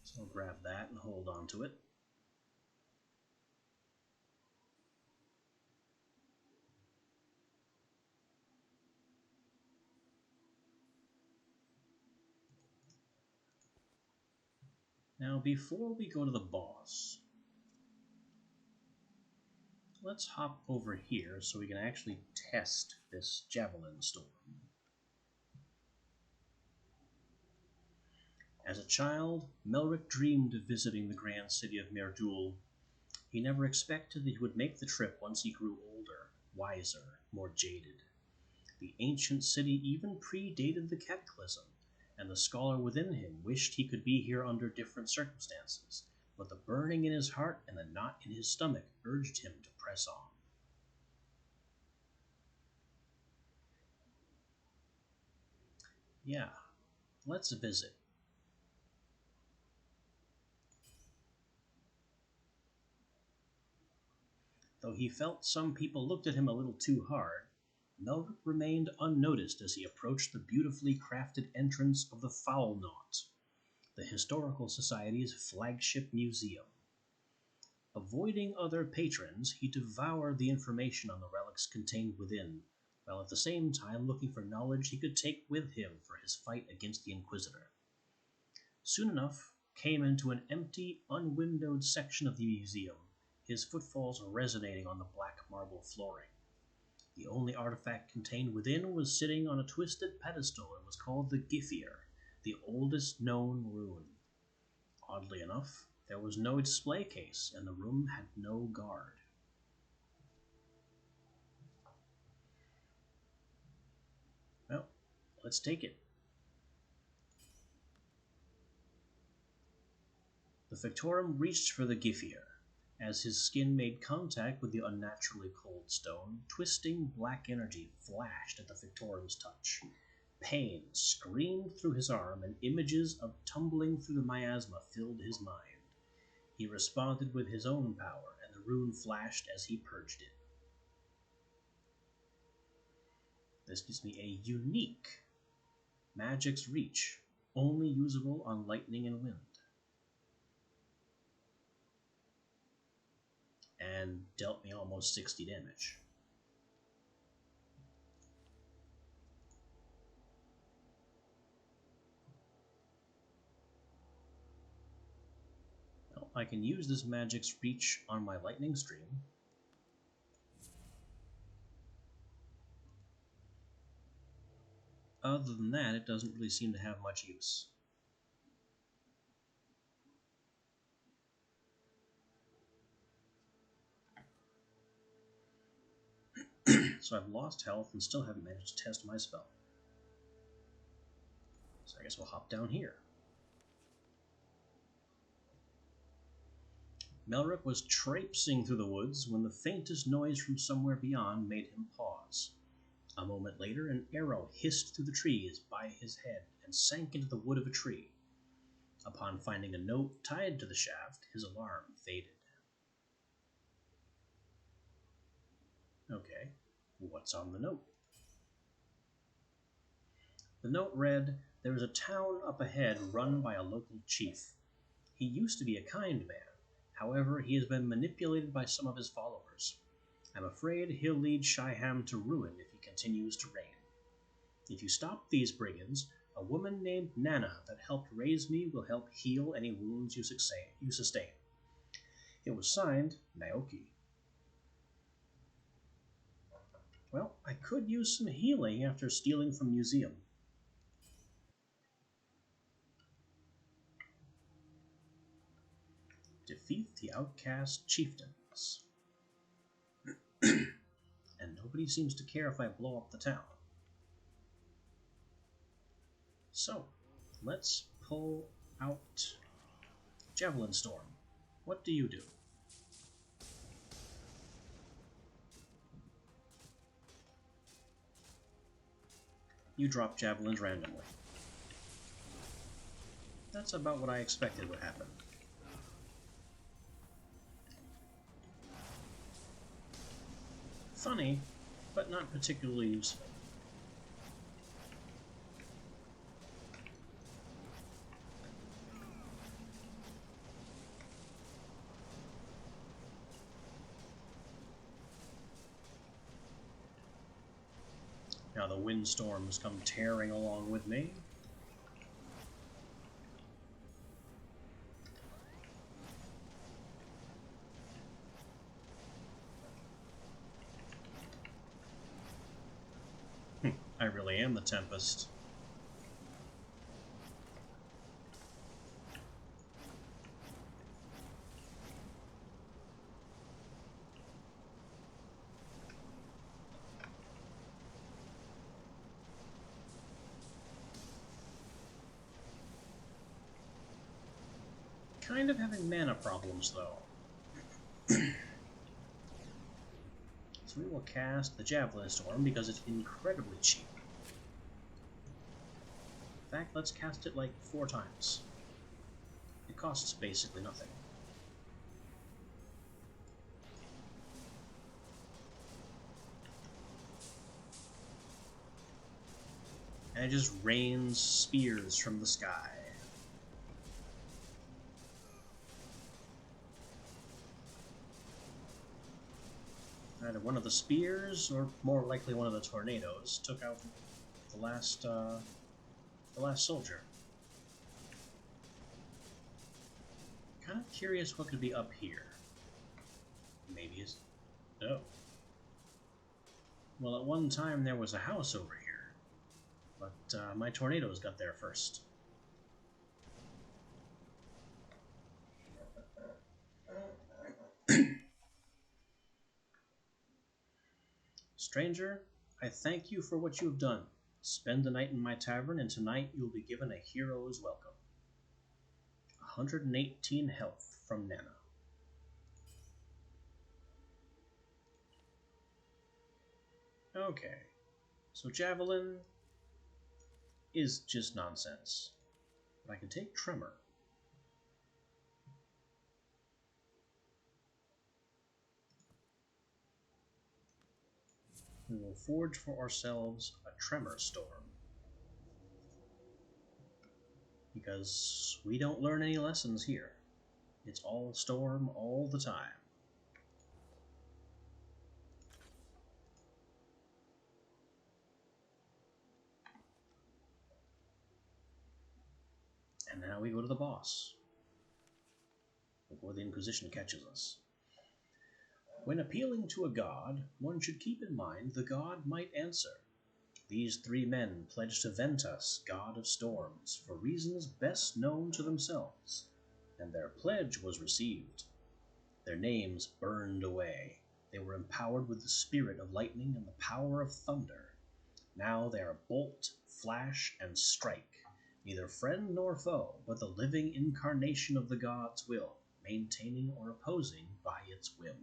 So I'll grab that and hold on to it. Now, before we go to the boss, let's hop over here so we can actually test this Javelin Storm. As a child, Melric dreamed of visiting the grand city of Merdul. He never expected that he would make the trip once he grew older, wiser, more jaded. The ancient city even predated the Cataclysm, and the scholar within him wished he could be here under different circumstances, but the burning in his heart and the knot in his stomach urged him to press on. Yeah, let's visit. Though he felt some people looked at him a little too hard, Melric remained unnoticed as he approached the beautifully crafted entrance of the Foul Knot, the Historical Society's flagship museum. Avoiding other patrons, he devoured the information on the relics contained within, while at the same time looking for knowledge he could take with him for his fight against the Inquisitor. Soon enough, came into an empty, unwindowed section of the museum, his footfalls resonating on the black marble flooring. The only artifact contained within was sitting on a twisted pedestal and was called the Gifir, the oldest known rune. Oddly enough, there was no display case, and the room had no guard. Well, let's take it. The Fictorum reached for the Gifir. As his skin made contact with the unnaturally cold stone, twisting black energy flashed at the Fictorum's touch. Pain screamed through his arm, and images of tumbling through the miasma filled his mind. He responded with his own power, and the rune flashed as he purged it. This gives me a unique Magic's Reach, only usable on lightning and wind. And dealt me almost 60 damage. Well, I can use this Magic's Reach on my lightning stream. Other than that, it doesn't really seem to have much use. So I've lost health and still haven't managed to test my spell. So I guess we'll hop down here. Melric was traipsing through the woods when the faintest noise from somewhere beyond made him pause. A moment later, an arrow hissed through the trees by his head and sank into the wood of a tree. Upon finding a note tied to the shaft, his alarm faded. Okay, what's on the note? The note read, "There is a town up ahead run by a local chief. He used to be a kind man. However, he has been manipulated by some of his followers. I'm afraid he'll lead Shyham to ruin if he continues to reign. If you stop these brigands, a woman named Nana that helped raise me will help heal any wounds you sustain." It was signed, Naoki. Well, I could use some healing after stealing from museum. Defeat the outcast chieftains. And nobody seems to care if I blow up the town. So, let's pull out Javelin Storm. What do you do? You drop javelins randomly. That's about what I expected would happen. Funny, but not particularly useful. Now the windstorms come tearing along with me. I really am the Tempest. Kind of having mana problems, though. So we will cast the Javelin Storm because it's incredibly cheap. In fact, let's cast it like 4 times. It costs basically nothing. And it just rains spears from the sky. Either one of the spears, or more likely one of the tornadoes, took out the last soldier. Kind of curious what could be up here. Maybe it's... Oh. Well, at one time there was a house over here, but my tornadoes got there first. Stranger, I thank you for what you have done. Spend the night in my tavern, and tonight you will be given a hero's welcome. 118 health from Nana. Okay, so Javelin is just nonsense. But I can take Tremor. We will forge for ourselves a Tremor Storm. Because we don't learn any lessons here. It's all storm all the time. And now we go to the boss. Before the Inquisition catches us. When appealing to a god, one should keep in mind the god might answer. These three men pledged to Ventus, god of storms, for reasons best known to themselves, and their pledge was received. Their names burned away. They were empowered with the spirit of lightning and the power of thunder. Now they are bolt, flash, and strike, neither friend nor foe, but the living incarnation of the god's will, maintaining or opposing by its whim.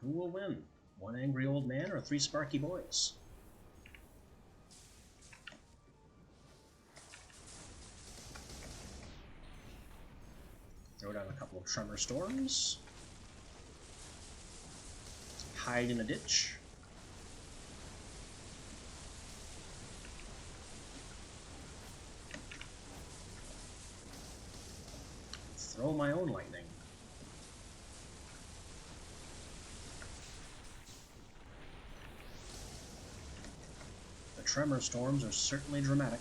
Who will win? One angry old man or three sparky boys? Throw down a couple of Tremor Storms. Hide in a ditch. Throw my own lightning. The Tremor Storms are certainly dramatic.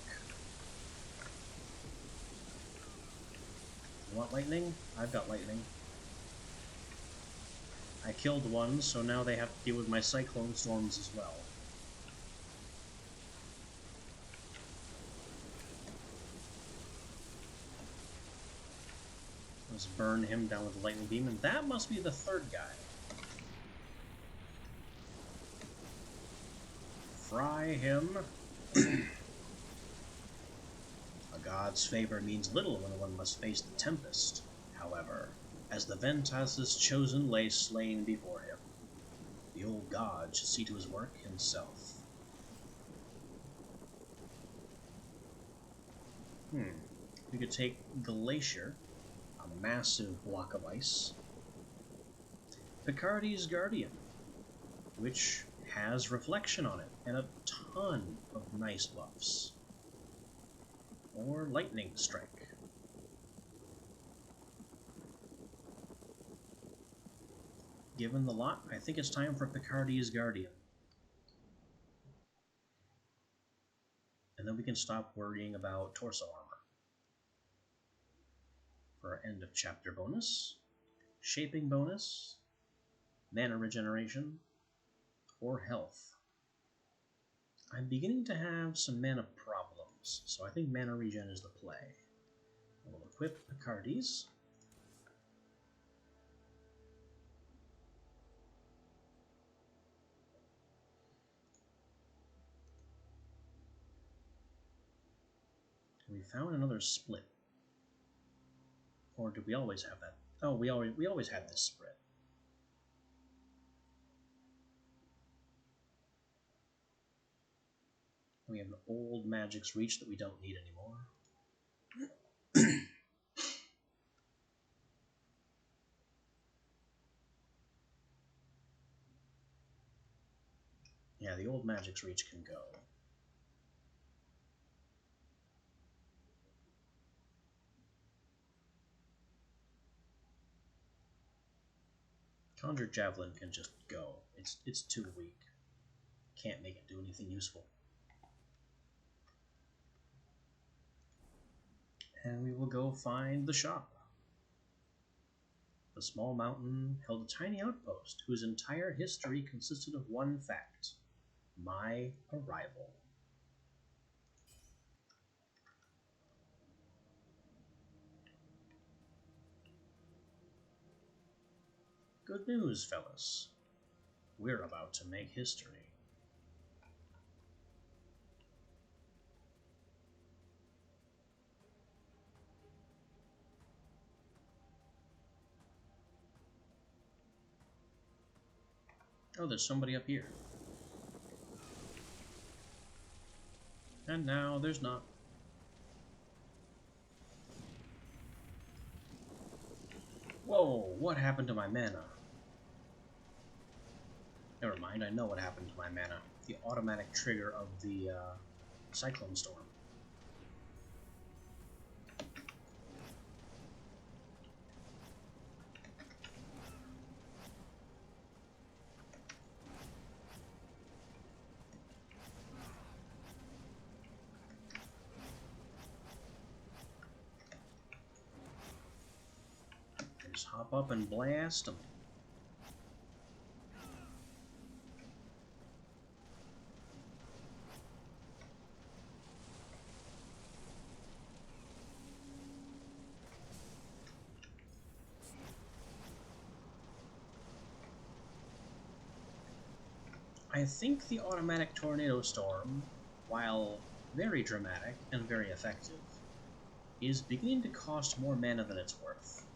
You want lightning? I've got lightning. I killed one, so now they have to deal with my Cyclone Storms as well. Let's burn him down with a lightning beam, and that must be the third guy. Fry him. A god's favor means little when one must face the tempest, however, as the Ventus's chosen lay slain before him. The old god should see to his work himself. We could take Glacier, a massive block of ice. Picardy's Guardian, which has reflection on it, and a ton of nice buffs. Or Lightning Strike. Given the lot, I think it's time for Picardy's Guardian. And then we can stop worrying about torso armor. For our end of chapter bonus, shaping bonus, mana regeneration, or health. I'm beginning to have some mana problems, so I think mana regen is the play. We'll equip Picardy's. We found another split. Or did we always have that? Oh, we always had this split. We have an old Magic's Reach that we don't need anymore. Yeah, the old Magic's Reach can go. Conjure Javelin can just go. It's too weak. Can't make it do anything useful. And we will go find the shop. The small mountain held a tiny outpost whose entire history consisted of one fact: my arrival. Good news, fellas. We're about to make history. Oh, there's somebody up here. And now there's not. Whoa, what happened to my mana? Never mind, I know what happened to my mana. The automatic trigger of the Cyclone Storm. Just hop up and blast them. I think the automatic Tornado Storm, while very dramatic and very effective, is beginning to cost more mana than it's worth.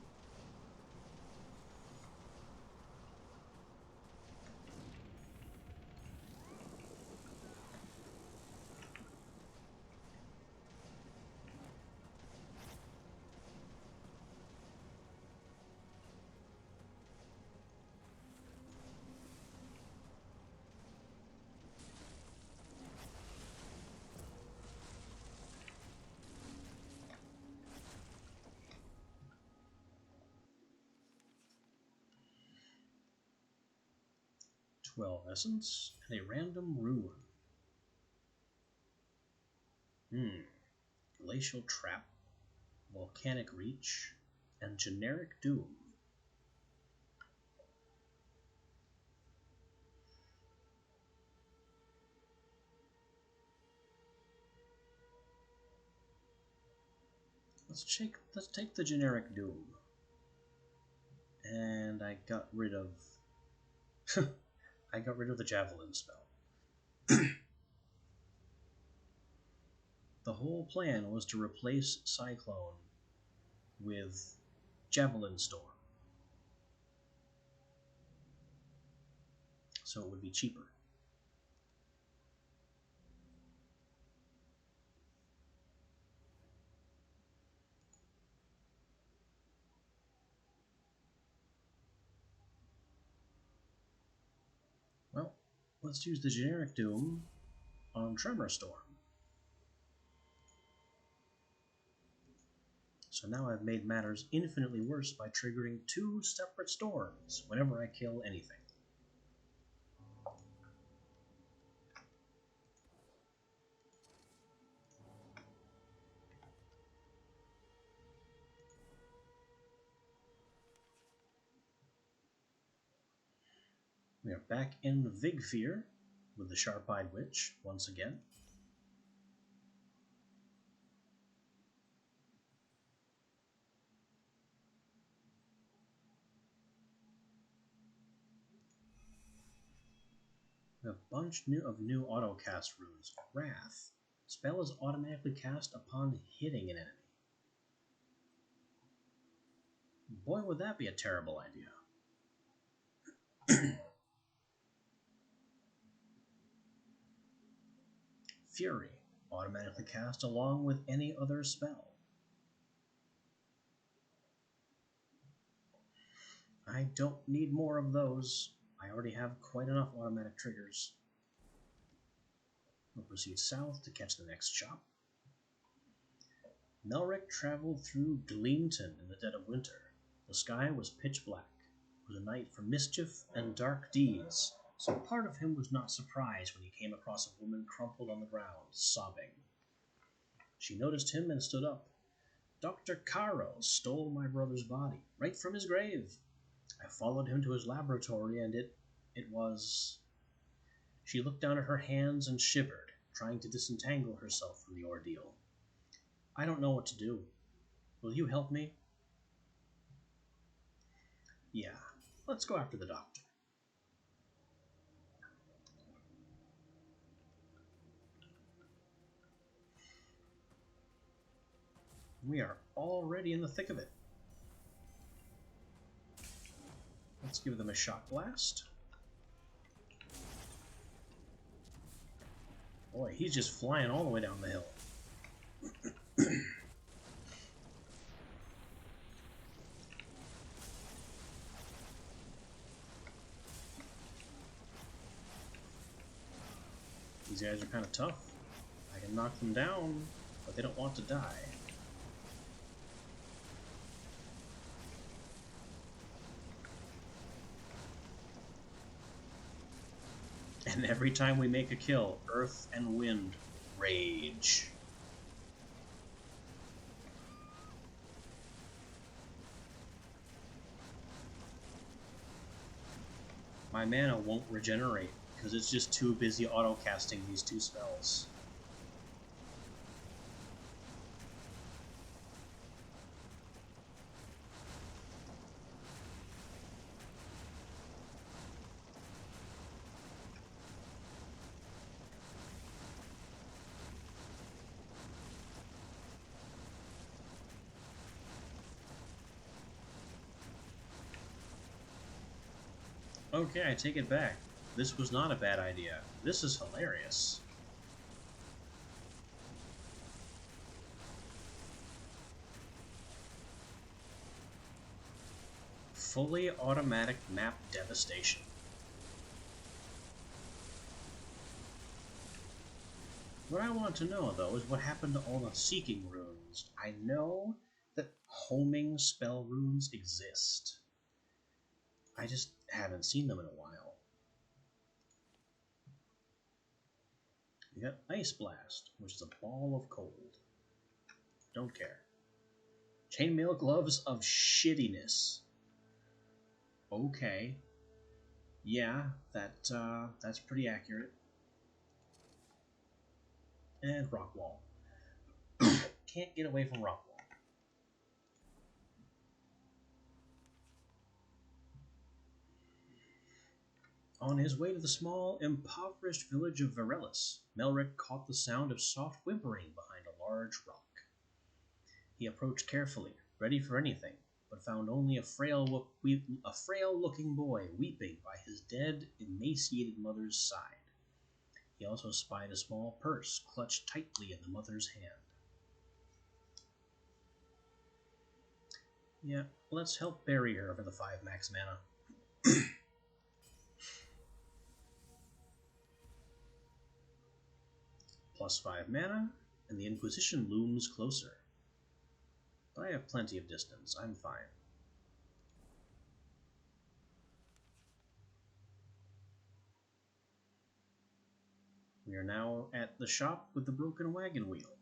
12 essence and a random rune. Glacial Trap, Volcanic Reach, and Generic Doom. Let's take the Generic Doom. And I got rid of I got rid of the Javelin spell. The whole plan was to replace Cyclone with Javelin Storm, so it would be cheaper. Well, let's use the Generic Doom on Tremor Storm. So now I've made matters infinitely worse by triggering 2 separate storms whenever I kill anything. We are back in Vigfear with the Sharp-Eyed Witch once again. We have a bunch of new auto-cast runes. Wrath. Spell is automatically cast upon hitting an enemy. Boy, would that be a terrible idea. Fury. Automatically cast along with any other spell. I don't need more of those. I already have quite enough automatic triggers. We'll proceed south to catch the next shop. Melric traveled through Gleamton in the dead of winter. The sky was pitch black. It was a night for mischief and dark deeds, so part of him was not surprised when he came across a woman crumpled on the ground, sobbing. She noticed him and stood up. Dr. Caro stole my brother's body, right from his grave. I followed him to his laboratory, and it was... She looked down at her hands and shivered, trying to disentangle herself from the ordeal. I don't know what to do. Will you help me? Yeah, let's go after the doctor. We are already in the thick of it. Let's give them a shock blast. Boy, he's just flying all the way down the hill. These guys are kind of tough. I can knock them down, but they don't want to die. And every time we make a kill, Earth and Wind rage. My mana won't regenerate because it's just too busy auto-casting these two spells. Okay, I take it back. This was not a bad idea. This is hilarious. Fully automatic map devastation. What I want to know, though, is what happened to all the seeking runes. I know that homing spell runes exist. I just haven't seen them in a while. We got Ice Blast, which is a ball of cold. Don't care. Chainmail Gloves of Shittiness. Okay. Yeah, that's pretty accurate. And Rock Wall. Can't get away from Rock Wall. On his way to the small, impoverished village of Varellus, Melric caught the sound of soft whimpering behind a large rock. He approached carefully, ready for anything, but found only a frail-looking boy weeping by his dead, emaciated mother's side. He also spied a small purse clutched tightly in the mother's hand. Yeah, let's help bury her for the 5 max mana. Plus 5 mana, and the Inquisition looms closer. But I have plenty of distance, I'm fine. We are now at the shop with the broken wagon wheel.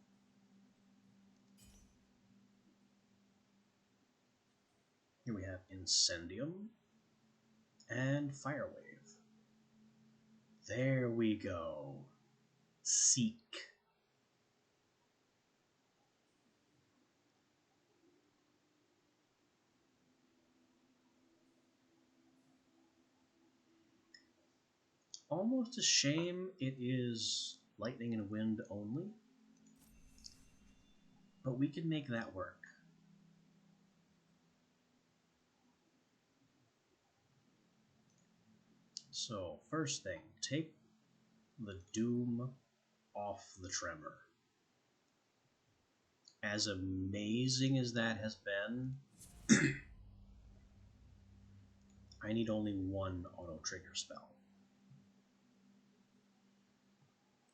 Here we have Incendium and Firewave. There we go. Seek. Almost a shame it is lightning and wind only, but we can make that work. So, first thing, take the Doom off the Tremor. As amazing as that has been, I need only one auto-trigger spell.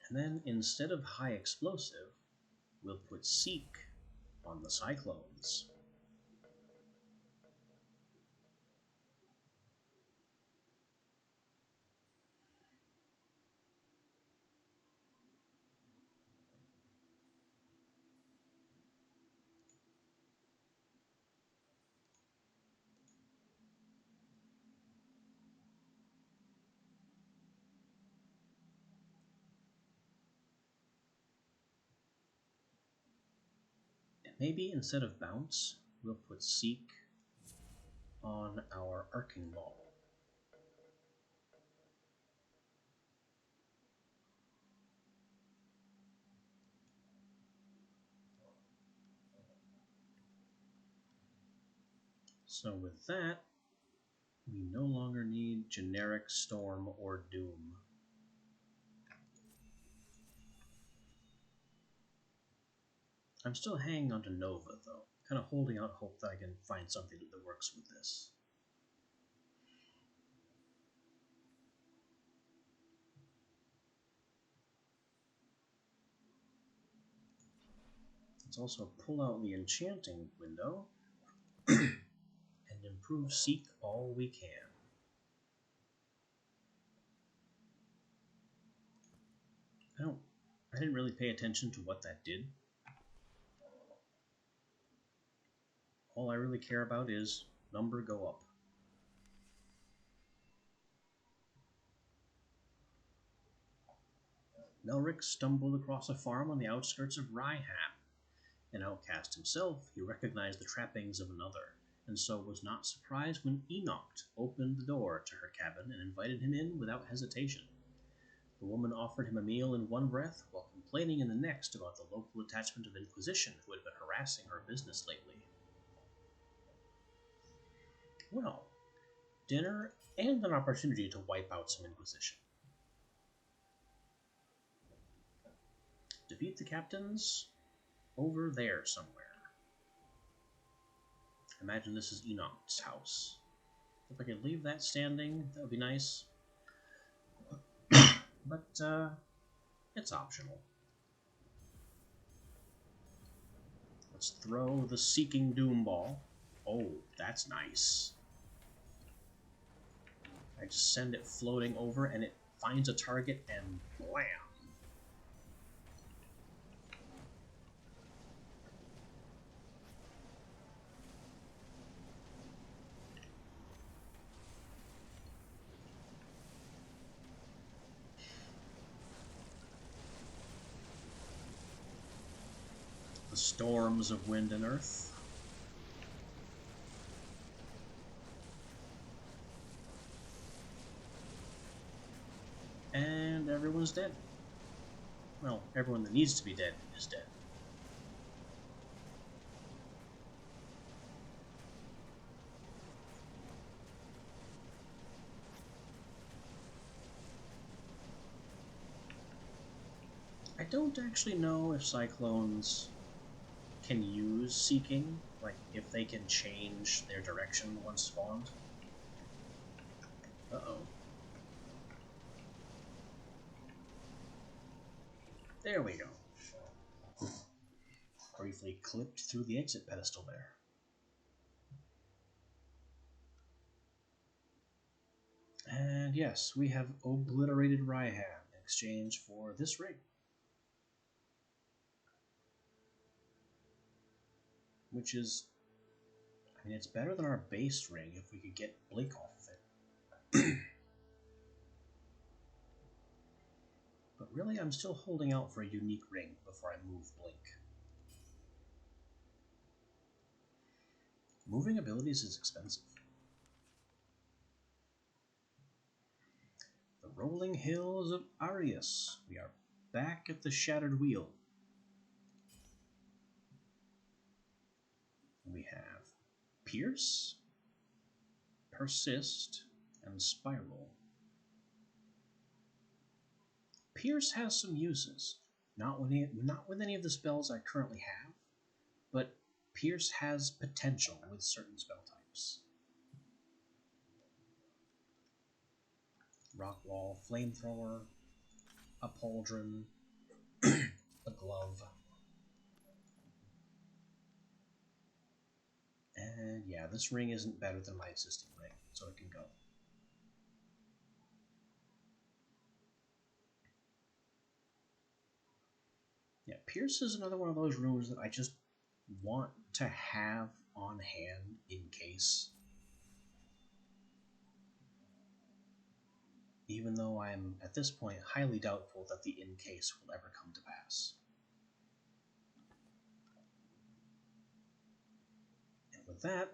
And then, instead of High Explosive, we'll put Seek on the Cyclones. Maybe instead of bounce, we'll put seek on our arcing ball. So with that, we no longer need generic storm or doom. I'm still hanging on to Nova, though, kind of holding out hope that I can find something that works with this. Let's also pull out the enchanting window and improve seek all we can. I didn't really pay attention to what that did. All I really care about is number go up. Melric stumbled across a farm on the outskirts of Rhyham. An outcast himself, he recognized the trappings of another, and so was not surprised when Enoch opened the door to her cabin and invited him in without hesitation. The woman offered him a meal in one breath, while complaining in the next about the local attachment of Inquisition who had been harassing her business lately. Well, dinner and an opportunity to wipe out some Inquisition. Defeat the captains over there somewhere. Imagine this is Enoch's house. If I could leave that standing, that would be nice. But, it's optional. Let's throw the Seeking Doom Ball. Oh, that's nice. I just send it floating over and it finds a target and blam! The storms of wind and earth. And everyone's dead. Well, everyone that needs to be dead is dead. I don't actually know if Cyclones can use Seeking, like if they can change their direction once spawned. Uh-oh. There we go. Briefly clipped through the exit pedestal there. And yes, we have obliterated Rhyham in exchange for this ring. Which is, I mean, it's better than our base ring if we could get Blake off of it. But really, I'm still holding out for a unique ring before I move Blink. Moving abilities is expensive. The rolling hills of Arius. We are back at the Shattered Wheel. We have Pierce, Persist, and Spiral. Pierce has some uses. Not with any of the spells I currently have, but Pierce has potential with certain spell types. Rock Wall, Flamethrower, a Pauldron, a Glove. And yeah, this ring isn't better than my existing ring, so it can go. Yeah, Pierce is another one of those runes that I just want to have on hand in case. Even though I'm, at this point, highly doubtful that the in case will ever come to pass. With that,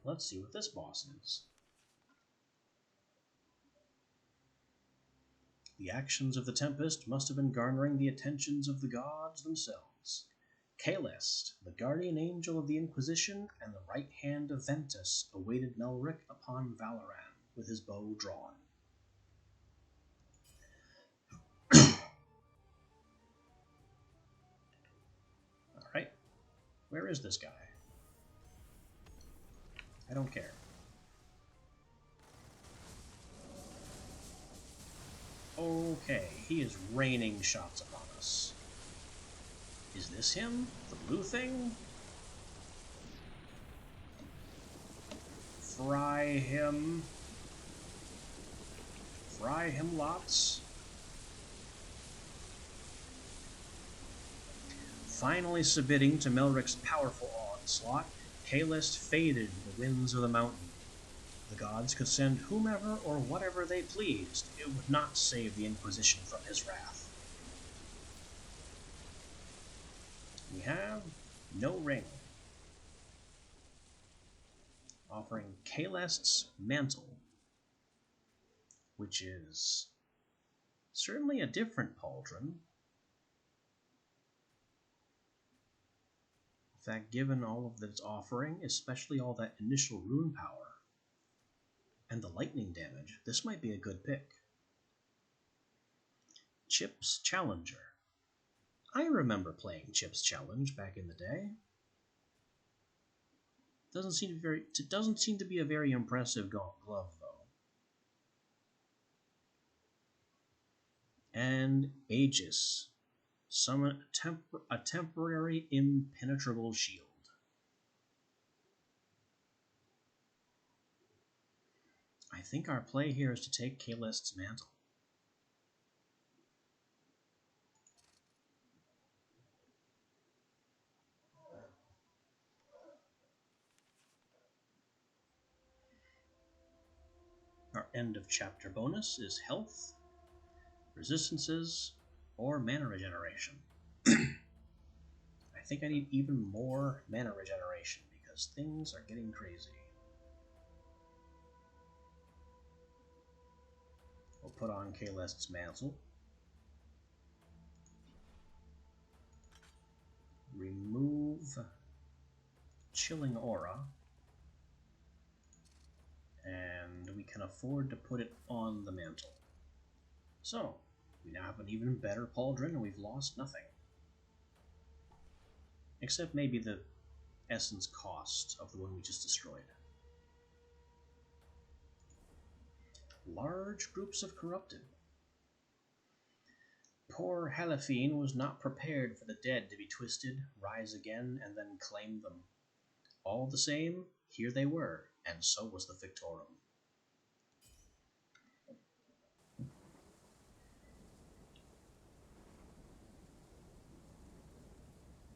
let's see what this boss is. The actions of the Tempest must have been garnering the attentions of the gods themselves. Caelest, the guardian angel of the Inquisition and the right hand of Ventus, awaited Melric upon Valoran with his bow drawn. Alright, where is this guy? I don't care. Okay, he is raining shots upon us. Is this him? The blue thing? Fry him. Fry him lots. Finally submitting to Melric's powerful onslaught, Caelest faded in the winds of the mountain. The gods could send whomever or whatever they pleased. It would not save the Inquisition from his wrath. We have no ring. Offering Caelest's mantle, which is certainly a different pauldron. In fact, given all of that it's offering, especially all that initial rune power, and the lightning damage, this might be a good pick. Chip's Challenger. I remember playing Chip's Challenge back in the day. Doesn't seem to be a very impressive glove, though. And Aegis. Summon a temporary impenetrable shield. I think our play here is to take Caelest's mantle. Our end of chapter bonus is health, resistances, or mana regeneration. I think I need even more mana regeneration because things are getting crazy. We'll put on Caelest's mantle. Remove Chilling Aura. And we can afford to put it on the mantle. So, we now have an even better pauldron and we've lost nothing. Except maybe the essence cost of the one we just destroyed. Large groups of corrupted. Poor Halifine was not prepared for the dead to be twisted, rise again, and then claim them. All the same, here they were, and so was the Fictorum.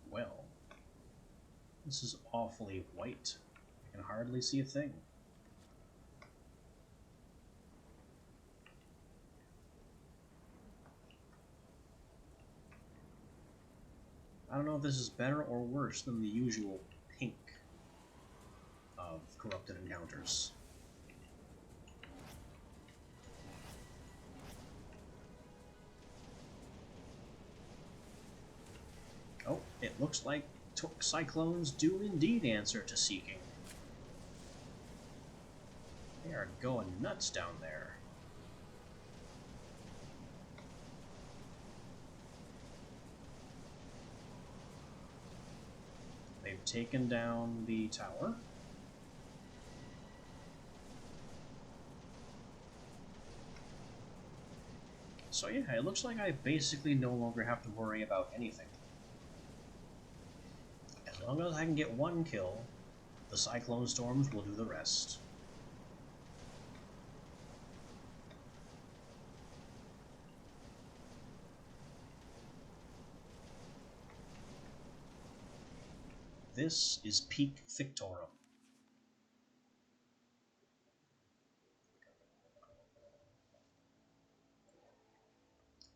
Well, this is awfully white. I can hardly see a thing. I don't know if this is better or worse than the usual pink of corrupted encounters. Oh, it looks like cyclones do indeed answer to seeking. They are going nuts down there. They've taken down the tower. So yeah, it looks like I basically no longer have to worry about anything. As long as I can get one kill, the cyclone storms will do the rest. This is peak Fictorum.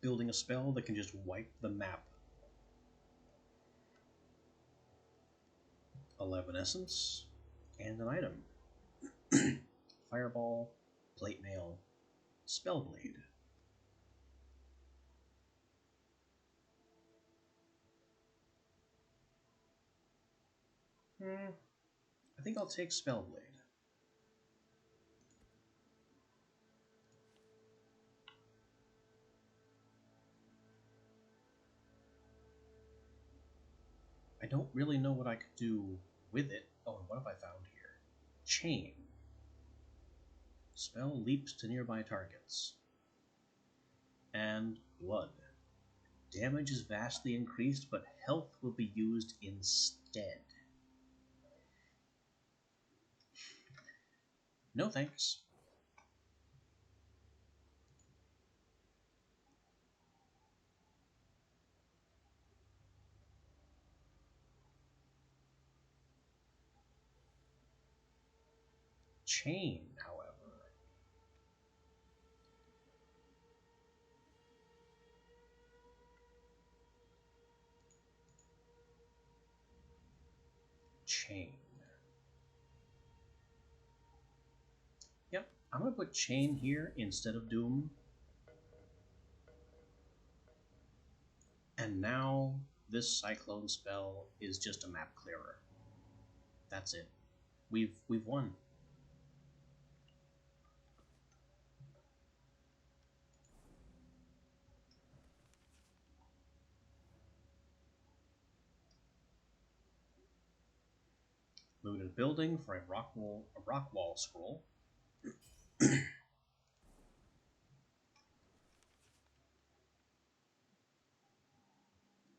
Building a spell that can just wipe the map. 11 essence. And an item. Fireball, plate mail, spellblade. I think I'll take spellblade. I don't really know what I could do with it. Oh, and what have I found here? Chain. Spell leaps to nearby targets. And blood. Damage is vastly increased, but health will be used instead. No thanks. Chain, however. Chain. Yep, I'm going to put chain here instead of doom. And now this cyclone spell is just a map clearer. That's it. We've won. Looted building for a rock wall scroll.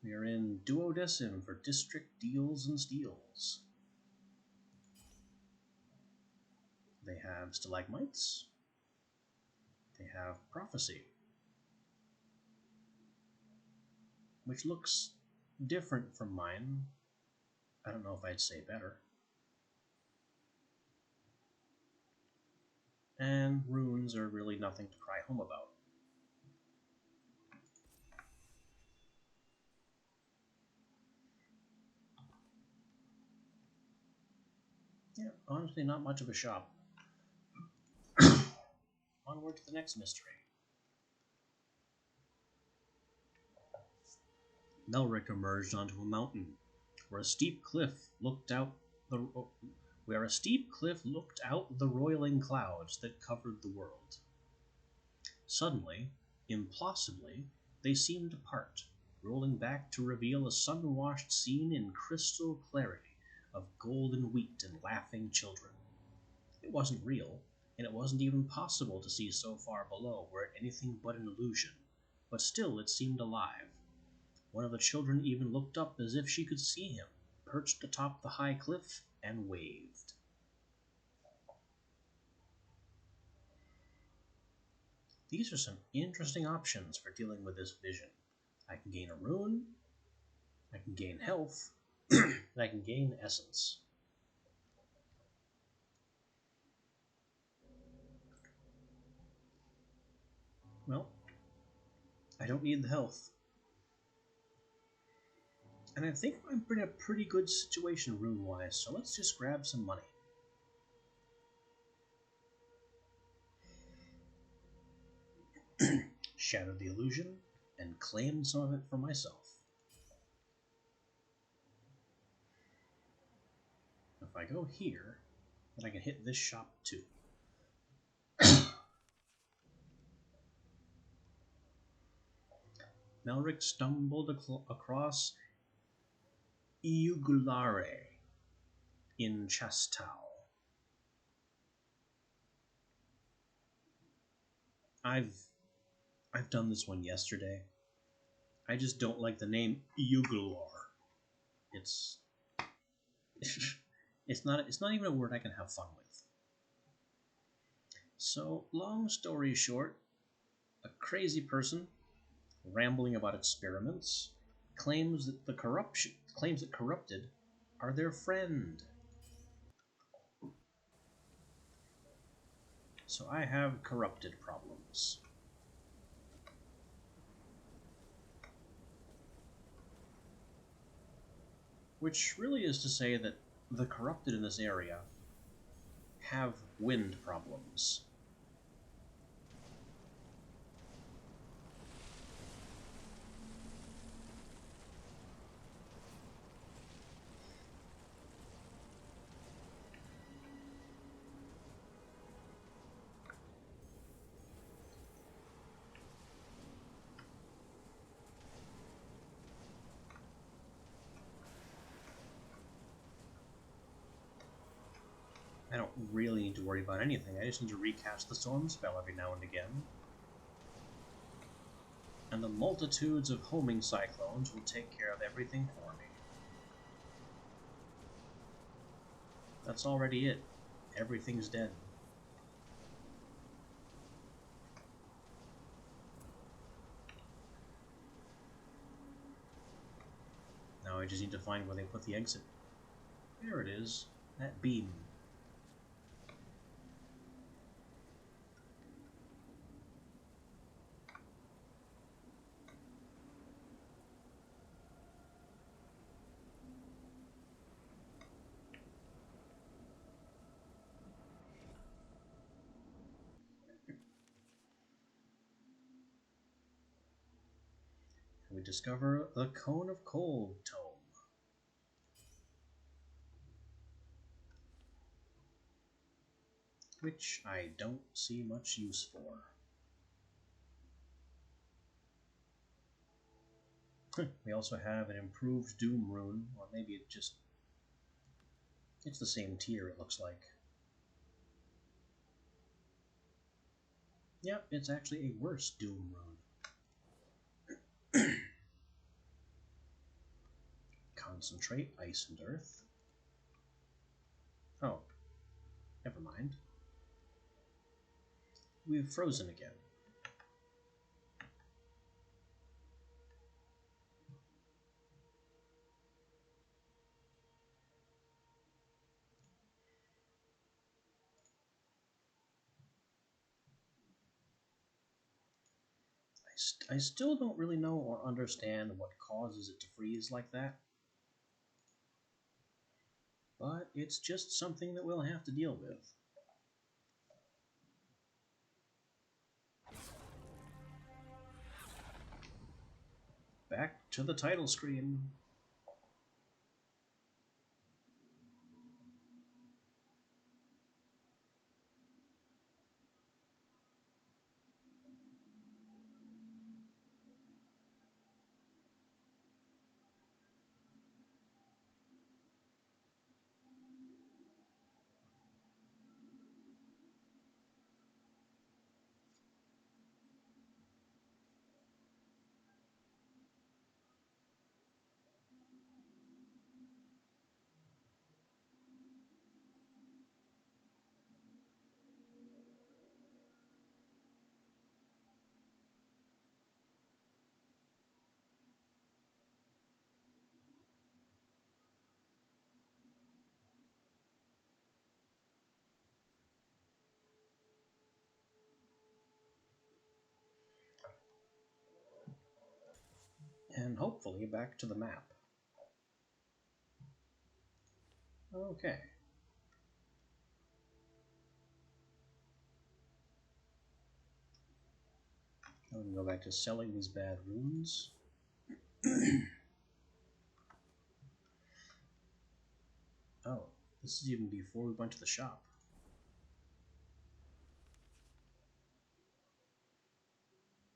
We are in duodecim for district deals and steals. They have stalagmites. They have prophecy, which looks different from mine. I don't know if I'd say better. And runes are really nothing to cry home about. Yeah, honestly, not much of a shop. Onward to the next mystery. Melrick emerged onto a mountain, where a steep cliff looked out the roiling clouds that covered the world. Suddenly, implausibly, they seemed to part, rolling back to reveal a sun-washed scene in crystal clarity of golden wheat and laughing children. It wasn't real, and it wasn't even possible to see so far below were it anything but an illusion, but still it seemed alive. One of the children even looked up as if she could see him, perched atop the high cliff, and waved. These are some interesting options for dealing with this vision. I can gain a rune, I can gain health, and I can gain essence. Well, I don't need the health. And I think I'm in a pretty good situation rune-wise, so let's just grab some money. Shatter the illusion, and claim some of it for myself. If I go here, then I can hit this shop too. Melrick stumbled across Iugulare in Chastau. I've done this one yesterday. I just don't like the name Iugular. It's it's not even a word I can have fun with. So, long story short, a crazy person rambling about experiments claims that corrupted are their friend. So I have corrupted problems. Which really is to say that the corrupted in this area have wind problems. I don't really need to worry about anything. I just need to recast the storm spell every now and again. And the multitudes of homing cyclones will take care of everything for me. That's already it. Everything's dead. Now I just need to find where they put the exit. There it is. That beam. We discover the Cone of Cold tome. Which I don't see much use for. We also have an improved Doom rune, or maybe it's the same tier, it looks like. Yep, it's actually a worse Doom rune. Concentrate, Ice and Earth. Oh, never mind. We've frozen again. I still don't really know or understand what causes it to freeze like that. But it's just something that we'll have to deal with. Back to the title screen. And hopefully back to the map. Okay. I'm going to go back to selling these bad runes. Oh, this is even before we went to the shop.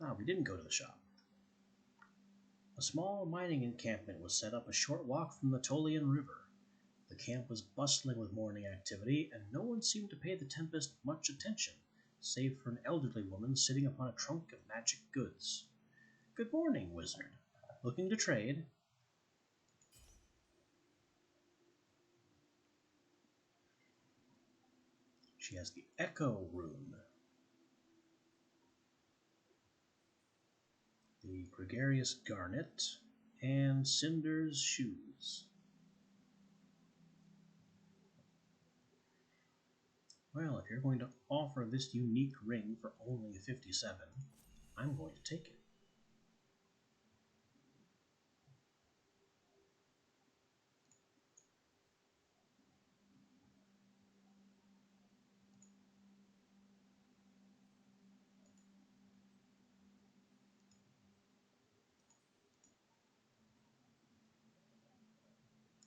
Ah, we didn't go to the shop. A small mining encampment was set up a short walk from the Tolian River. The camp was bustling with morning activity, and no one seemed to pay the Tempest much attention, save for an elderly woman sitting upon a trunk of magic goods. Good morning, wizard. Looking to trade? She has the Echo rune. The Gregarious Garnet, and Cinder's shoes. Well, if you're going to offer this unique ring for only 57, I'm going to take it.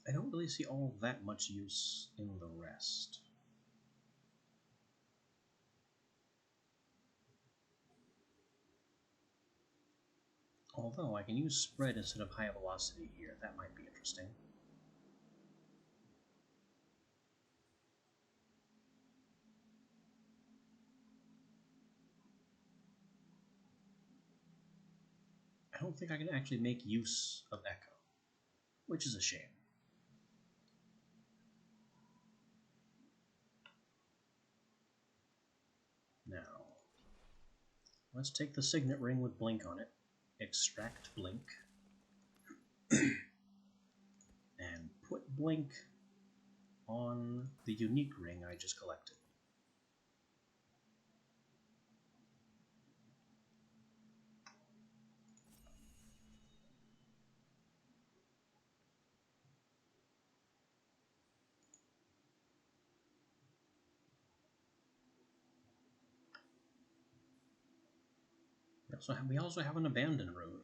I don't really see all that much use in the rest. Although I can use spread instead of high velocity here, that might be interesting. I don't think I can actually make use of Echo, which is a shame. Now, let's take the signet ring with blink on it, extract blink, and put blink on the unique ring I just collected. We also have an abandoned rune.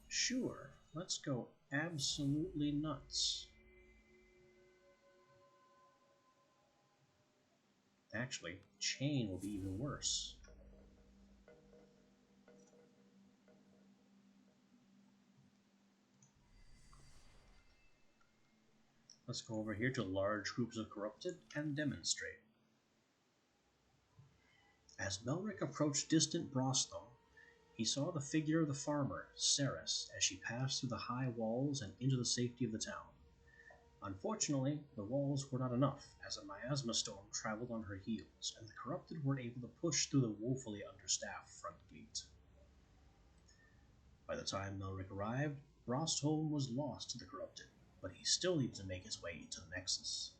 Sure, let's go absolutely nuts. Actually, chain will be even worse. Let's go over here to large groups of corrupted and demonstrate. As Melric approached distant Brostham, he saw the figure of the farmer, Ceres, as she passed through the high walls and into the safety of the town. Unfortunately, the walls were not enough, as a miasma storm traveled on her heels, and the corrupted weren't able to push through the woefully understaffed front gate. By the time Melric arrived, Brostholm was lost to the corrupted, but he still needed to make his way to the Nexus.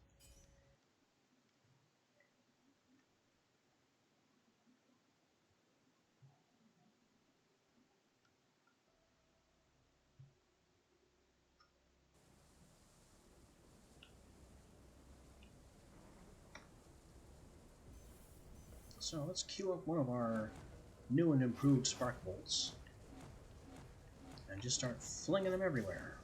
So let's queue up one of our new and improved spark bolts and just start flinging them everywhere.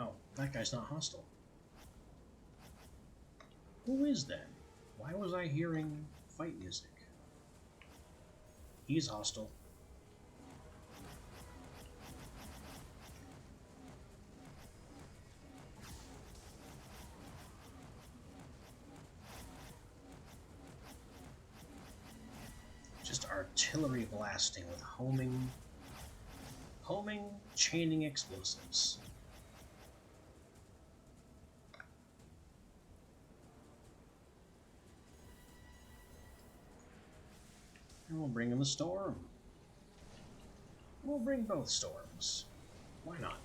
Oh, that guy's not hostile. Who is then? Why was I hearing fight music? He's hostile. Just artillery blasting with homing, chaining explosives. And we'll bring in the storm. We'll bring both storms. Why not?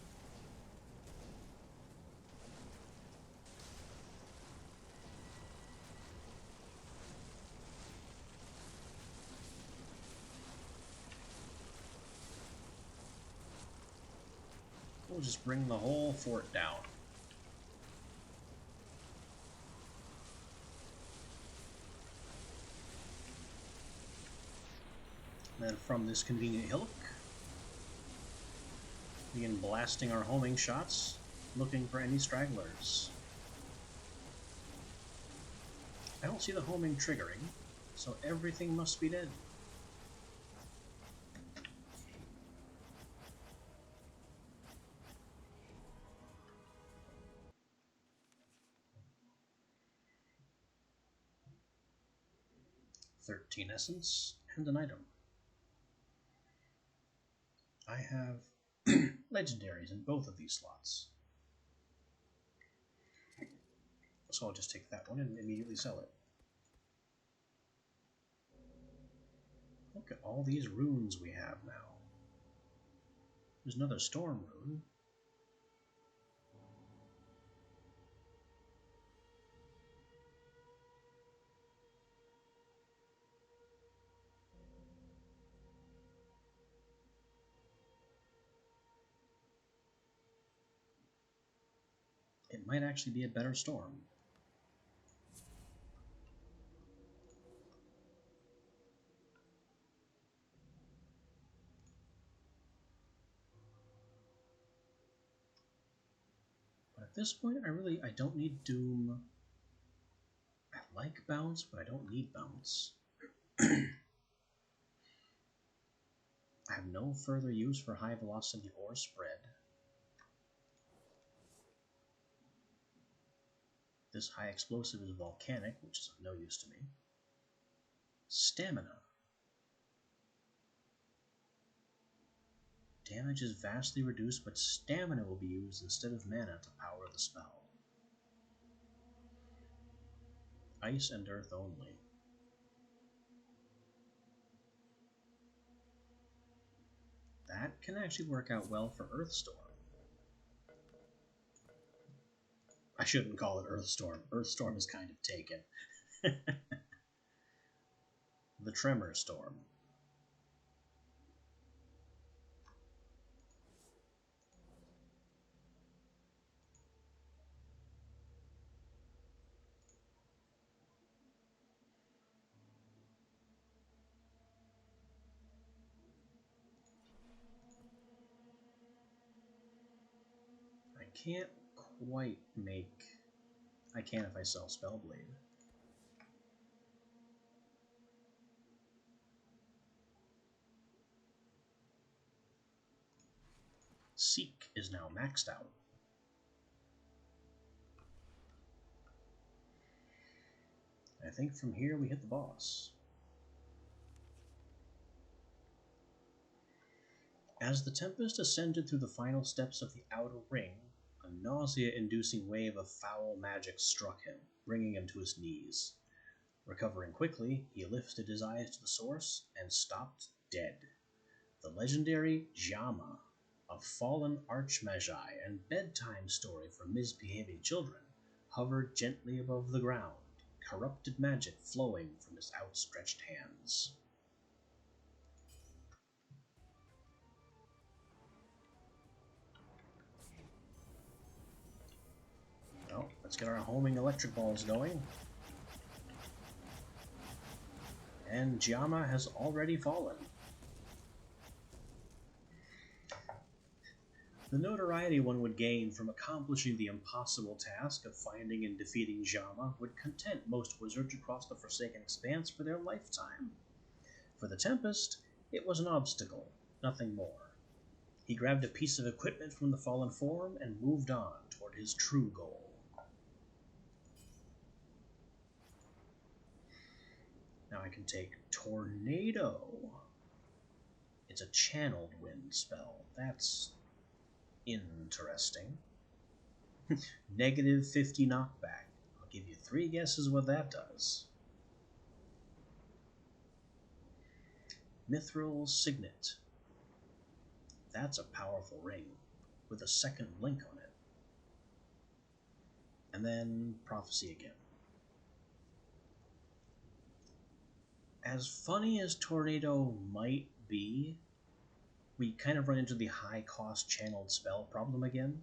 We'll just bring the whole fort down. Then from this convenient hillock, begin blasting our homing shots, looking for any stragglers. I don't see the homing triggering, so everything must be dead. "13 essence and an item." I have legendaries in both of these slots, so I'll just take that one and immediately sell it. Look at all these runes we have now. There's another storm rune. might actually be a better storm. But at this point, I don't need Doom. I like bounce, but I don't need bounce. I have no further use for high velocity or spread. This high explosive is volcanic, which is of no use to me. Stamina. Damage is vastly reduced, but stamina will be used instead of mana to power the spell. Ice and earth only. That can actually work out well for Earthstorm. I shouldn't call it Earthstorm. Earthstorm is kind of taken. The Tremor Storm. I can't quite make... I can if I sell Spellblade. Seek is now maxed out. I think from here we hit the boss. As the Tempest ascended through the final steps of the outer ring, a nausea-inducing wave of foul magic struck him, bringing him to his knees. Recovering quickly, he lifted his eyes to the source and stopped dead. The legendary Jama, a fallen archmagi and bedtime story for misbehaving children, hovered gently above the ground, corrupted magic flowing from his outstretched hands. Well, let's get our homing electric balls going. And Jama has already fallen. The notoriety one would gain from accomplishing the impossible task of finding and defeating Jama would content most wizards across the Forsaken Expanse for their lifetime. For the Tempest, it was an obstacle, nothing more. He grabbed a piece of equipment from the fallen form and moved on toward his true goal. Now I can take Tornado. It's a channeled wind spell. That's interesting. Negative 50 knockback. I'll give you 3 guesses what that does. Mithril Signet. That's a powerful ring, with a second link on it. And then Prophecy again. As funny as Tornado might be, we kind of run into the high-cost channeled spell problem again.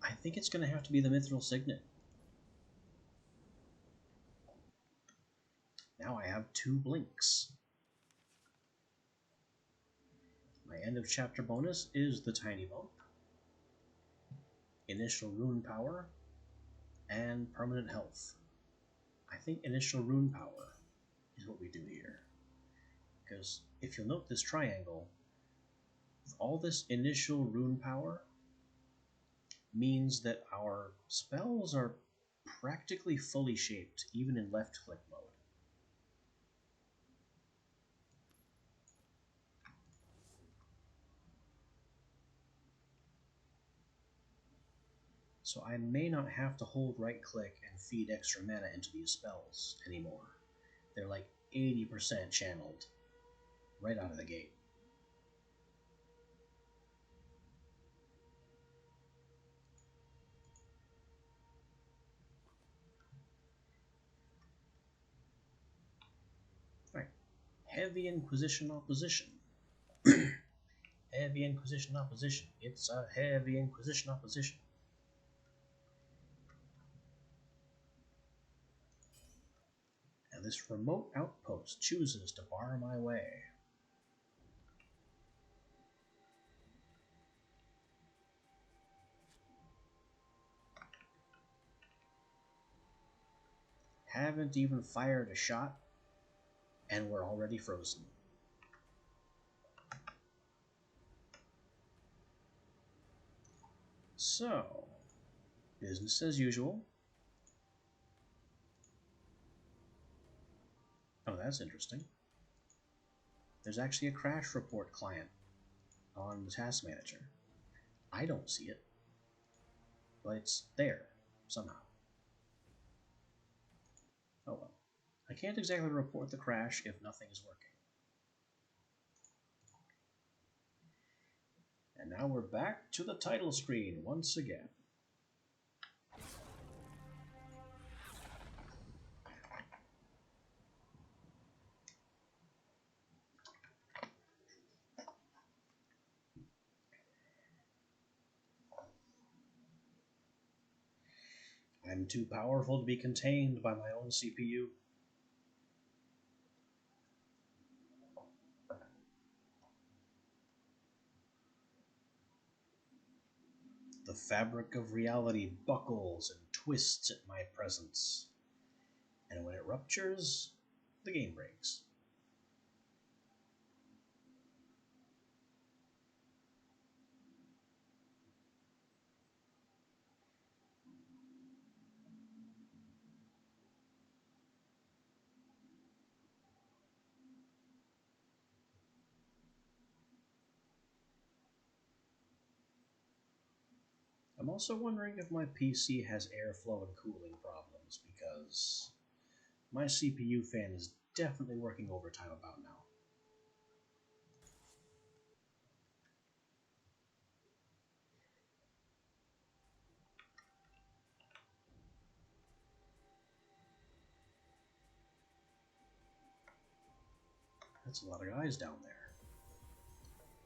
I think it's going to have to be the Mithril Signet. Now I have 2 blinks. My end of chapter bonus is the Tiny Bump, Initial Rune Power, and Permanent Health. I think Initial Rune Power is what we do here. Because if you'll note this triangle, all this initial rune power means that our spells are practically fully shaped, even in left-click mode. So I may not have to hold right-click and feed extra mana into these spells anymore. They're like 80% channeled right out of the gate. Alright, Heavy Inquisition Opposition. heavy Inquisition opposition. It's a heavy Inquisition opposition. And this remote outpost chooses to bar my way. Haven't even fired a shot, and we're already frozen. So, business as usual. Oh, that's interesting. There's actually a crash report client on the task manager. I don't see it, but it's there somehow. Oh well. I can't exactly report the crash if nothing is working. And now we're back to the title screen once again. I'm too powerful to be contained by my own CPU. The fabric of reality buckles and twists at my presence. And when it ruptures, the game breaks. I'm also wondering if my PC has airflow and cooling problems, because my CPU fan is definitely working overtime about now. That's a lot of guys down there.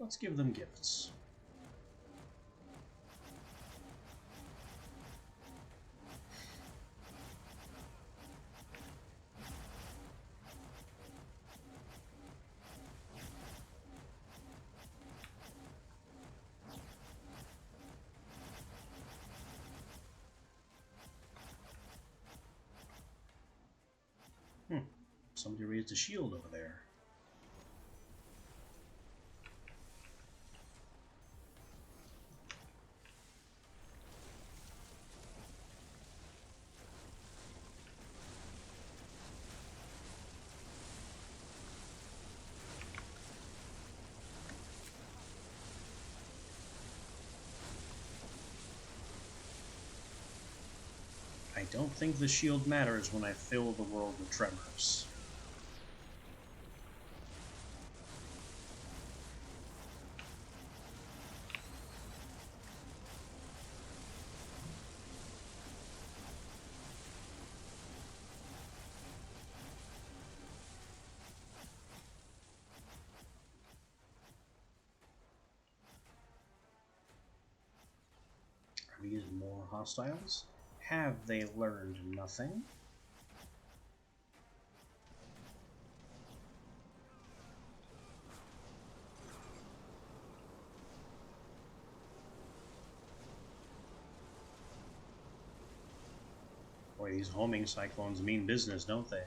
Let's give them gifts. Somebody raised a shield over there. I don't think the shield matters when I fill the world with tremors. Are these more hostiles? Have they learned nothing? Boy, these homing cyclones mean business, don't they?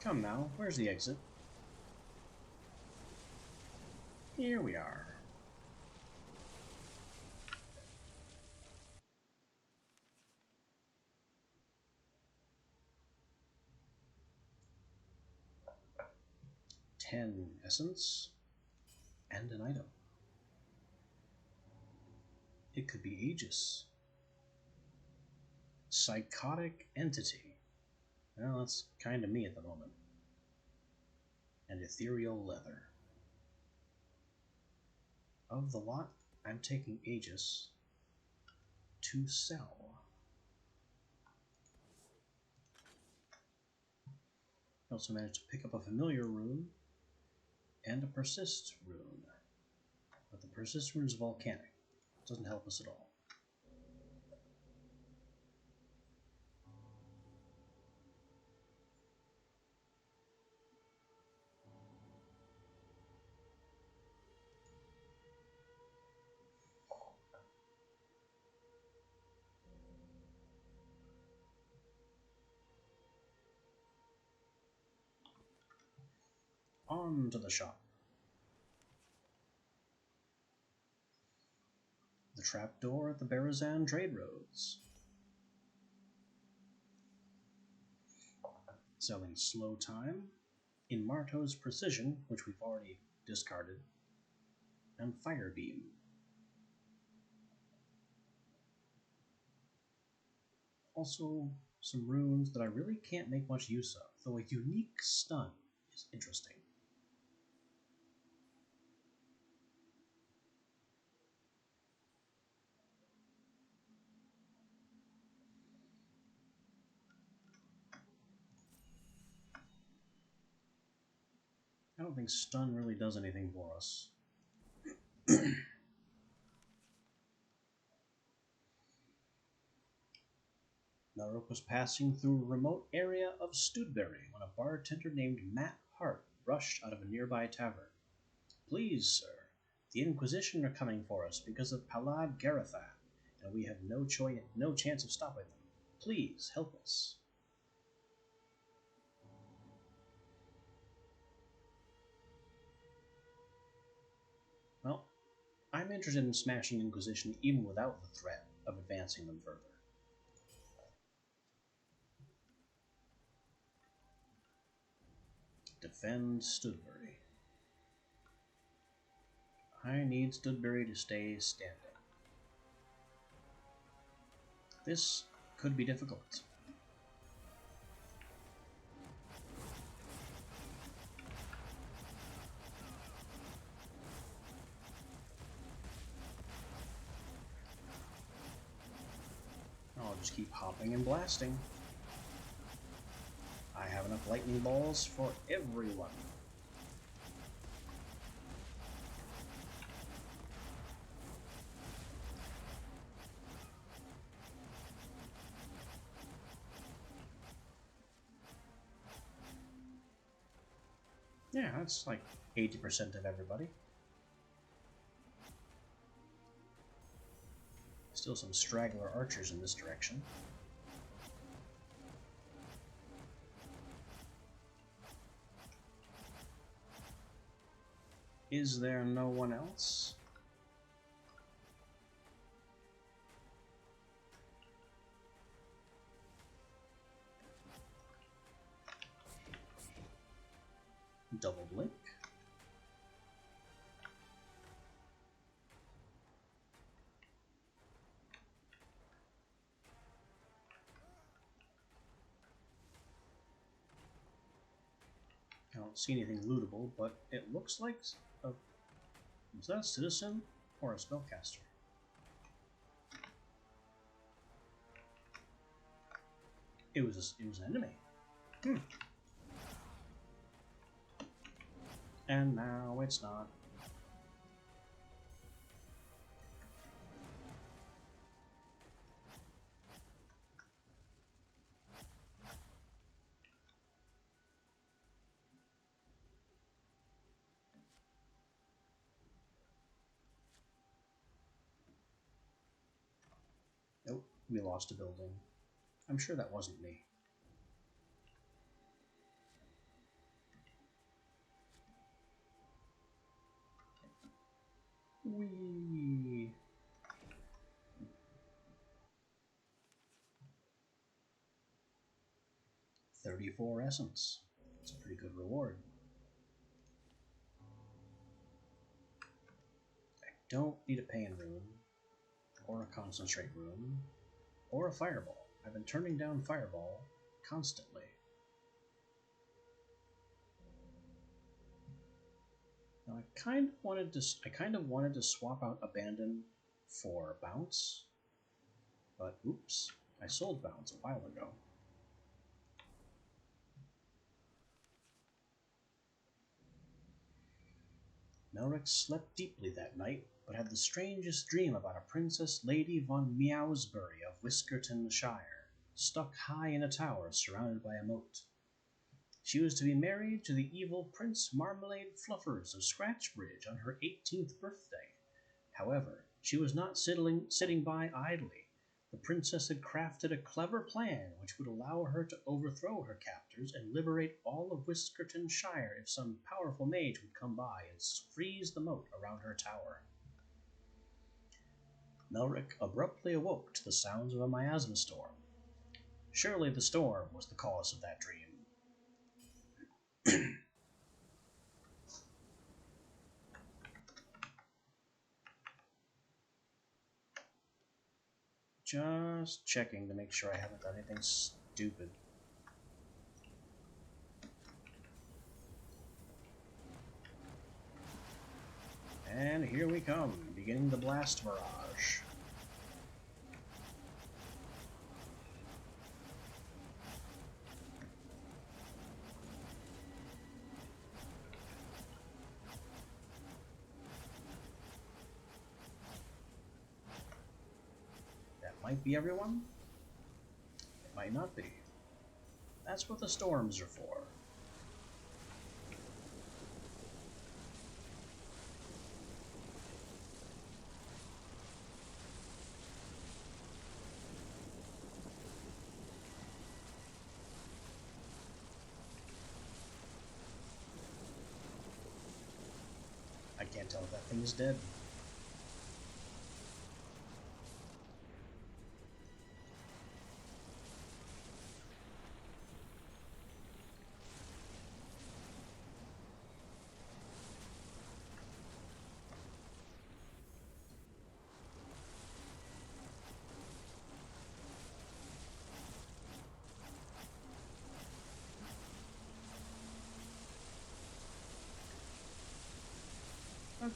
Come now, where's the exit? Here we are. Ten essence and an item. It could be Aegis. Psychotic entity. Well, that's kind of me at the moment. And ethereal leather. Of the lot, I'm taking Aegis to sell. I also managed to pick up a familiar rune and a persist rune. But the persist rune is volcanic. It doesn't help us at all. On to the shop. The trapdoor at the Barazan trade roads. Selling slow time, in Marto's precision, which we've already discarded, and fire beam. Also, some runes that I really can't make much use of, though a unique stun is interesting. I don't think stun really does anything for us. Narok was passing through a remote area of Studbury when a bartender named Matt Hart rushed out of a nearby tavern. "Please, sir, the Inquisition are coming for us because of Palad Garathan, and we have no chance of stopping them. Please help us." Well, I'm interested in smashing Inquisition even without the threat of advancing them further. Defend Studbury. I need Studbury to stay standing. This could be difficult. I'll just keep hopping and blasting. I have enough lightning balls for everyone. Yeah, that's like 80% of everybody. Still some straggler archers in this direction. Is there no one else? Double blink. I don't see anything lootable, but it looks like a... Was that a citizen or a spellcaster? It was an enemy. And now it's not. Nope, we lost a building. I'm sure that wasn't me. Whee! $34 essence. That's a pretty good reward. I don't need a pain rune, or a concentrate rune, or a fireball. I've been turning down Fireball constantly. Now I kind of wanted to swap out Abandon for Bounce, but oops, I sold Bounce a while ago. Melric slept deeply that night, but had the strangest dream about a Princess Lady von Meowsbury of Whiskerton Shire, stuck high in a tower surrounded by a moat. She was to be married to the evil Prince Marmalade Fluffers of Scratchbridge on her 18th birthday. However, she was not sitting by idly. The princess had crafted a clever plan which would allow her to overthrow her captors and liberate all of Whiskerton Shire if some powerful mage would come by and freeze the moat around her tower. Melric abruptly awoke to the sounds of a miasma storm. Surely the storm was the cause of that dream. Just checking to make sure I haven't done anything stupid. And here we come, beginning the blast barrage. Might be everyone. It might not be. That's what the storms are for. I can't tell if that thing is dead.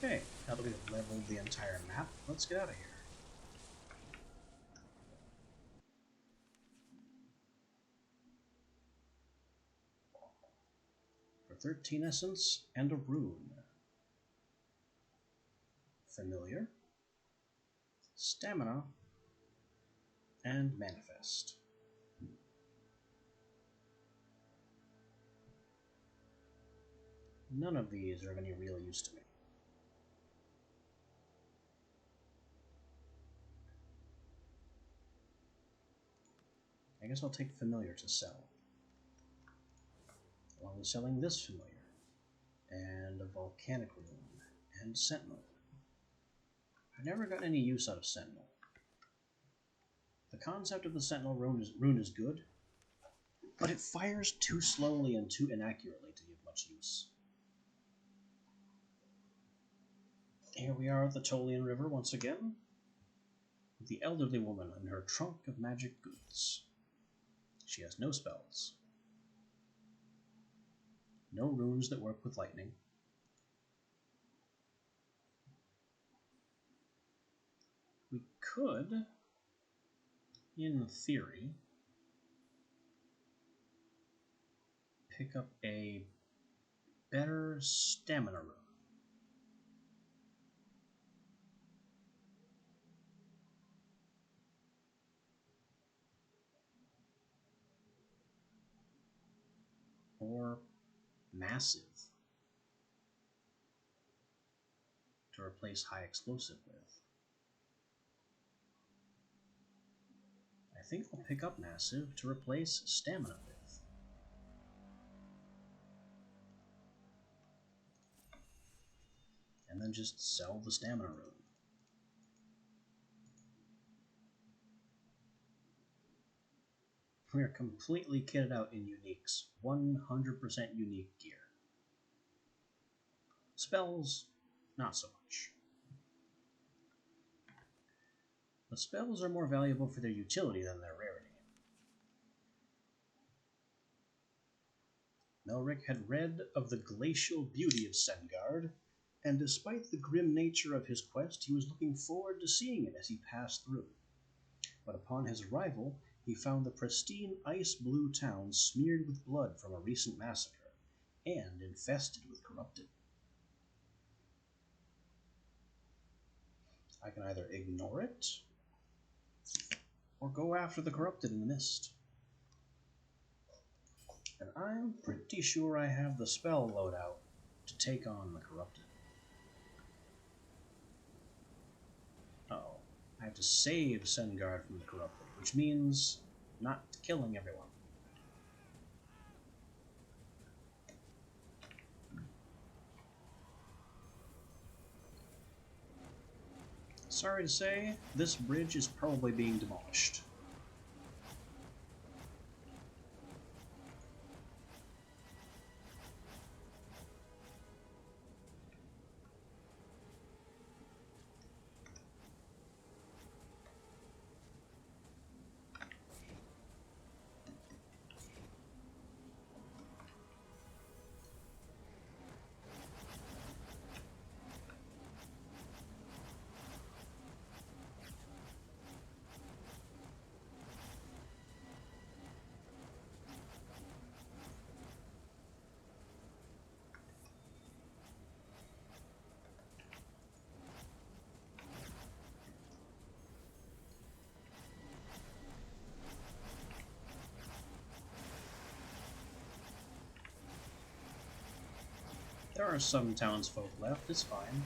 Okay, now that we've leveled the entire map, let's get out of here. For 13 essence and a rune. Familiar, stamina, and manifest. None of these are of any real use to me. I guess I'll take Familiar to sell, along with selling this Familiar, and a Volcanic Rune, and Sentinel. I've never gotten any use out of Sentinel. The concept of the Sentinel rune is good, but it fires too slowly and too inaccurately to give much use. Here we are at the Tolian River once again, with the elderly woman and her trunk of magic goods. She has no spells, no runes that work with lightning. We could, in theory, pick up a better stamina rune. Or massive to replace high explosive with. I think I'll pick up massive to replace stamina with. And then just sell the stamina rune. We are completely kitted out in uniques. 100% unique gear. Spells, not so much. The spells are more valuable for their utility than their rarity. Melric had read of the glacial beauty of Sengard, and despite the grim nature of his quest, he was looking forward to seeing it as he passed through. But upon his arrival, he found the pristine ice-blue town smeared with blood from a recent massacre, and infested with corrupted. I can either ignore it, or go after the corrupted in the mist. And I'm pretty sure I have the spell loadout to take on the corrupted. Uh-oh. I have to save Sengard from the corrupted, which means not killing everyone. Sorry to say, this bridge is probably being demolished. There are some townsfolk left, it's fine.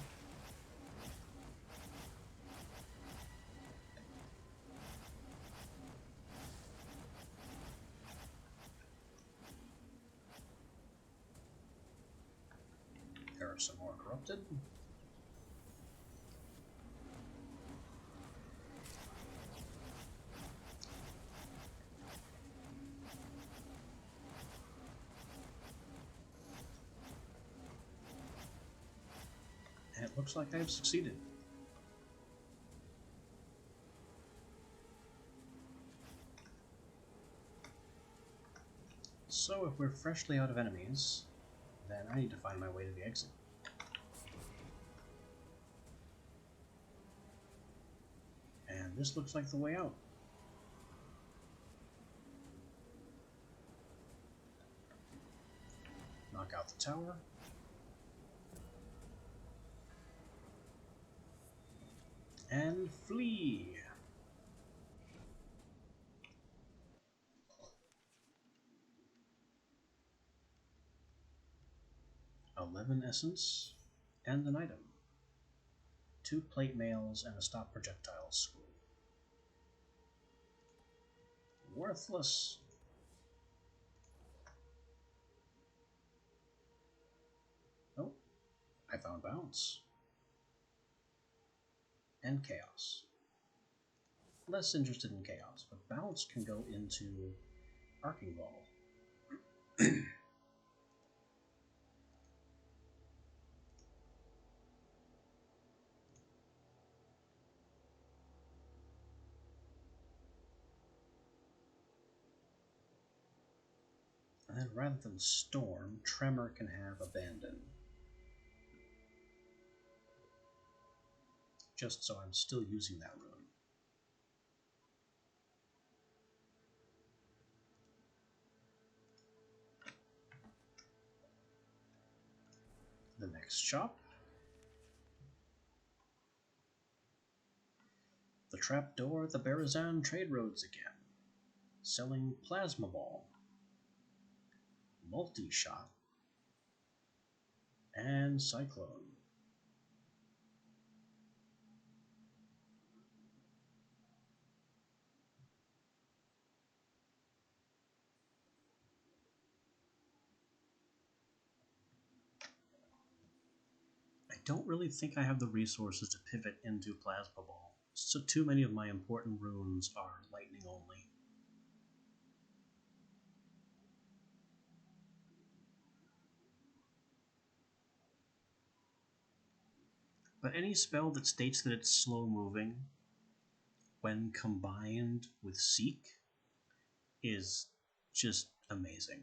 There are some more corrupted. And it looks like I've succeeded. So if we're freshly out of enemies, then I need to find my way to the exit. And this looks like the way out. Knock out the tower. And flee! 11 essence, and an item. 2 plate mails and a stop projectiles scroll. Worthless. Oh, I found bounce. And chaos. Less interested in chaos, but bounce can go into arcing ball. And then rather than storm, tremor can have abandon. Just so I'm still using that rune. The next shop. The trapdoor at the Barazan trade roads again. Selling plasma ball, multi-shot, and cyclone. I don't really think I have the resources to pivot into plasma ball, so too many of my important runes are lightning only. But any spell that states that it's slow moving, when combined with Seek, is just amazing.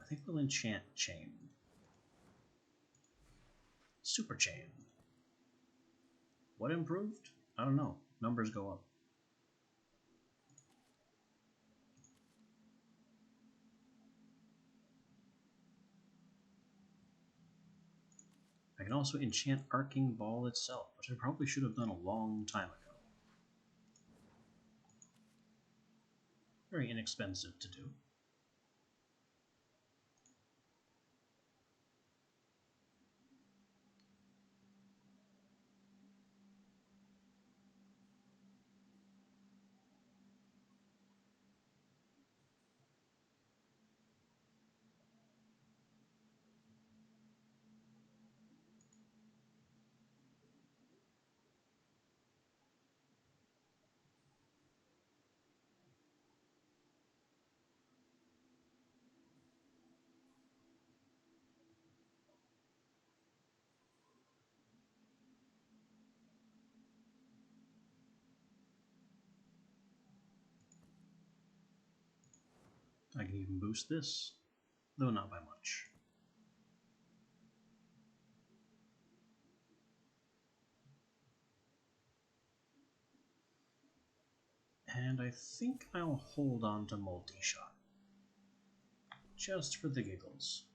I think we'll enchant chain. Super chain. What improved? I don't know. Numbers go up. I can also enchant Arcing Ball itself, which I probably should have done a long time ago. Very inexpensive to do. I can even boost this, though not by much. And I think I'll hold on to multi-shot. Just for the giggles.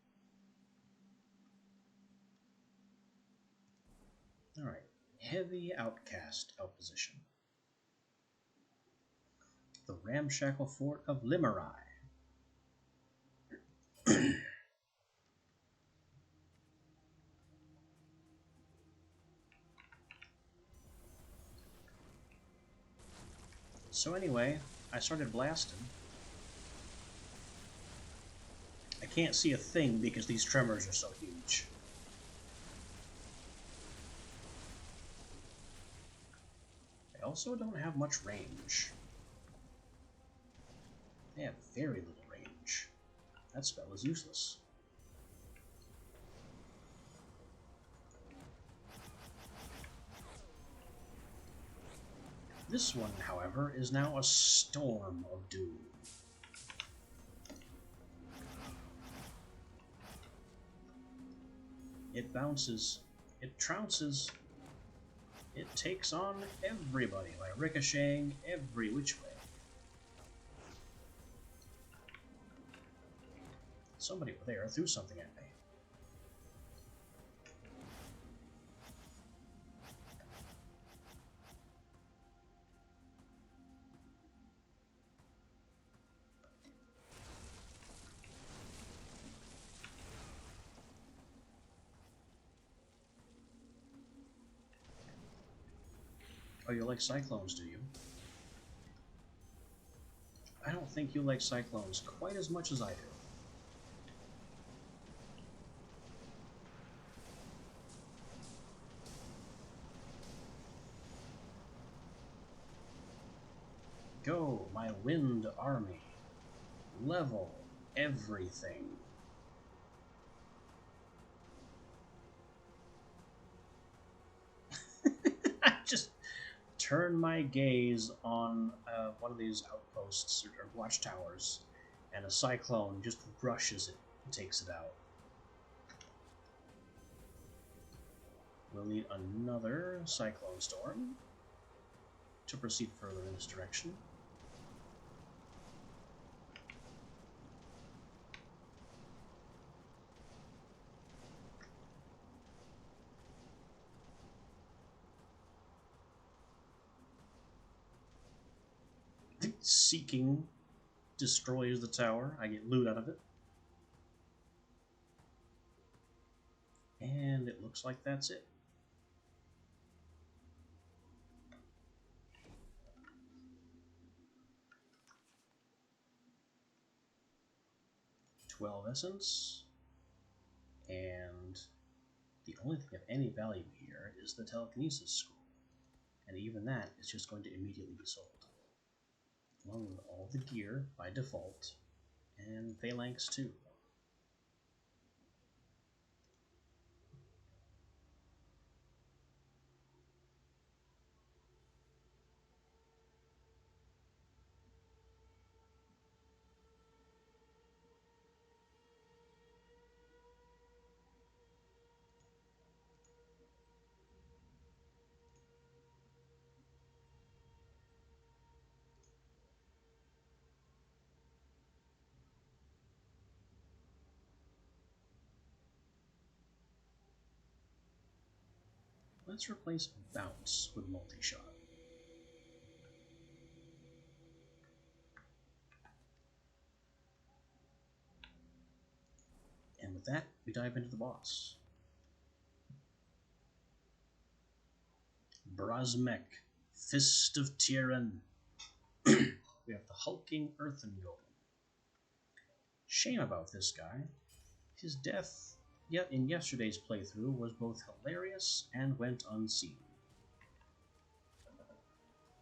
Alright, heavy outcast outposition. The ramshackle fort of Limerai. So anyway, I started blasting. I can't see a thing because these tremors are so huge. They also don't have much range. They have very little range. That spell is useless. This one, however, is now a storm of doom. It bounces, it trounces, it takes on everybody by ricocheting every which way. Somebody over there threw something at me. Oh, you like cyclones, do you? I don't think you like cyclones quite as much as I do. Go, my wind army. Level everything. I just turn my gaze on one of these outposts or watchtowers, and a cyclone just rushes it and takes it out. We'll need another cyclone storm to proceed further in this direction. Seeking destroys the tower. I get loot out of it. And it looks like that's it. $12 essence. And the only thing of any value here is the telekinesis scroll. And even that is just going to immediately be sold, along with all the gear by default, and phalanx too. Let's replace Bounce with Multi-Shot. And with that, we dive into the boss. Brazmek, Fist of Tyrann. We have the hulking Earthen Golem. Shame about this guy. His death in yesterday's playthrough was both hilarious and went unseen.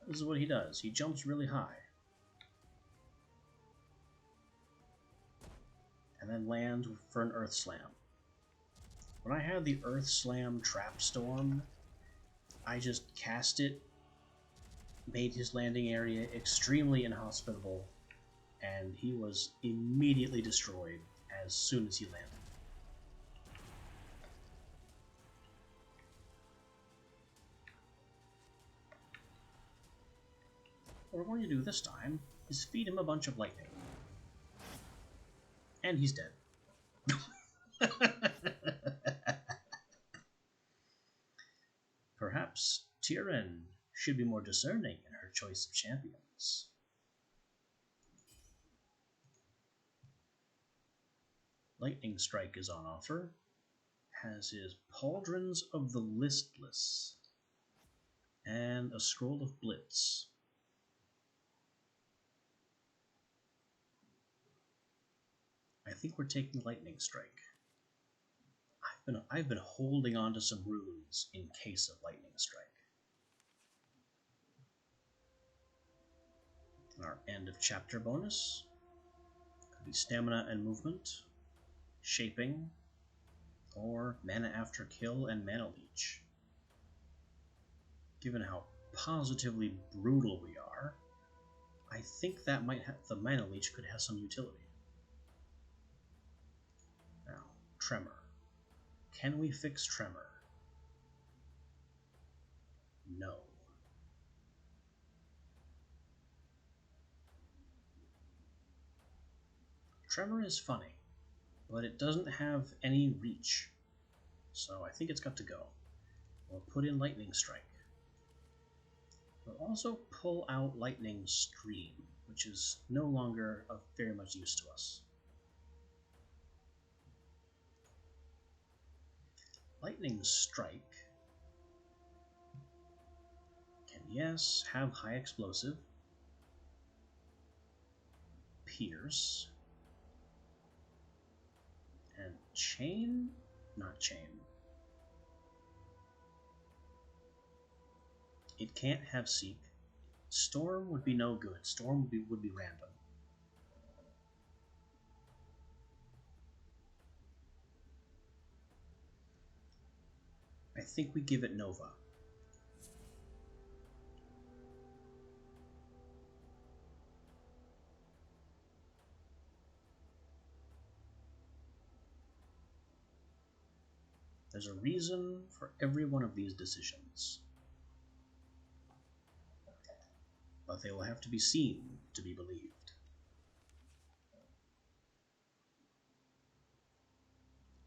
This is what he does. He jumps really high. And then land for an Earth Slam. When I had the Earth Slam Trap Storm, I just cast it, made his landing area extremely inhospitable, and he was immediately destroyed as soon as he landed. What we're going to do this time is feed him a bunch of lightning. And he's dead. Perhaps Tyrann should be more discerning in her choice of champions. Lightning Strike is on offer. Has his Pauldrons of the Listless. And a Scroll of Blitz. I think we're taking Lightning Strike. I've been holding on to some runes in case of Lightning Strike. Our end of chapter bonus could be Stamina and Movement, Shaping, or Mana After Kill and Mana Leech. Given how positively brutal we are, I think that the Mana Leech could have some utility. Now, Tremor. Can we fix Tremor? No. Tremor is funny, but it doesn't have any reach, so I think it's got to go. We'll put in Lightning Strike. We'll also pull out Lightning Stream, which is no longer of very much use to us. Lightning Strike can, yes, have high explosive, pierce, and chain? Not chain. It can't have seek. Storm would be no good. Storm would be random. I think we give it Nova. There's a reason for every one of these decisions. But they will have to be seen to be believed.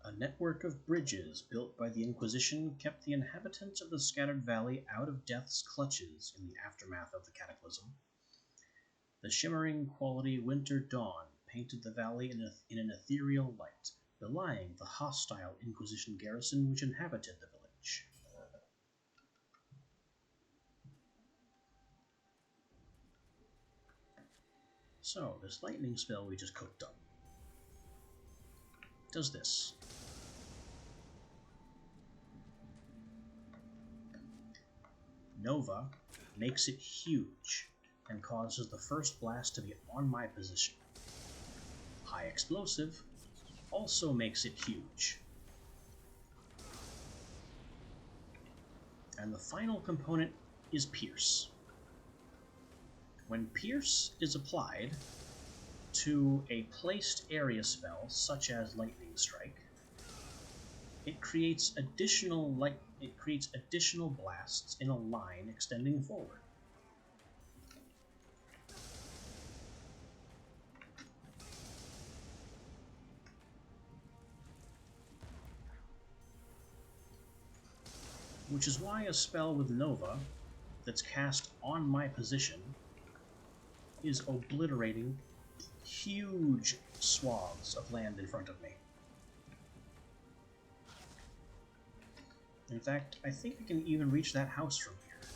A network of bridges built by the Inquisition kept the inhabitants of the Scattered Valley out of death's clutches in the aftermath of the Cataclysm. The shimmering quality winter dawn painted the valley in an ethereal light, belying the hostile Inquisition garrison which inhabited the village. So, this lightning spell we just cooked up does this. Nova makes it huge and causes the first blast to be on my position. High explosive also makes it huge. And the final component is Pierce. When Pierce is applied to a placed area spell, such as Lightning Strike, it creates additional blasts in a line extending forward. which is why a spell with Nova that's cast on my position is obliterating huge swaths of land in front of me. In fact, I think I can even reach that house from here.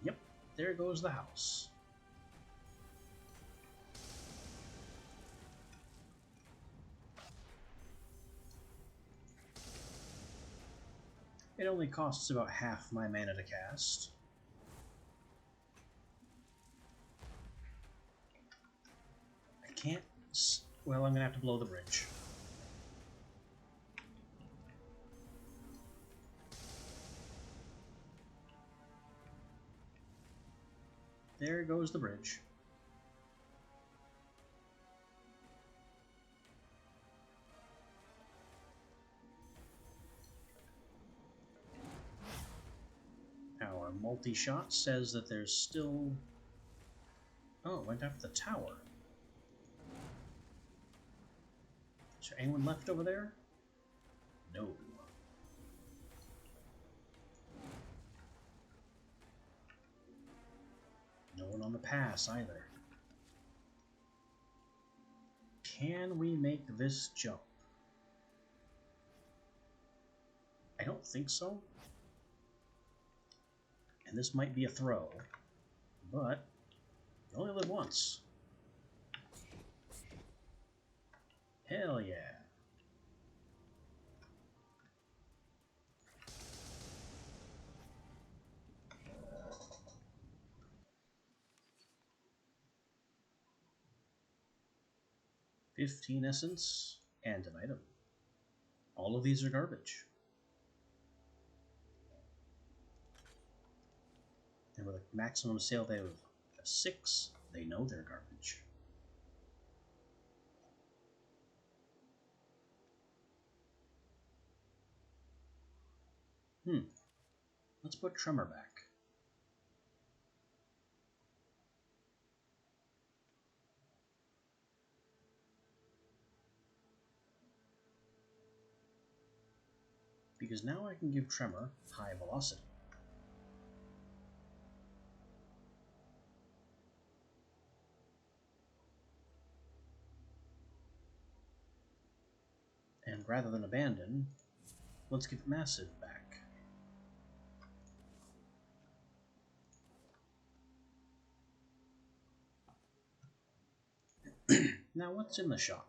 Yep, there goes the house. It only costs about half my mana to cast. I can't... Well, I'm gonna have to blow the bridge. There goes the bridge. Our multi-shot says that there's still... Oh, it went after the tower. Is there anyone left over there? No. No one on the pass either. Can we make this jump? I don't think so. And this might be a throw, but you only live once. Hell yeah. $15 essence and an item. All of these are garbage. And with a maximum sale value of 6, they know they're garbage. Let's put Tremor back. Because now I can give Tremor high velocity. And rather than abandon, let's give Massive back. Now what's in the shop?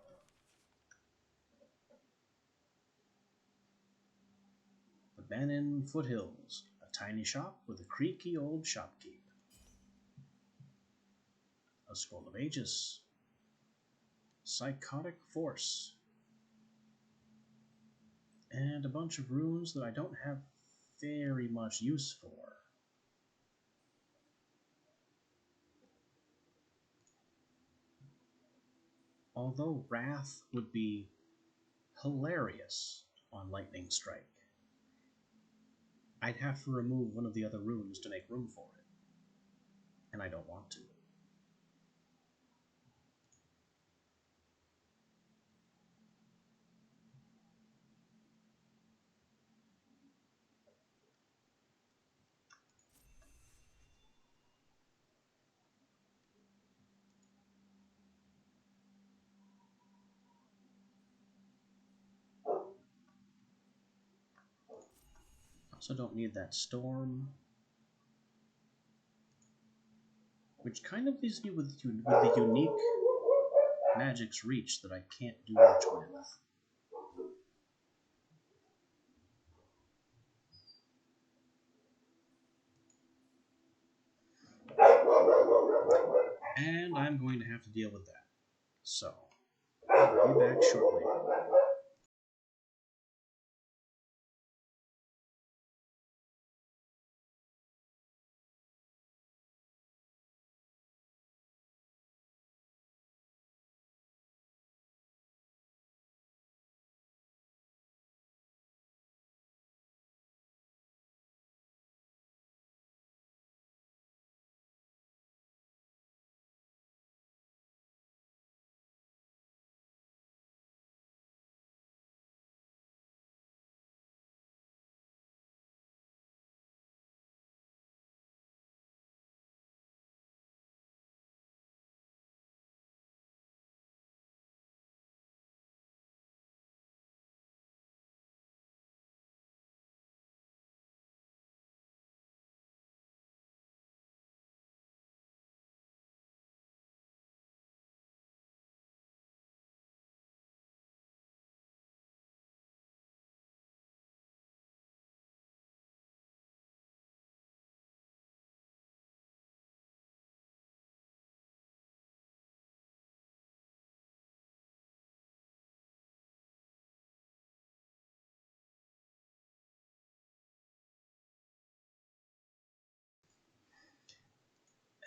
The Bannon Foothills, a tiny shop with a creaky old shopkeep. A Scroll of Aegis. Psychotic Force. And a bunch of runes that I don't have very much use for. Although Wrath would be hilarious on Lightning Strike, I'd have to remove one of the other runes to make room for it. And I don't want to. Also don't need that Storm. Which kind of leaves me with the unique Magic's Reach that I can't do much with. And I'm going to have to deal with that. So, I'll be back shortly.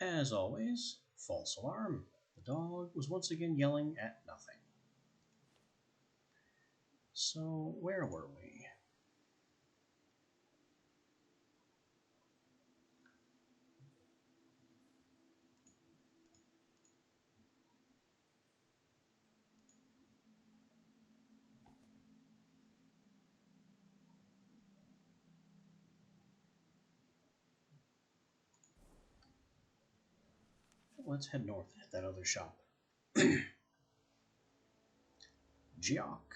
As always, false alarm. The dog was once again yelling at nothing. So, where were we? Let's head north and hit that other shop. Jock.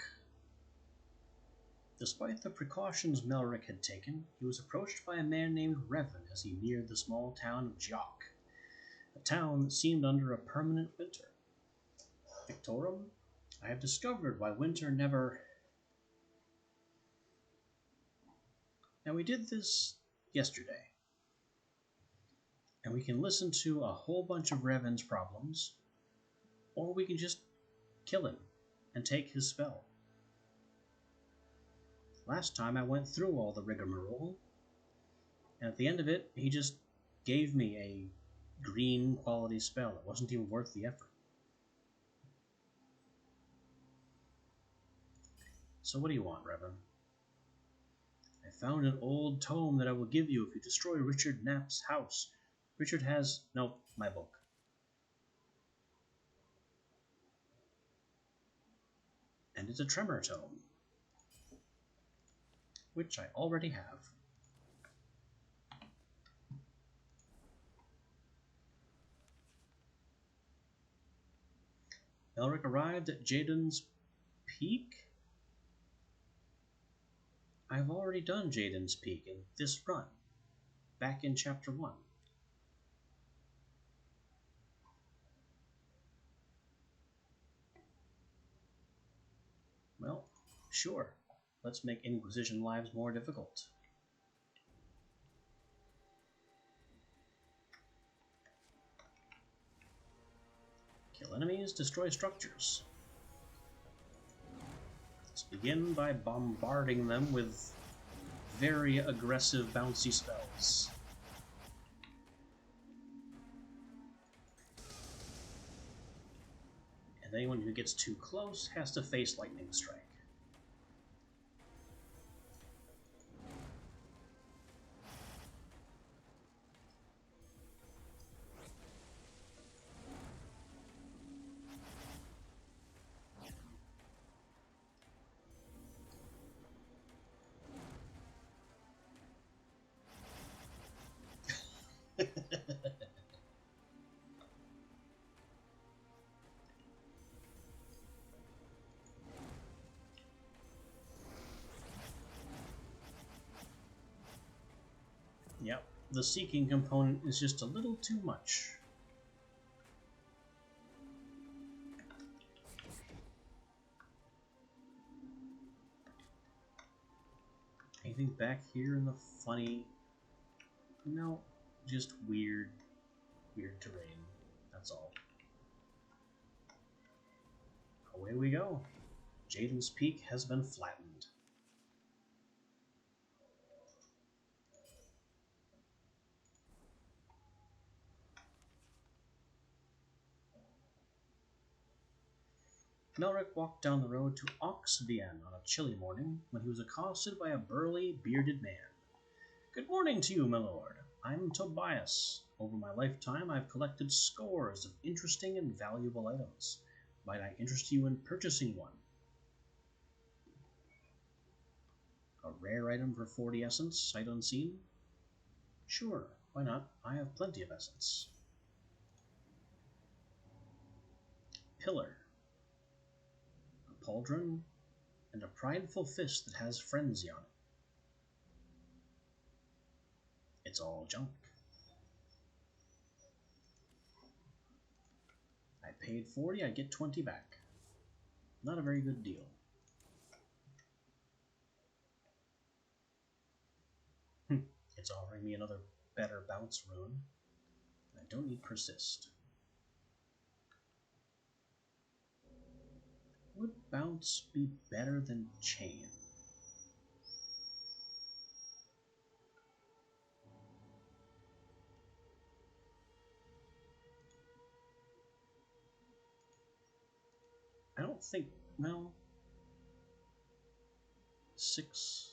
Despite the precautions Melrick had taken, he was approached by a man named Revan as he neared the small town of Jock, a town that seemed under a permanent winter. Fictorum, I have discovered why winter never... Now, we did this yesterday, and we can listen to a whole bunch of Revan's problems, or we can just kill him and take his spell. Last time I went through all the rigmarole, and at the end of it, he just gave me a green quality spell. It wasn't even worth the effort. So what do you want, Revan? I found an old tome that I will give you if you destroy Richard Knapp's house. Richard has... no, my book. And it's a tremor tome, which I already have. Elric arrived at Jaden's Peak? I've already done Jaden's Peak in this run, back in Chapter 1. Well, sure. Let's make Inquisition lives more difficult. Kill enemies, destroy structures. Let's begin by bombarding them with very aggressive bouncy spells. And anyone who gets too close has to face Lightning Strike. Yep, the seeking component is just a little too much. Anything back here in the funny? No, just weird terrain. That's all. Away we go. Jaden's Peak has been flattened. Melrick walked down the road to Oxvian on a chilly morning when he was accosted by a burly, bearded man. Good morning to you, my lord. I'm Tobias. Over my lifetime, I've collected scores of interesting and valuable items. Might I interest you in purchasing one? A rare item for 40 essence, sight unseen? Sure, why not? I have plenty of essence. Pillar. A pauldron, and a prideful fist that has frenzy on it. It's all junk. I paid 40, I get 20 back. Not a very good deal. It's offering me another better bounce rune. I don't need persist. Would bounce be better than chain? don't think, well, 6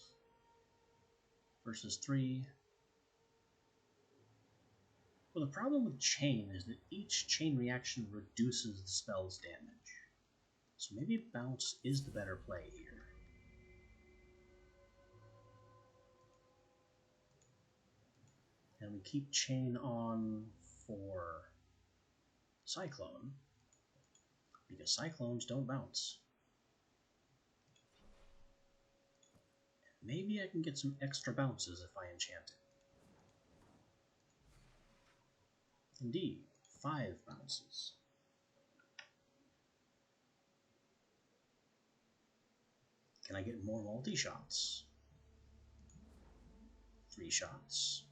versus 3. Well, the problem with chain is that each chain reaction reduces the spell's damage. So maybe bounce is the better play here. And we keep chain on for Cyclone, because Cyclones don't bounce. Maybe I can get some extra bounces if I enchant it. Indeed, 5 bounces. Can I get more multi-shots? 3 shots.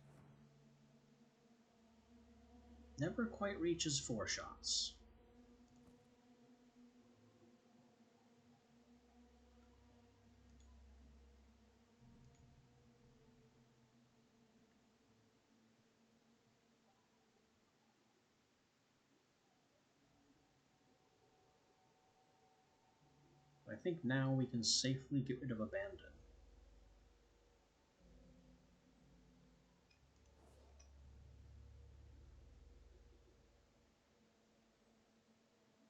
Never quite reaches 4 shots. I think now we can safely get rid of Abandon.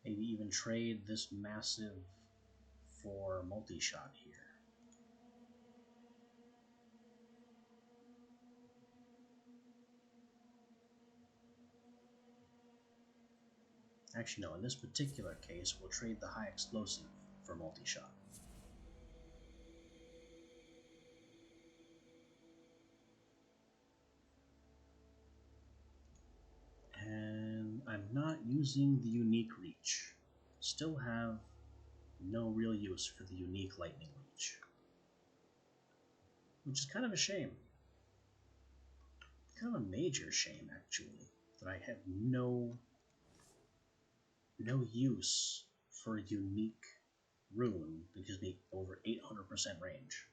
Maybe even trade this massive for multi-shot here. Actually, no, in this particular case, we'll trade the high explosive for multi-shot. And I'm not using the unique reach. Still have no real use for the unique lightning reach. Which is kind of a shame. Kind of a major shame, actually, that I have no use for a unique rune that gives me over 800% range.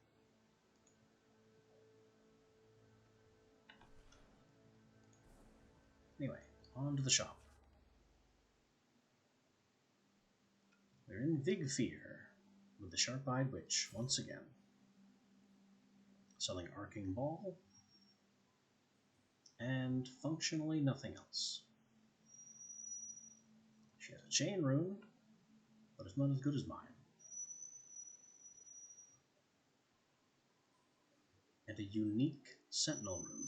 Anyway, on to the shop. We're in Vigfear with the Sharp-Eyed Witch once again. Selling Arcing Ball and functionally nothing else. She has a chain rune, but it's not as good as mine. And a unique sentinel rune.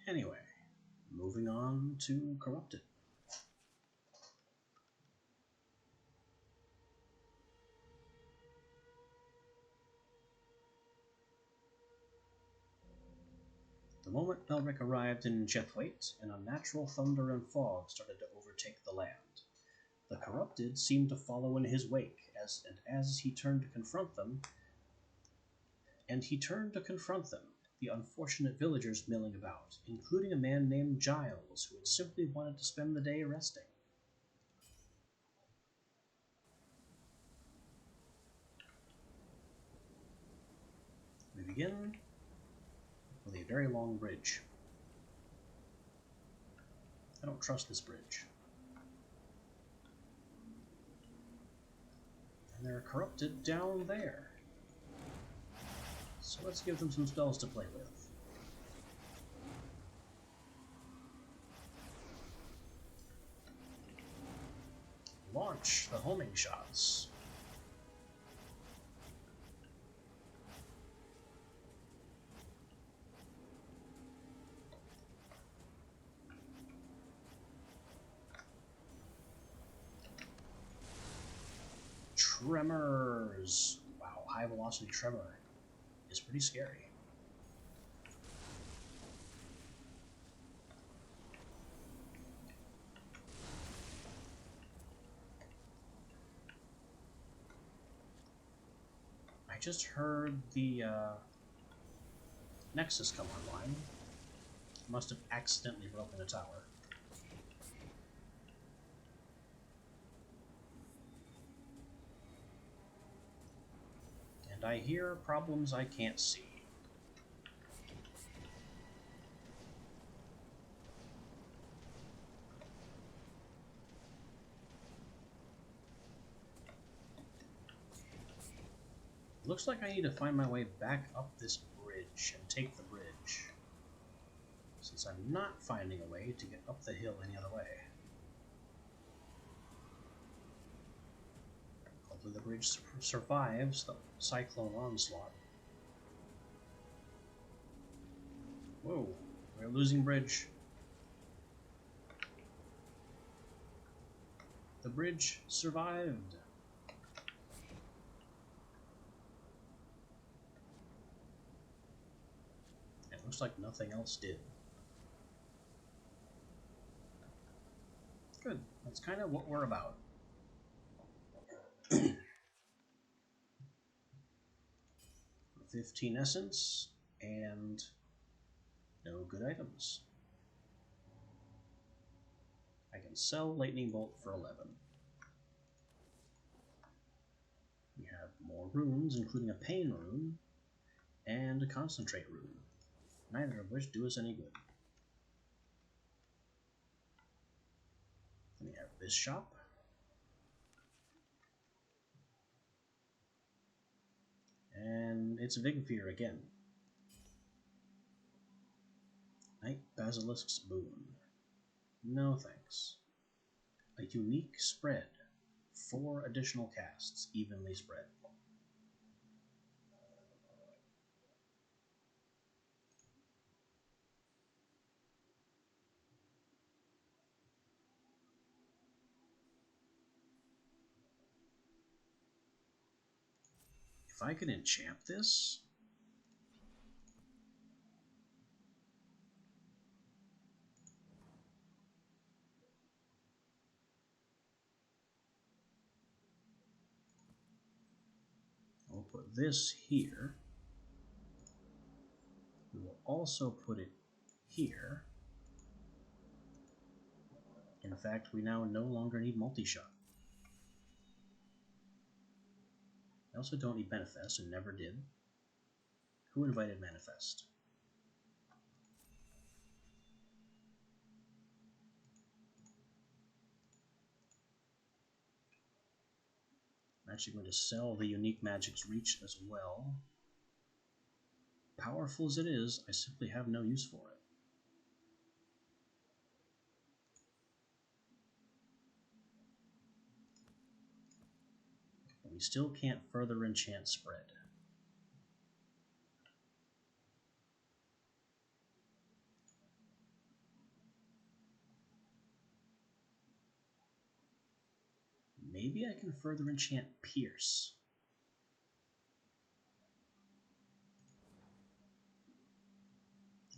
Anyway, moving on to Corrupted. The moment Belric arrived in Jethwaite, an unnatural thunder and fog started to overtake the land. The Corrupted seemed to follow in his wake, as he turned to confront them, the unfortunate villagers milling about, including a man named Giles, who had simply wanted to spend the day resting. We begin with a very long bridge. I don't trust this bridge. And they're corrupted down there. So let's give them some spells to play with. Launch the homing shots. Tremors. Wow, high velocity tremor is pretty scary. I just heard the Nexus come online. Must have accidentally broken a tower. And I hear problems I can't see. Looks like I need to find my way back up this bridge and take the bridge, since I'm not finding a way to get up the hill any other way. Hopefully the bridge survives the cyclone onslaught. Whoa, we're losing bridge. The bridge survived. It looks like nothing else did. Good, that's kind of what we're about. 15 essence, and no good items. I can sell Lightning Bolt for 11. We have more runes, including a Pain rune and a Concentrate rune, neither of which do us any good. Then we have this shop. And it's Vigfear again. Night Basilisk's Boon. No thanks. A unique spread. 4 additional casts, evenly spread. If I could enchant this... I'll put this here. We will also put it here. In fact, we now no longer need multi-shot. I also don't need Manifest, and never did. Who invited Manifest? I'm actually going to sell the Unique Magic's Reach as well. Powerful as it is, I simply have no use for it. But we still can't further enchant spread. Maybe I can further enchant Pierce.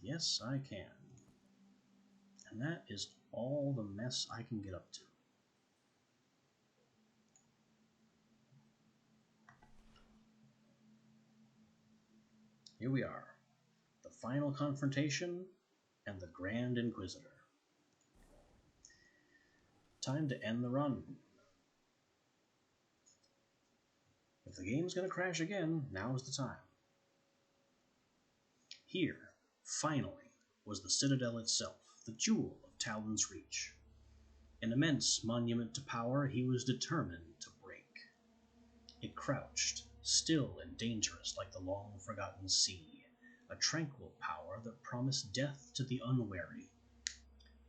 Yes, I can. And that is all the mess I can get up to. Here we are. The final confrontation and the Grand Inquisitor. Time to end the run. If the game's going to crash again, now's the time. Here, finally, was the Citadel itself, the jewel of Talon's Reach. An immense monument to power he was determined to break. It crouched, still and dangerous like the long-forgotten sea, a tranquil power that promised death to the unwary.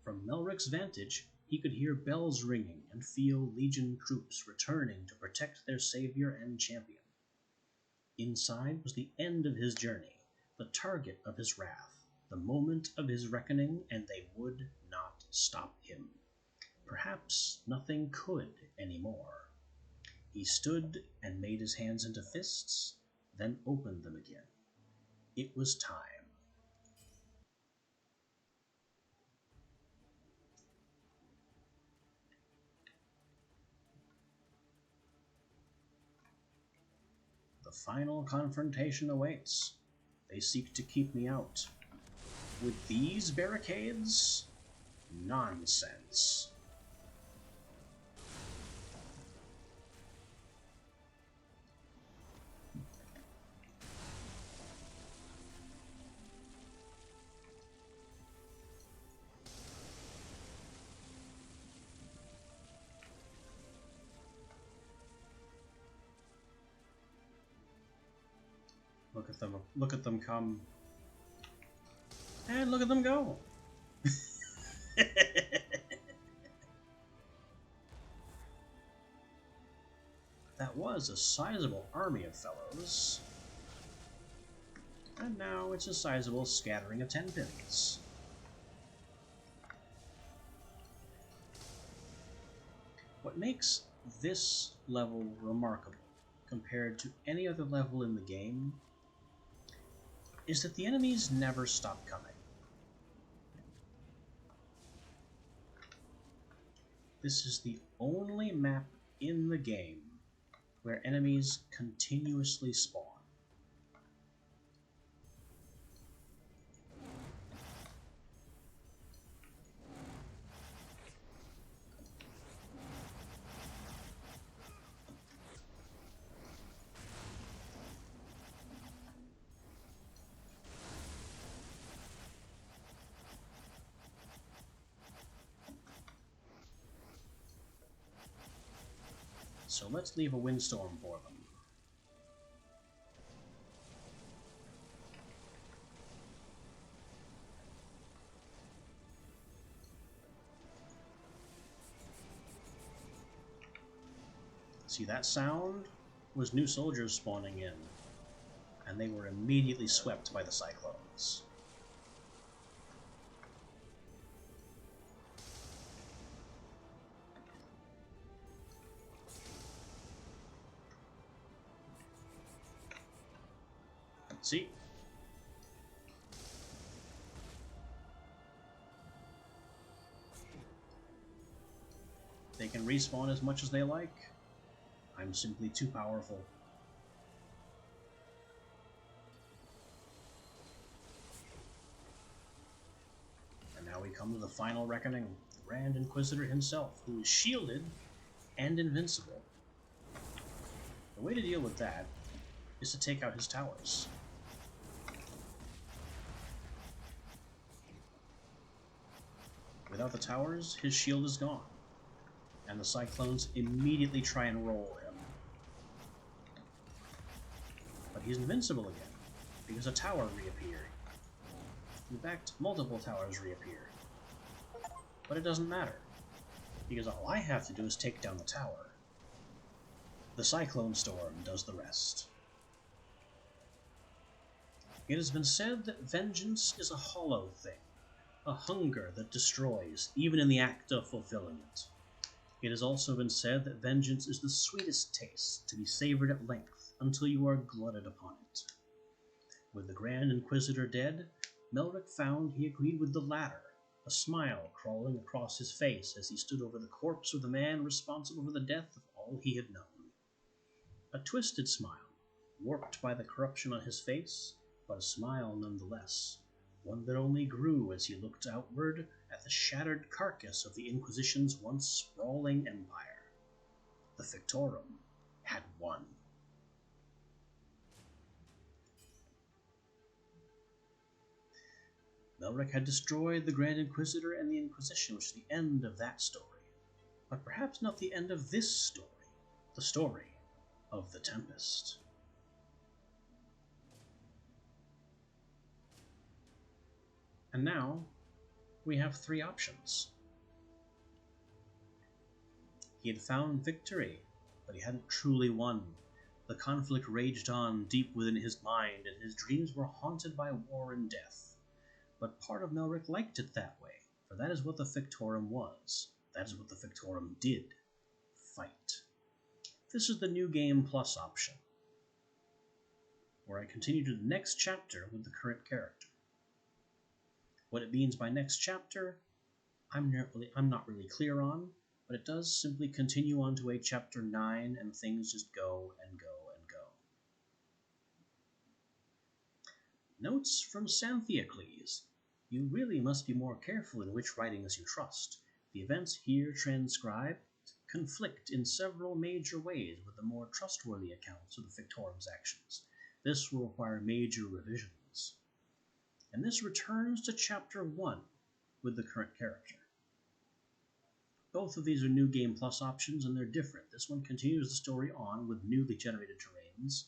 From Melric's vantage, he could hear bells ringing and feel Legion troops returning to protect their savior and champion. Inside was the end of his journey, the target of his wrath, the moment of his reckoning, and they would not stop him. Perhaps nothing could anymore. He stood and made his hands into fists, then opened them again. It was time. The final confrontation awaits. They seek to keep me out. With these barricades? Nonsense. Look at them come. And look at them go. That was a sizable army of fellows. And now it's a sizable scattering of 10 pennies. What makes this level remarkable compared to any other level in the game is that the enemies never stop coming. This is the only map in the game where enemies continuously spawn. So let's leave a windstorm for them. See, that sound was new soldiers spawning in, and they were immediately swept by the cyclones. See? They can respawn as much as they like. I'm simply too powerful. And now we come to the final reckoning. The Grand Inquisitor himself, who is shielded and invincible. The way to deal with that is to take out his towers. Without the towers, his shield is gone, and the cyclones immediately try and roll him. But he's invincible again, because a tower reappeared. In fact, multiple towers reappeared. But it doesn't matter, because all I have to do is take down the tower. The Cyclone Storm does the rest. It has been said that vengeance is a hollow thing, a hunger that destroys, even in the act of fulfilling it. It has also been said that vengeance is the sweetest taste, to be savored at length, until you are glutted upon it. With the Grand Inquisitor dead, Melric found he agreed with the latter, a smile crawling across his face as he stood over the corpse of the man responsible for the death of all he had known. A twisted smile, warped by the corruption on his face, but a smile nonetheless, one that only grew as he looked outward at the shattered carcass of the Inquisition's once sprawling empire. The Fictorum had won. Melric had destroyed the Grand Inquisitor and the Inquisition, which is the end of that story. But perhaps not the end of this story, the story of the Tempest. And now, we have three options. He had found victory, but he hadn't truly won. The conflict raged on deep within his mind, and his dreams were haunted by war and death. But part of Melric liked it that way, for that is what the Fictorum was. That is what the Fictorum did. Fight. This is the New Game Plus option, where I continue to the next chapter with the current character. What it means by next chapter, I'm not really clear on, but it does simply continue on to a chapter 9 and things just go and go and go. Notes from Xanthiacles. You really must be more careful in which writings you trust. The events here transcribed conflict in several major ways with the more trustworthy accounts of the Fictorum's actions. This will require major revisions. And this returns to Chapter 1 with the current character. Both of these are New Game Plus options, and they're different. This one continues the story on with newly generated terrains,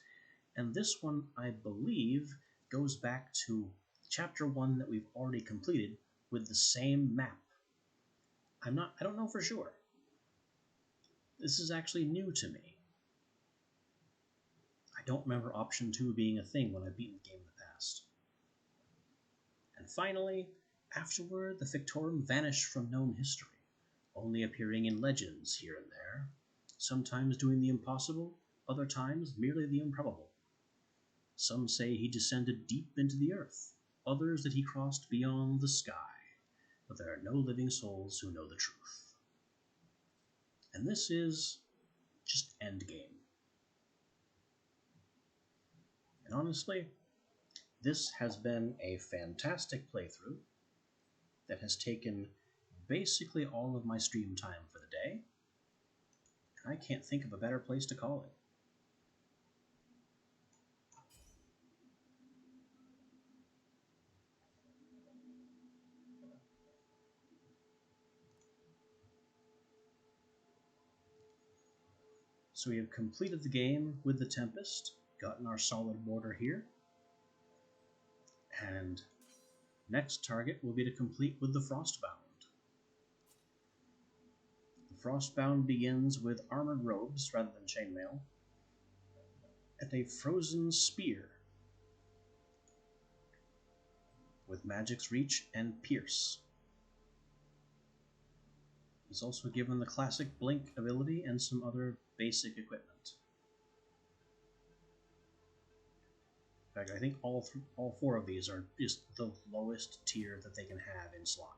And this one, I believe, goes back to chapter 1 that we've already completed with the same map. I don't know for sure. This is actually new to me. I don't remember option 2 being a thing when I've beaten the game in the past. And finally, afterward, the Fictorum vanished from known history, only appearing in legends here and there, sometimes doing the impossible, other times merely the improbable. Some say he descended deep into the earth, others that he crossed beyond the sky, but there are no living souls who know the truth. And this is just endgame. And honestly, this has been a fantastic playthrough that has taken basically all of my stream time for the day. I can't think of a better place to call it. So we have completed the game with the Tempest, gotten our solid border here, and next target will be to complete with the Frostbound. The Frostbound begins with armored robes rather than chainmail, and a frozen spear with Magic's Reach and Pierce. He's also given the classic Blink ability and some other basic equipment. In fact, I think all 4 of these are just the lowest tier that they can have in slot.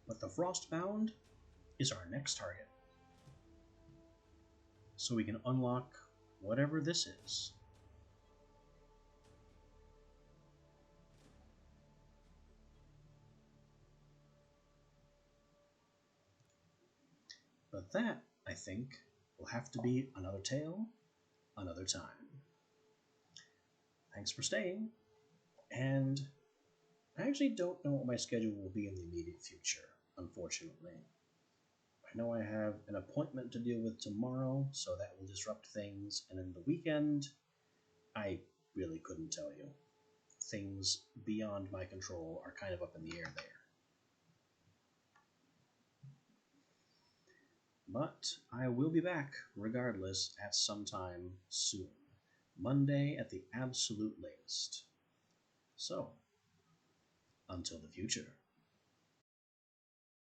But the Frostbound is our next target. So we can unlock whatever this is. But that, I think, will have to be another tale, another time. Thanks for staying, and I actually don't know what my schedule will be in the immediate future, unfortunately. I know I have an appointment to deal with tomorrow, so that will disrupt things, and in the weekend, I really couldn't tell you. Things beyond my control are kind of up in the air there. But I will be back, regardless, at some time soon. Monday at the absolute latest. So, until the future.